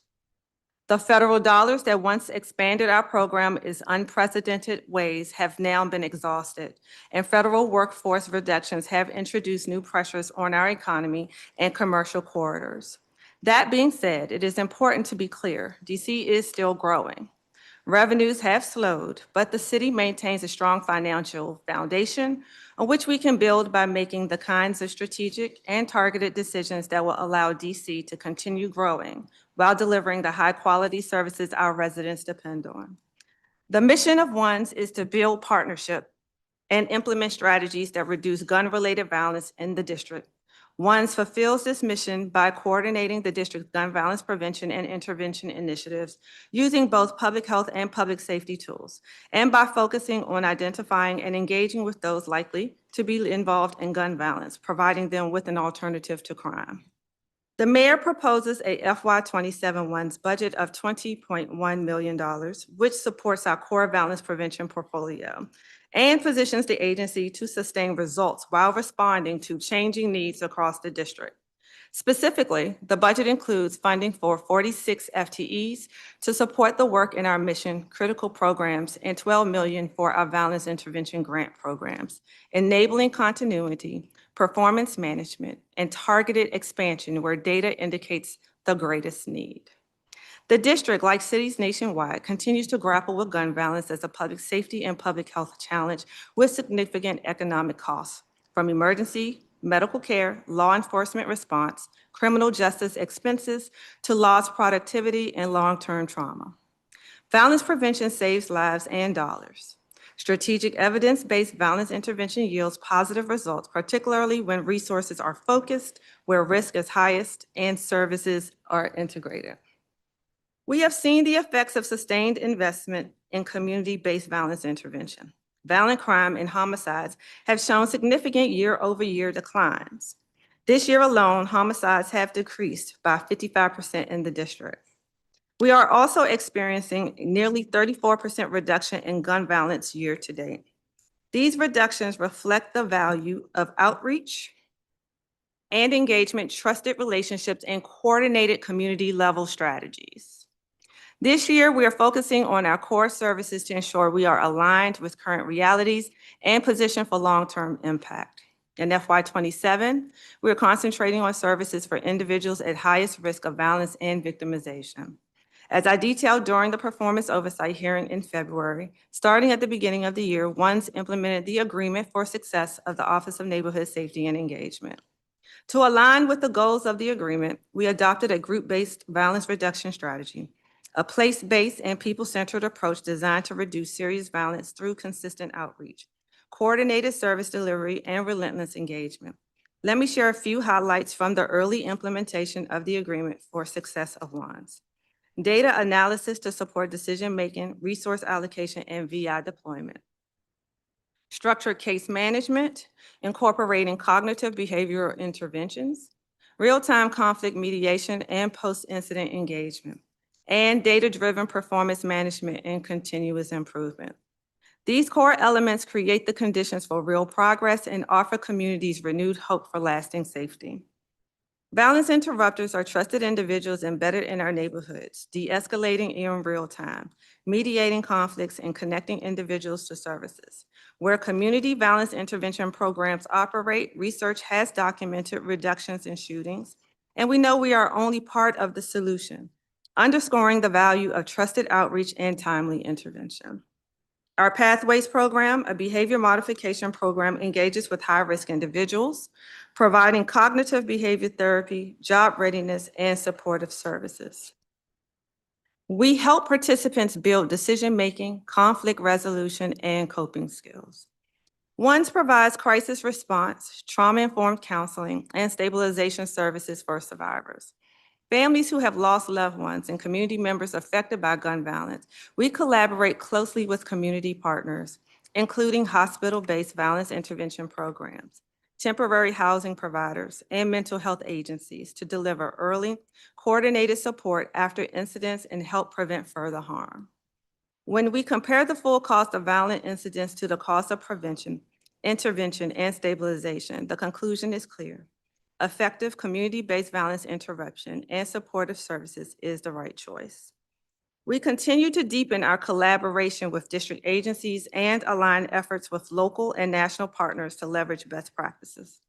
The federal dollars that once expanded our program in unprecedented ways have now been exhausted, and federal workforce reductions have introduced new pressures on our economy and commercial corridors. That being said, it is important to be clear: DC is still growing. Revenues have slowed, but the city maintains a strong financial foundation on which we can build by making the kinds of strategic and targeted decisions that will allow DC to continue growing while delivering the high-quality services our residents depend on. The mission of ONSE is to build partnership and implement strategies that reduce gun-related violence in the district. ONSE fulfills this mission by coordinating the district's gun violence prevention and intervention initiatives using both public health and public safety tools, and by focusing on identifying and engaging with those likely to be involved in gun violence, providing them with an alternative to crime. The mayor proposes a FY27 ONSE budget of $20.1 million, which supports our core violence prevention portfolio and positions the agency to sustain results while responding to changing needs across the district. Specifically, the budget includes funding for 46 FTEs to support the work in our mission-critical programs and $12 million for our violence intervention grant programs, enabling continuity, performance management, and targeted expansion where data indicates the greatest need. The district, like cities nationwide, continues to grapple with gun violence as a public safety and public health challenge with significant economic costs, from emergency medical care, law enforcement response, criminal justice expenses, to lost productivity and long-term trauma. Violence prevention saves lives and dollars. Strategic evidence-based violence intervention yields positive results, particularly when resources are focused, where risk is highest, and services are integrated. We have seen the effects of sustained investment in community-based violence intervention. Violent crime and homicides have shown significant year-over-year declines. This year alone, homicides have decreased by 55% in the district. We are also experiencing nearly 34% reduction in gun violence year to date. These reductions reflect the value of outreach and engagement, trusted relationships, and coordinated community-level strategies. This year, we are focusing on our core services to ensure we are aligned with current realities and positioned for long-term impact. In FY27, we are concentrating on services for individuals at highest risk of violence and victimization. As I detailed during the performance oversight hearing in February, starting at the beginning of the year, ONSE implemented the Agreement for Success of the Office of Neighborhood Safety and Engagement. To align with the goals of the agreement, we adopted a group-based violence reduction strategy, a place-based and people-centered approach designed to reduce serious violence through consistent outreach, coordinated service delivery, and relentless engagement. Let me share a few highlights from the early implementation of the agreement for success of ONSE. Data analysis to support decision-making, resource allocation, and VI deployment. Structured case management, incorporating cognitive behavioral interventions, real-time conflict mediation, and post-incident engagement, and data-driven performance management and continuous improvement. These core elements create the conditions for real progress and offer communities renewed hope for lasting safety. Violence interrupters are trusted individuals embedded in our neighborhoods, de-escalating in real time, mediating conflicts, and connecting individuals to services. Where community violence intervention programs operate, research has documented reductions in shootings, and we know we are only part of the solution, underscoring the value of trusted outreach and timely intervention. Our Pathways program, a behavior modification program, engages with high-risk individuals, providing cognitive behavior therapy, job readiness, and supportive services. We help participants build decision-making, conflict resolution, and coping skills. ONSE provides crisis response, trauma-informed counseling, and stabilization services for survivors. Families who have lost loved ones and community members affected by gun violence, we collaborate closely with community partners, including hospital-based violence intervention programs, temporary housing providers, and mental health agencies to deliver early, coordinated support after incidents and help prevent further harm. When we compare the full cost of violent incidents to the cost of prevention, intervention, and stabilization, the conclusion is clear. Effective community-based violence interruption and supportive services is the right choice. We continue to deepen our collaboration with district agencies and align efforts with local and national partners to leverage best practices.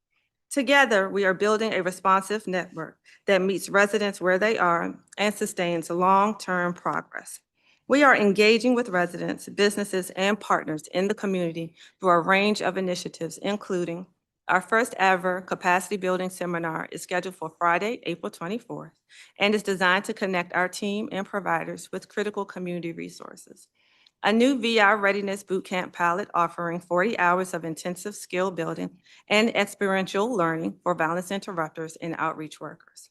Together, we are building a responsive network that meets residents where they are and sustains long-term progress. We are engaging with residents, businesses, and partners in the community through a range of initiatives, including our first ever capacity building seminar is scheduled for Friday, April 24th, and is designed to connect our team and providers with critical community resources. A new VI Readiness Bootcamp pilot offering 40 hours of intensive skill building and experiential learning for violence interrupters and outreach workers.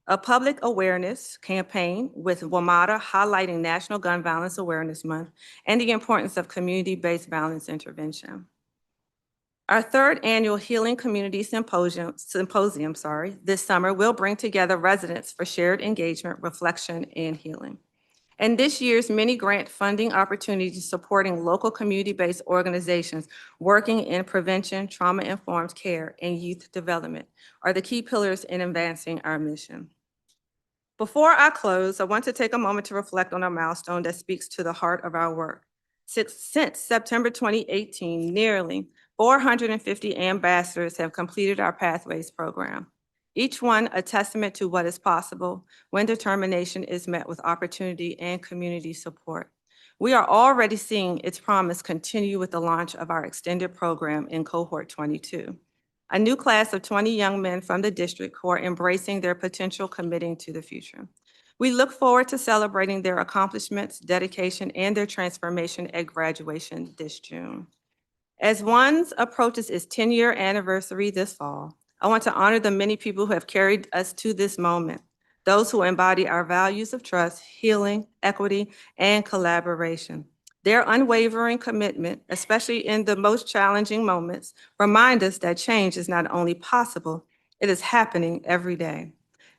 A public awareness campaign with WMATA highlighting National Gun Violence Awareness Month and the importance of community-based violence intervention. Our third annual Healing Community Symposium this summer will bring together residents for shared engagement, reflection, and healing. And this year's many grant funding opportunities supporting local community-based organizations working in prevention, trauma-informed care, and youth development are the key pillars in advancing our mission. Before I close, I want to take a moment to reflect on a milestone that speaks to the heart of our work. Since September 2018, nearly 450 ambassadors have completed our Pathways program, each one a testament to what is possible when determination is met with opportunity and community support. We are already seeing its promise continue with the launch of our extended program in cohort 22, a new class of 20 young men from the district who are embracing their potential, committing to the future. We look forward to celebrating their accomplishments, dedication, and their transformation at graduation this June. As ONSE approaches its 10-year anniversary this fall, I want to honor the many people who have carried us to this moment, those who embody our values of trust, healing, equity, and collaboration. Their unwavering commitment, especially in the most challenging moments, remind us that change is not only possible, it is happening every day.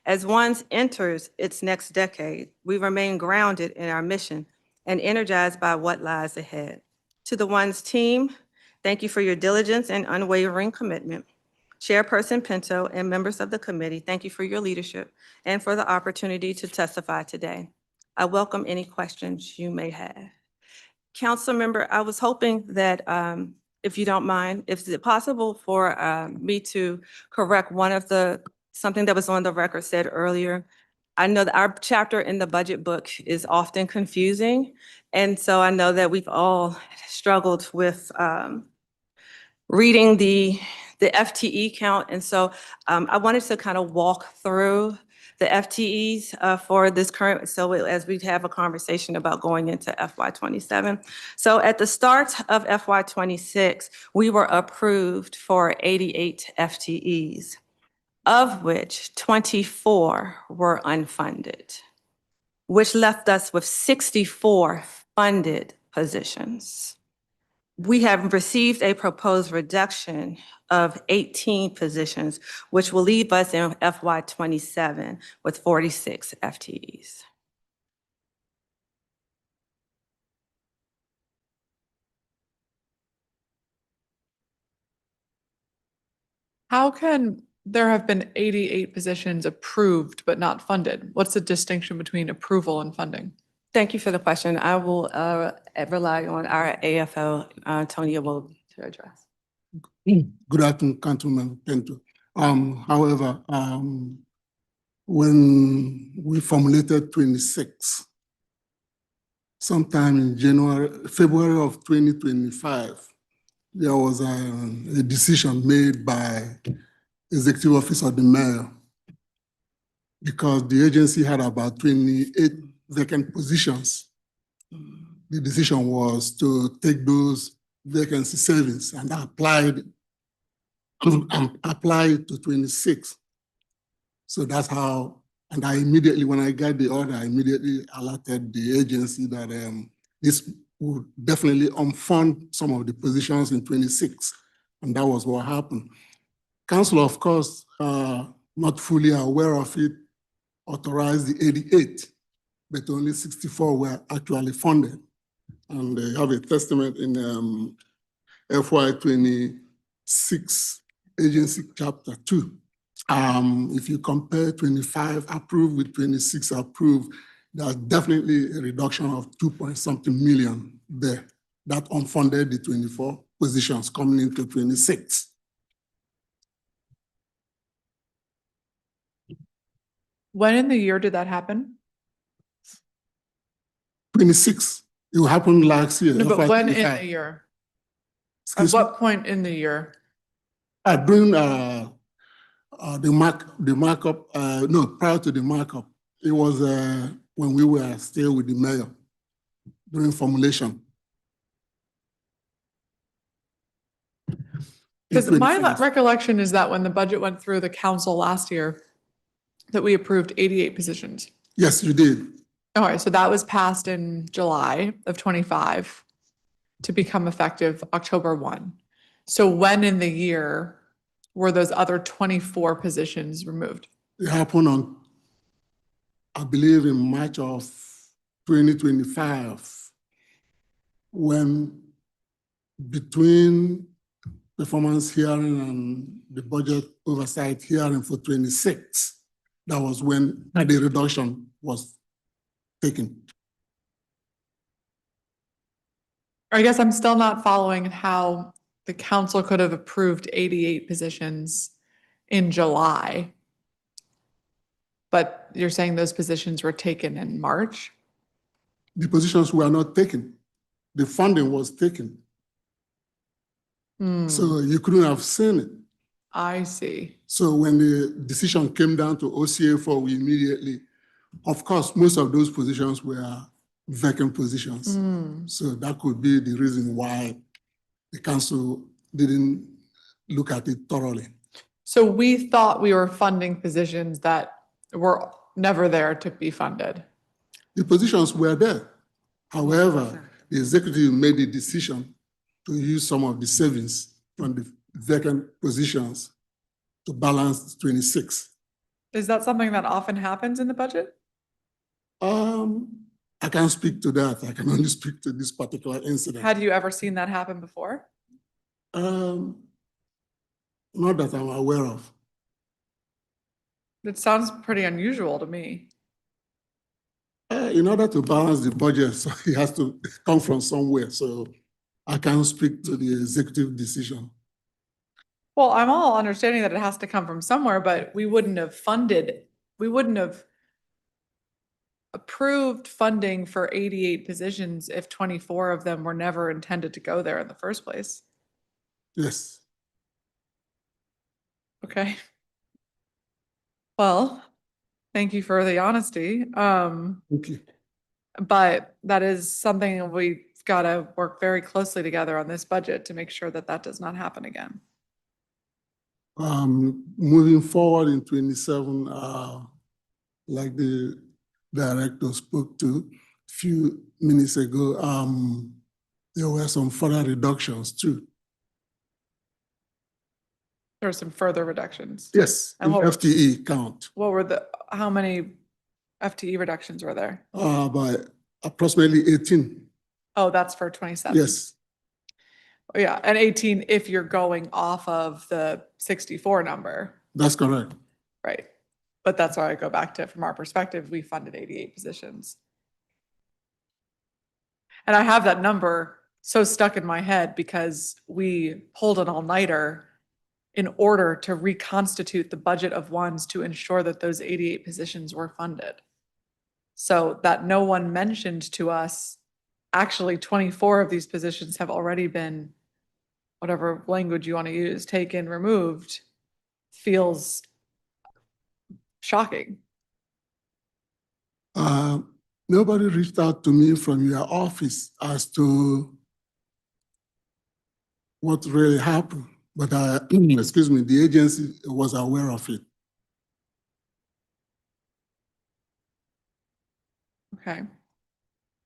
As ONSE enters its next decade, we remain grounded in our mission and energized by what lies ahead. To the ONSE team, thank you for your diligence and unwavering commitment. Chairperson Pinto and members of the committee, thank you for your leadership and for the opportunity to testify today. I welcome any questions you may have. Council member, I was hoping that if you don't mind, if it's possible for me to correct something that was on the record said earlier. I know that our chapter in the budget book is often confusing. And so I know that we've all struggled with reading the FTE count. And so I wanted to kind of walk through the FTEs for this current, so as we have a conversation about going into FY27. So at the start of FY26, we were approved for 88 FTEs, of which 24 were unfunded, which left us with 64 funded positions. We have received a proposed reduction of 18 positions, which will leave us in FY27 with 46 FTEs. How can there have been 88 positions approved but not funded? What's the distinction between approval and funding? Thank you for the question. I will rely on our AFO, Tonya Will, to address. Good afternoon, Councilman Pinto. However, when we formulated 26, sometime in February of 2025, there was a decision made by Executive Office of the Mayor, because the agency had about 28 vacant positions. The decision was to take those vacancy savings and apply it to 26. So that's how, and I immediately, when I got the order, I immediately alerted the agency that this would definitely unfund some of the positions in 26. And that was what happened. Council, of course, not fully aware of it, authorized the 88, but only 64 were actually funded. And they have a testament in FY26 agency chapter 2. If you compare 25 approved with 26 approved, there's definitely a reduction of 2-point-something million there. That unfunded the 24 positions coming into 26. When in the year did that happen? 26. It happened last year. No, but when in FY25. the year? Excuse At me? what point in the year? During the markup, no, prior to the markup, it was when we were still with the mayor during formulation. Because my recollection is that when the budget went through the council last year, that we approved 88 positions. Yes, you did. All right, so that was passed in July of 25 to become effective October 1. So when in the year were those other 24 positions removed? It happened on, I believe, in March of 2025, when between performance hearing and the budget oversight hearing for 26, that was when the reduction was taken. I guess I'm still not following how the council could have approved 88 positions in July. But you're saying those positions were taken in March? The positions were not taken. The funding was taken. So you couldn't have seen it. I see. So when the decision came down to OCA4, we immediately, of course, most of those positions were vacant positions. So that could be the reason why the council didn't look at it thoroughly. So we thought we were funding positions that were never there to be funded. The positions were there. However, the executive made the decision to use some of the savings from the vacant positions to balance 26. Is that something that often happens in the budget? I can't speak to that. I can only speak to this particular incident. Had you ever seen that happen before? Not that I'm aware of. It sounds pretty unusual to me. In order to balance the budget, so it has to come from somewhere. So I can't speak to the executive decision. Well, I'm all understanding that it has to come from somewhere, but we wouldn't have approved funding for 88 positions if 24 of them were never intended to go there in the first place. Yes. Okay. Well, thank you for the honesty. Thank you. But that is something we've got to work very closely together on this budget to make sure that that does not happen again. Moving forward in 27, like the director spoke to a few minutes ago, there were some further reductions too. There were some further reductions. Yes, And in what, FTE count, what were how many FTE reductions were there? by approximately 18. Oh, that's for 27. Yes, Yeah, and 18 if you're going off of the 64 number, that's correct. right? But that's why I go back to, from our perspective, we funded 88 positions. And I have that number so stuck in my head because we pulled an all-nighter in order to reconstitute the budget of ONSE to ensure that those 88 positions were funded. So that no one mentioned to us, actually 24 of these positions have already been, whatever language you want to use, taken, removed, feels shocking. Nobody reached out to me from your office as to what really happened, but excuse me, the agency was aware of it. Okay.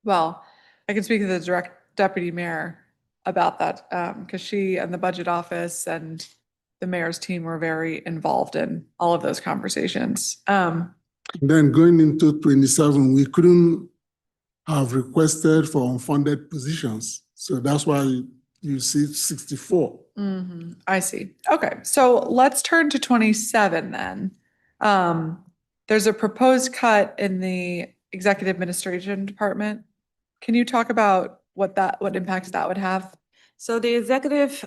Well, I can speak to the direct deputy mayor about that, because she and the budget office and the mayor's team were very involved in all of those conversations. Then going into 27, we couldn't have requested for unfunded positions. So that's why you see 64. I see. Okay, so let's turn to 27 then. There's a proposed cut in the executive administration department. Can you talk about what impacts that would have? So the executive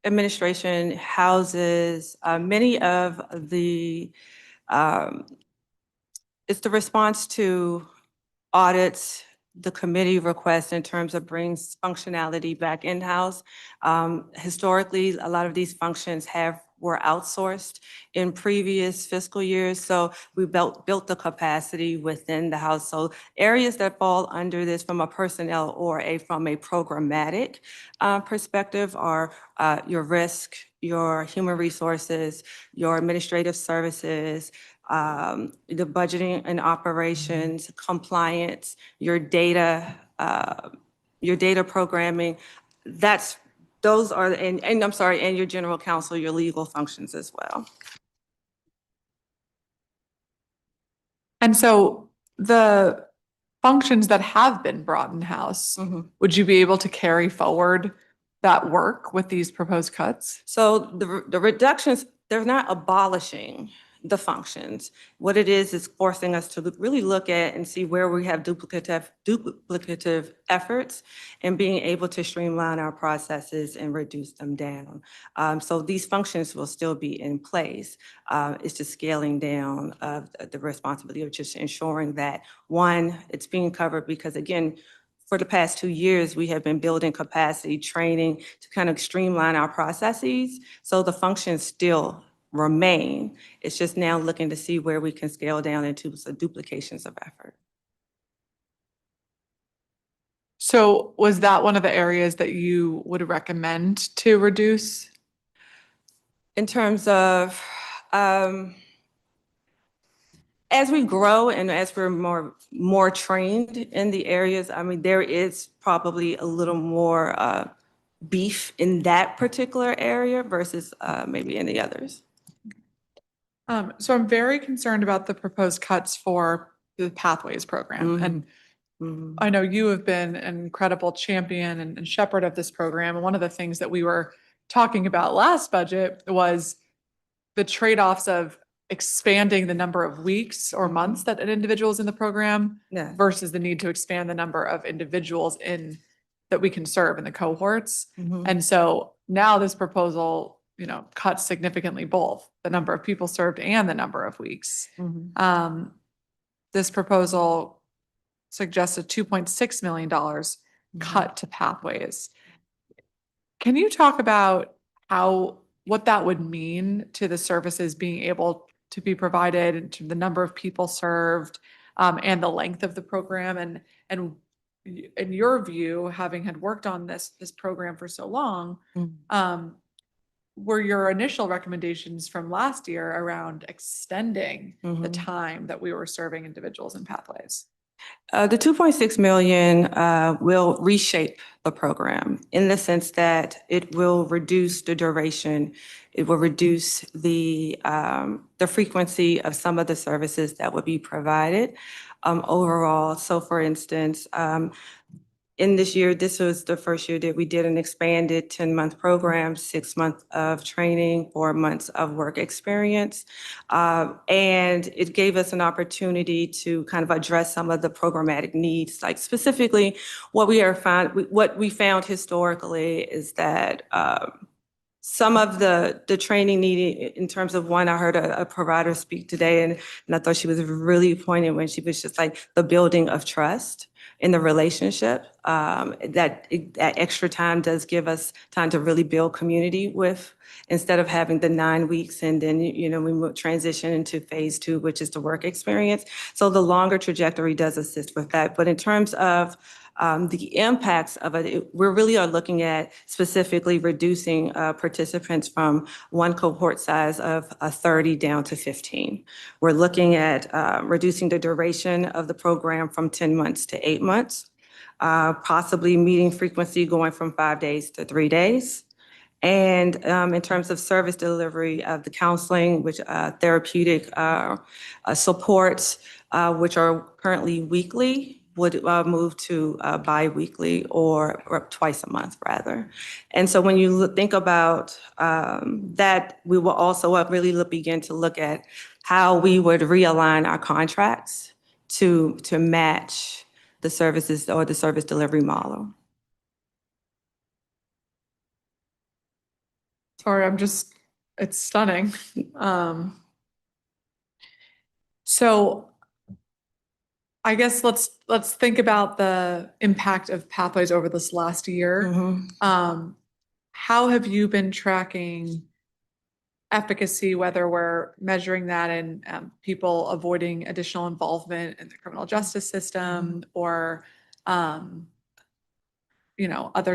administration houses many of the, it's the response to audits, the committee requests in terms of brings functionality back in-house. Historically, a lot of these functions were outsourced in previous fiscal years. So we built the capacity within the house. So areas that fall under this from a personnel or from a programmatic perspective are your risk, your human resources, your administrative services, the budgeting and operations, compliance, your data programming. Those are, and I'm sorry, and your general counsel, your legal functions as well. And so the functions that have been brought in-house, would you be able to carry forward that work with these proposed cuts? So the reductions, they're not abolishing the functions. What it is forcing us to really look at and see where we have duplicative efforts and being able to streamline our processes and reduce them down. So these functions will still be in place. It's just scaling down of the responsibility of just ensuring that, one, it's being covered because, again, for the past 2 years, we have been building capacity, training to kind of streamline our processes. So the functions still remain. It's just now looking to see where we can scale down into some duplications of effort. So was that one of the areas that you would recommend to reduce? In terms of, as we grow and as we're more trained in the areas, I mean, there is probably a little more beef in that particular area versus maybe any others. So I'm very concerned about the proposed cuts for the Pathways program. And I know you have been an incredible champion and shepherd of this program. And one of the things that we were talking about last budget was the trade-offs of expanding the number of weeks or months that an individual is in the program versus the need to expand the number of individuals that we can serve in the cohorts. And so now this proposal, cuts significantly both the number of people served and the number of weeks. This proposal suggests a $2.6 million cut to Pathways. Can you talk about what that would mean to the services being able to be provided, to the number of people served, and the length of the program? And in your view, having had worked on this program for so long, were your initial recommendations from last year around extending the time that we were serving individuals in pathways? The 2.6 million will reshape the program in the sense that it will reduce the duration. It will reduce the frequency of some of the services that would be provided overall. So for instance, in this year, this was the first year that we did an expanded 10-month program, 6 months of training, 4 months of work experience. And it gave us an opportunity to kind of address some of the programmatic needs, like specifically what we found historically is that some of the training needed in terms of one, I heard a provider speak today and I thought she was really poignant when she was just like the building of trust in the relationship. That extra time does give us time to really build community with, instead of having the 9 weeks and then, we transition into phase 2, which is the work experience. So the longer trajectory does assist with that. But in terms of the impacts of it, we really are looking at specifically reducing participants from one cohort size of 30 down to 15. We're looking at reducing the duration of the program from 10 months to 8 months, possibly meeting frequency going from 5 days to 3 days. And in terms of service delivery of the counseling, which therapeutic supports, which are currently weekly, would move to bi-weekly or twice a month rather. And so when you think about that, we will also really begin to look at how we would realign our contracts to match the services or the service delivery model. Sorry, it's stunning. So I guess let's think about the impact of pathways over this last year. How have you been tracking efficacy, whether we're measuring that in people avoiding additional involvement in the criminal justice system or, other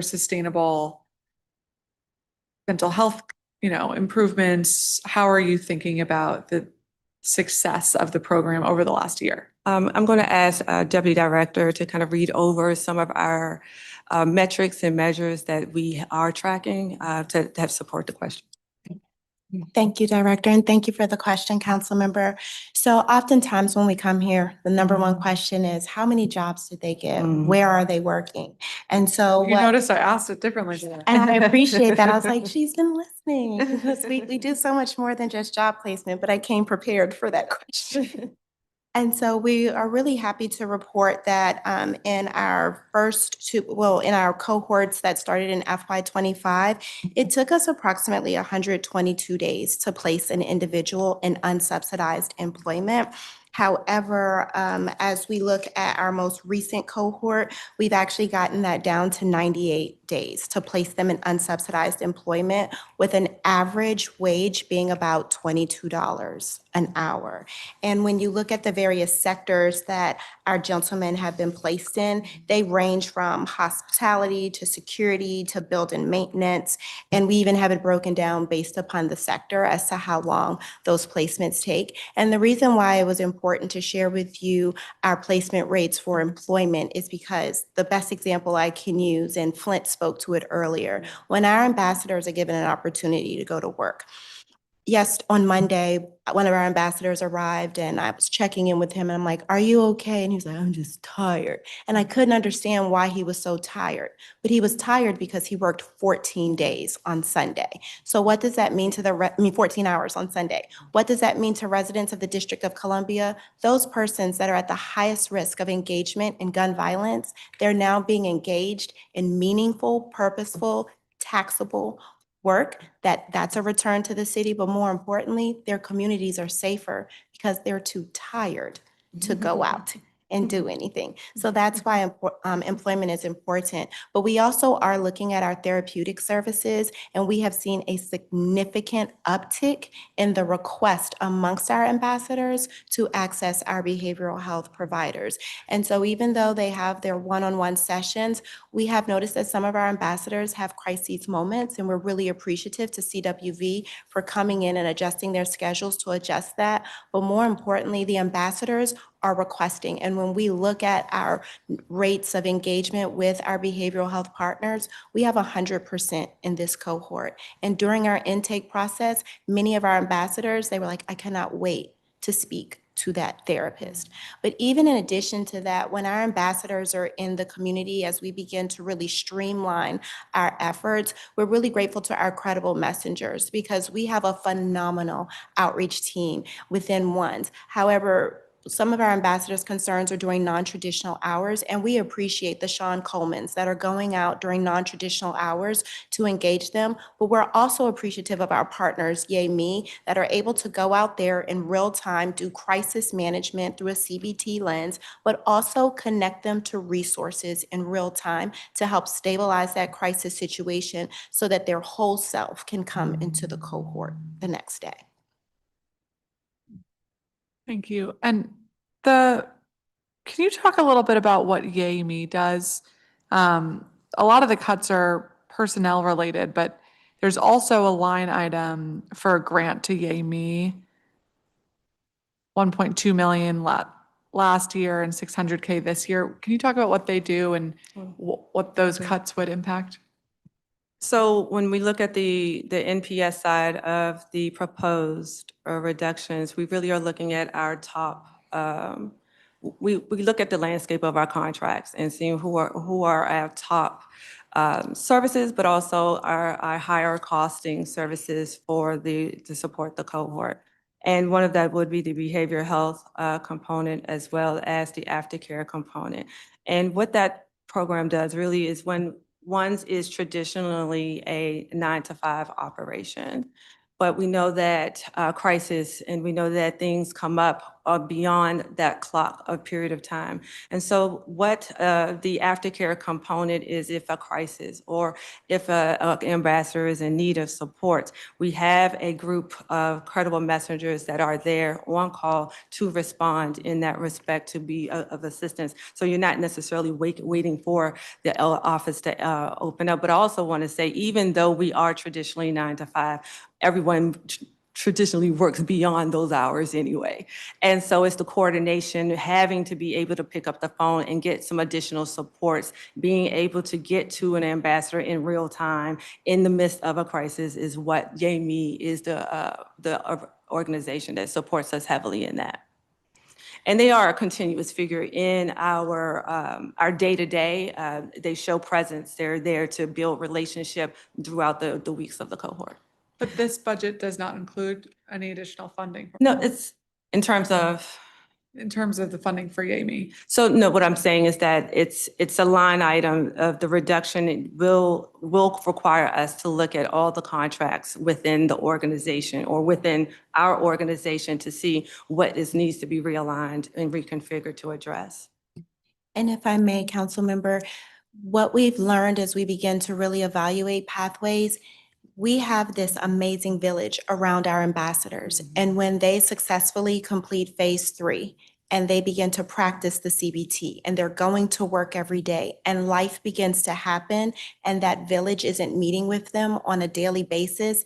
sustainable mental health, improvements? How are you thinking about the success of the program over the last year? I'm going to ask Deputy Director to kind of read over some of our metrics and measures that we are tracking to help support the question. Thank you, Director, and thank you for the question, Council Member. So oftentimes when we come here, the number one question is, how many jobs did they get? Where are they working? And so You noticed I asked it differently today. And I appreciate that. I was like, she's been listening, because we do so much more than just job placement, but I came prepared for that question. And so we are really happy to report that in our in our cohorts that started in FY25, it took us approximately 122 days to place an individual in unsubsidized employment. However, as we look at our most recent cohort, we've actually gotten that down to 98 days to place them in unsubsidized employment, with an average wage being about $22 an hour. And when you look at the various sectors that our gentlemen have been placed in, they range from hospitality to security to building maintenance. And we even have it broken down based upon the sector as to how long those placements take. And the reason why it was important to share with you our placement rates for employment is because the best example I can use, and Flint spoke to it earlier, when our ambassadors are given an opportunity to go to work. Yes, on Monday, one of our ambassadors arrived and I was checking in with him and I'm like, are you okay? And he was like, I'm just tired. And I couldn't understand why he was so tired, but he was tired because he worked 14 days on Sunday. So what does that mean to 14 hours on Sunday? What does that mean to residents of the District of Columbia? Those persons that are at the highest risk of engagement in gun violence, they're now being engaged in meaningful, purposeful, taxable work. That's a return to the city, but more importantly, their communities are safer because they're too tired to go out and do anything. So that's why employment is important. But we also are looking at our therapeutic services, and we have seen a significant uptick in the request amongst our ambassadors to access our behavioral health providers. And so even though they have their one-on-one sessions, we have noticed that some of our ambassadors have crises moments, and we're really appreciative to CWV for coming in and adjusting their schedules to adjust that. But more importantly, the ambassadors are requesting. And when we look at our rates of engagement with our behavioral health partners, we have 100% in this cohort. And during our intake process, many of our ambassadors, they were like, I cannot wait to speak to that therapist. But even in addition to that, when our ambassadors are in the community, as we begin to really streamline our efforts, we're really grateful to our credible messengers because we have a phenomenal outreach team within ONSE. However, some of our ambassadors' concerns are during non-traditional hours, and we appreciate the Sean Colemans that are going out during non-traditional hours to engage them. But we're also appreciative of our partners, Yay Me, that are able to go out there in real time, do crisis management through a CBT lens, but also connect them to resources in real time to help stabilize that crisis situation so that their whole self can come into the cohort the next day. Thank you. And can you talk a little bit about what Yay Me does? A lot of the cuts are personnel related, but there's also a line item for a grant to Yay Me, 1.2 million last year and 600K this year. Can you talk about what they do and what those cuts would impact? So when we look at the NPS side of the proposed reductions, we really are looking at our top, we look at the landscape of our contracts and seeing who are our top services, but also our higher costing services to support the cohort. And one of that would be the behavioral health component as well as the aftercare component. And what that program does really is when ONSE is traditionally a 9-to-5 operation, but we know that crisis and we know that things come up beyond that clock of period of time. And so what the aftercare component is if a crisis or if an ambassador is in need of support, we have a group of credible messengers that are there on call to respond in that respect to be of assistance. So you're not necessarily waiting for the office to open up. But I also want to say, even though we are traditionally 9-to-5, everyone traditionally works beyond those hours anyway. And so it's the coordination, having to be able to pick up the phone and get some additional supports, being able to get to an ambassador in real time in the midst of a crisis is what Yay Me is the organization that supports us heavily in that. And they are a continuous figure in our day-to-day. They show presence. They're there to build relationship throughout the weeks of the cohort. But this budget does not include any additional funding. No, it's in terms of the funding for Yay Me. So no, what I'm saying is that it's a line item of the reduction. It will require us to look at all the contracts within the organization or within our organization to see what needs to be realigned and reconfigured to address. And if I may, council member, what we've learned as we begin to really evaluate pathways, we have this amazing village around our ambassadors. And when they successfully complete phase 3 and they begin to practice the CBT and they're going to work every day and life begins to happen and that village isn't meeting with them on a daily basis,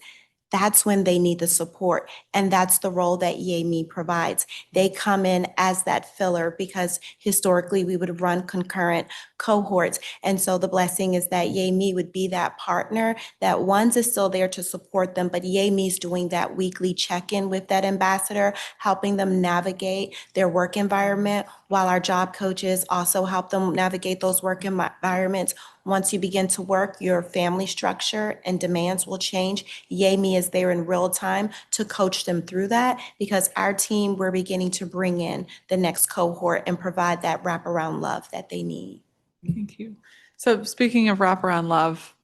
that's when they need the support. And that's the role that Yay Me provides. They come in as that filler because historically we would run concurrent cohorts. And so the blessing is that Yay Me would be that partner, that ONSE is still there to support them, but Yay Me is doing that weekly check-in with that ambassador, helping them navigate their work environment, while our job coaches also help them navigate those work environments. Once you begin to work, your family structure and demands will change. Yay Me is there in real time to coach them through that because our team, we're beginning to bring in the next cohort and provide that wraparound love that they need. Thank you. So speaking of wraparound love,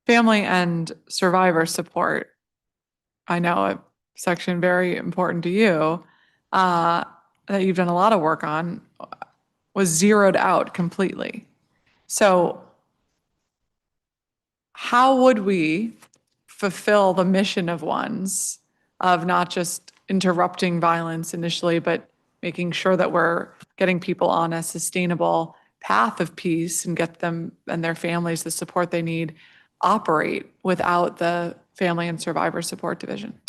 family and survivor support, I know a section very important to you. that you've done a lot of work on was zeroed out completely. So how would we fulfill the mission of ONSE of not just interrupting violence initially, but making sure that we're getting people on a sustainable path of peace and get them and their families the support they need, operate without the Family and Survivor Support Division?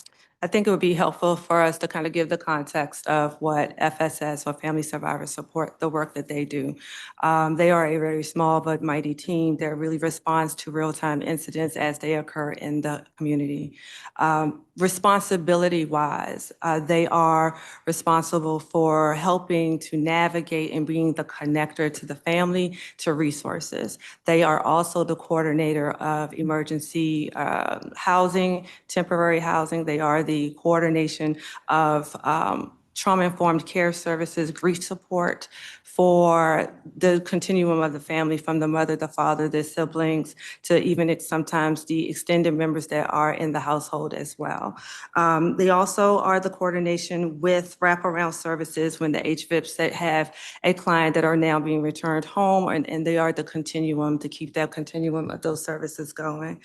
I think it would be helpful for us to kind of give the context of what FSS or Family Survivor Support, the work that they do. They are a very small but mighty team that really responds to real-time incidents as they occur in the community. Responsibility-wise, they are responsible for helping to navigate and being the connector to the family, to resources. They are also the coordinator of emergency housing, temporary housing. They are the coordination of trauma-informed care services, grief support for the continuum of the family, from the mother, the father, the siblings, to even sometimes the extended members that are in the household as well. They also are the coordination with wraparound services when the HVIPs that have a client that are now being returned home, and they are the continuum to keep that continuum of those services going.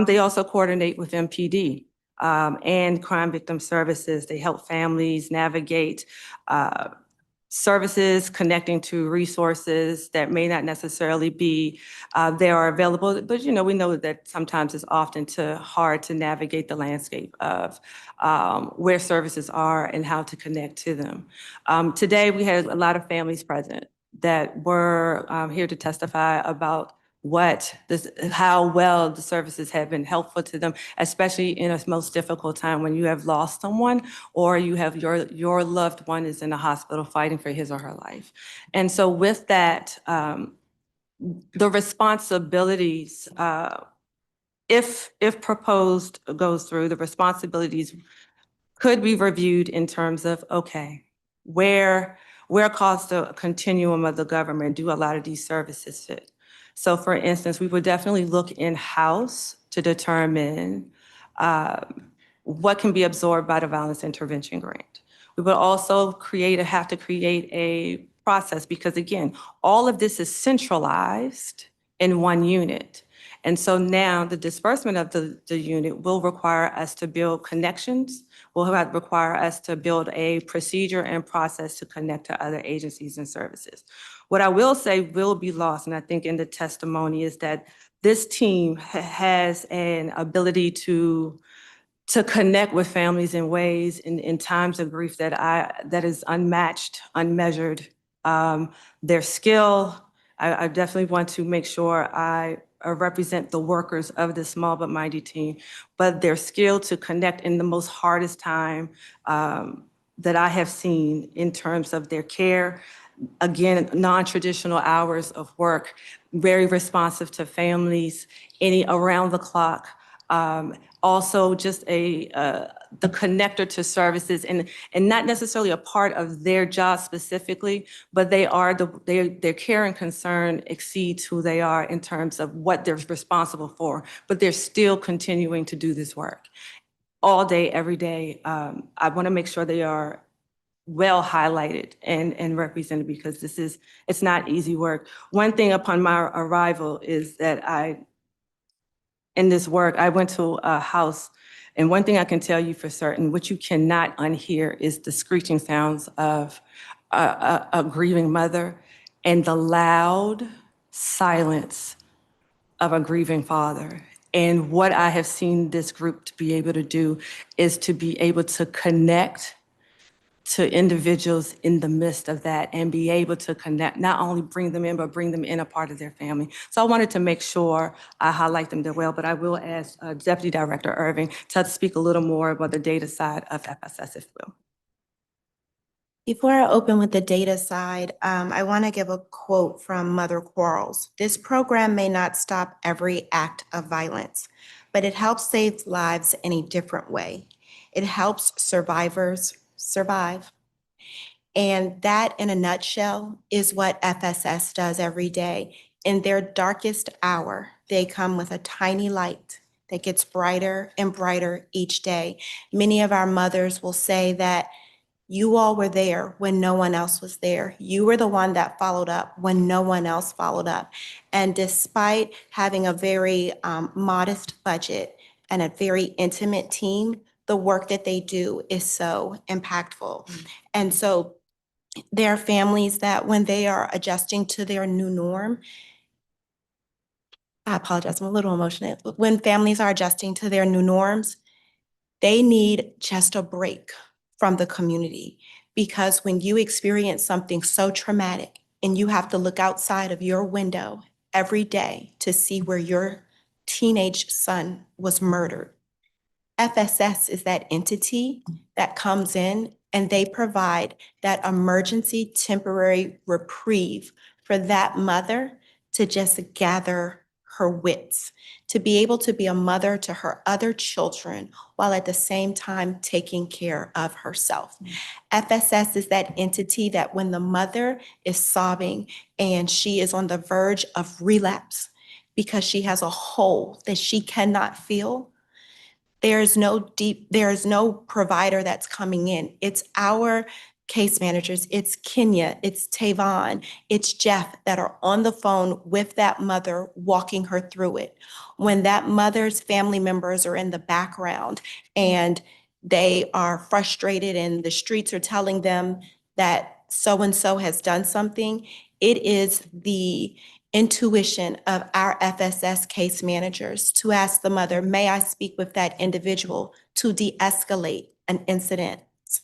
They also coordinate with MPD. And crime victim services. They help families navigate services, connecting to resources that may not necessarily be they are available, but we know that sometimes it's often hard to navigate the landscape of where services are and how to connect to them. Today, we had a lot of families present that were here to testify about how well the services have been helpful to them, especially in a most difficult time when you have lost someone or you have your loved one is in the hospital fighting for his or her life. And so with that, the responsibilities, if proposed goes through, the responsibilities could be reviewed in terms of, okay, where across the continuum of the government do a lot of these services fit? So for instance, we would definitely look in-house to determine what can be absorbed by the violence intervention grant. We would also have to create a process because again, all of this is centralized in one unit. And so now the disbursement of the unit will require us to build connections, will require us to build a procedure and process to connect to other agencies and services. What I will say will be lost, and I think in the testimony, is that this team has an ability to connect with families in ways in times of grief that is unmatched, unmeasured. Their skill, I definitely want to make sure I represent the workers of this small but mighty team, but their skill to connect in the most hardest time that I have seen in terms of their care. Again, non-traditional hours of work, very responsive to families, any around the clock. Also just the connector to services and not necessarily a part of their job specifically, but their care and concern exceeds who they are in terms of what they're responsible for, but they're still continuing to do this work all day, every day. I want to make sure they are well highlighted and represented because it's not easy work. One thing upon my arrival is that in this work, I went to a house, and one thing I can tell you for certain, what you cannot unhear is the screeching sounds of a grieving mother and the loud silence of a grieving father. And what I have seen this group to be able to do is to be able to connect to individuals in the midst of that and be able to connect, not only bring them in, but bring them in a part of their family. So I wanted to make sure I highlight them there well, but I will ask Deputy Director Irving to speak a little more about the data side of FSS, if you will. Before I open with the data side, I want to give a quote from Mother Quarles. "This program may not stop every act of violence, but it helps save lives in a different way. It helps survivors survive." And that, in a nutshell, is what FSS does every day. In their darkest hour, they come with a tiny light that gets brighter and brighter each day. Many of our mothers will say that You all were there when no one else was there. You were the one that followed up when no one else followed up. And despite having a very modest budget and a very intimate team, the work that they do is so impactful. And so there are families that when they are adjusting to their new norm, I apologize, I'm a little emotional. When families are adjusting to their new norms, they need just a break from the community. Because when you experience something so traumatic and you have to look outside of your window every day to see where your teenage son was murdered, FSS is that entity that comes in and they provide that emergency temporary reprieve for that mother to just gather her wits, to be able to be a mother to her other children while at the same time taking care of herself. FSS is that entity that when the mother is sobbing and she is on the verge of relapse because she has a hole that she cannot feel, there is no provider that's coming in. It's our case managers, it's Kenya, it's Tavon, it's Jeff that are on the phone with that mother, walking her through it. When that mother's family members are in the background and they are frustrated and the streets are telling them that so-and-so has done something, it is the intuition of our FSS case managers to ask the mother, may I speak with that individual to de-escalate an incident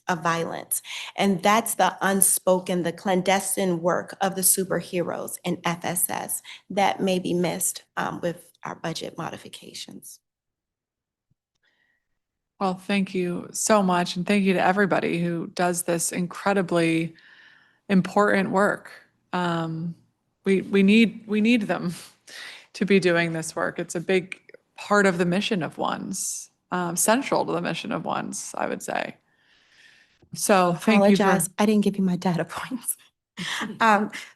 of violence? And that's the unspoken, the clandestine work of the superheroes in FSS that may be missed with our budget modifications. Well, thank you so much. And thank you to everybody who does this incredibly important work. We need them to be doing this work. It's a big part of the mission of ONSE, central to the mission of ONSE, I would say. So thank you for. Apologize, I didn't give you my data points.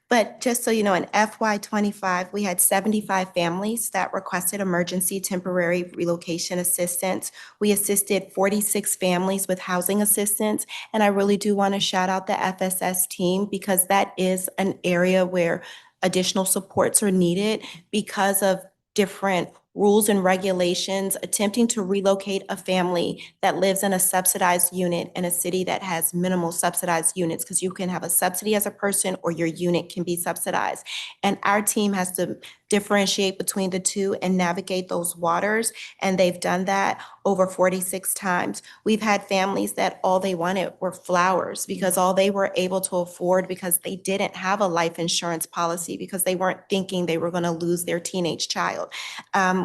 But just so you know, in FY25, we had 75 families that requested emergency temporary relocation assistance. We assisted 46 families with housing assistance. And I really do want to shout out the FSS team because that is an area where additional supports are needed because of different rules and regulations attempting to relocate a family that lives in a subsidized unit in a city that has minimal subsidized units, because you can have a subsidy as a person or your unit can be subsidized. And our team has to differentiate between the two and navigate those waters. And they've done that over 46 times. We've had families that all they wanted were flowers because all they were able to afford because they didn't have a life insurance policy because they weren't thinking they were going to lose their teenage child.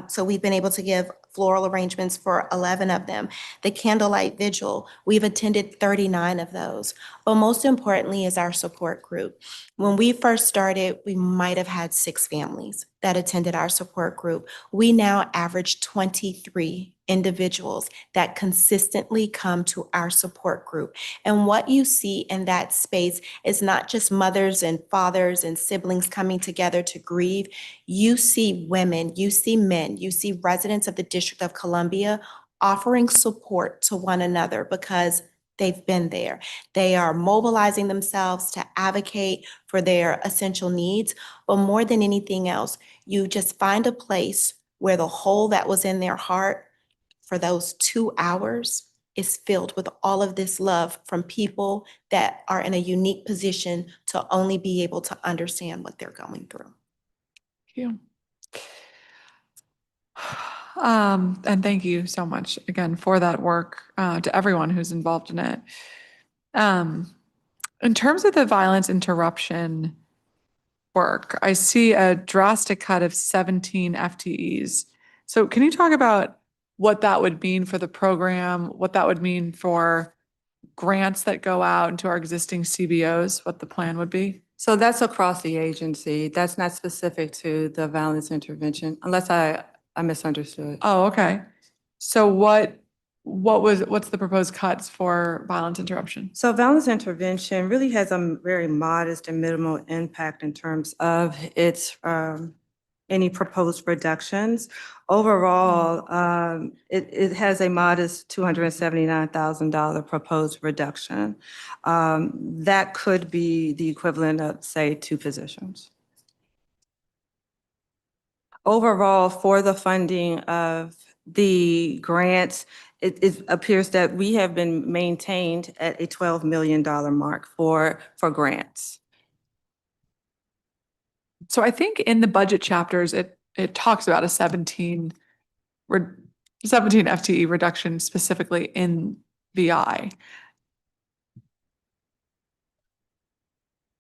So we've been able to give floral arrangements for 11 of them. The candlelight vigil, we've attended 39 of those. But most importantly is our support group. When we first started, we might have had 6 families that attended our support group. We now average 23 individuals that consistently come to our support group. And what you see in that space is not just mothers and fathers and siblings coming together to grieve. You see women, you see men, you see residents of the District of Columbia offering support to one another because they've been there. They are mobilizing themselves to advocate for their essential needs. But more than anything else, you just find a place where the hole that was in their heart for those 2 hours is filled with all of this love from people that are in a unique position to only be able to understand what they're going through. Thank you. And thank you so much again for that work to everyone who's involved in it. In terms of the violence interruption work, I see a drastic cut of 17 FTEs. So can you talk about what that would mean for the program, what that would mean for grants that go out into our existing CBOs, what the plan would be? So that's across the agency. That's not specific to the violence intervention, unless I misunderstood. Oh, okay. So what's the proposed cuts for violence interruption? So violence intervention really has a very modest and minimal impact in terms of its any proposed reductions. Overall, it has a modest $279,000 proposed reduction. That could be the equivalent of, say, 2 positions. Overall, for the funding of the grants, it appears that we have been maintained at a $12 million mark for grants. So I think in the budget chapters, it talks about a 17 FTE reduction specifically in VI.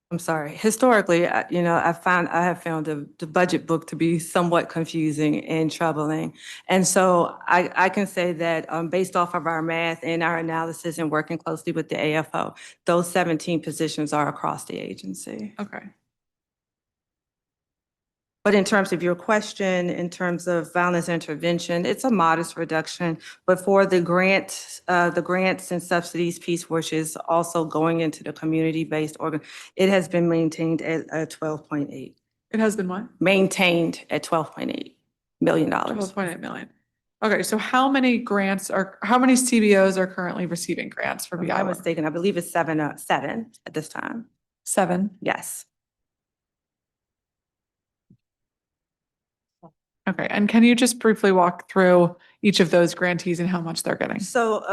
I'm sorry. Historically, I have found the budget book to be somewhat confusing and troubling. And so I can say that based off of our math and our analysis and working closely with the AFO, those 17 positions are across the agency. Okay. But in terms of your question, in terms of violence intervention, it's a modest reduction. But for the grants and subsidies piece, which is also going into the community-based organ, it has been maintained at 12.8. It has been what? Maintained at $12.8 million. 12.8 million. Okay, so how many CBOs are currently receiving grants for If I'm VI? not mistaken, I believe it's seven at this time. 7? Yes. Okay, and can you just briefly walk through each of those grantees and how much they're getting? So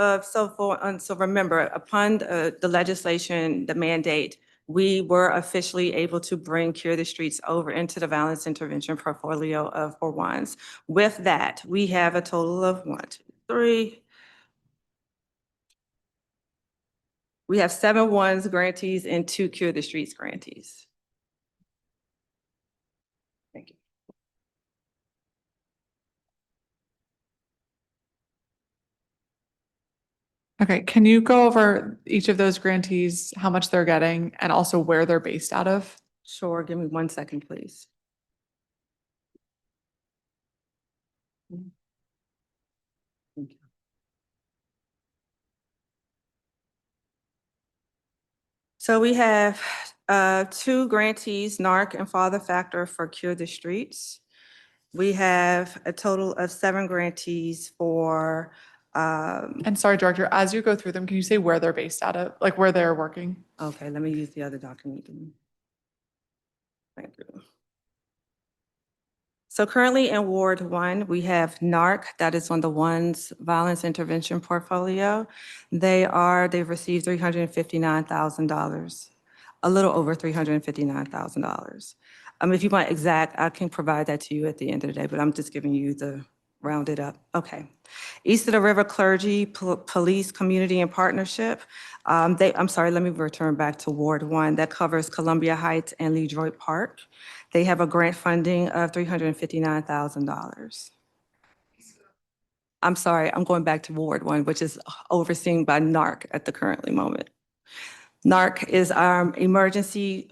remember, upon the legislation, the mandate, we were officially able to bring Cure the Streets over into the violence intervention portfolio for ONSE. With that, we have a total of 1, 2, 3. We have 7 ONSE grantees and 2 Cure the Streets grantees. Thank you. Okay, can you go over each of those grantees, how much they're getting, and also where they're based out of? Sure, give me 1 second, please. Thank you. So we have 2 grantees, NARC and Father Factor for Cure the Streets. We have a total of 7 grantees for, And sorry, Director, as you go through them, can you say where they're based out of, like where they're working? okay, let me use the other document. Thank you. So currently in Ward 1, we have NARC, that is on the ONSE violence intervention portfolio. They've received $359,000, a little over $359,000. If you want exact, I can provide that to you at the end of the day, but I'm just giving you the rounded up. Okay. East of the River Clergy, Police, Community, and Partnership. I'm sorry, let me return back to Ward 1. That covers Columbia Heights and Leroy Park. They have a grant funding of $359,000. I'm sorry, I'm going back to Ward 1, which is overseen by NARC at the currently moment. NARC is our emergency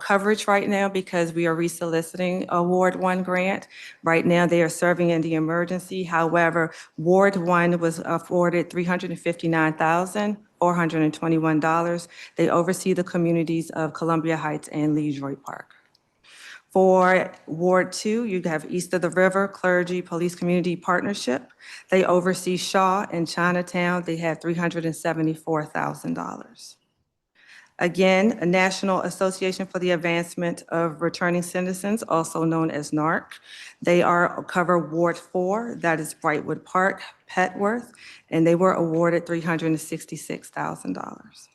coverage right now because we are resoliciting a Ward 1 grant. Right now, they are serving in the emergency. However, Ward 1 was afforded $359,421. They oversee the communities of Columbia Heights and Leroy Park. For Ward 2, you have East of the River, Clergy, Police Community Partnership. They oversee Shaw and Chinatown. They have $374,000. Again, a National Association for the Advancement of Returning Citizens, also known as NARC. They cover Ward 4, that is Brightwood Park, Petworth, and they were awarded $366,000.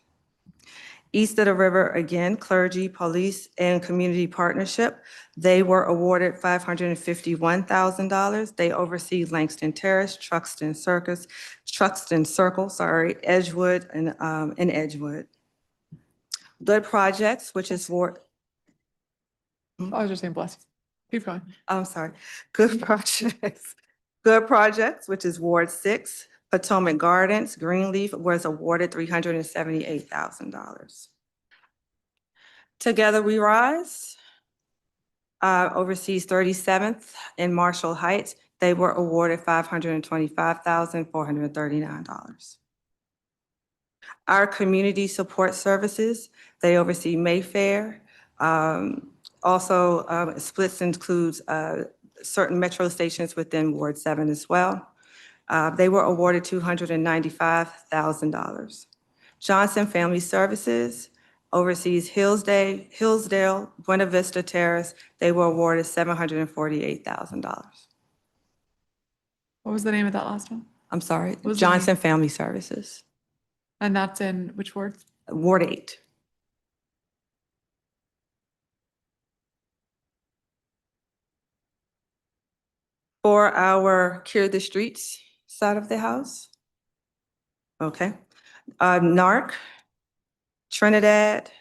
East of the River, again, Clergy, Police, and Community Partnership. They were awarded $551,000. They oversee Langston Terrace, Truxton Circle, Edgewood, and Edgewood. Good Projects, which is Ward. I was just saying bless. Keep going. I'm sorry. Good Projects. Good Projects, which is Ward 6. Potomac Gardens, Greenleaf was awarded $378,000. Together We Rise oversees 37th in Marshall Heights. They were awarded $525,439. Our Community Support Services, they oversee Mayfair, Also, splits includes certain metro stations within Ward 7 as well. They were awarded $295,000. Johnson Family Services oversees Hillsdale, Buena Vista Terrace. They were awarded $748,000. What was the name of that last one? I'm sorry, What was the Johnson name? Family Services, And that's in which ward? Ward 8. For our Cure the Streets side of the house. Okay. NARC, Trinidad,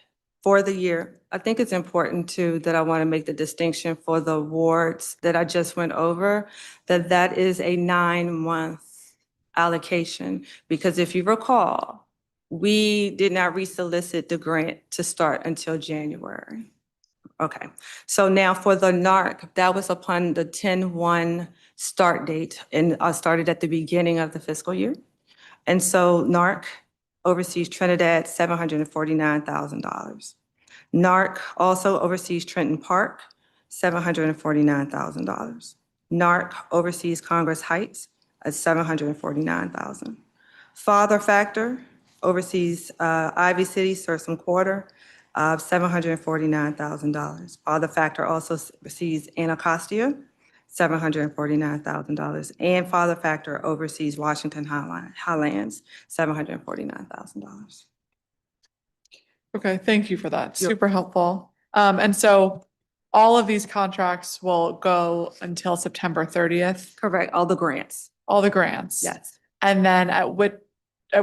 for the year. I think it's important too that I want to make the distinction for the wards that I just went over, that is a 9-month allocation. Because if you recall, we did not resolicit the grant to start until January. Okay, so now for the NARC, that was upon the 10/1 start date and started at the beginning of the fiscal year. And so NARC oversees Trinidad, $749,000. NARC also oversees Trenton Park, $749,000. NARC oversees Congress Heights at $749,000. Father Factor oversees Ivy City, Sursum Quarter, $749,000. Father Factor also oversees Anacostia, $749,000. And Father Factor oversees Washington Highlands, $749,000. Okay, thank you for that. You're- Super helpful. And so all of these contracts will go until September 30th, Correct, all the grants. all the grants. Yes. And then at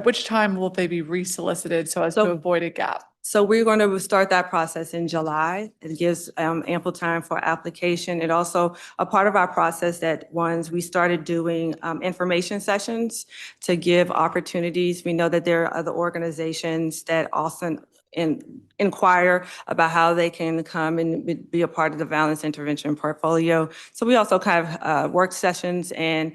which time will they be resolicited so as to So- avoid a gap? So we're going to start that process in July. It gives ample time for application. It also, a part of our process that once we started doing information sessions to give opportunities. We know that there are other organizations that also inquire about how they can come and be a part of the violence intervention portfolio. So we also kind of work sessions and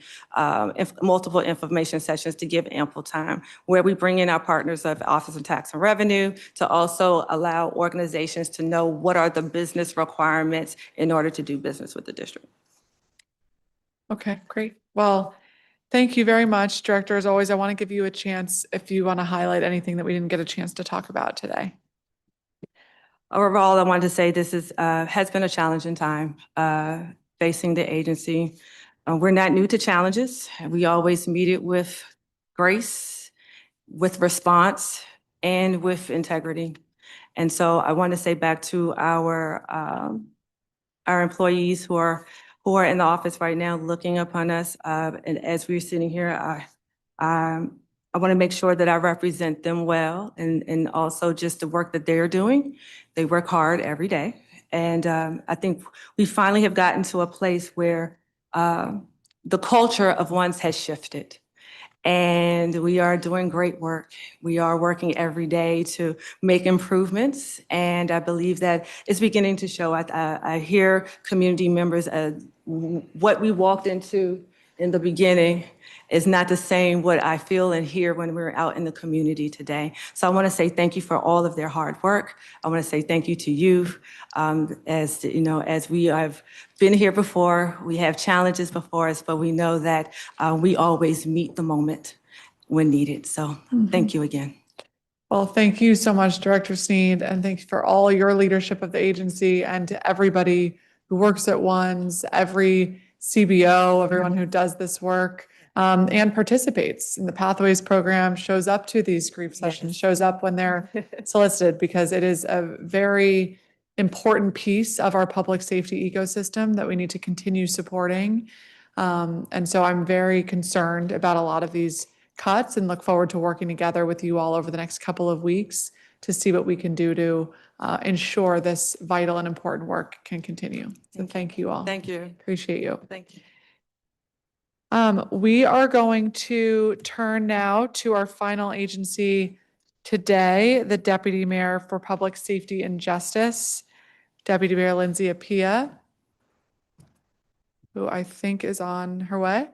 multiple information sessions to give ample time, where we bring in our partners of Office of Tax and Revenue to also allow organizations to know what are the business requirements in order to do business with the district. Okay, great. Well, thank you very much, Director. As always, I want to give you a chance if you want to highlight anything that we didn't get a chance to talk about today. Overall, I wanted to say this has been a challenging time facing the agency. We're not new to challenges. We always meet it with grace, with response, and with integrity. And so I want to say back to our employees who are in the office right now looking upon us, and as we're sitting here, I want to make sure that I represent them well and also just the work that they're doing. They work hard every day. And I think we finally have gotten to a place where the culture of ONSE has shifted. And we are doing great work. We are working every day to make improvements. And I believe that it's beginning to show. I hear community members, what we walked into in the beginning is not the same what I feel and hear when we're out in the community today. So I want to say thank you for all of their hard work. I want to say thank you to you. As you know, as we have been here before, we have challenges before us, but we know that we always meet the moment when needed. So thank you again. Well, thank you so much, Director Sneed, and thank you for all your leadership of the agency and to everybody who works at ONSE, every CBO, everyone who does this work and participates in the Pathways program, shows up to these grief sessions, shows up when they're solicited, because it is a very important piece of our public safety ecosystem that we need to continue supporting. And so I'm very concerned about a lot of these cuts and look forward to working together with you all over the next couple of weeks to see what we can do to ensure this vital and important work can continue. So thank you all. Thank you. Appreciate you. Thank you. We are going to turn now to our final agency today, the Deputy Mayor for Public Safety and Justice, Deputy Mayor Lindsay Appiah, who I think is on her way.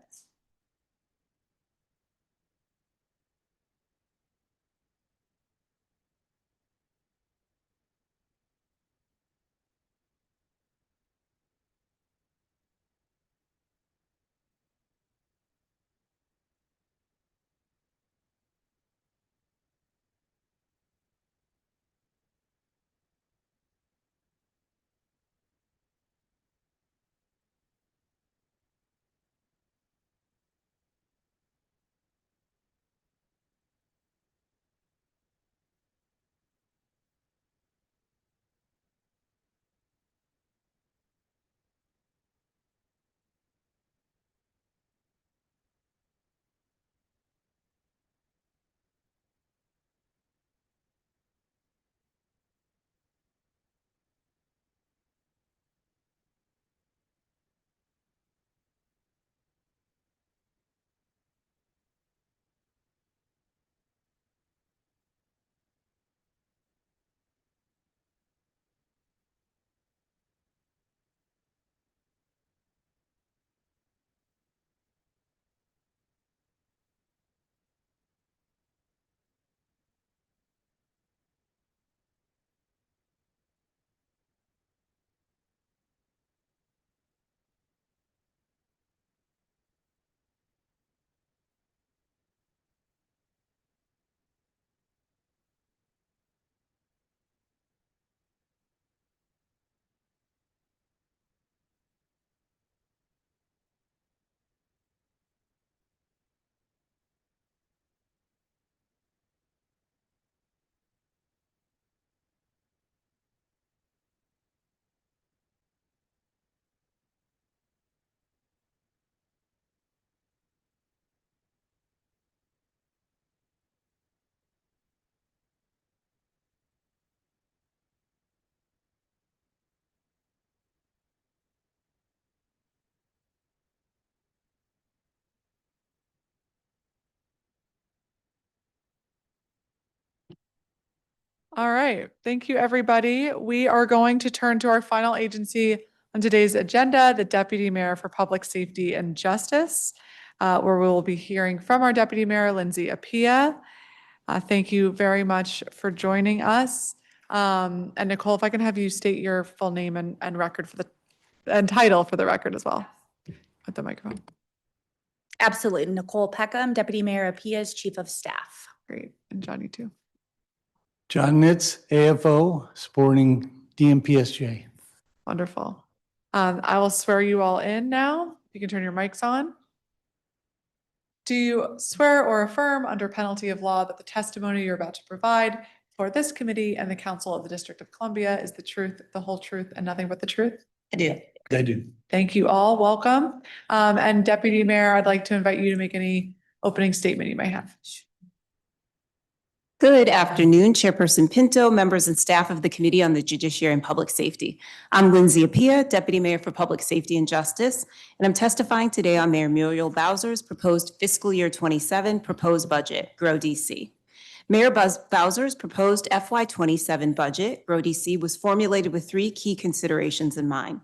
All right. Thank you, everybody. We are going to turn to our final agency on today's agenda, the Deputy Mayor for Public Safety and Justice, where we will be hearing from our Deputy Mayor, Lindsay Appiah. Thank you very much for joining us. And Nicole, if I can have you state your full name and record for and title for the record as well with the microphone. Absolutely. Nicole Peckham, Deputy Mayor Appiah's Chief of Staff. Great. And Johnny too. John Nitz, AFO, supporting DMPSJ. Wonderful. I will swear you all in now. You can turn your mics on. Do you swear or affirm under penalty of law that the testimony you're about to provide for this committee and the Council of the District of Columbia is the truth, the whole truth, and nothing but the truth? I do. I do. Thank you all. Welcome. And Deputy Mayor, I'd like to invite you to make any opening statement you may have. Good afternoon, Chairperson Pinto, members and staff of the Committee on the Judiciary and Public Safety. I'm Lindsay Appiah, Deputy Mayor for Public Safety and Justice, and I'm testifying today on Mayor Muriel Bowser's proposed fiscal year 27 proposed budget, GROW DC. Mayor Bowser's proposed FY27 budget, GROW DC, was formulated with three key considerations in mind: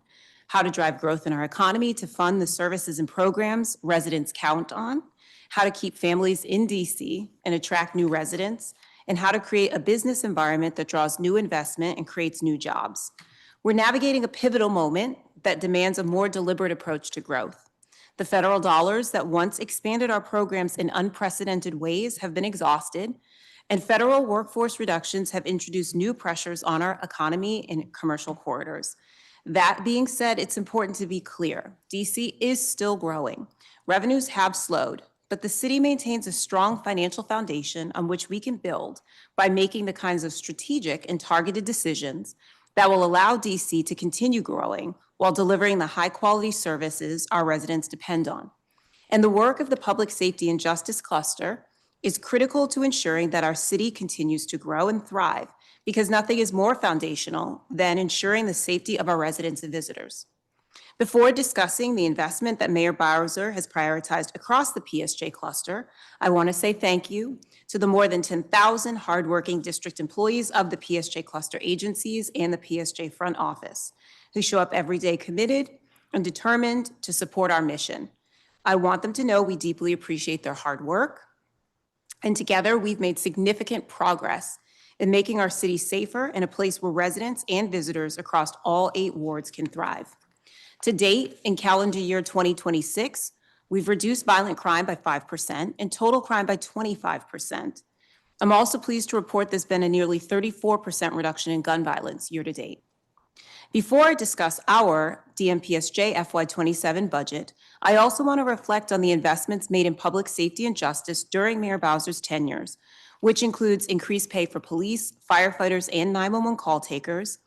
how to drive growth in our economy to fund the services and programs residents count on, how to keep families in DC and attract new residents, and how to create a business environment that draws new investment and creates new jobs. We're navigating a pivotal moment that demands a more deliberate approach to growth. The federal dollars that once expanded our programs in unprecedented ways have been exhausted, and federal workforce reductions have introduced new pressures on our economy and commercial corridors. That being said, it's important to be clear. DC is still growing. Revenues have slowed, but the city maintains a strong financial foundation on which we can build by making the kinds of strategic and targeted decisions that will allow DC to continue growing while delivering the high-quality services our residents depend on. And the work of the Public Safety and Justice Cluster is critical to ensuring that our city continues to grow and thrive, because nothing is more foundational than ensuring the safety of our residents and visitors. Before discussing the investment that Mayor Bowser has prioritized across the PSJ cluster, I want to say thank you to the more than 10,000 hardworking district employees of the PSJ cluster agencies and the PSJ front office who show up every day committed and determined to support our mission. I want them to know we deeply appreciate their hard work, and together we've made significant progress in making our city safer and a place where residents and visitors across all 8 wards can thrive. To date, in calendar year 2026, we've reduced violent crime by 5% and total crime by 25%. I'm also pleased to report there's been a nearly 34% reduction in gun violence year to date. Before I discuss our DMPSJ FY27 budget, I also want to reflect on the investments made in public safety and justice during Mayor Bowser's tenures, which includes increased pay for police, firefighters, and 911 call takers,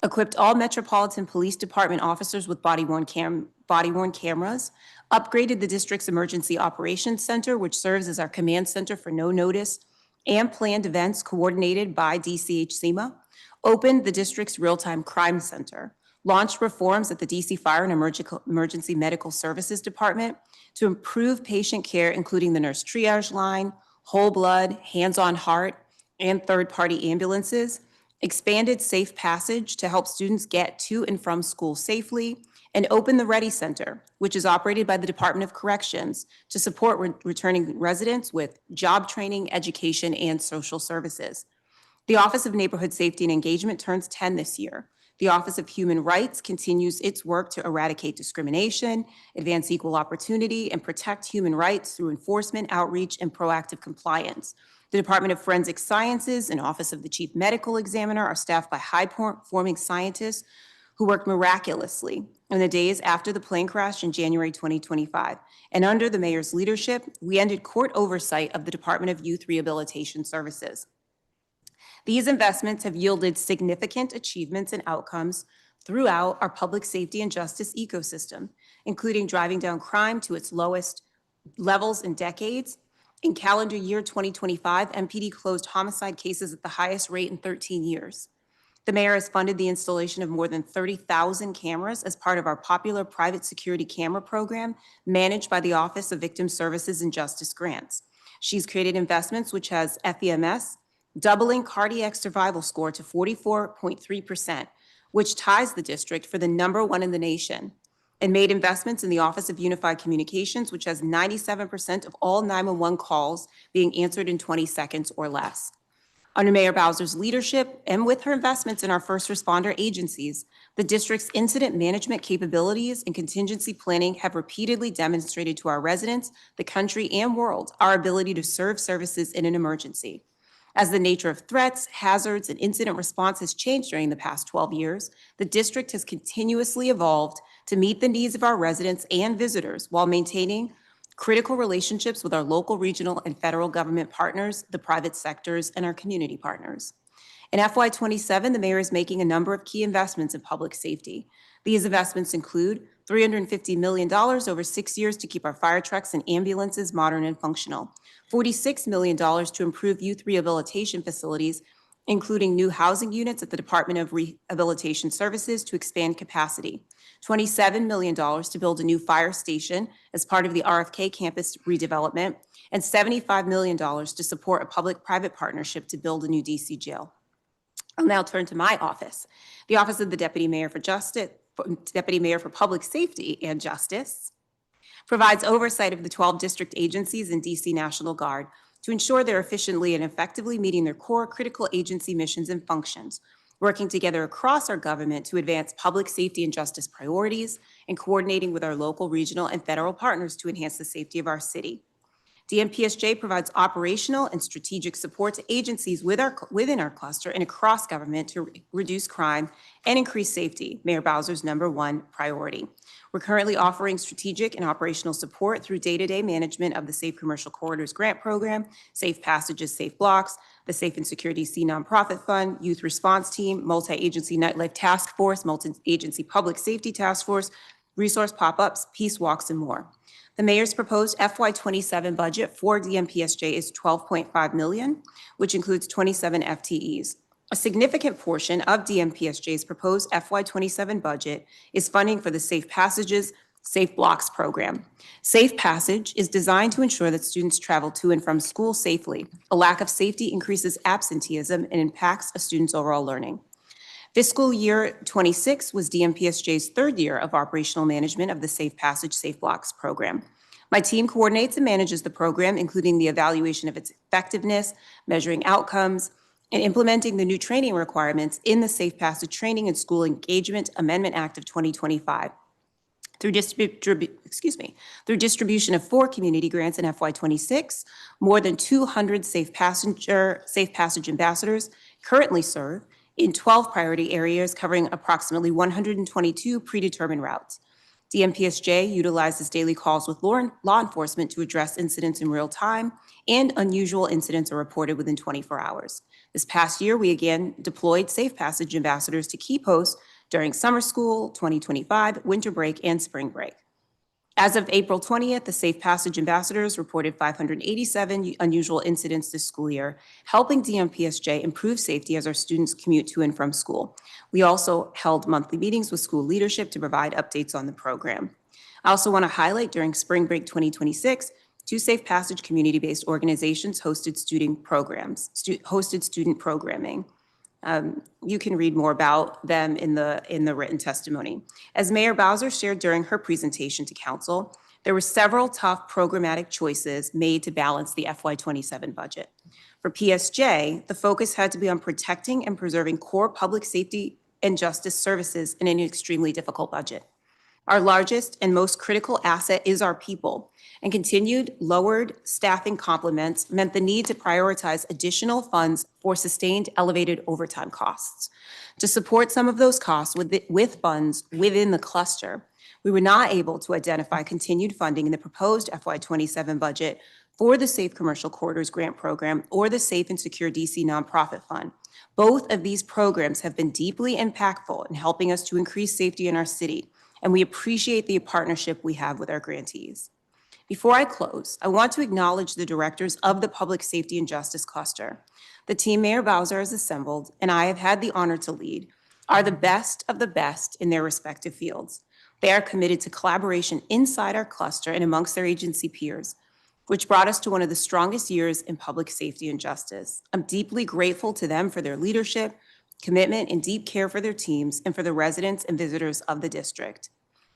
equipped all Metropolitan Police Department officers with body-worn cameras, upgraded the district's Emergency Operations Center, which serves as our command center for no notice and planned events coordinated by DCHCMA, opened the district's Real-Time Crime Center, launched reforms at the DC Fire and Emergency Medical Services Department to improve patient care, including the nurse triage line, whole blood, hands-on heart, and third-party ambulances, expanded Safe Passage to help students get to and from school safely, and opened the Ready Center, which is operated by the Department of Corrections to support returning residents with job training, education, and social services. The Office of Neighborhood Safety and Engagement turns 10 this year. The Office of Human Rights continues its work to eradicate discrimination, advance equal opportunity, and protect human rights through enforcement, outreach, and proactive compliance. The Department of Forensic Sciences and Office of the Chief Medical Examiner are staffed by high-performing scientists who worked miraculously in the days after the plane crash in January 2025. And under the mayor's leadership, we ended court oversight of the Department of Youth Rehabilitation Services. These investments have yielded significant achievements and outcomes throughout our public safety and justice ecosystem, including driving down crime to its lowest levels in decades. In calendar year 2025, MPD closed homicide cases at the highest rate in 13 years. The mayor has funded the installation of more than 30,000 cameras as part of our popular private security camera program managed by the Office of Victim Services and Justice Grants. She's created investments which has FEMS, doubling cardiac survival score to 44.3%, which ties the district for the #1 in the nation, and made investments in the Office of Unified Communications, which has 97% of all 911 calls being answered in 20 seconds or less. Under Mayor Bowser's leadership and with her investments in our first responder agencies, the district's incident management capabilities and contingency planning have repeatedly demonstrated to our residents, the country, and world our ability to serve services in an emergency. As the nature of threats, hazards, and incident response has changed during the past 12 years, the district has continuously evolved to meet the needs of our residents and visitors while maintaining critical relationships with our local, regional, and federal government partners, the private sectors, and our community partners. In FY27, the mayor is making a number of key investments in public safety. These investments include $350 million over 6 years to keep our fire trucks and ambulances modern and functional, $46 million to improve youth rehabilitation facilities, including new housing units at the Department of Rehabilitation Services to expand capacity, $27 million to build a new fire station as part of the RFK campus redevelopment, and $75 million to support a public-private partnership to build a new DC jail. I'll now turn to my office, the Office of the Deputy Mayor for Public Safety and Justice, provides oversight of the 12 district agencies and DC National Guard to ensure they're efficiently and effectively meeting their core critical agency missions and functions, working together across our government to advance public safety and justice priorities, and coordinating with our local, regional, and federal partners to enhance the safety of our city. DMPSJ provides operational and strategic support to agencies within our cluster and across government to reduce crime and increase safety, Mayor Bowser's #1 priority. We're currently offering strategic and operational support through day-to-day management of the Safe Commercial Corridors Grant Program, Safe Passages, Safe Blocks, the Safe and Secure DC Nonprofit Fund, Youth Response Team, Multi-Agency Nightlife Task Force, Multi-Agency Public Safety Task Force, Resource Pop-Ups, Peace Walks, and more. The mayor's proposed FY27 budget for DMPSJ is $12.5 million, which includes 27 FTEs. A significant portion of DMPSJ's proposed FY27 budget is funding for the Safe Passages, Safe Blocks program. Safe Passage is designed to ensure that students travel to and from school safely. A lack of safety increases absenteeism and impacts a student's overall learning. Fiscal year 26 was DMPSJ's third year of operational management of the Safe Passage, Safe Blocks program. My team coordinates and manages the program, including the evaluation of its effectiveness, measuring outcomes, and implementing the new training requirements in the Safe Passage Training and School Engagement Amendment Act of 2025. Through distribution of 4 community grants in FY26, more than 200 Safe Passage ambassadors currently serve in 12 priority areas covering approximately 122 predetermined routes. DMPSJ utilizes daily calls with law enforcement to address incidents in real time, and unusual incidents are reported within 24 hours. This past year, we again deployed Safe Passage ambassadors to key posts during summer school, 2025, winter break, and spring break. As of April 20th, the Safe Passage ambassadors reported 587 unusual incidents this school year, helping DMPSJ improve safety as our students commute to and from school. We also held monthly meetings with school leadership to provide updates on the program. I also want to highlight during spring break 2026, 2 Safe Passage community-based organizations hosted student programming. You can read more about them in the written testimony. As Mayor Bowser shared during her presentation to council, there were several tough programmatic choices made to balance the FY27 budget. For PSJ, the focus had to be on protecting and preserving core public safety and justice services in an extremely difficult budget. Our largest and most critical asset is our people, and continued lowered staffing complements meant the need to prioritize additional funds for sustained elevated overtime costs. To support some of those costs with funds within the cluster, we were not able to identify continued funding in the proposed FY27 budget for the Safe Commercial Corridors Grant Program or the Safe and Secure DC Nonprofit Fund. Both of these programs have been deeply impactful in helping us to increase safety in our city, and we appreciate the partnership we have with our grantees. Before I close, I want to acknowledge the directors of the Public Safety and Justice Cluster. The team Mayor Bowser has assembled, and I have had the honor to lead, are the best of the best in their respective fields. They are committed to collaboration inside our cluster and amongst their agency peers. which brought us to one of the strongest years in public safety and justice. I'm deeply grateful to them for their leadership, commitment, and deep care for their teams and for the residents and visitors of the district.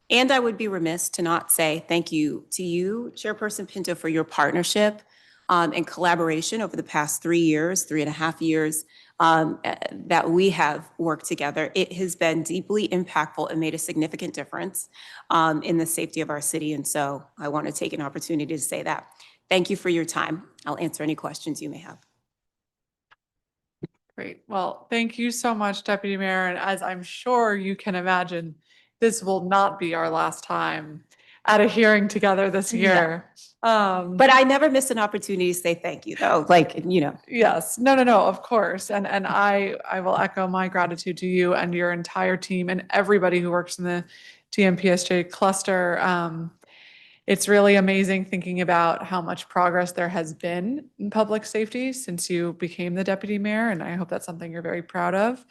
And I would be remiss to not say thank you to you, Chairperson Pinto, for your partnership and collaboration over the past 3 years, 3.5 years that we have worked together. It has been deeply impactful and made a significant difference in the safety of our city. And so I want to take an opportunity to say that. Thank you for your time. I'll answer any questions you may have. Great. Well, thank you so much, Deputy Mayor. And as I'm sure you can imagine, this will not be our last time at a hearing together this year. But I never miss an opportunity to say thank you, though. Yes. No, of course. And I will echo my gratitude to you and your entire team and everybody who works in the DMPSJ cluster. It's really amazing thinking about how much progress there has been in public safety since you became the deputy mayor, and I hope that's something you're very proud of.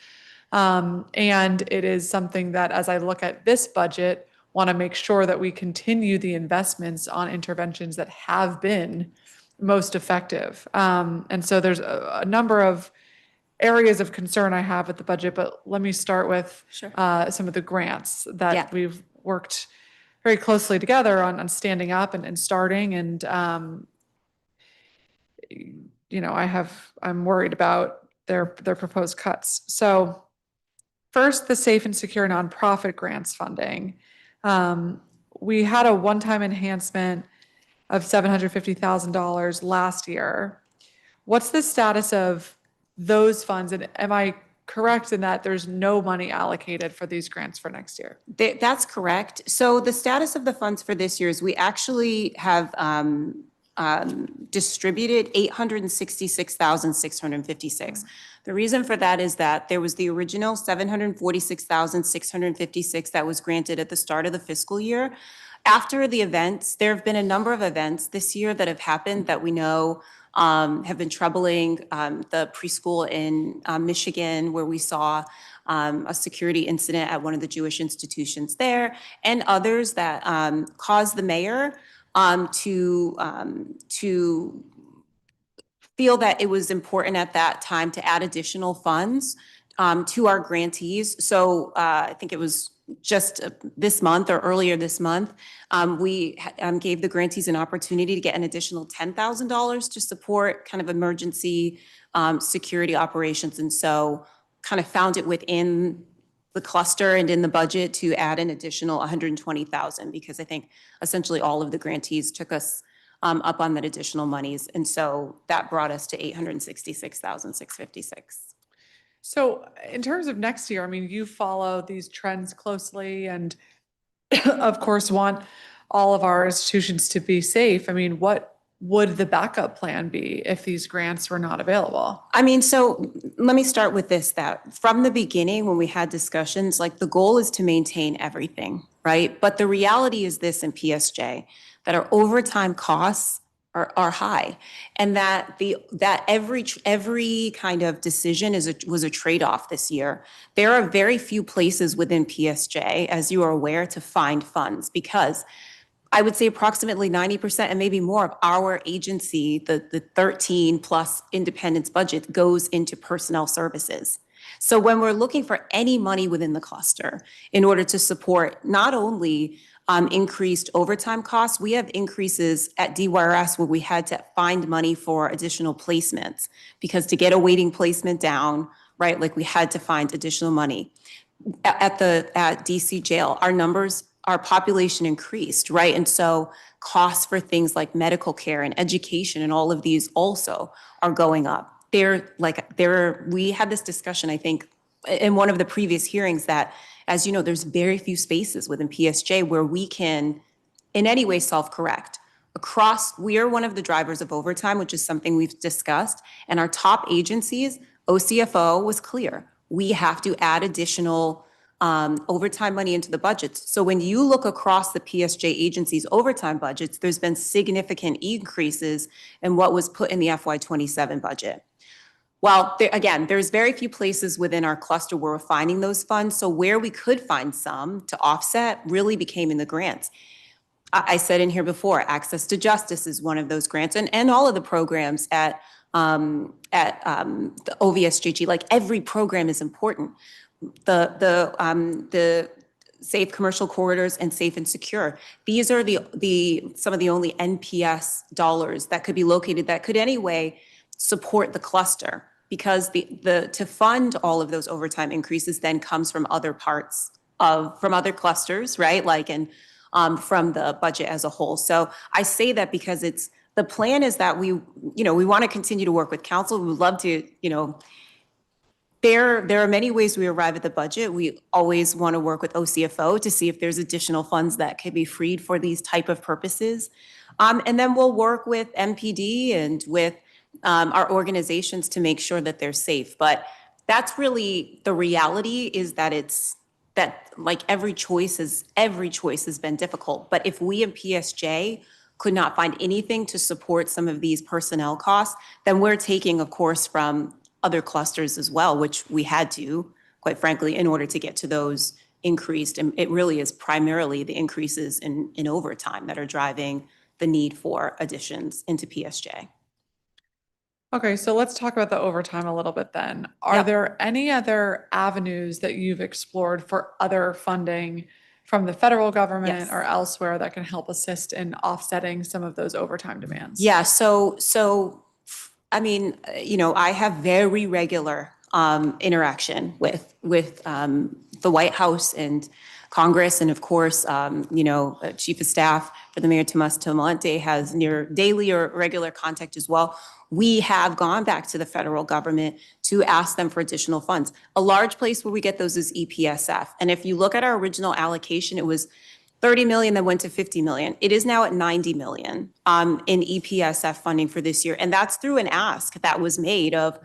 And it is something that, as I look at this budget, want to make sure that we continue the investments on interventions that have been most effective. And so there's a number of areas of concern I have with the budget, but let me start with some of the grants that we've worked very closely together on standing up and starting. And, I'm worried about their proposed cuts. So first, the Safe and Secure Nonprofit Grants funding. We had a one-time enhancement of $750,000 last year. What's the status of those funds? And am I correct in that there's no money allocated for these grants for next year? That's correct. So the status of the funds for this year is we actually have distributed $866,656. The reason for that is that there was the original $746,656 that was granted at the start of the fiscal year. After the events, there have been a number of events this year that have happened that we know have been troubling. The preschool in Michigan, where we saw a security incident at one of the Jewish institutions there, and others that caused the mayor to feel that it was important at that time to add additional funds to our grantees. So I think it was just this month or earlier this month, we gave the grantees an opportunity to get an additional $10,000 to support kind of emergency security operations. And so kind of found it within the cluster and in the budget to add an additional $120,000, because I think essentially all of the grantees took us up on that additional monies. And so that brought us to $866,656. So in terms of next year, I mean, you follow these trends closely and of course want all of our institutions to be safe. I mean, what would the backup plan be if these grants were not available? I mean, so let me start with this, that from the beginning when we had discussions, like the goal is to maintain everything, right? But the reality is this in PSJ, that our overtime costs are high, and that every kind of decision was a trade-off this year. There are very few places within PSJ, as you are aware, to find funds, because I would say approximately 90% and maybe more of our agency, the 13 plus independence budget, goes into personnel services. So when we're looking for any money within the cluster in order to support not only increased overtime costs, we have increases at DYRS where we had to find money for additional placements, because to get a waiting placement down, right, like we had to find additional money. At DC jail, our population increased, right? And so costs for things like medical care and education and all of these also are going up. We had this discussion, I think, in one of the previous hearings that, as you know, there's very few spaces within PSJ where we can in any way self-correct. We are one of the drivers of overtime, which is something we've discussed, and our top agencies, OCFO was clear. We have to add additional overtime money into the budgets. So when you look across the PSJ agencies' overtime budgets, there's been significant increases in what was put in the FY27 budget. Well, again, there's very few places within our cluster where we're finding those funds. So where we could find some to offset really became in the grants. I said in here before, Access to Justice is one of those grants, and all of the programs at the OVSJG, like every program is important. The Safe Commercial Corridors and Safe and Secure. These are some of the only NPS dollars that could be located that could anyway support the cluster, because to fund all of those overtime increases then comes from other parts from other clusters, right? Like, and from the budget as a whole. So I say that because the plan is that we want to continue to work with council. We would love to, there are many ways we arrive at the budget. We always want to work with OCFO to see if there's additional funds that can be freed for these type of purposes. And then we'll work with MPD and with our organizations to make sure that they're safe. But that's really the reality, is that like every choice has been difficult. But if we in PSJ could not find anything to support some of these personnel costs, then we're taking, of course, from other clusters as well, which we had to, quite frankly, in order to get to those increased. And it really is primarily the increases in overtime that are driving the need for additions into PSJ. Okay, so let's talk about the overtime a little bit then. Are there any other avenues that you've explored for other funding from the federal government or elsewhere that can help assist in offsetting some of those overtime demands? Yeah, so I mean, I have very regular interaction with the White House and Congress, and of course, Chief of Staff for the Mayor Tomas Tamonte has near daily or regular contact as well. We have gone back to the federal government to ask them for additional funds. A large place where we get those is EPSF. And if you look at our original allocation, it was 30 million that went to 50 million. It is now at 90 million in EPSF funding for this year. And that's through an ask that was made of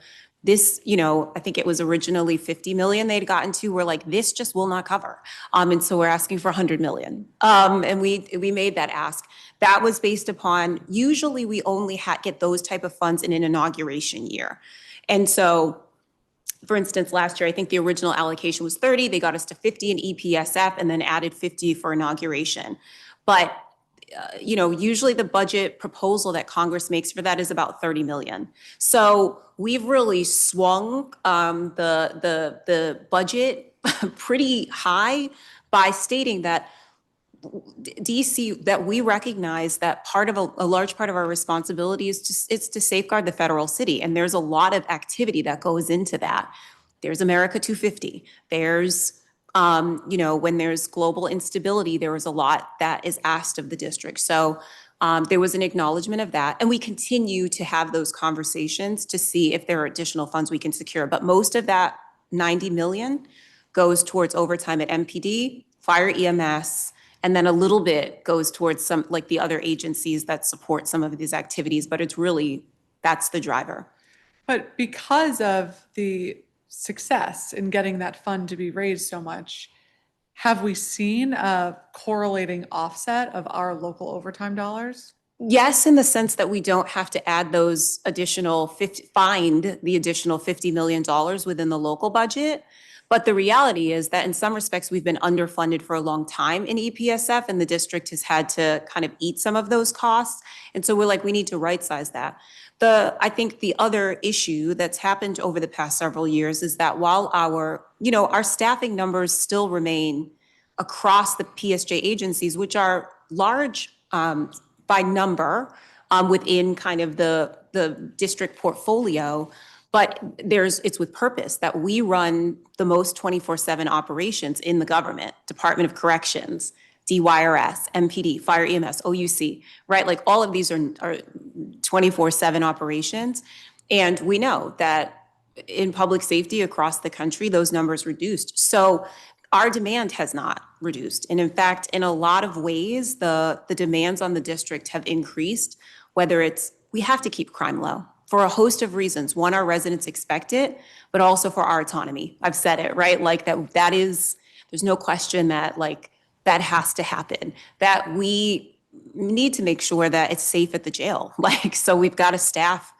this, I think it was originally 50 million they'd gotten to. We're like, this just will not cover. And so we're asking for 100 million. And we made that ask. That was based upon, usually we only get those type of funds in an inauguration year. And so, for instance, last year, I think the original allocation was 30. They got us to 50 in EPSF and then added 50 for inauguration. But usually the budget proposal that Congress makes for that is about 30 million. So we've really swung the budget pretty high by stating that DC, that we recognize that part of a large part of our responsibility is to safeguard the federal city. And there's a lot of activity that goes into that. There's America 250. There's when there's global instability, there was a lot that is asked of the district. So there was an acknowledgement of that. And we continue to have those conversations to see if there are additional funds we can secure. But most of that 90 million goes towards overtime at MPD, Fire EMS, and then a little bit goes towards some, like the other agencies that support some of these activities. But it's really, that's the driver. But because of the success in getting that fund to be raised so much, have we seen a correlating offset of our local overtime dollars? Yes, in the sense that we don't have to add those additional find the additional $50 million within the local budget. But the reality is that in some respects, we've been underfunded for a long time in EPSF, and the district has had to kind of eat some of those costs. And so we're like, we need to right size that. I think the other issue that's happened over the past several years is that while our staffing numbers still remain across the PSJ agencies, which are large by number within kind of the district portfolio, but it's with purpose that we run the most 24/7 operations in the government, Department of Corrections, DYRS, MPD, Fire EMS, OUC, right? Like all of these are 24/7 operations. And we know that in public safety across the country, those numbers reduced. So our demand has not reduced. And in fact, in a lot of ways, the demands on the district have increased, whether it's, we have to keep crime low for a host of reasons. One, our residents expect it, but also for our autonomy. I've said it, right? Like that is, there's no question that like that has to happen, that we need to make sure that it's safe at the jail. Like, so we've got to staff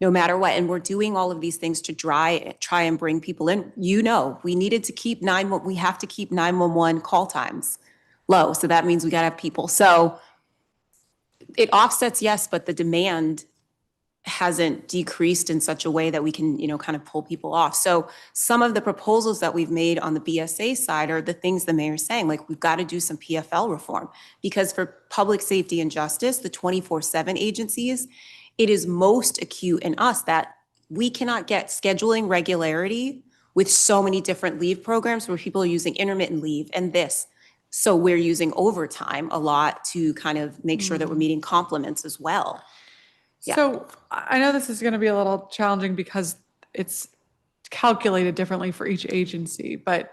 no matter what. And we're doing all of these things to try and bring people in. We needed to keep we have to keep 911 call times low. So that means we gotta have people. So it offsets, yes, but the demand hasn't decreased in such a way that we can, kind of pull people off. So some of the proposals that we've made on the BSA side are the things the mayor's saying, like we've got to do some PFL reform, because for public safety and justice, the 24/7 agencies, it is most acute in us that we cannot get scheduling regularity with so many different leave programs where people are using intermittent leave and this. So we're using overtime a lot to kind of make sure that we're meeting complements as well. Yeah. So I know this is going to be a little challenging because it's calculated differently for each agency, but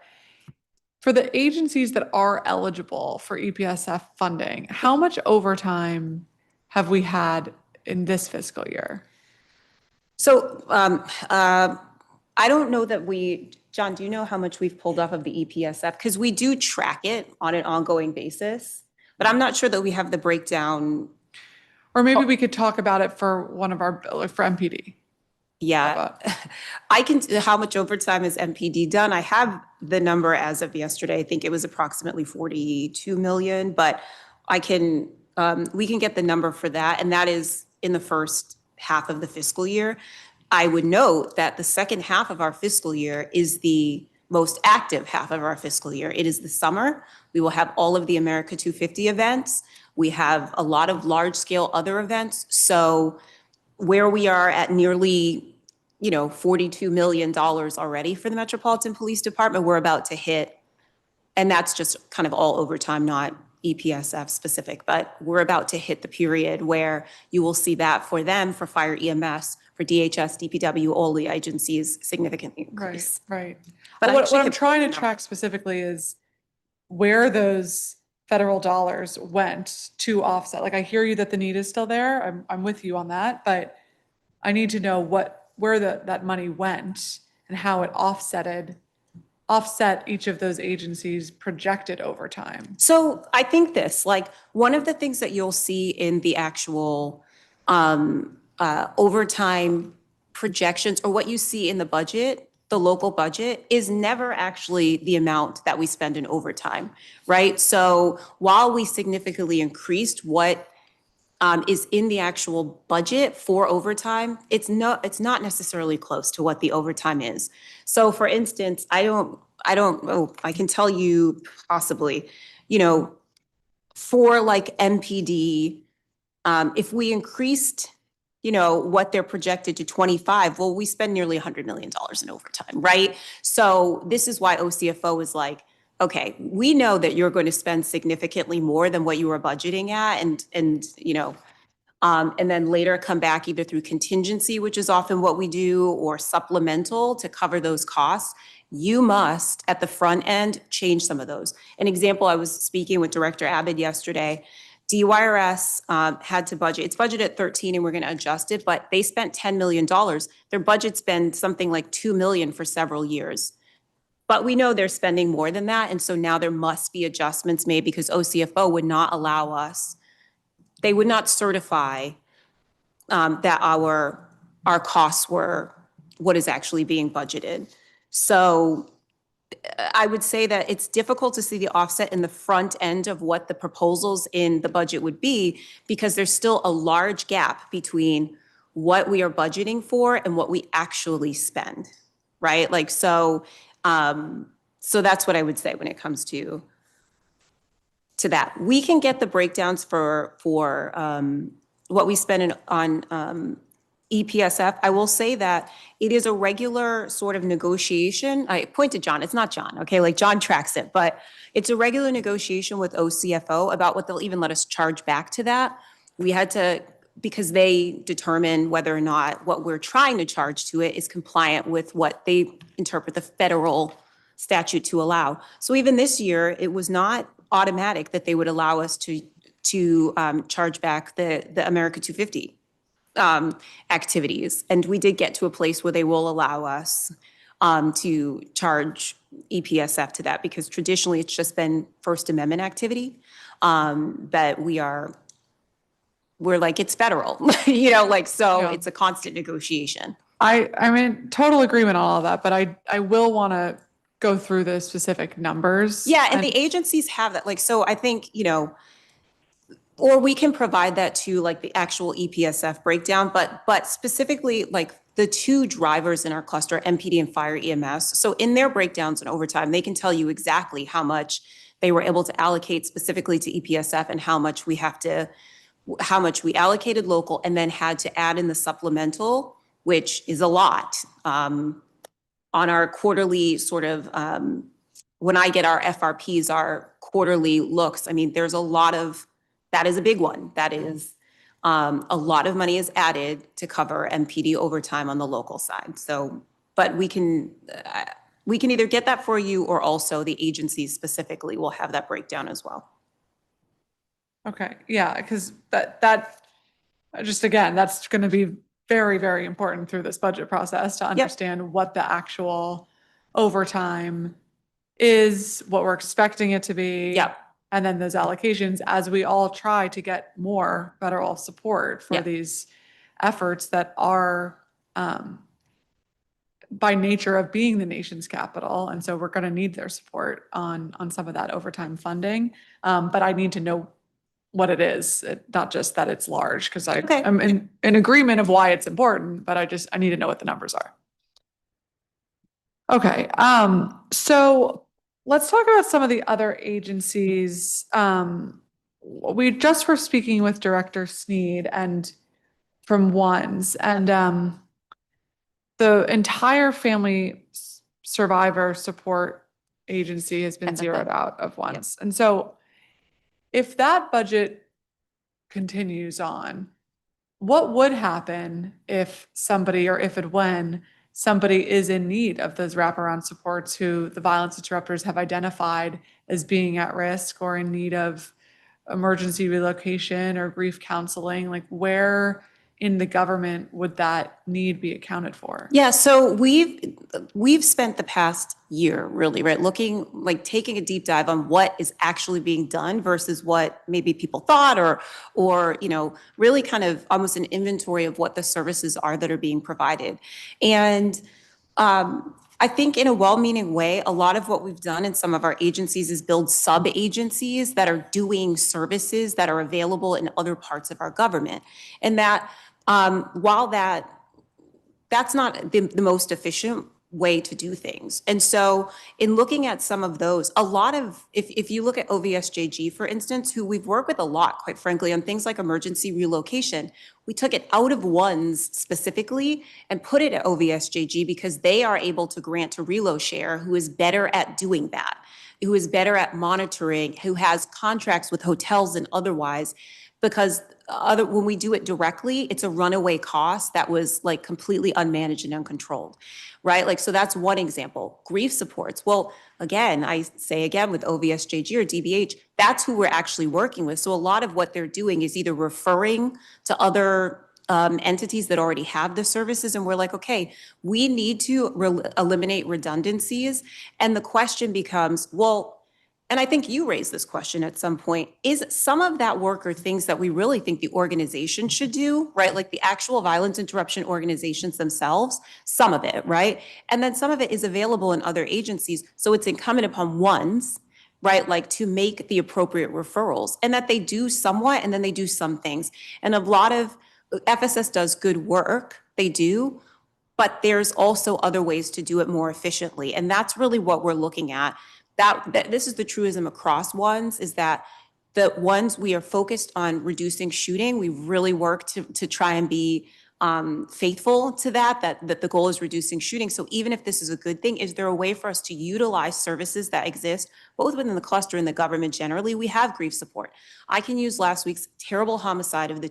for the agencies that are eligible for EPSF funding, how much overtime have we had in this fiscal year? So I don't know that John, do you know how much we've pulled off of the EPSF? Because we do track it on an ongoing basis, but I'm not sure that we have the breakdown. Or maybe we could talk about it for for MPD. Yeah, I can, how much overtime has MPD done? I have the number as of yesterday. I think it was approximately 42 million, but we can get the number for that. And that is in the first half of the fiscal year. I would note that the second half of our fiscal year is the most active half of our fiscal year. It is the summer. We will have all of the America 250 events. We have a lot of large scale other events. So where we are at nearly, $42 million already for the Metropolitan Police Department, we're about to hit, and that's just kind of all overtime, not EPSF specific, but we're about to hit the period where you will see that for them, for fire EMS, for DHS, DPW, all the agencies significantly increase. Right. But What I'm trying to track specifically is where those federal dollars went to offset. Like I hear you that the need is still there. I'm with you on that, but I need to know where that money went and how it offset each of those agencies' projected overtime. So I think one of the things that you'll see in the actual overtime projections, or what you see in the budget, the local budget, is never actually the amount that we spend in overtime, right? So while we significantly increased what is in the actual budget for overtime, it's not necessarily close to what the overtime is. So for instance, I don't know, I can tell you possibly, for like MPD, if we increased, what they're projected to 25, well, we spend nearly $100 million in overtime, right? So this is why OCFO is like, okay, we know that you're going to spend significantly more than what you were budgeting at, and then later come back either through contingency, which is often what we do, or supplemental to cover those costs. You must, at the front end, change some of those. An example, I was speaking with Director Abid yesterday. DYRS had to budget. It's budgeted at 13 and we're going to adjust it, but they spent $10 million. Their budget's been something like $2 million for several years. But we know they're spending more than that. And so now there must be adjustments made because OCFO would not allow us, they would not certify that our costs were what is actually being budgeted. So I would say that it's difficult to see the offset in the front end of what the proposals in the budget would be, because there's still a large gap between what we are budgeting for and what we actually spend, right? So that's what I would say when it comes to that. We can get the breakdowns for what we spend on EPSF. I will say that it is a regular sort of negotiation. I point to John, it's not John, okay? Like John tracks it, but it's a regular negotiation with OCFO about what they'll even let us charge back to that. We had to, because they determine whether or not what we're trying to charge to it is compliant with what they interpret the federal statute to allow. So even this year, it was not automatic that they would allow us to charge back the America 250 activities. And we did get to a place where they will allow us to charge EPSF to that, because traditionally it's just been First Amendment activity. But we're like, it's federal, it's a constant negotiation. I'm in total agreement on all of that, but I will want to go through the specific numbers. Yeah, and the agencies have that, like, so I think, or we can provide that to like the actual EPSF breakdown, but specifically like the two drivers in our cluster, MPD and Fire EMS. So in their breakdowns and overtime, they can tell you exactly how much they were able to allocate specifically to EPSF and how much we allocated local and then had to add in the supplemental, which is a lot. On our quarterly sort of, when I get our FRPs, our quarterly looks, I mean, there's a lot of, that is a big one. That is, a lot of money is added to cover MPD overtime on the local side. So, but we can either get that for you or also the agencies specifically will have that breakdown as well. Okay, yeah, because that just again, that's going to be very, very important through this budget process to understand what the actual overtime is, what we're expecting it to be. Yep. And then those allocations as we all try to get more federal support for these efforts that are by nature of being the nation's capital. And so we're going to need their support on some of that overtime funding. But I need to know what it is, not just that it's large, because I'm in agreement of why it's important, but I need to know what the numbers are. Okay, so let's talk about some of the other agencies. We just were speaking with Director Sneed and from ONSE, and the entire family survivor support agency has been zeroed out of ONSE. And so if that budget continues on, what would happen if somebody, or if and when somebody is in need of those wraparound supports who the violence interrupters have identified as being at risk or in need of emergency relocation or grief counseling? Like, where in the government would that need be accounted for? Yeah, so we've spent the past year really, right, looking, like taking a deep dive on what is actually being done versus what maybe people thought, or really kind of almost an inventory of what the services are that are being provided. And I think in a well-meaning way, a lot of what we've done in some of our agencies is build sub-agencies that are doing services that are available in other parts of our government. And that while that's not the most efficient way to do things. And so in looking at some of those, a lot of, if you look at OVSJG, for instance, who we've worked with a lot, quite frankly, on things like emergency relocation, we took it out of ONSE specifically and put it at OVSJG because they are able to grant to ReloShare, who is better at doing that, who is better at monitoring, who has contracts with hotels and otherwise, because when we do it directly, it's a runaway cost that was like completely unmanaged and uncontrolled, right? Like, so that's one example. Grief supports. Well, again, I say again with OVSJG or DBH, that's who we're actually working with. So a lot of what they're doing is either referring to other entities that already have the services. And we're like, okay, we need to eliminate redundancies. And the question becomes, well, and I think you raised this question at some point, is some of that work or things that we really think the organization should do, right? Like the actual violence interruption organizations themselves, some of it, right? And then some of it is available in other agencies. So it's incumbent upon ONSE, right? Like to make the appropriate referrals, and that they do somewhat, and then they do some things. And a lot of, FSS does good work, they do, but there's also other ways to do it more efficiently. And that's really what we're looking at. That this is the truism across ONSE, is that the ones we are focused on reducing shooting, we really work to try and be faithful to that the goal is reducing shooting. So even if this is a good thing, is there a way for us to utilize services that exist both within the cluster and the government generally? We have grief support. I can use last week's terrible homicide of the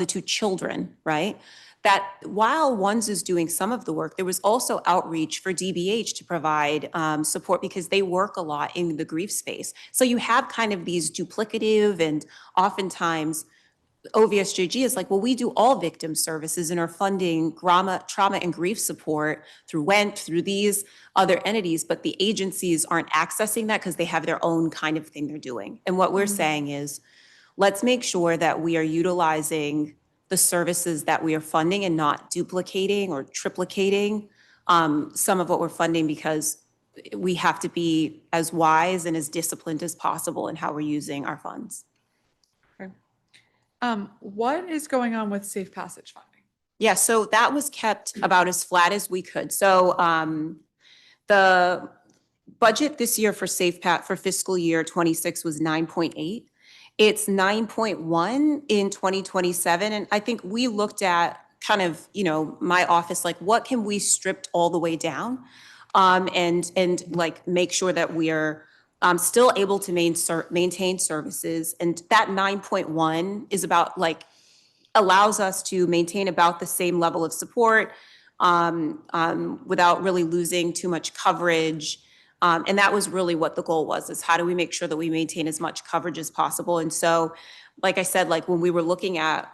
two children, right? That while ONSE is doing some of the work, there was also outreach for DBH to provide support because they work a lot in the grief space. So you have kind of these duplicative, and oftentimes OVSJG is like, well, we do all victim services and are funding trauma and grief support through WENT, through these other entities, but the agencies aren't accessing that because they have their own kind of thing they're doing. And what we're saying is, let's make sure that we are utilizing the services that we are funding and not duplicating or triplicating some of what we're funding, because we have to be as wise and as disciplined as possible in how we're using our funds. What is going on with safe passage funding? Yeah, so that was kept about as flat as we could. So the budget this year for for fiscal year 26 was 9.8. It's 9.1 in 2027. And I think we looked at kind of, my office, like what can we strip all the way down? And like make sure that we're still able to maintain services. And that 9.1 is about like allows us to maintain about the same level of support without really losing too much coverage. And that was really what the goal was, is how do we make sure that we maintain as much coverage as possible? And so, like I said, like when we were looking at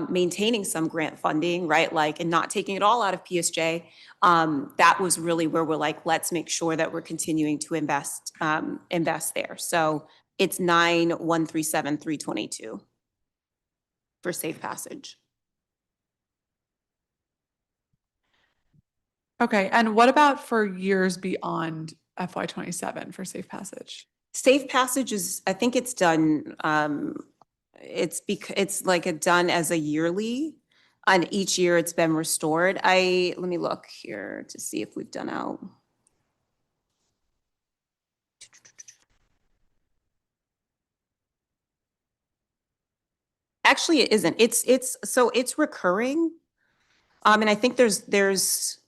maintaining some grant funding, right, like, and not taking it all out of PSJ, that was really where we're like, let's make sure that we're continuing to invest there. So it's 9,137,322 for safe passage. Okay, and what about for years beyond FY27 for safe passage? Safe passage is, I think it's done, it's like done as a yearly, and each year it's been restored. Let me look here to see if we've done out. Actually, it isn't. It's recurring. And I think there's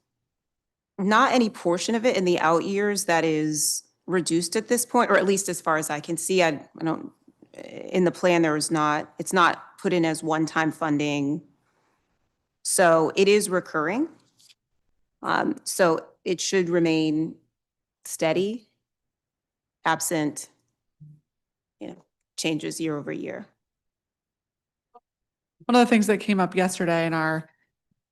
not any portion of it in the out years that is reduced at this point, or at least as far as I can see. I don't, in the plan, it's not put in as one-time funding. So it is recurring. So it should remain steady, absent, changes year over year. One of the things that came up yesterday in our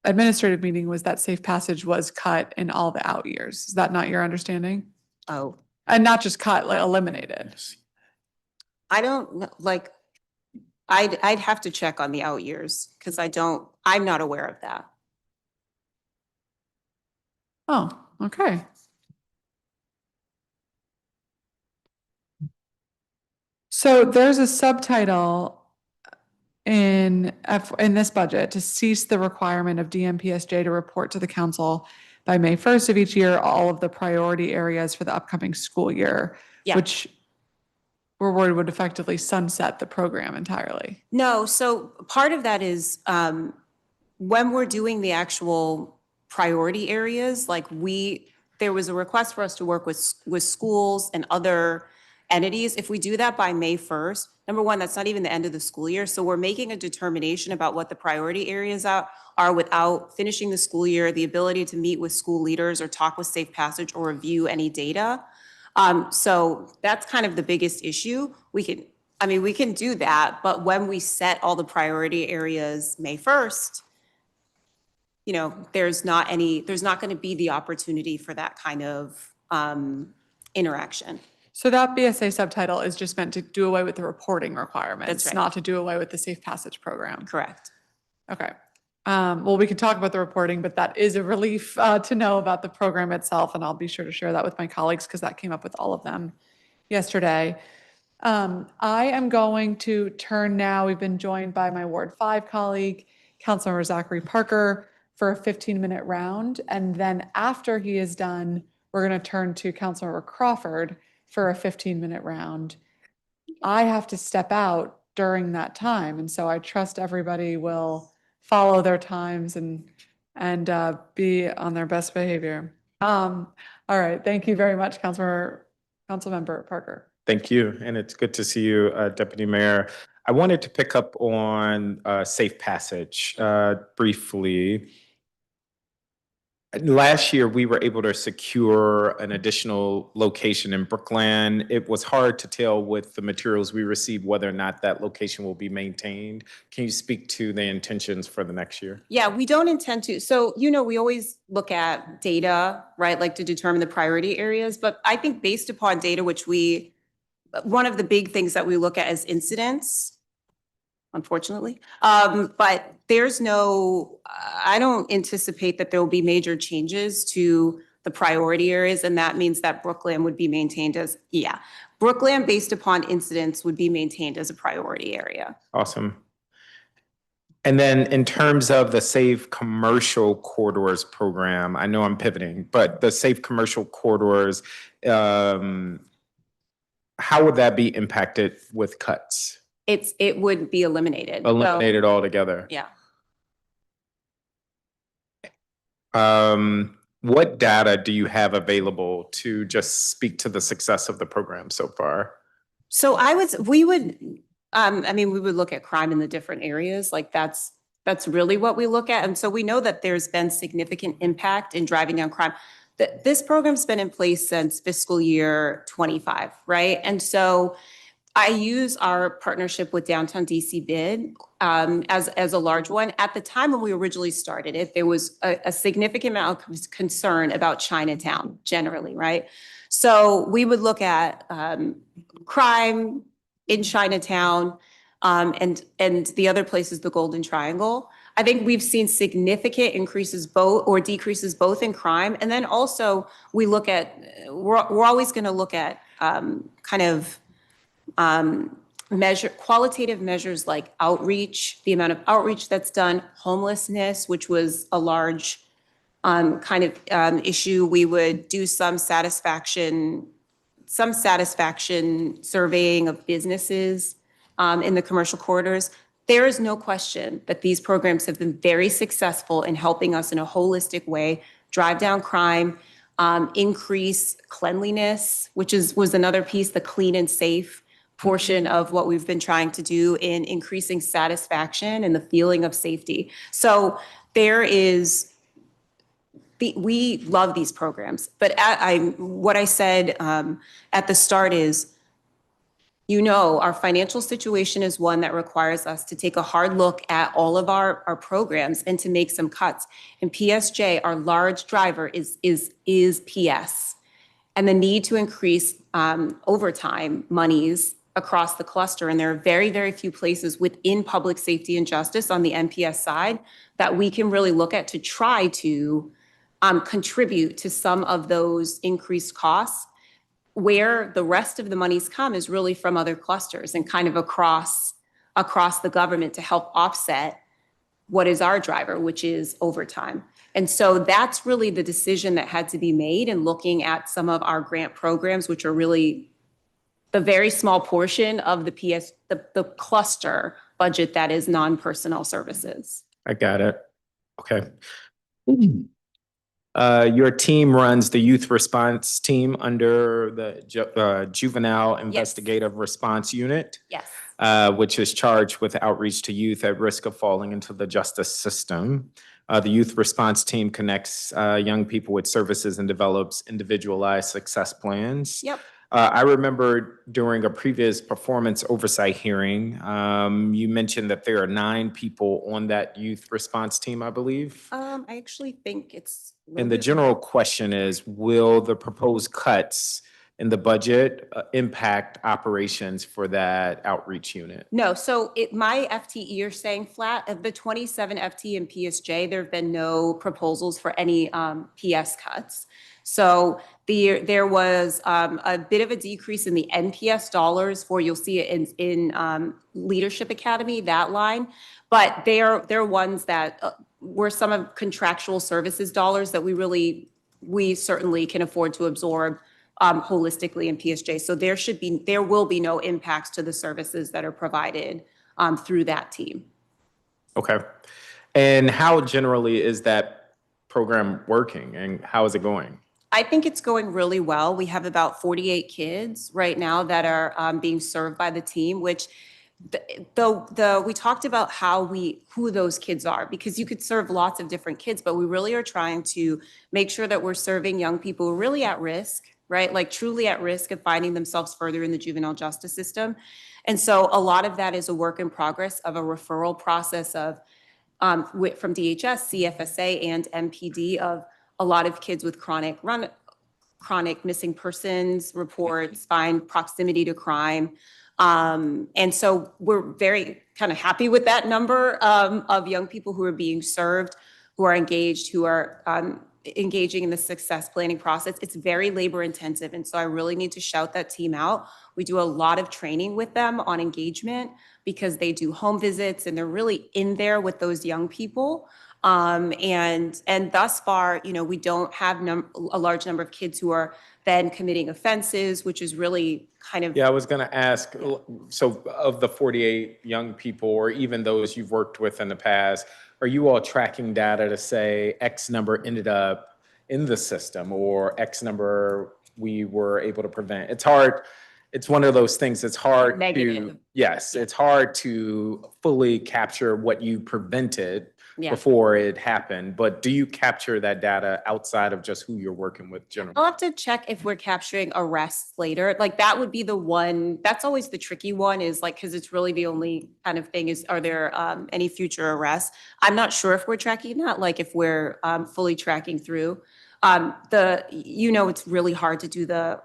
administrative meeting was that safe passage was cut in all the out years. Is that not your understanding? Oh. And not just cut, like eliminated. I don't know, like, I'd have to check on the out years because I'm not aware of that. Oh, okay. So there's a subtitle in this budget to cease the requirement of DMPSJ to report to the council by May 1st of each year, all of the priority areas for the upcoming school year, Yeah. which we're worried would effectively sunset the program entirely. No, so part of that is when we're doing the actual priority areas, like there was a request for us to work with schools and other entities. If we do that by May 1st, number one, that's not even the end of the school year. So we're making a determination about what the priority areas are without finishing the school year, the ability to meet with school leaders or talk with Safe Passage or review any data. So that's kind of the biggest issue. We can do that, but when we set all the priority areas May 1st, there's not going to be the opportunity for that kind of interaction. So that BSA subtitle is just meant to do away with the reporting requirements. That's right. Not to do away with the safe passage program. Correct. Okay. Well, we can talk about the reporting, but that is a relief to know about the program itself, and I'll be sure to share that with my colleagues because that came up with all of them yesterday. I am going to turn now. We've been joined by my Ward 5 colleague, Councilmember Zachary Parker, for a 15-minute round, and then after he is done, we're going to turn to Councilmember Crawford for a 15-minute round. I have to step out during that time, and so I trust everybody will follow their times and be on their best behavior. All right, thank you very much, Councilmember Parker. Thank you, and it's good to see you, Deputy Mayor. I wanted to pick up on safe passage briefly. Last year, we were able to secure an additional location in Brookland. It was hard to tell with the materials we received whether or not that location will be maintained. Can you speak to the intentions for the next year? Yeah, we don't intend to. So, we always look at data, right, like to determine the priority areas. But I think based upon data, one of the big things that we look at is incidents, unfortunately. But I don't anticipate that there will be major changes to the priority areas, and that means that Brookland would be maintained as, Brookland based upon incidents would be maintained as a priority area. Awesome. And then in terms of the Safe Commercial Corridors program, I know I'm pivoting, but the Safe Commercial Corridors, how would that be impacted with cuts? It would be eliminated. Eliminated altogether? Yeah. What data do you have available to just speak to the success of the program so far? So we would look at crime in the different areas. Like that's really what we look at. And so we know that there's been significant impact in driving down crime. This program's been in place since fiscal year 25, right? And so I use our partnership with Downtown DC Bid as a large one. At the time when we originally started it, there was a significant amount of concern about Chinatown generally, right? So we would look at crime in Chinatown and the other place is the Golden Triangle. I think we've seen significant increases decreases both in crime. And then also we look at, we're always going to look at qualitative measures like outreach, the amount of outreach that's done, homelessness, which was a large issue. We would do some satisfaction surveying of businesses in the commercial corridors. There is no question that these programs have been very successful in helping us in a holistic way drive down crime, increase cleanliness, which was another piece, the clean and safe portion of what we've been trying to do in increasing satisfaction and the feeling of safety. So we love these programs, but what I said at the start is, our financial situation is one that requires us to take a hard look at all of our programs and to make some cuts. And PSJ, our large driver, is PS. And the need to increase overtime monies across the cluster. And there are very, very few places within public safety and justice on the MPS side that we can really look at to try to contribute to some of those increased costs. Where the rest of the monies come is really from other clusters and kind of across the government to help offset what is our driver, which is overtime. And so that's really the decision that had to be made in looking at some of our grant programs, which are really the very small portion of the cluster budget that is non-personnel services. I got it. Okay. Your team runs the youth response team under the Juvenile Investigative Response Unit. Yes. Which is charged with outreach to youth at risk of falling into the justice system. The youth response team connects young people with services and develops individualized success plans. Yep. I remember during a previous performance oversight hearing, you mentioned that there are 9 people on that youth response team, I believe. I actually think it's. And the general question is, will the proposed cuts in the budget impact operations for that outreach unit? No, so my FTE are staying flat. Of the 27 FTE in PSJ, there have been no proposals for any PS cuts. So there was a bit of a decrease in the NPS dollars you'll see it in Leadership Academy, that line. But they're ones that were some of contractual services dollars that we certainly can afford to absorb holistically in PSJ. So there will be no impacts to the services that are provided through that team. Okay. And how generally is that program working and how is it going? I think it's going really well. We have about 48 kids right now that are being served by the team, which we talked about who those kids are, because you could serve lots of different kids, but we really are trying to make sure that we're serving young people who are really at risk, right? Like truly at risk of finding themselves further in the juvenile justice system. And so a lot of that is a work in progress of a referral process of from DHS, CFSA, and MPD of a lot of kids with chronic missing persons reports, find proximity to crime. And so we're very kind of happy with that number of young people who are being served, who are engaged, who are engaging in the success planning process. It's very labor intensive. And so I really need to shout that team out. We do a lot of training with them on engagement because they do home visits and they're really in there with those young people. And thus far, we don't have a large number of kids who are then committing offenses, which is really kind of. Yeah, I was going to ask, so of the 48 young people, or even those you've worked with in the past, are you all tracking data to say X number ended up in the system or X number we were able to prevent? It's hard. It's one of those things that's hard Negative. it's hard to fully capture what you prevented Yeah. before it happened. But do you capture that data outside of just who you're working with generally? I'll have to check if we're capturing arrests later. Like that would be the one, that's always the tricky one is like, because it's really the only kind of thing is, are there any future arrests? I'm not sure if we're tracking that, like if we're fully tracking through. It's really hard to do the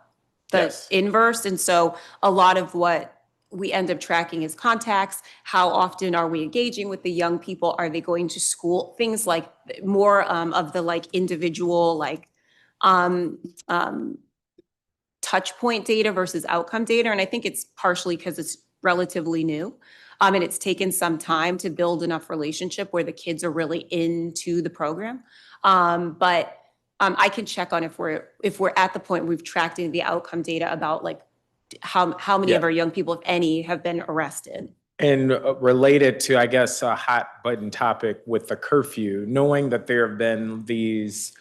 Yes. inverse. And so a lot of what we end up tracking is contacts. How often are we engaging with the young people? Are they going to school? Things like more of the like individual, like touch point data versus outcome data. And I think it's partially because it's relatively new. And it's taken some time to build enough relationship where the kids are really into the program. But I can check on if we're at the point we've tracked the outcome data about like how many of our young people, if any, have been arrested. And related to, I guess, a hot button topic with the curfew, knowing that there have been these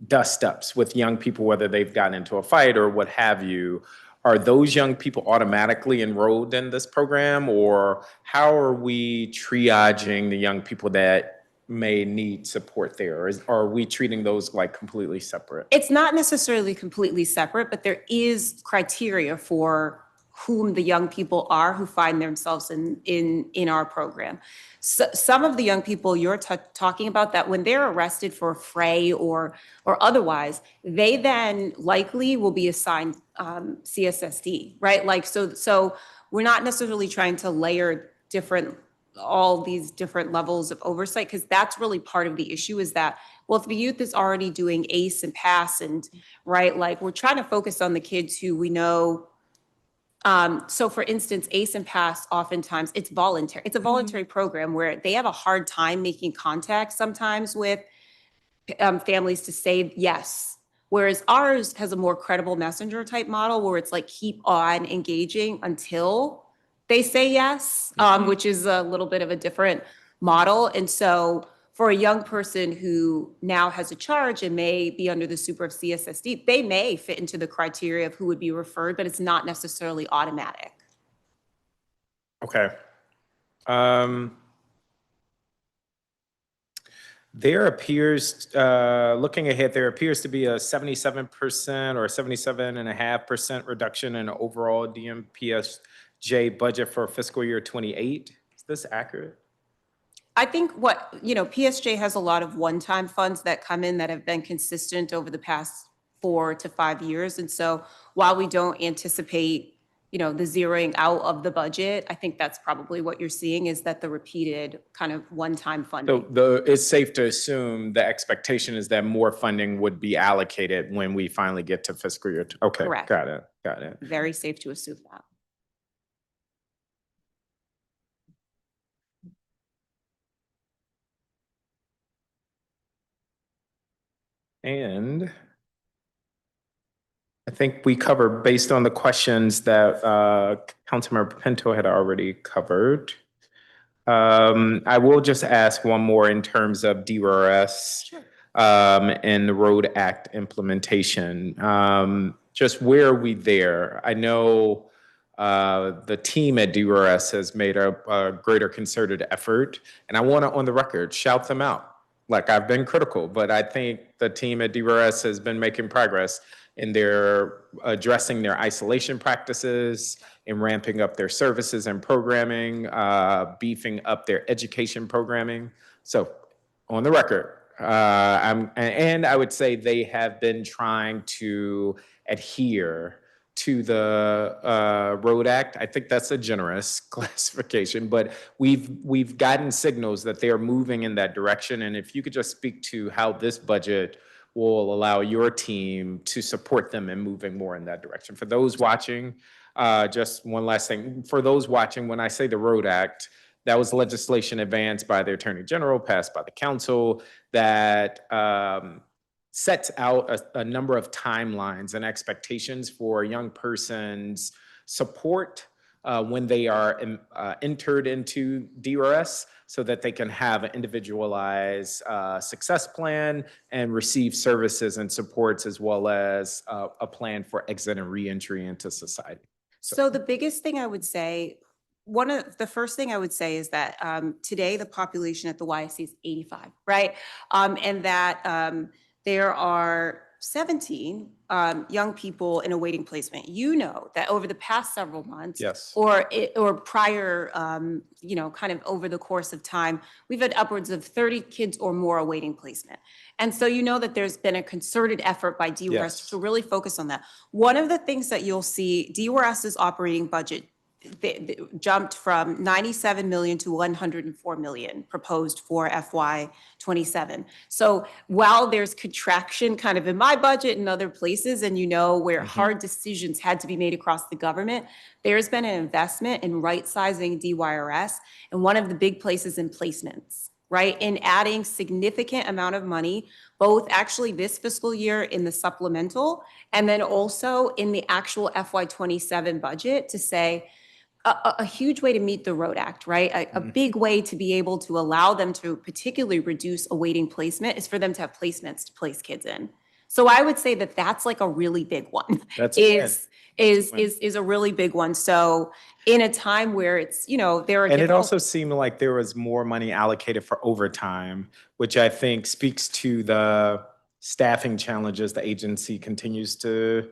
dust ups with young people, whether they've gotten into a fight or what have you, are those young people automatically enrolled in this program? Or how are we triaging the young people that may need support there? Or are we treating those like completely separate? It's not necessarily completely separate, but there is criteria for whom the young people are who find themselves in our program. So, some of the young people you're talking about that when they're arrested for a fray or otherwise, they then likely will be assigned CSSD, right? Like so we're not necessarily trying to layer all these different levels of oversight, because that's really part of the issue is that, well, if the youth is already doing ACE and PASS and right, like we're trying to focus on the kids who we know. So for instance, ACE and PASS, oftentimes it's voluntary. It's a voluntary program where they have a hard time making contact sometimes with families to say yes. Whereas ours has a more credible messenger type model where it's like keep on engaging until they say yes, which is a little bit of a different model. And so for a young person who now has a charge and may be under the super of CSSD, they may fit into the criteria of who would be referred, but it's not necessarily automatic. Okay. There appears, looking ahead, there appears to be a 77% or 77.5% reduction in overall DMPSJ budget for fiscal year 28. Is this accurate? I think PSJ has a lot of one-time funds that come in that have been consistent over the past 4 to 5 years. And so while we don't anticipate, the zeroing out of the budget, I think that's probably what you're seeing is that the repeated kind of one-time funding. So it's safe to assume the expectation is that more funding would be allocated when we finally get to fiscal year. Okay, Correct. Got it. Very safe to assume that. And I think we covered, based on the questions that Councilmember Pinto had already covered. I will just ask one more in terms of DRS. Sure. And the Road Act implementation. Just where are we there? I know the team at DRS has made a greater concerted effort, and I want to, on the record, shout them out. Like, I've been critical, but I think the team at DRS has been making progress in their addressing their isolation practices, in ramping up their services and programming, beefing up their education programming. So, on the record, and I would say they have been trying to adhere to the Road Act. I think that's a generous classification, but we've gotten signals that they are moving in that direction. And if you could just speak to how this budget will allow your team to support them in moving more in that direction. For those watching, just one last thing. For those watching, when I say the Road Act, that was legislation advanced by the Attorney General, passed by the Council, that sets out a number of timelines and expectations for a young person's support when they are entered into DRS, so that they can have an individualized success plan and receive services and supports, as well as a plan for exit and reentry into society. So the biggest thing I would say, the first thing I would say is that today the population at the YSC is 85, right? And that there are 17 young people in awaiting placement. You know that over the past several months, Yes. or prior, kind of over the course of time, we've had upwards of 30 kids or more awaiting placement. And so you know that there's been a concerted effort by DRS Yes. to really focus on that. One of the things that you'll see, DRS's operating budget they jumped from 97 million to 104 million proposed for FY27. So while there's contraction kind of in my budget and other places, and where hard decisions had to be made across the government, there's been an investment in right-sizing DYRS, and one of the big places in placements, right? In adding significant amount of money, both actually this fiscal year in the supplemental, and then also in the actual FY27 budget to say, a huge way to meet the Road Act, right? A big way to be able to allow them to particularly reduce awaiting placement is for them to have placements to place kids in. So I would say that that's like a really big one. That's is a really big one. So in a time where it's, there are And it also seemed like there was more money allocated for overtime, which I think speaks to the staffing challenges the agency continues to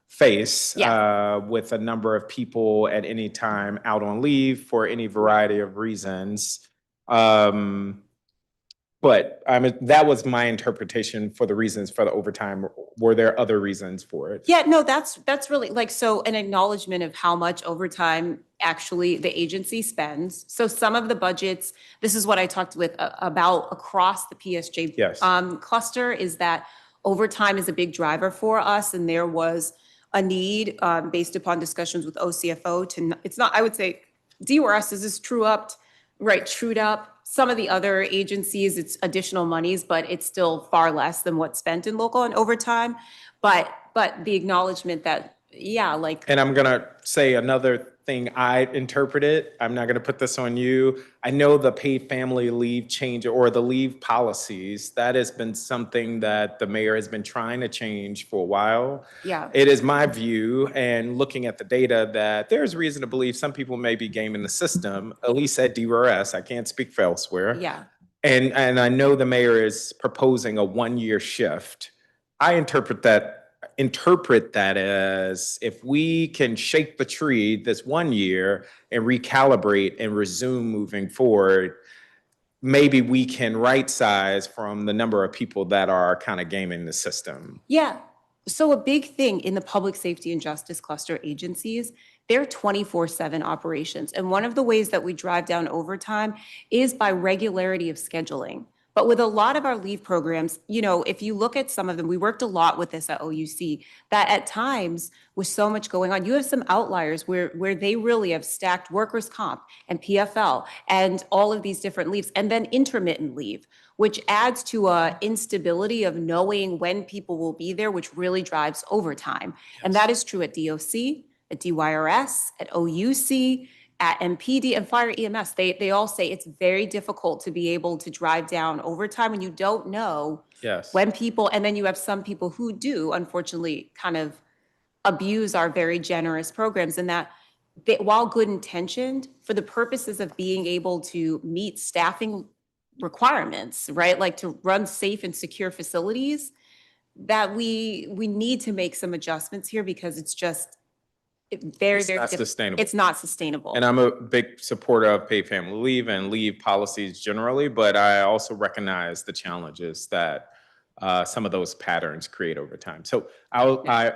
face with a number of people at any time out on leave for any variety of reasons. But that was my interpretation for the reasons for the overtime. Were there other reasons for it? Yeah, no, that's really so an acknowledgement of how much overtime actually the agency spends. So some of the budgets, this is what I talked about across the PSJ cluster, is that overtime is a big driver for us, and there was a need based upon discussions with OCFO it's not, I would say, DRS is trued up. Some of the other agencies, it's additional monies, but it's still far less than what's spent in local and overtime. But the acknowledgement that, And I'm gonna say another thing I interpreted. I'm not gonna put this on you. I know the paid family leave change or the leave policies, that has been something that the mayor has been trying to change for a while. Yeah. It is my view, and looking at the data, that there's reason to believe some people may be gaming the system, at least at DRS. I can't speak for elsewhere. Yeah. And I know the mayor is proposing a 1-year shift. I interpret that as, if we can shake the tree this 1 year and recalibrate and resume moving forward, maybe we can right size from the number of people that are kind of gaming the system. Yeah. So a big thing in the public safety and justice cluster agencies, they're 24/7 operations. And one of the ways that we drive down overtime is by regularity of scheduling. But with a lot of our leave programs, if you look at some of them, we worked a lot with this at OUC, that at times with so much going on, you have some outliers where they really have stacked workers' comp and PFL and all of these different leaves, and then intermittent leave, which adds to a instability of knowing when people will be there, which really drives overtime. And that is true at DOC, at DYRS, at OUC, at MPD and Fire EMS. They all say it's very difficult to be able to drive down overtime when you don't know when people, and then you have some people who do, unfortunately, kind of abuse our very generous programs, and that while good intentioned, for the purposes of being able to meet staffing requirements, right? Like to run safe and secure facilities, that we need to make some adjustments here, because it's just very not sustainable. It's not sustainable. And I'm a big supporter of paid family leave and leave policies generally, but I also recognize the challenges that some of those patterns create over time. So I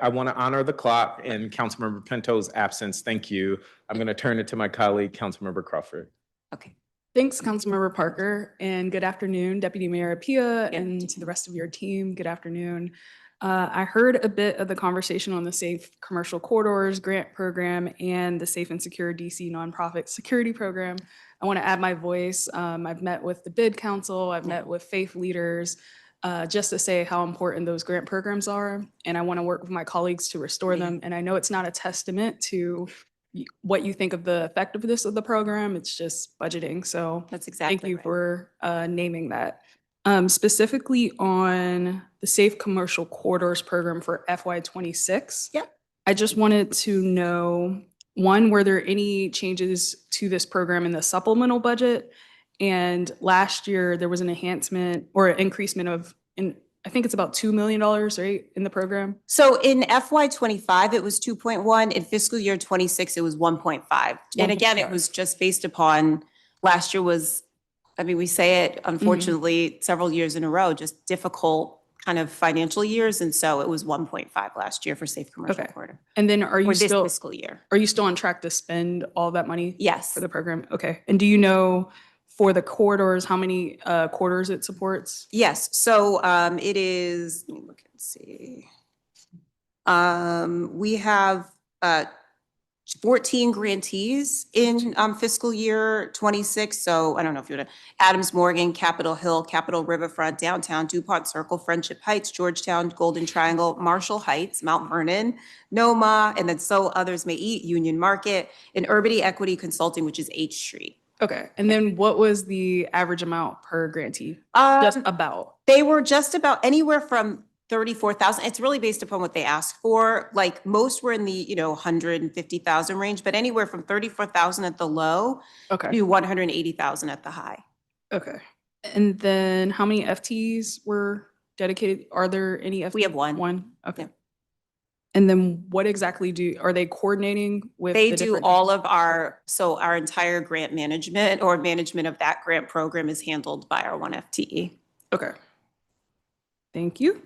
want to honor the clock in Councilmember Pinto's absence. Thank you. I'm going to turn it to my colleague, Councilmember Crawford. Okay. Thanks, Councilmember Parker, and good afternoon, Deputy Mayor Apia, and to the rest of your team, good afternoon. I heard a bit of the conversation on the Safe Commercial Corridors Grant Program and the Safe and Secure DC Nonprofit Security Program. I want to add my voice. I've met with the Bid Council, I've met with faith leaders, just to say how important those grant programs are. And I want to work with my colleagues to restore them. And I know it's not a testament to what you think of the effectiveness of the program, it's just budgeting. So That's exactly thank you right. for naming that. Specifically on the Safe Commercial Corridors Program for FY26. Yeah. I just wanted to know, one, were there any changes to this program in the supplemental budget? And last year there was an enhancement or an increasement of, I think it's about $2 million, right, in the program? So in FY25, it was 2.1. In fiscal year 26, it was 1.5. And again, it was just based upon last year was, I mean, we say it unfortunately several years in a row, just difficult kind of financial years. And so it was 1.5 last year for Safe Commercial Corridor. And then are you Or this still fiscal year. Are you still on track to spend all that money? Yes. For the program? Okay. And do you know for the corridors, how many corridors it supports? Yes, so it is, let me look and see. We have 14 grantees in fiscal year 26. So I don't know if you want to, Adams Morgan, Capitol Hill, Capitol Riverfront, Downtown, DuPont Circle, Friendship Heights, Georgetown, Golden Triangle, Marshall Heights, Mount Vernon, Noma, and then so others may eat, Union Market, and Urban Equity Consulting, which is H Street. Okay. And then what was the average amount per grantee? Just about. They were just about anywhere from 34,000. It's really based upon what they asked for. Like most were in the, 150,000 range, but anywhere from 34,000 at the low to 180,000 at the high. Okay. And then how many FTs were dedicated? Are there any FTs? We have one. One? Okay. And then what exactly are they coordinating with? They the do different- all of our entire grant management or management of that grant program is handled by our one FTE. Okay. Thank you.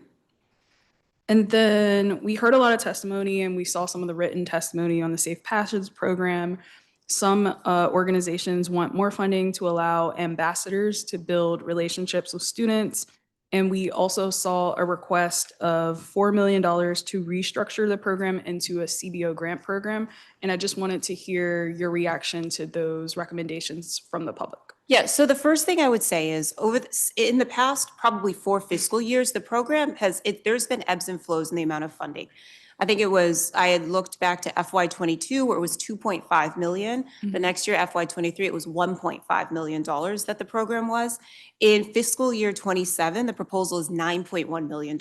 And then we heard a lot of testimony and we saw some of the written testimony on the Safe Passage program. Some organizations want more funding to allow ambassadors to build relationships with students. And we also saw a request of $4 million to restructure the program into a CBO grant program. And I just wanted to hear your reaction to those recommendations from the public. Yeah, so the first thing I would say is in the past, probably 4 fiscal years, the program there's been ebbs and flows in the amount of funding. I think I had looked back to FY22 where it was 2.5 million. The next year, FY23, it was $1.5 million that the program was. In fiscal year 27, the proposal is $9.1 million.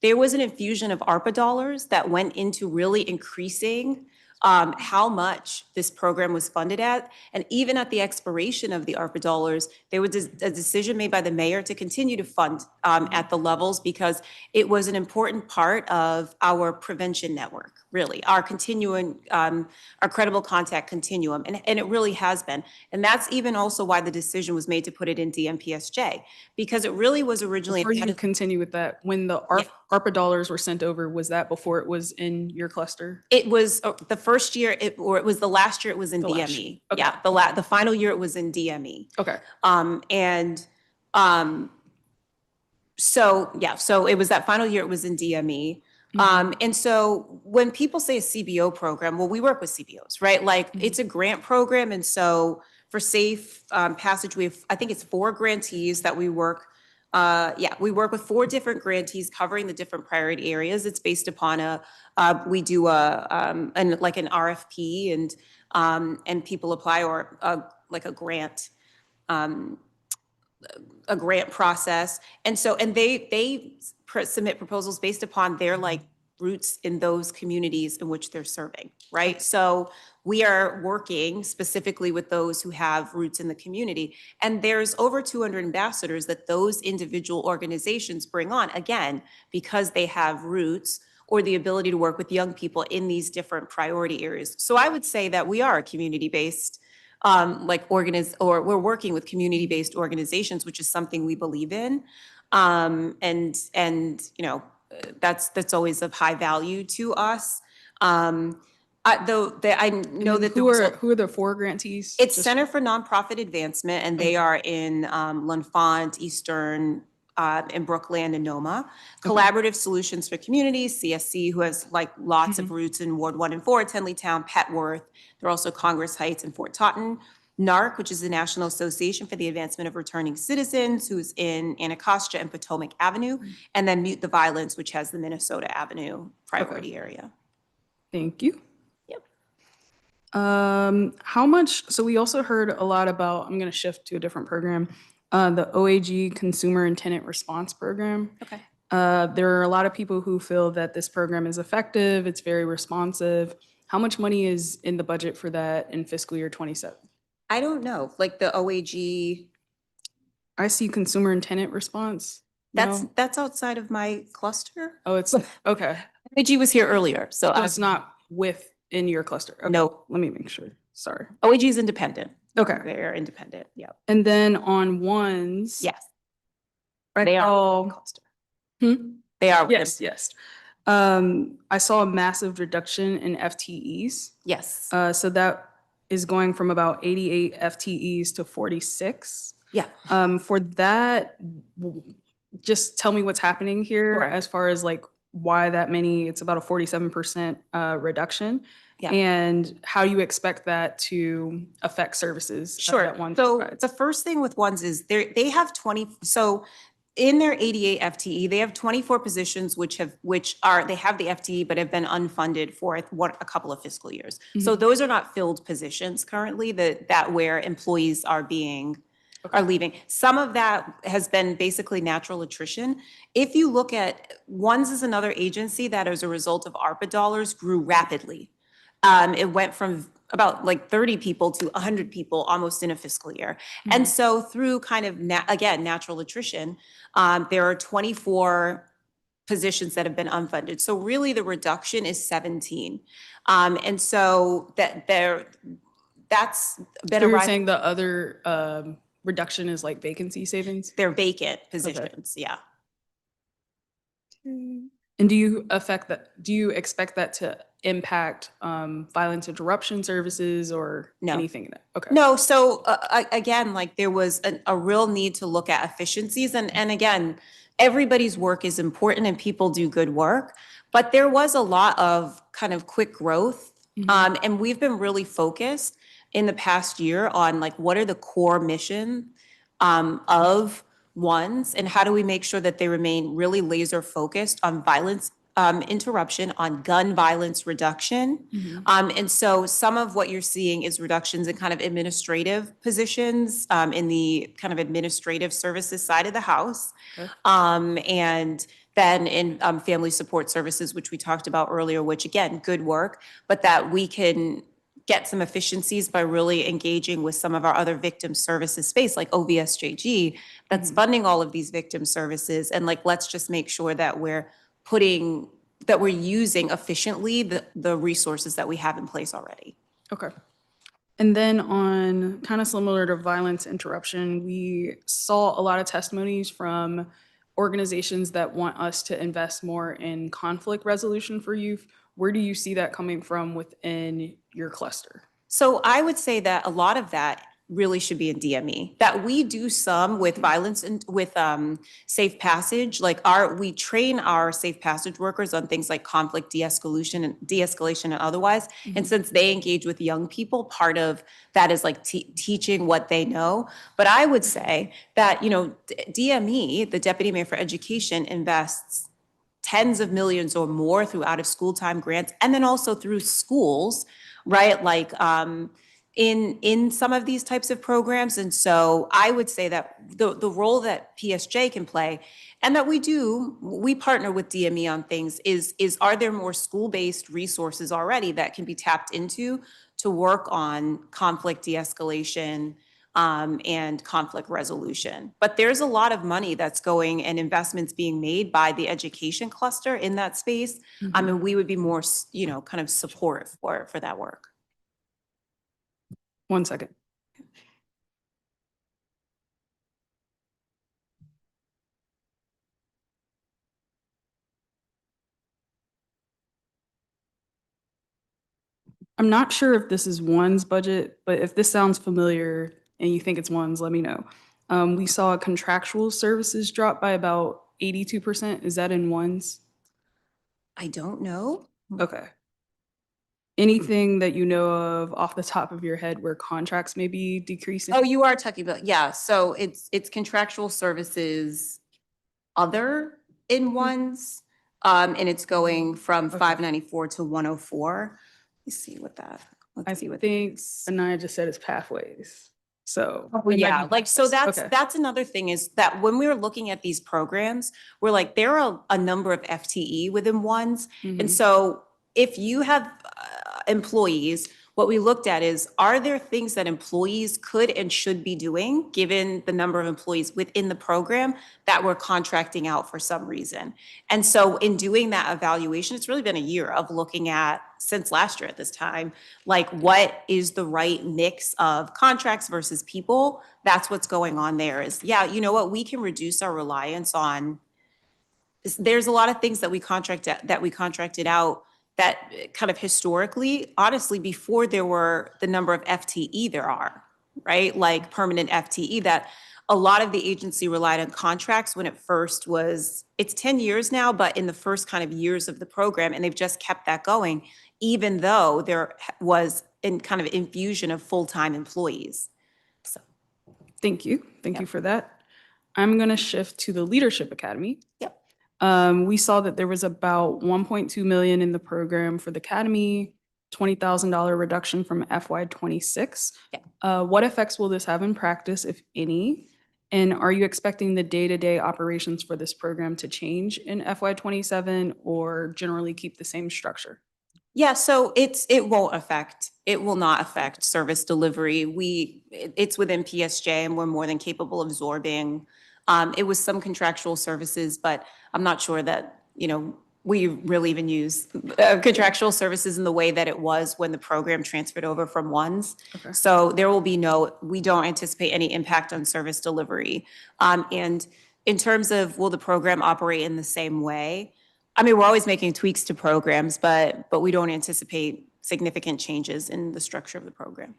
There was an infusion of ARPA dollars that went into really increasing how much this program was funded at. And even at the expiration of the ARPA dollars, there was a decision made by the mayor to continue to fund at the levels because it was an important part of our prevention network, really, our continuing, our credible contact continuum. And it really has been. And that's even also why the decision was made to put it in DMPSJ, because it really was originally. Before you continue with that, when the ARPA dollars were sent over, was that before it was in your cluster? It was the first year, it was the last year it was in DME. Okay. Yeah, the final year it was in DME. Okay. So it was that final year it was in DME. And so when people say a CBO program, well, we work with CBOs, right? Like it's a grant program. And so for Safe Passage, I think it's 4 grantees that we work. We work with 4 different grantees covering the different priority areas. It's based upon we do an RFP and people apply or a grant. A grant process. And they submit proposals based upon their roots in those communities in which they're serving, right? So we are working specifically with those who have roots in the community. And there's over 200 ambassadors that those individual organizations bring on, again, because they have roots or the ability to work with young people in these different priority areas. So I would say that we are a community-based we're working with community-based organizations, which is something we believe in. That's always of high value to us. I know And that who are the four grantees? It's Just- Center for Nonprofit Advancement, and they are in L'Enfant, Eastern, in Brookland and Noma. Collaborative Solutions for Communities, CSC, who has like lots of roots in Ward 1 and 4, Tenleytown, Petworth. They're also Congress Heights and Fort Totten. NARC, which is the National Association for the Advancement of Returning Citizens, who's in Anacostia and Potomac Avenue. And then Mute the Violence, which has the Minnesota Avenue priority area. Thank you. Yep. How much, so we also heard a lot about, I'm going to shift to a different program, the OAG Consumer and Tenant Response Program. Okay. There are a lot of people who feel that this program is effective, it's very responsive. How much money is in the budget for that in fiscal year 27? I don't know, like the OAG. I see consumer and tenant response. No? That's outside of my cluster. Oh, it's, okay. OAG was here earlier, so So it's not within your cluster? Okay. No. Let me make sure. Sorry. OAG is independent. Okay. They're independent, yeah. And then on ones. Yes. I They are saw- within the cluster. Hmm? They are. Yes, yes. I saw a massive reduction in FTEs. Yes. So that is going from about 88 FTEs to 46. Yeah. For that, just tell me what's happening here Sure. as far as like why that many, it's about a 47% reduction. Yeah. And how you expect that to affect services Sure. that one So provides. the first thing with ones is they have 20, so in their 88 FTE, they have 24 positions they have the FTE but have been unfunded for a couple of fiscal years. So those are not filled positions currently that where employees are leaving. Some of that has been basically natural attrition. If you look at ones is another agency that as a result of ARPA dollars grew rapidly. It went from about like 30 people to 100 people almost in a fiscal year. And so through kind of, again, natural attrition, there are 24 positions that have been unfunded. So really the reduction is 17. And so that's been So a you're rise. saying the other reduction is like vacancy savings? They're vacant positions, yeah. And do you expect that to impact violence interruption services or No. anything in that? Okay. No, so again, like there was a real need to look at efficiencies and again, everybody's work is important and people do good work, but there was a lot of kind of quick growth. And we've been really focused in the past year on like what are the core mission of ones and how do we make sure that they remain really laser focused on violence interruption, on gun violence reduction. And so some of what you're seeing is reductions in kind of administrative positions in the kind of administrative services side of the house. Okay. And then in family support services, which we talked about earlier, which again, good work, but that we can get some efficiencies by really engaging with some of our other victim services space like OVSJG that's funding all of these victim services. And like, let's just make sure that we're using efficiently the resources that we have in place already. Okay. And then on kind of similar to violence interruption, we saw a lot of testimonies from organizations that want us to invest more in conflict resolution for youth. Where do you see that coming from within your cluster? So I would say that a lot of that really should be in DME. That we do some with violence and with safe passage. Like we train our safe passage workers on things like conflict de-escalation and otherwise. And since they engage with young people, part of that is like teaching what they know. But I would say that, DME, the Deputy Mayor for Education, invests tens of millions or more through out of school time grants, and then also through schools, right? Like in some of these types of programs. And so I would say that the role that PSJ can play, and that we partner with DME on things, is are there more school-based resources already that can be tapped into to work on conflict de-escalation and conflict resolution. But there's a lot of money that's going and investments being made by the education cluster in that space. And we would be more, kind of supportive for that work. 1 second. I'm not sure if this is ONSE budget, but if this sounds familiar and you think it's ONSE, let me know. We saw contractual services drop by about 82%. Is that in ONSE? I don't know. Okay. Anything that you know of off the top of your head where contracts may be decreasing? Oh, you are talking about, yeah, so it's contractual services other in ones, and it's going from 594 to 104. Let's see what that, I think Anaya just said it's pathways. So. Oh, it might yeah, be like, so pathways. Okay. that's another thing is that when we were looking at these programs, we're like, there are a number of FTE within ones. And so if you have employees, what we looked at is, are there things that employees could and should be doing, given the number of employees within the program that we're contracting out for some reason? And so in doing that evaluation, it's really been a year of looking at, since last year at this time, like what is the right mix of contracts versus people? That's what's going on there is, yeah, you know what, we can reduce our reliance on, there's a lot of things that we contracted out that kind of historically, honestly, before there were the number of FTE there are, right? Like permanent FTE, that a lot of the agency relied on contracts when it first was, it's 10 years now, but in the first kind of years of the program, and they've just kept that going, even though there was in kind of infusion of full-time employees. So. Thank you. Thank you for that. I'm going to shift to the Leadership Academy. Yep. We saw that there was about 1.2 million in the program for the Academy, $20,000 reduction from FY26. What effects will this have in practice, if any? And are you expecting the day-to-day operations for this program to change in FY27 or generally keep the same structure? Yeah, so it will not affect service delivery. It's within PSJ and we're more than capable of absorbing. It was some contractual services, but I'm not sure that, we really even use contractual services in the way that it was when the program transferred over from ONSE. Okay. So there will be we don't anticipate any impact on service delivery. And in terms of will the program operate in the same way? I mean, we're always making tweaks to programs, but we don't anticipate significant changes in the structure of the program.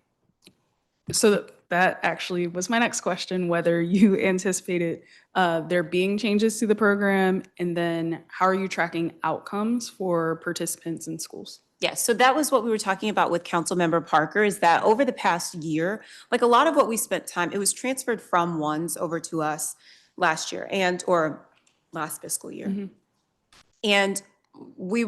So that actually was my next question, whether you anticipated there being changes to the program, and then how are you tracking outcomes for participants in schools? Yes, so that was what we were talking about with Councilmember Parker, is that over the past year, like a lot of what we spent time, it was transferred from ONSE over to us last year or last fiscal year. And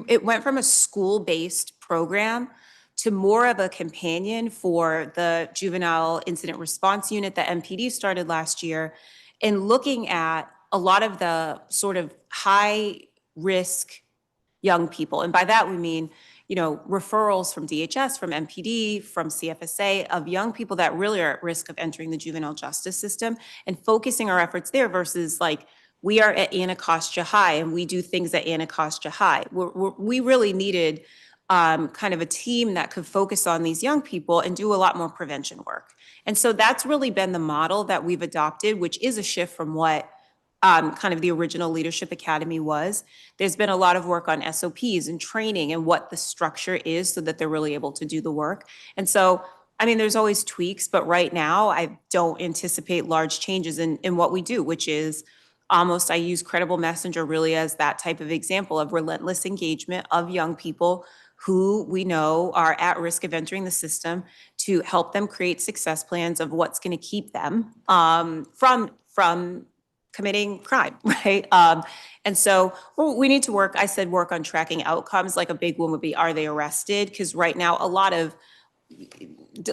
it went from a school-based program to more of a companion for the Juvenile Incident Response Unit that MPD started last year, and looking at a lot of the sort of high-risk young people. And by that, we mean, referrals from DHS, from MPD, from CFSA, of young people that really are at risk of entering the juvenile justice system, and focusing our efforts there versus like, we are at Anacostia High and we do things at Anacostia High. We really needed kind of a team that could focus on these young people and do a lot more prevention work. And so that's really been the model that we've adopted, which is a shift from what kind of the original Leadership Academy was. There's been a lot of work on SOPs and training and what the structure is so that they're really able to do the work. And so, I mean, there's always tweaks, but right now I don't anticipate large changes in what we do, which is I use Credible Messenger really as that type of example of relentless engagement of young people who we know are at risk of entering the system, to help them create success plans of what's going to keep them from committing crime, right? And so we need to work on tracking outcomes. Like a big one would be, are they arrested? Because right now, a lot of,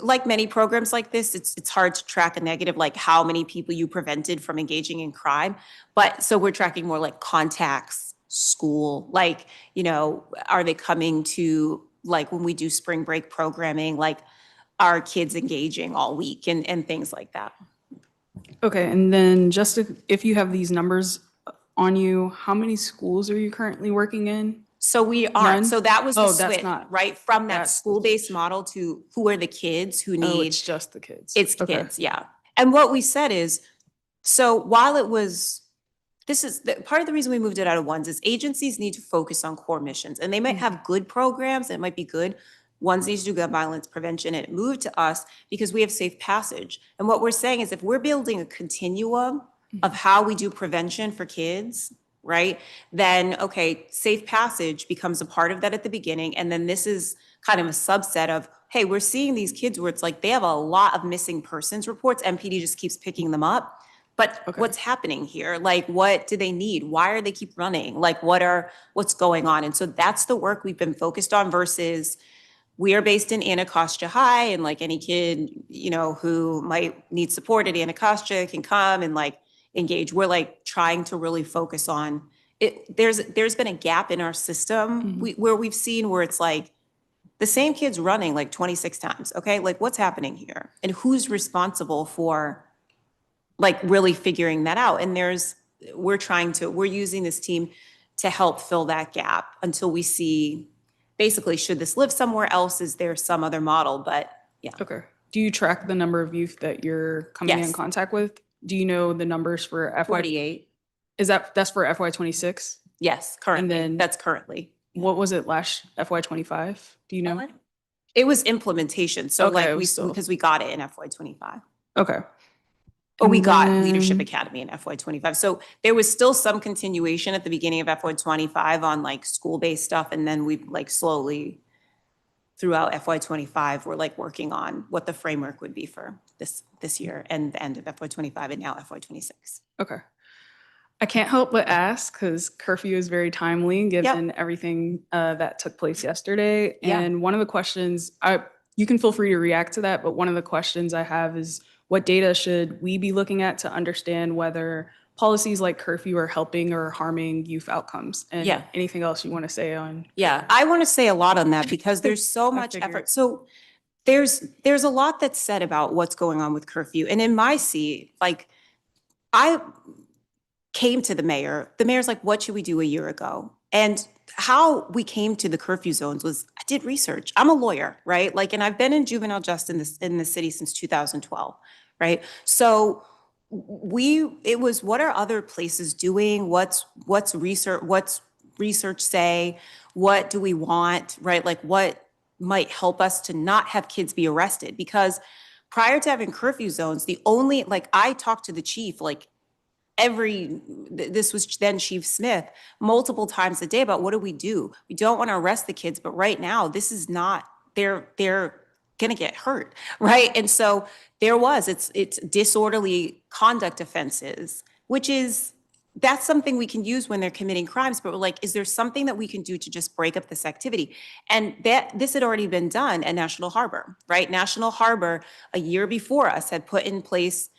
like many programs like this, it's hard to track a negative, like how many people you prevented from engaging in crime. But so we're tracking more like contacts, school, like, are they coming to, like when we do spring break programming, like are kids engaging all week and things like that. Okay, and then just if you have these numbers on you, how many schools are you currently working in? So we aren't. So that was the switch, not right? From that school-based model to who are the kids who need. Oh, it's just the kids. It's kids, yeah. And what we said is, so while it was, part of the reason we moved it out of ONSE is agencies need to focus on core missions, and they might have good programs, it might be good, onesies do gun violence prevention, and it moved to us because we have safe passage. And what we're saying is if we're building a continuum of how we do prevention for kids, right? Then, okay, safe passage becomes a part of that at the beginning. And then this is kind of a subset of, hey, we're seeing these kids where it's like they have a lot of missing persons reports. MPD just keeps picking them up. But what's happening here? Like, what do they need? Why are they keep running? Like, what's going on? And so that's the work we've been focused on versus we are based in Anacostia High, and like any kid, who might need support at Anacostia can come and like engage. We're like trying to really focus on it. There's been a gap in our system where we've seen where it's like the same kid's running like 26 times. Okay, like what's happening here, and who's responsible for like really figuring that out? And we're using this team to help fill that gap until we see basically, should this live somewhere else? Is there some other model? But yeah. Okay. Do you track the number of youth that you're coming in contact with? Do you know the numbers for FY? 48. That's for FY 26? Yes, currently. And then that's currently. What was it last FY 25? Do you know? It was implementation. So Okay, like it was still- because we got it in FY 25. Okay. Or we got then- Leadership Academy in FY 25. So there was still some continuation at the beginning of FY 25 on like school-based stuff. And then we like slowly throughout FY 25, we're like working on what the framework would be for this year and the end of FY 25 and now FY 26. Okay. I can't help but ask because curfew is very timely given everything that took place yesterday. Yeah. And one of the questions, you can feel free to react to that, but one of the questions I have is what data should we be looking at to understand whether policies like curfew are helping or harming youth outcomes? And anything else you want to say on? Yeah, I want to say a lot on that because there's so much figured. effort. So there's a lot that's said about what's going on with curfew. And in my seat, like I came to the mayor. The mayor's like, what should we do a year ago? And how we came to the curfew zones was I did research. I'm a lawyer, right? Like, and I've been in juvenile justice in the city since 2012, right? So it was what are other places doing? What's research say? What do we want, right? Like what might help us to not have kids be arrested? Because prior to having curfew zones, I talked to the chief, like this was then Chief Smith, multiple times a day about what do? We don't want to arrest the kids, but right now this is not, they're gonna get hurt, right? And so it's disorderly conduct offenses, that's something we can use when they're committing crimes, but we're like, is there something that we can do to just break up this activity? And this had already been done at National Harbor, right? National Harbor, a year before us, had put in place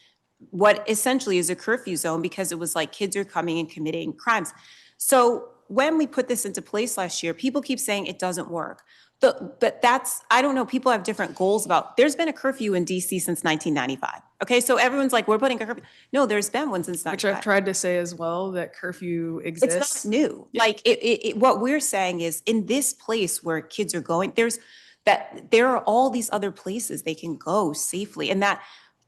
what essentially is a curfew zone because it was like kids are coming and committing crimes. So when we put this into place last year, people keep saying it doesn't work. But I don't know, people have different goals there's been a curfew in DC since 1995. Okay, so everyone's like, we're putting a curfew. No, there's been one since 1995. Which I've tried to say as well, that curfew exists. It's not new. Yeah. Like what we're saying is in this place where kids are going, there are all these other places they can go safely, and that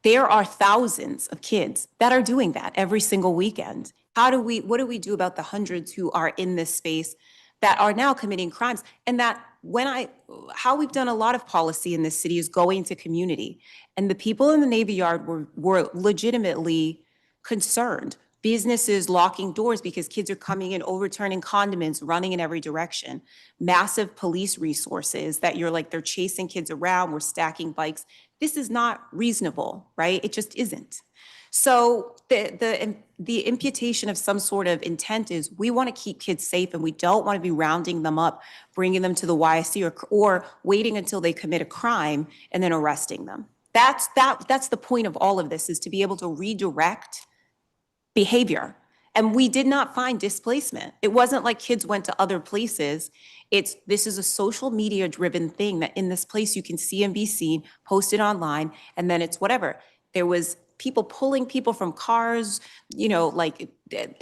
there are thousands of kids that are doing that every single weekend. What do we do about the hundreds who are in this space that are now committing crimes? And that how we've done a lot of policy in this city is going to community. And the people in the Navy Yard were legitimately concerned. Businesses locking doors because kids are coming in, overturning condiments, running in every direction. Massive police resources that they're chasing kids around, we're stacking bikes. This is not reasonable, right? It just isn't. So the imputation of some sort of intent is we want to keep kids safe and we don't want to be rounding them up, bringing them to the YSC or waiting until they commit a crime and then arresting them. That's the point of all of this, is to be able to redirect behavior. And we did not find displacement. It wasn't like kids went to other places. This is a social media driven thing that in this place you can see and be seen, posted online, and then it's whatever. There was people pulling people from cars, like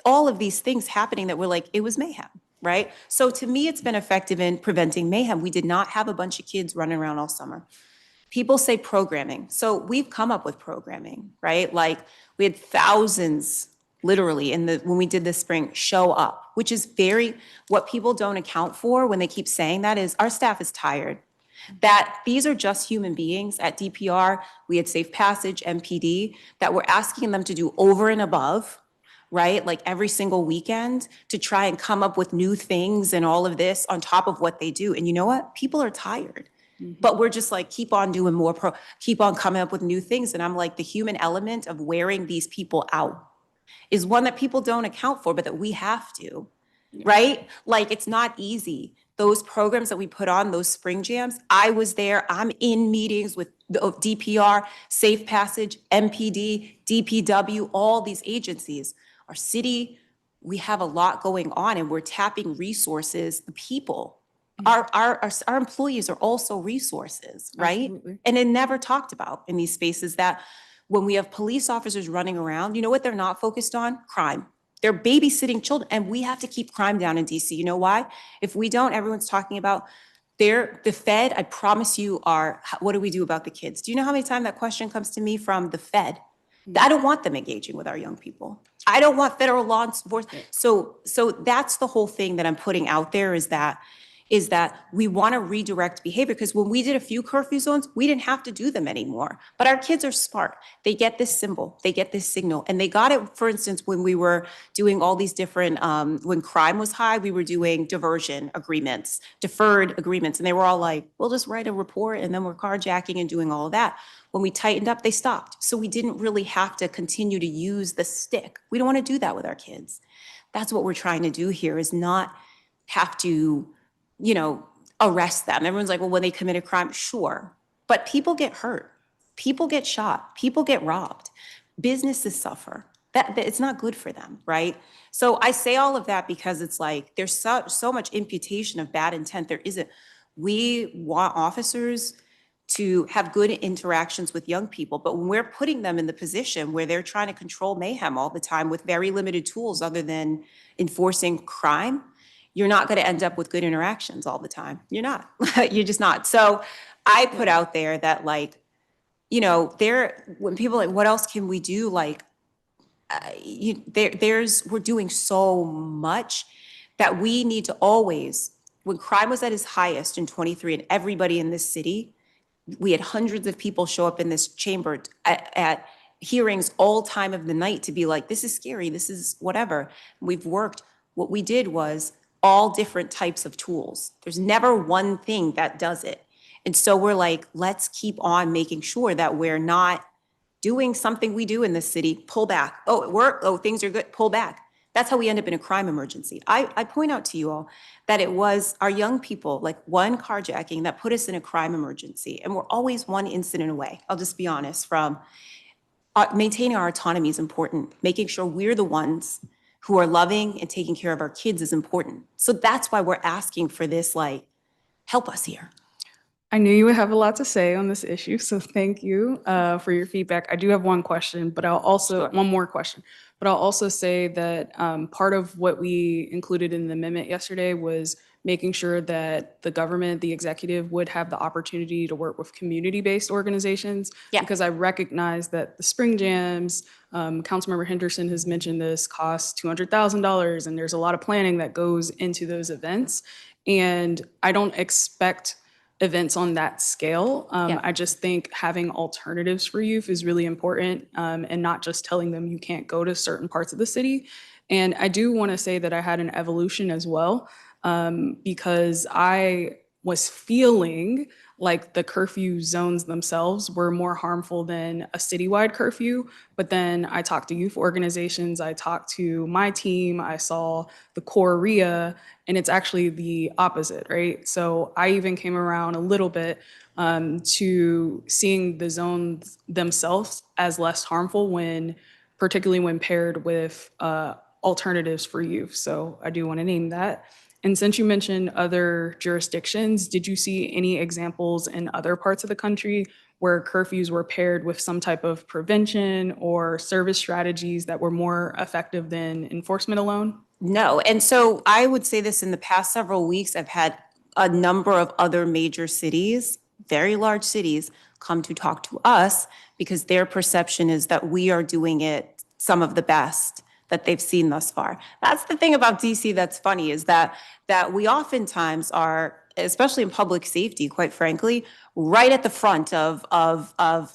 all of these things happening that were like, it was mayhem, right? So to me, it's been effective in preventing mayhem. We did not have a bunch of kids running around all summer. People say programming. So we've come up with programming, right? Like we had thousands literally when we did this spring show up, which is what people don't account for when they keep saying that is our staff is tired. That these are just human beings. At DPR, we had Safe Passage, MPD, that we're asking them to do over and above, right? Like every single weekend to try and come up with new things and all of this on top of what they do. And you know what? People are tired. But we're just like, keep on doing more, keep on coming up with new things. And I'm like, the human element of wearing these people out is one that people don't account for, but that we have to, right? Like, it's not easy. Those programs that we put on, those spring jams, I was there, I'm in meetings with the DPR, Safe Passage, MPD, DPW, all these agencies. Our city, we have a lot going on and we're tapping resources, the people. Our employees are also resources, right? Absolutely. And it never talked about in these spaces that when we have police officers running around, you know what they're not focused on? Crime. They're babysitting children, and we have to keep crime down in DC. You know why? If we don't, everyone's talking about the Fed, I promise you, what do we do about the kids? Do you know how many times that question comes to me from the Fed? I don't want them engaging with our young people. I don't want federal law enforcement. So that's the whole thing that I'm putting out there is that we want to redirect behavior, because when we did a few curfew zones, we didn't have to do them anymore. But our kids are smart. They get this symbol, they get this signal, and they got it, for instance, when we were doing all these different, when crime was high, we were doing diversion agreements, deferred agreements, and they were all like, we'll just write a report and then we're carjacking and doing all of that. When we tightened up, they stopped. So we didn't really have to continue to use the stick. We don't want to do that with our kids. That's what we're trying to do here, is not have to, arrest them. Everyone's like, well, when they commit a crime, sure. But people get hurt. People get shot. People get robbed. Businesses suffer. That it's not good for them, right? So I say all of that because it's like, there's so much imputation of bad intent. There isn't. We want officers to have good interactions with young people, but when we're putting them in the position where they're trying to control mayhem all the time with very limited tools other than enforcing crime, you're not going to end up with good interactions all the time. You're not. You're just not. So I put out there that, like, when people are like, what else can we do? Like, we're doing so much that we need to always, when crime was at its highest in 23 and everybody in this city, we had hundreds of people show up in this chamber at hearings all time of the night to be like, this is scary, this is whatever. We've worked. What we did was all different types of tools. There's never one thing that does it. And so we're like, let's keep on making sure that we're not doing something we do in this city, pull back. Things are good, pull back. That's how we end up in a crime emergency. I point out to you all that it was our young people, like one carjacking, that put us in a crime emergency. And we're always one incident away, I'll just be honest, from maintaining our autonomy is important. Making sure we're the ones who are loving and taking care of our kids is important. So that's why we're asking for this, like, help us here. I knew you would have a lot to say on this issue, so thank you for your feedback. I do have one question, but one more question. But I'll also say that part of what we included in the amendment yesterday was making sure that the government, the executive, would have the opportunity to work with community-based organizations. Yeah. Because I recognize that the spring jams, Councilmember Henderson has mentioned this, cost $200,000, and there's a lot of planning that goes into those events. And I don't expect events on that scale. I just think having alternatives for youth is really important, and not just telling them you can't go to certain parts of the city. And I do want to say that I had an evolution as well, because I was feeling like the curfew zones themselves were more harmful than a citywide curfew. But then I talked to youth organizations, I talked to my team, I saw the core RIA, and it's actually the opposite, right? So I even came around a little bit to seeing the zones themselves as less harmful particularly when paired with alternatives for youth. So I do want to name that. And since you mentioned other jurisdictions, did you see any examples in other parts of the country where curfews were paired with some type of prevention or service strategies that were more effective than enforcement alone? No. And so I would say this, in the past several weeks, I've had a number of other major cities, very large cities, come to talk to us because their perception is that we are doing it some of the best that they've seen thus far. That's the thing about DC that's funny, is that we oftentimes are especially in public safety, quite frankly, right at the front of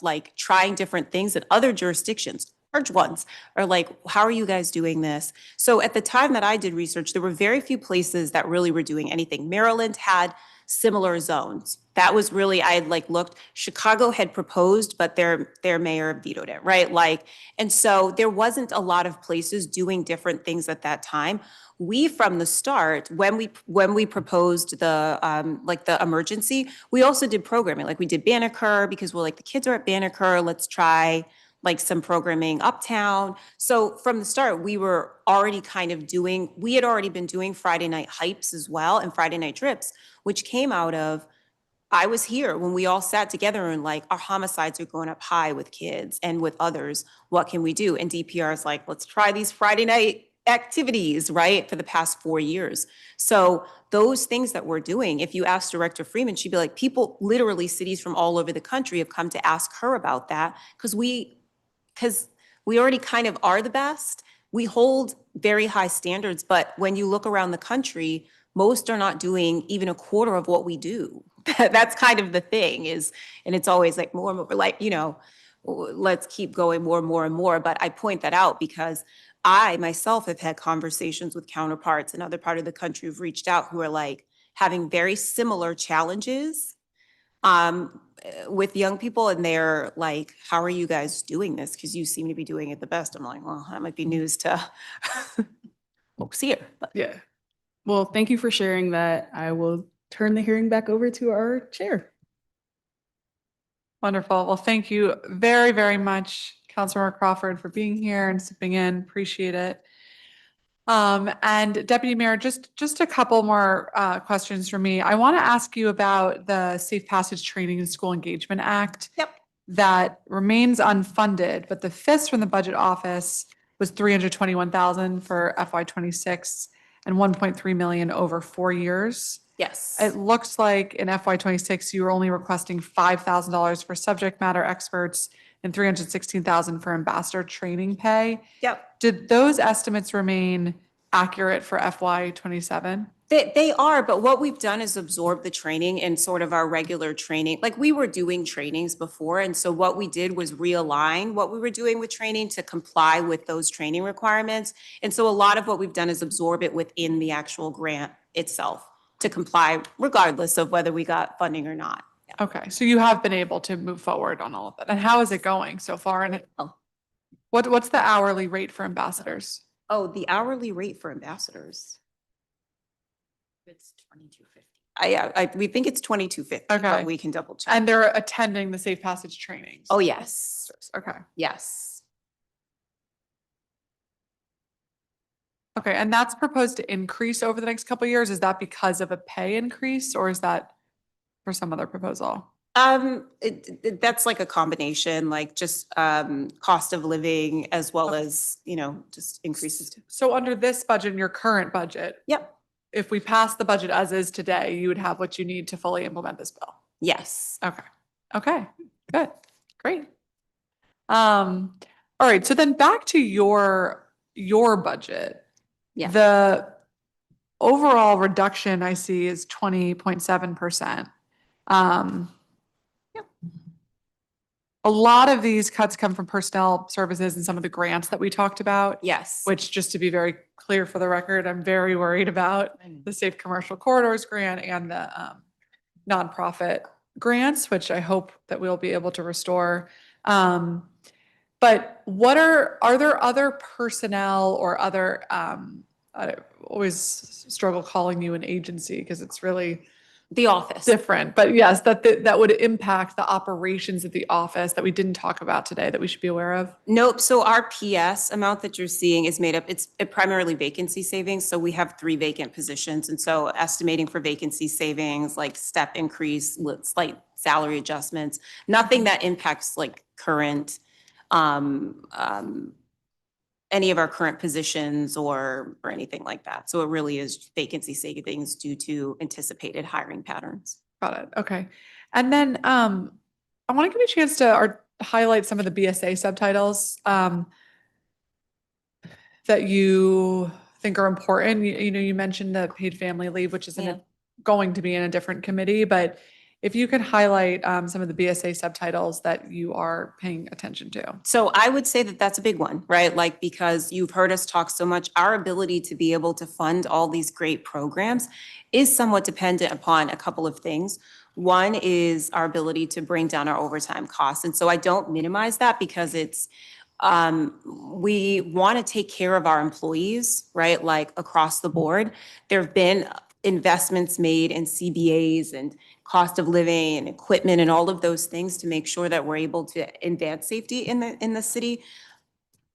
like trying different things that other jurisdictions, large ones, are like, how are you guys doing this? So at the time that I did research, there were very few places that really were doing anything. Maryland had similar zones. That was really, I had like looked, Chicago had proposed, but their mayor vetoed it, right? Like, and so there wasn't a lot of places doing different things at that time. We, from the start, when we proposed the like the emergency, we also did programming. Like we did Banneker because we're like, the kids are at Banneker, let's try like some programming uptown. So from the start, we were already kind of doing, we had already been doing Friday night hypes as well and Friday night trips, which came out of, I was here when we all sat together and like, our homicides are going up high with kids and with others. What can we do? And DPR is like, let's try these Friday night activities, right? For the past 4 years. So those things that we're doing, if you ask Director Freeman, she'd be like, people, literally cities from all over the country have come to ask her about that because we already kind of are the best. We hold very high standards, but when you look around the country, most are not doing even a quarter of what we do. That's kind of the thing is, and it's always like more and more, like, you know, let's keep going more and more and more. But I point that out because I myself have had conversations with counterparts in other part of the country who've reached out who are like having very similar challenges with young people, and they're like, how are you guys doing this? Because you seem to be doing it the best. I'm like, well, that might be news to folks here. But. Yeah. Well, thank you for sharing that. I will turn the hearing back over to our chair. Wonderful. Well, thank you very, very much, Councilmember Crawford, for being here and stepping in. Appreciate it. And Deputy Mayor, just a couple more questions for me. I want to ask you about the Safe Passage Training and School Engagement Act. Yep. That remains unfunded, but the FIS from the budget office was $321,000 for FY26 and 1.3 million over 4 years. Yes. It looks like in FY26, you were only requesting $5,000 for subject matter experts and $316,000 for ambassador training pay. Yep. Did those estimates remain accurate for FY27? They are, but what we've done is absorb the training in sort of our regular training. Like we were doing trainings before, and so what we did was realign what we were doing with training to comply with those training requirements. And so a lot of what we've done is absorb it within the actual grant itself to comply regardless of whether we got funding or not. Yeah. Okay, so you have been able to move forward on all of that. And how is it going so far? And what's the hourly rate for ambassadors? Oh, the hourly rate for ambassadors. It's $22.50. We think it's $22.50, Okay. but we can double check. And they're attending the Safe Passage trainings? Oh, yes. Okay. Yes. Okay, and that's proposed to increase over the next couple of years. Is that because of a pay increase or is that for some other proposal? That's like a combination, like just cost of living as well as, you know, just increases. So under this budget, in your current budget, Yep. if we pass the budget as is today, you would have what you need to fully implement this bill. Yes. Okay. Okay, good, great. All right, so then back to your budget. Yeah. The overall reduction I see is 20.7%. A lot of these cuts come from personnel services and some of the grants that we talked about. Yes. Which, just to be very clear for the record, I'm very worried about the Safe Commercial Corridors grant and the nonprofit grants, which I hope that we'll be able to restore. But are there other personnel or other, I always struggle calling you an agency because it's really the office different, but yes, that would impact the operations of the office that we didn't talk about today that we should be aware of? Nope. So our PS amount that you're seeing is made up, it's primarily vacancy savings. So we have 3 vacant positions. And so estimating for vacancy savings, like step increase, slight salary adjustments, nothing that impacts like current, any of our current positions or anything like that. So it really is vacancy savings due to anticipated hiring patterns. Got it. Okay. And then I want to give you a chance to highlight some of the BSA subtitles that you think are important. You know, you mentioned the paid family leave, which is going to be in a different committee, but if you could highlight some of the BSA subtitles that you are paying attention to. So I would say that that's a big one, right? Like, because you've heard us talk so much, our ability to be able to fund all these great programs is somewhat dependent upon a couple of things. One is our ability to bring down our overtime costs. And so I don't minimize that because it's, we want to take care of our employees, right? Like across the board. There have been investments made in CBAs and cost of living and equipment and all of those things to make sure that we're able to advance safety in the city.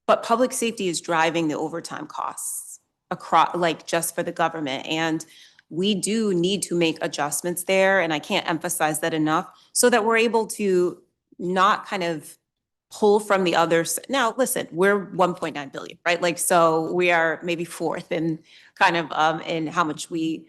But public safety is driving the overtime costs across, like just for the government. And we do need to make adjustments there. And I can't emphasize that enough so that we're able to not kind of pull from the others. Now, listen, we're 1.9 billion, right? Like, so we are maybe fourth in kind of in how much we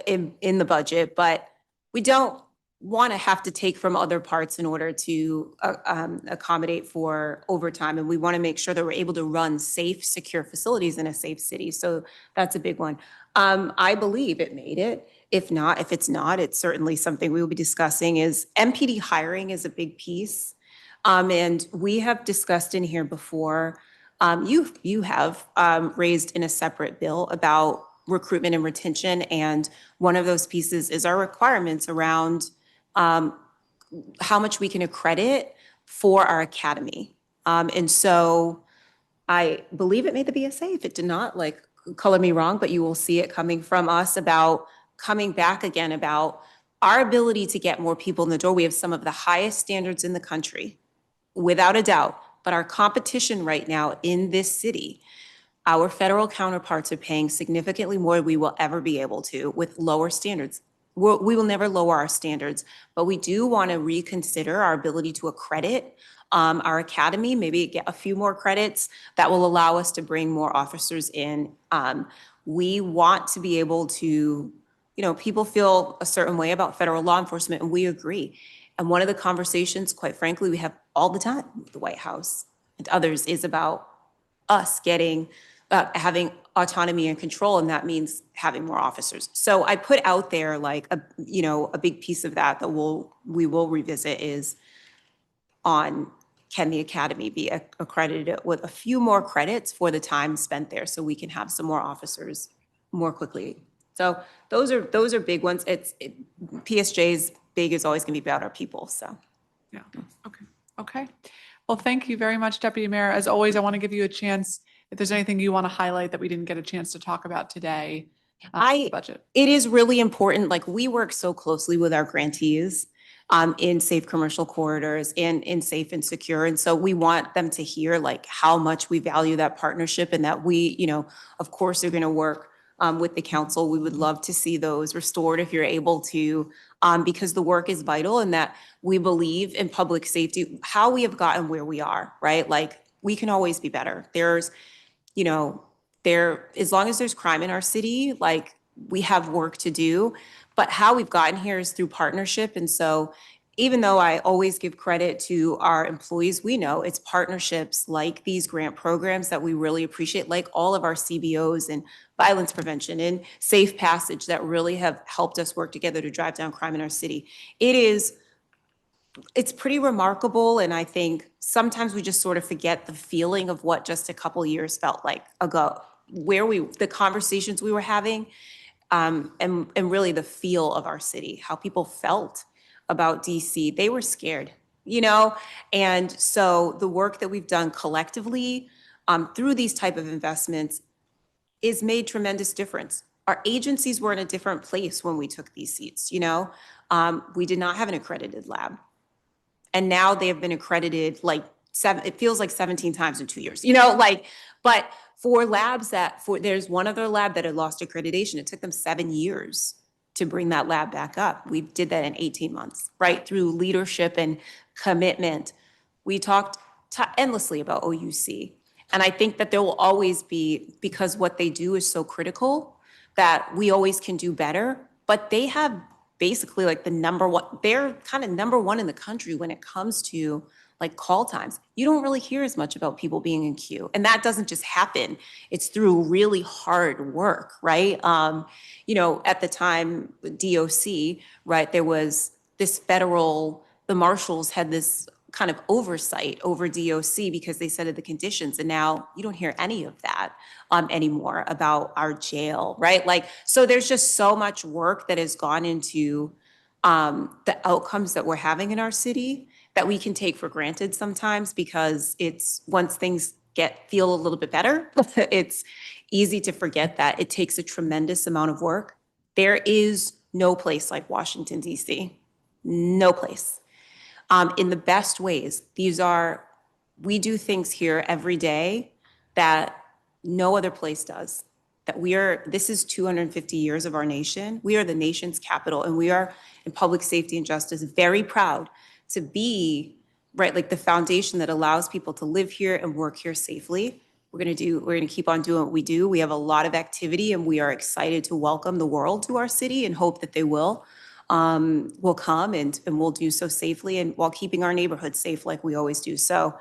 in the budget, but we don't want to have to take from other parts in order to accommodate for overtime. And we want to make sure that we're able to run safe, secure facilities in a safe city. So that's a big one. I believe it made it. If not, if it's not, it's certainly something we will be discussing. Is MPD hiring is a big piece. And we have discussed in here before, you have raised in a separate bill about recruitment and retention. And one of those pieces is our requirements around how much we can accredit for our academy. And so I believe it made the BSA. If it did not, like, color me wrong, but you will see it coming from us about coming back again about our ability to get more people in the door. We have some of the highest standards in the country, without a doubt, but our competition right now in this city, our federal counterparts are paying significantly more than we will ever be able to with lower standards. We will never lower our standards, but we do want to reconsider our ability to accredit our academy, maybe get a few more credits that will allow us to bring more officers in. We want to be able to, you know, people feel a certain way about federal law enforcement, and we agree. And one of the conversations, quite frankly, we have all the time with the White House and others is about us getting, having autonomy and control, and that means having more officers. So I put out there like a big piece of that we will revisit is on, can the academy be accredited with a few more credits for the time spent there so we can have some more officers more quickly. So those are big ones. PSJ's big is always going to be about our people. So yeah, okay. Well, thank you very much, Deputy Mayor. As always, I want to give you a chance if there's anything you want to highlight that we didn't get a chance to talk about today. The budget. It is really important. Like, we work so closely with our grantees in safe commercial corridors and in safe and secure. And so we want them to hear like how much we value that partnership and that we, you know, of course, are going to work with the council. We would love to see those restored if you're able to, because the work is vital and that we believe in public safety, how we have gotten where we are, right? Like, we can always be better. There's, you know, as long as there's crime in our city, like, we have work to do, but how we've gotten here is through partnership. And so even though I always give credit to our employees, we know it's partnerships like these grant programs that we really appreciate, like all of our CBOs and violence prevention and safe passage that really have helped us work together to drive down crime in our city. It's pretty remarkable. And I think sometimes we just sort of forget the feeling of what just a couple years felt like ago, the conversations we were having, and really the feel of our city, how people felt about DC. They were scared, you know? And so the work that we've done collectively through these type of investments is made tremendous difference. Our agencies were in a different place when we took these seats, you know? We did not have an accredited lab. And now they have been accredited like it feels like 17 times in 2 years, you know, like, but for labs there's one other lab that had lost accreditation. It took them 7 years to bring that lab back up. We did that in 18 months, right? Through leadership and commitment. We talked endlessly about OUC. And I think that there will always be, because what they do is so critical, that we always can do better, but they have basically like they're kind of number one in the country when it comes to like call times. You don't really hear as much about people being in queue. And that doesn't just happen. It's through really hard work, right? You know, at the time, DOC, right, there was this federal, the marshals had this kind of oversight over DOC because they set the conditions. And now you don't hear any of that anymore about our jail, right? Like, so there's just so much work that has gone into the outcomes that we're having in our city that we can take for granted sometimes because it's once things feel a little bit better, it's easy to forget that it takes a tremendous amount of work. There is no place like Washington, D.C. No place. In the best ways. We do things here every day that no other place does. This is 250 years of our nation. We are the nation's capital, and we are in public safety and justice very proud to be, right, like the foundation that allows people to live here and work here safely. We're gonna keep on doing what we do. We have a lot of activity, and we are excited to welcome the world to our city and hope that they will come and we'll do so safely and while keeping our neighborhoods safe like we always do. So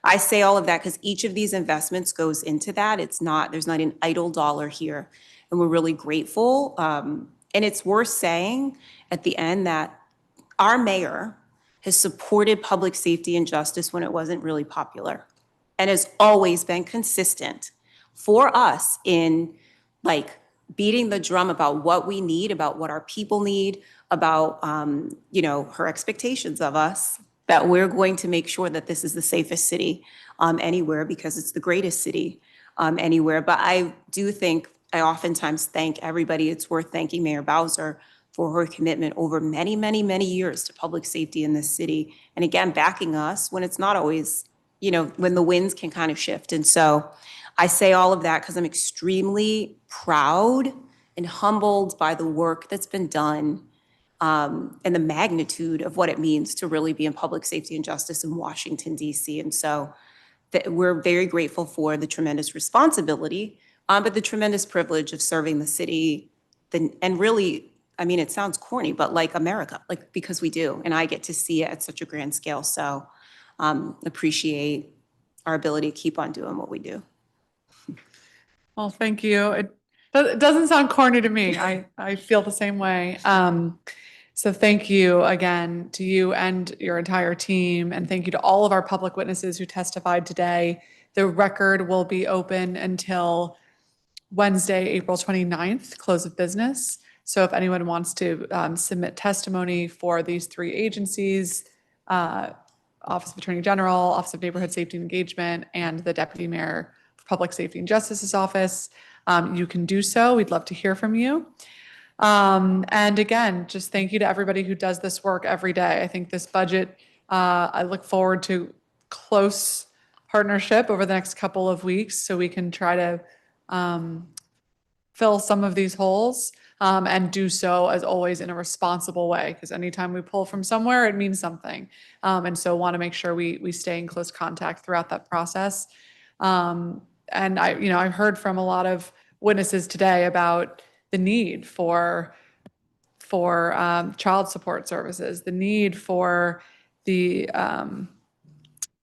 I say all of that because each of these investments goes into that. There's not an idle dollar here. And we're really grateful. And it's worth saying at the end that our mayor has supported public safety and justice when it wasn't really popular and has always been consistent for us in like beating the drum about what we need, about what our people need, about, you know, her expectations of us, that we're going to make sure that this is the safest city anywhere because it's the greatest city anywhere. But I do think, I oftentimes thank everybody. It's worth thanking Mayor Bowser for her commitment over many, many, many years to public safety in this city. And again, backing us when it's not always, you know, when the winds can kind of shift. And so I say all of that because I'm extremely proud and humbled by the work that's been done and the magnitude of what it means to really be in public safety and justice in Washington, D.C. And so we're very grateful for the tremendous responsibility, but the tremendous privilege of serving the city. And really, I mean, it sounds corny, but like America, like because we do. And I get to see it at such a grand scale. So appreciate our ability to keep on doing what we do. Well, thank you. It doesn't sound corny to me. I feel the same way. So thank you again to you and your entire team. And thank you to all of our public witnesses who testified today. The record will be open until Wednesday, April 29th, close of business. So if anyone wants to submit testimony for these three agencies, Office of Attorney General, Office of Neighborhood Safety and Engagement, and the Deputy Mayor for Public Safety and Justice's office, you can do so. We'd love to hear from you. And again, just thank you to everybody who does this work every day. I think this budget, I look forward to close partnership over the next couple of weeks so we can try to fill some of these holes and do so as always in a responsible way, because anytime we pull from somewhere, it means something. And so want to make sure we stay in close contact throughout that process. And I've heard from a lot of witnesses today about the need for child support services, the need for the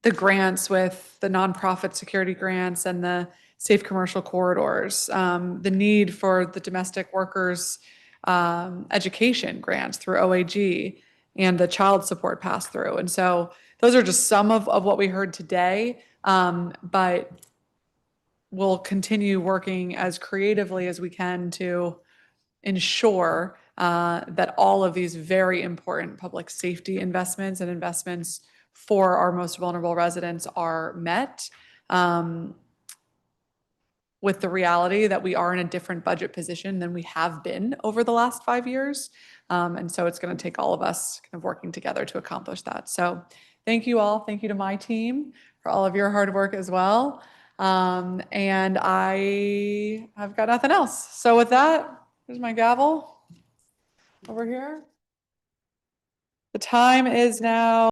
grants with the nonprofit security grants and the safe commercial corridors, the need for the domestic workers education grants through OAG and the child support pass through. And so those are just some of what we heard today, but we'll continue working as creatively as we can to ensure that all of these very important public safety investments and investments for our most vulnerable residents are met, with the reality that we are in a different budget position than we have been over the last 5 years. And so it's going to take all of us kind of working together to accomplish that. So thank you all. Thank you to my team for all of your hard work as well. And I have got nothing else. So with that, here's my gavel over here. The time is now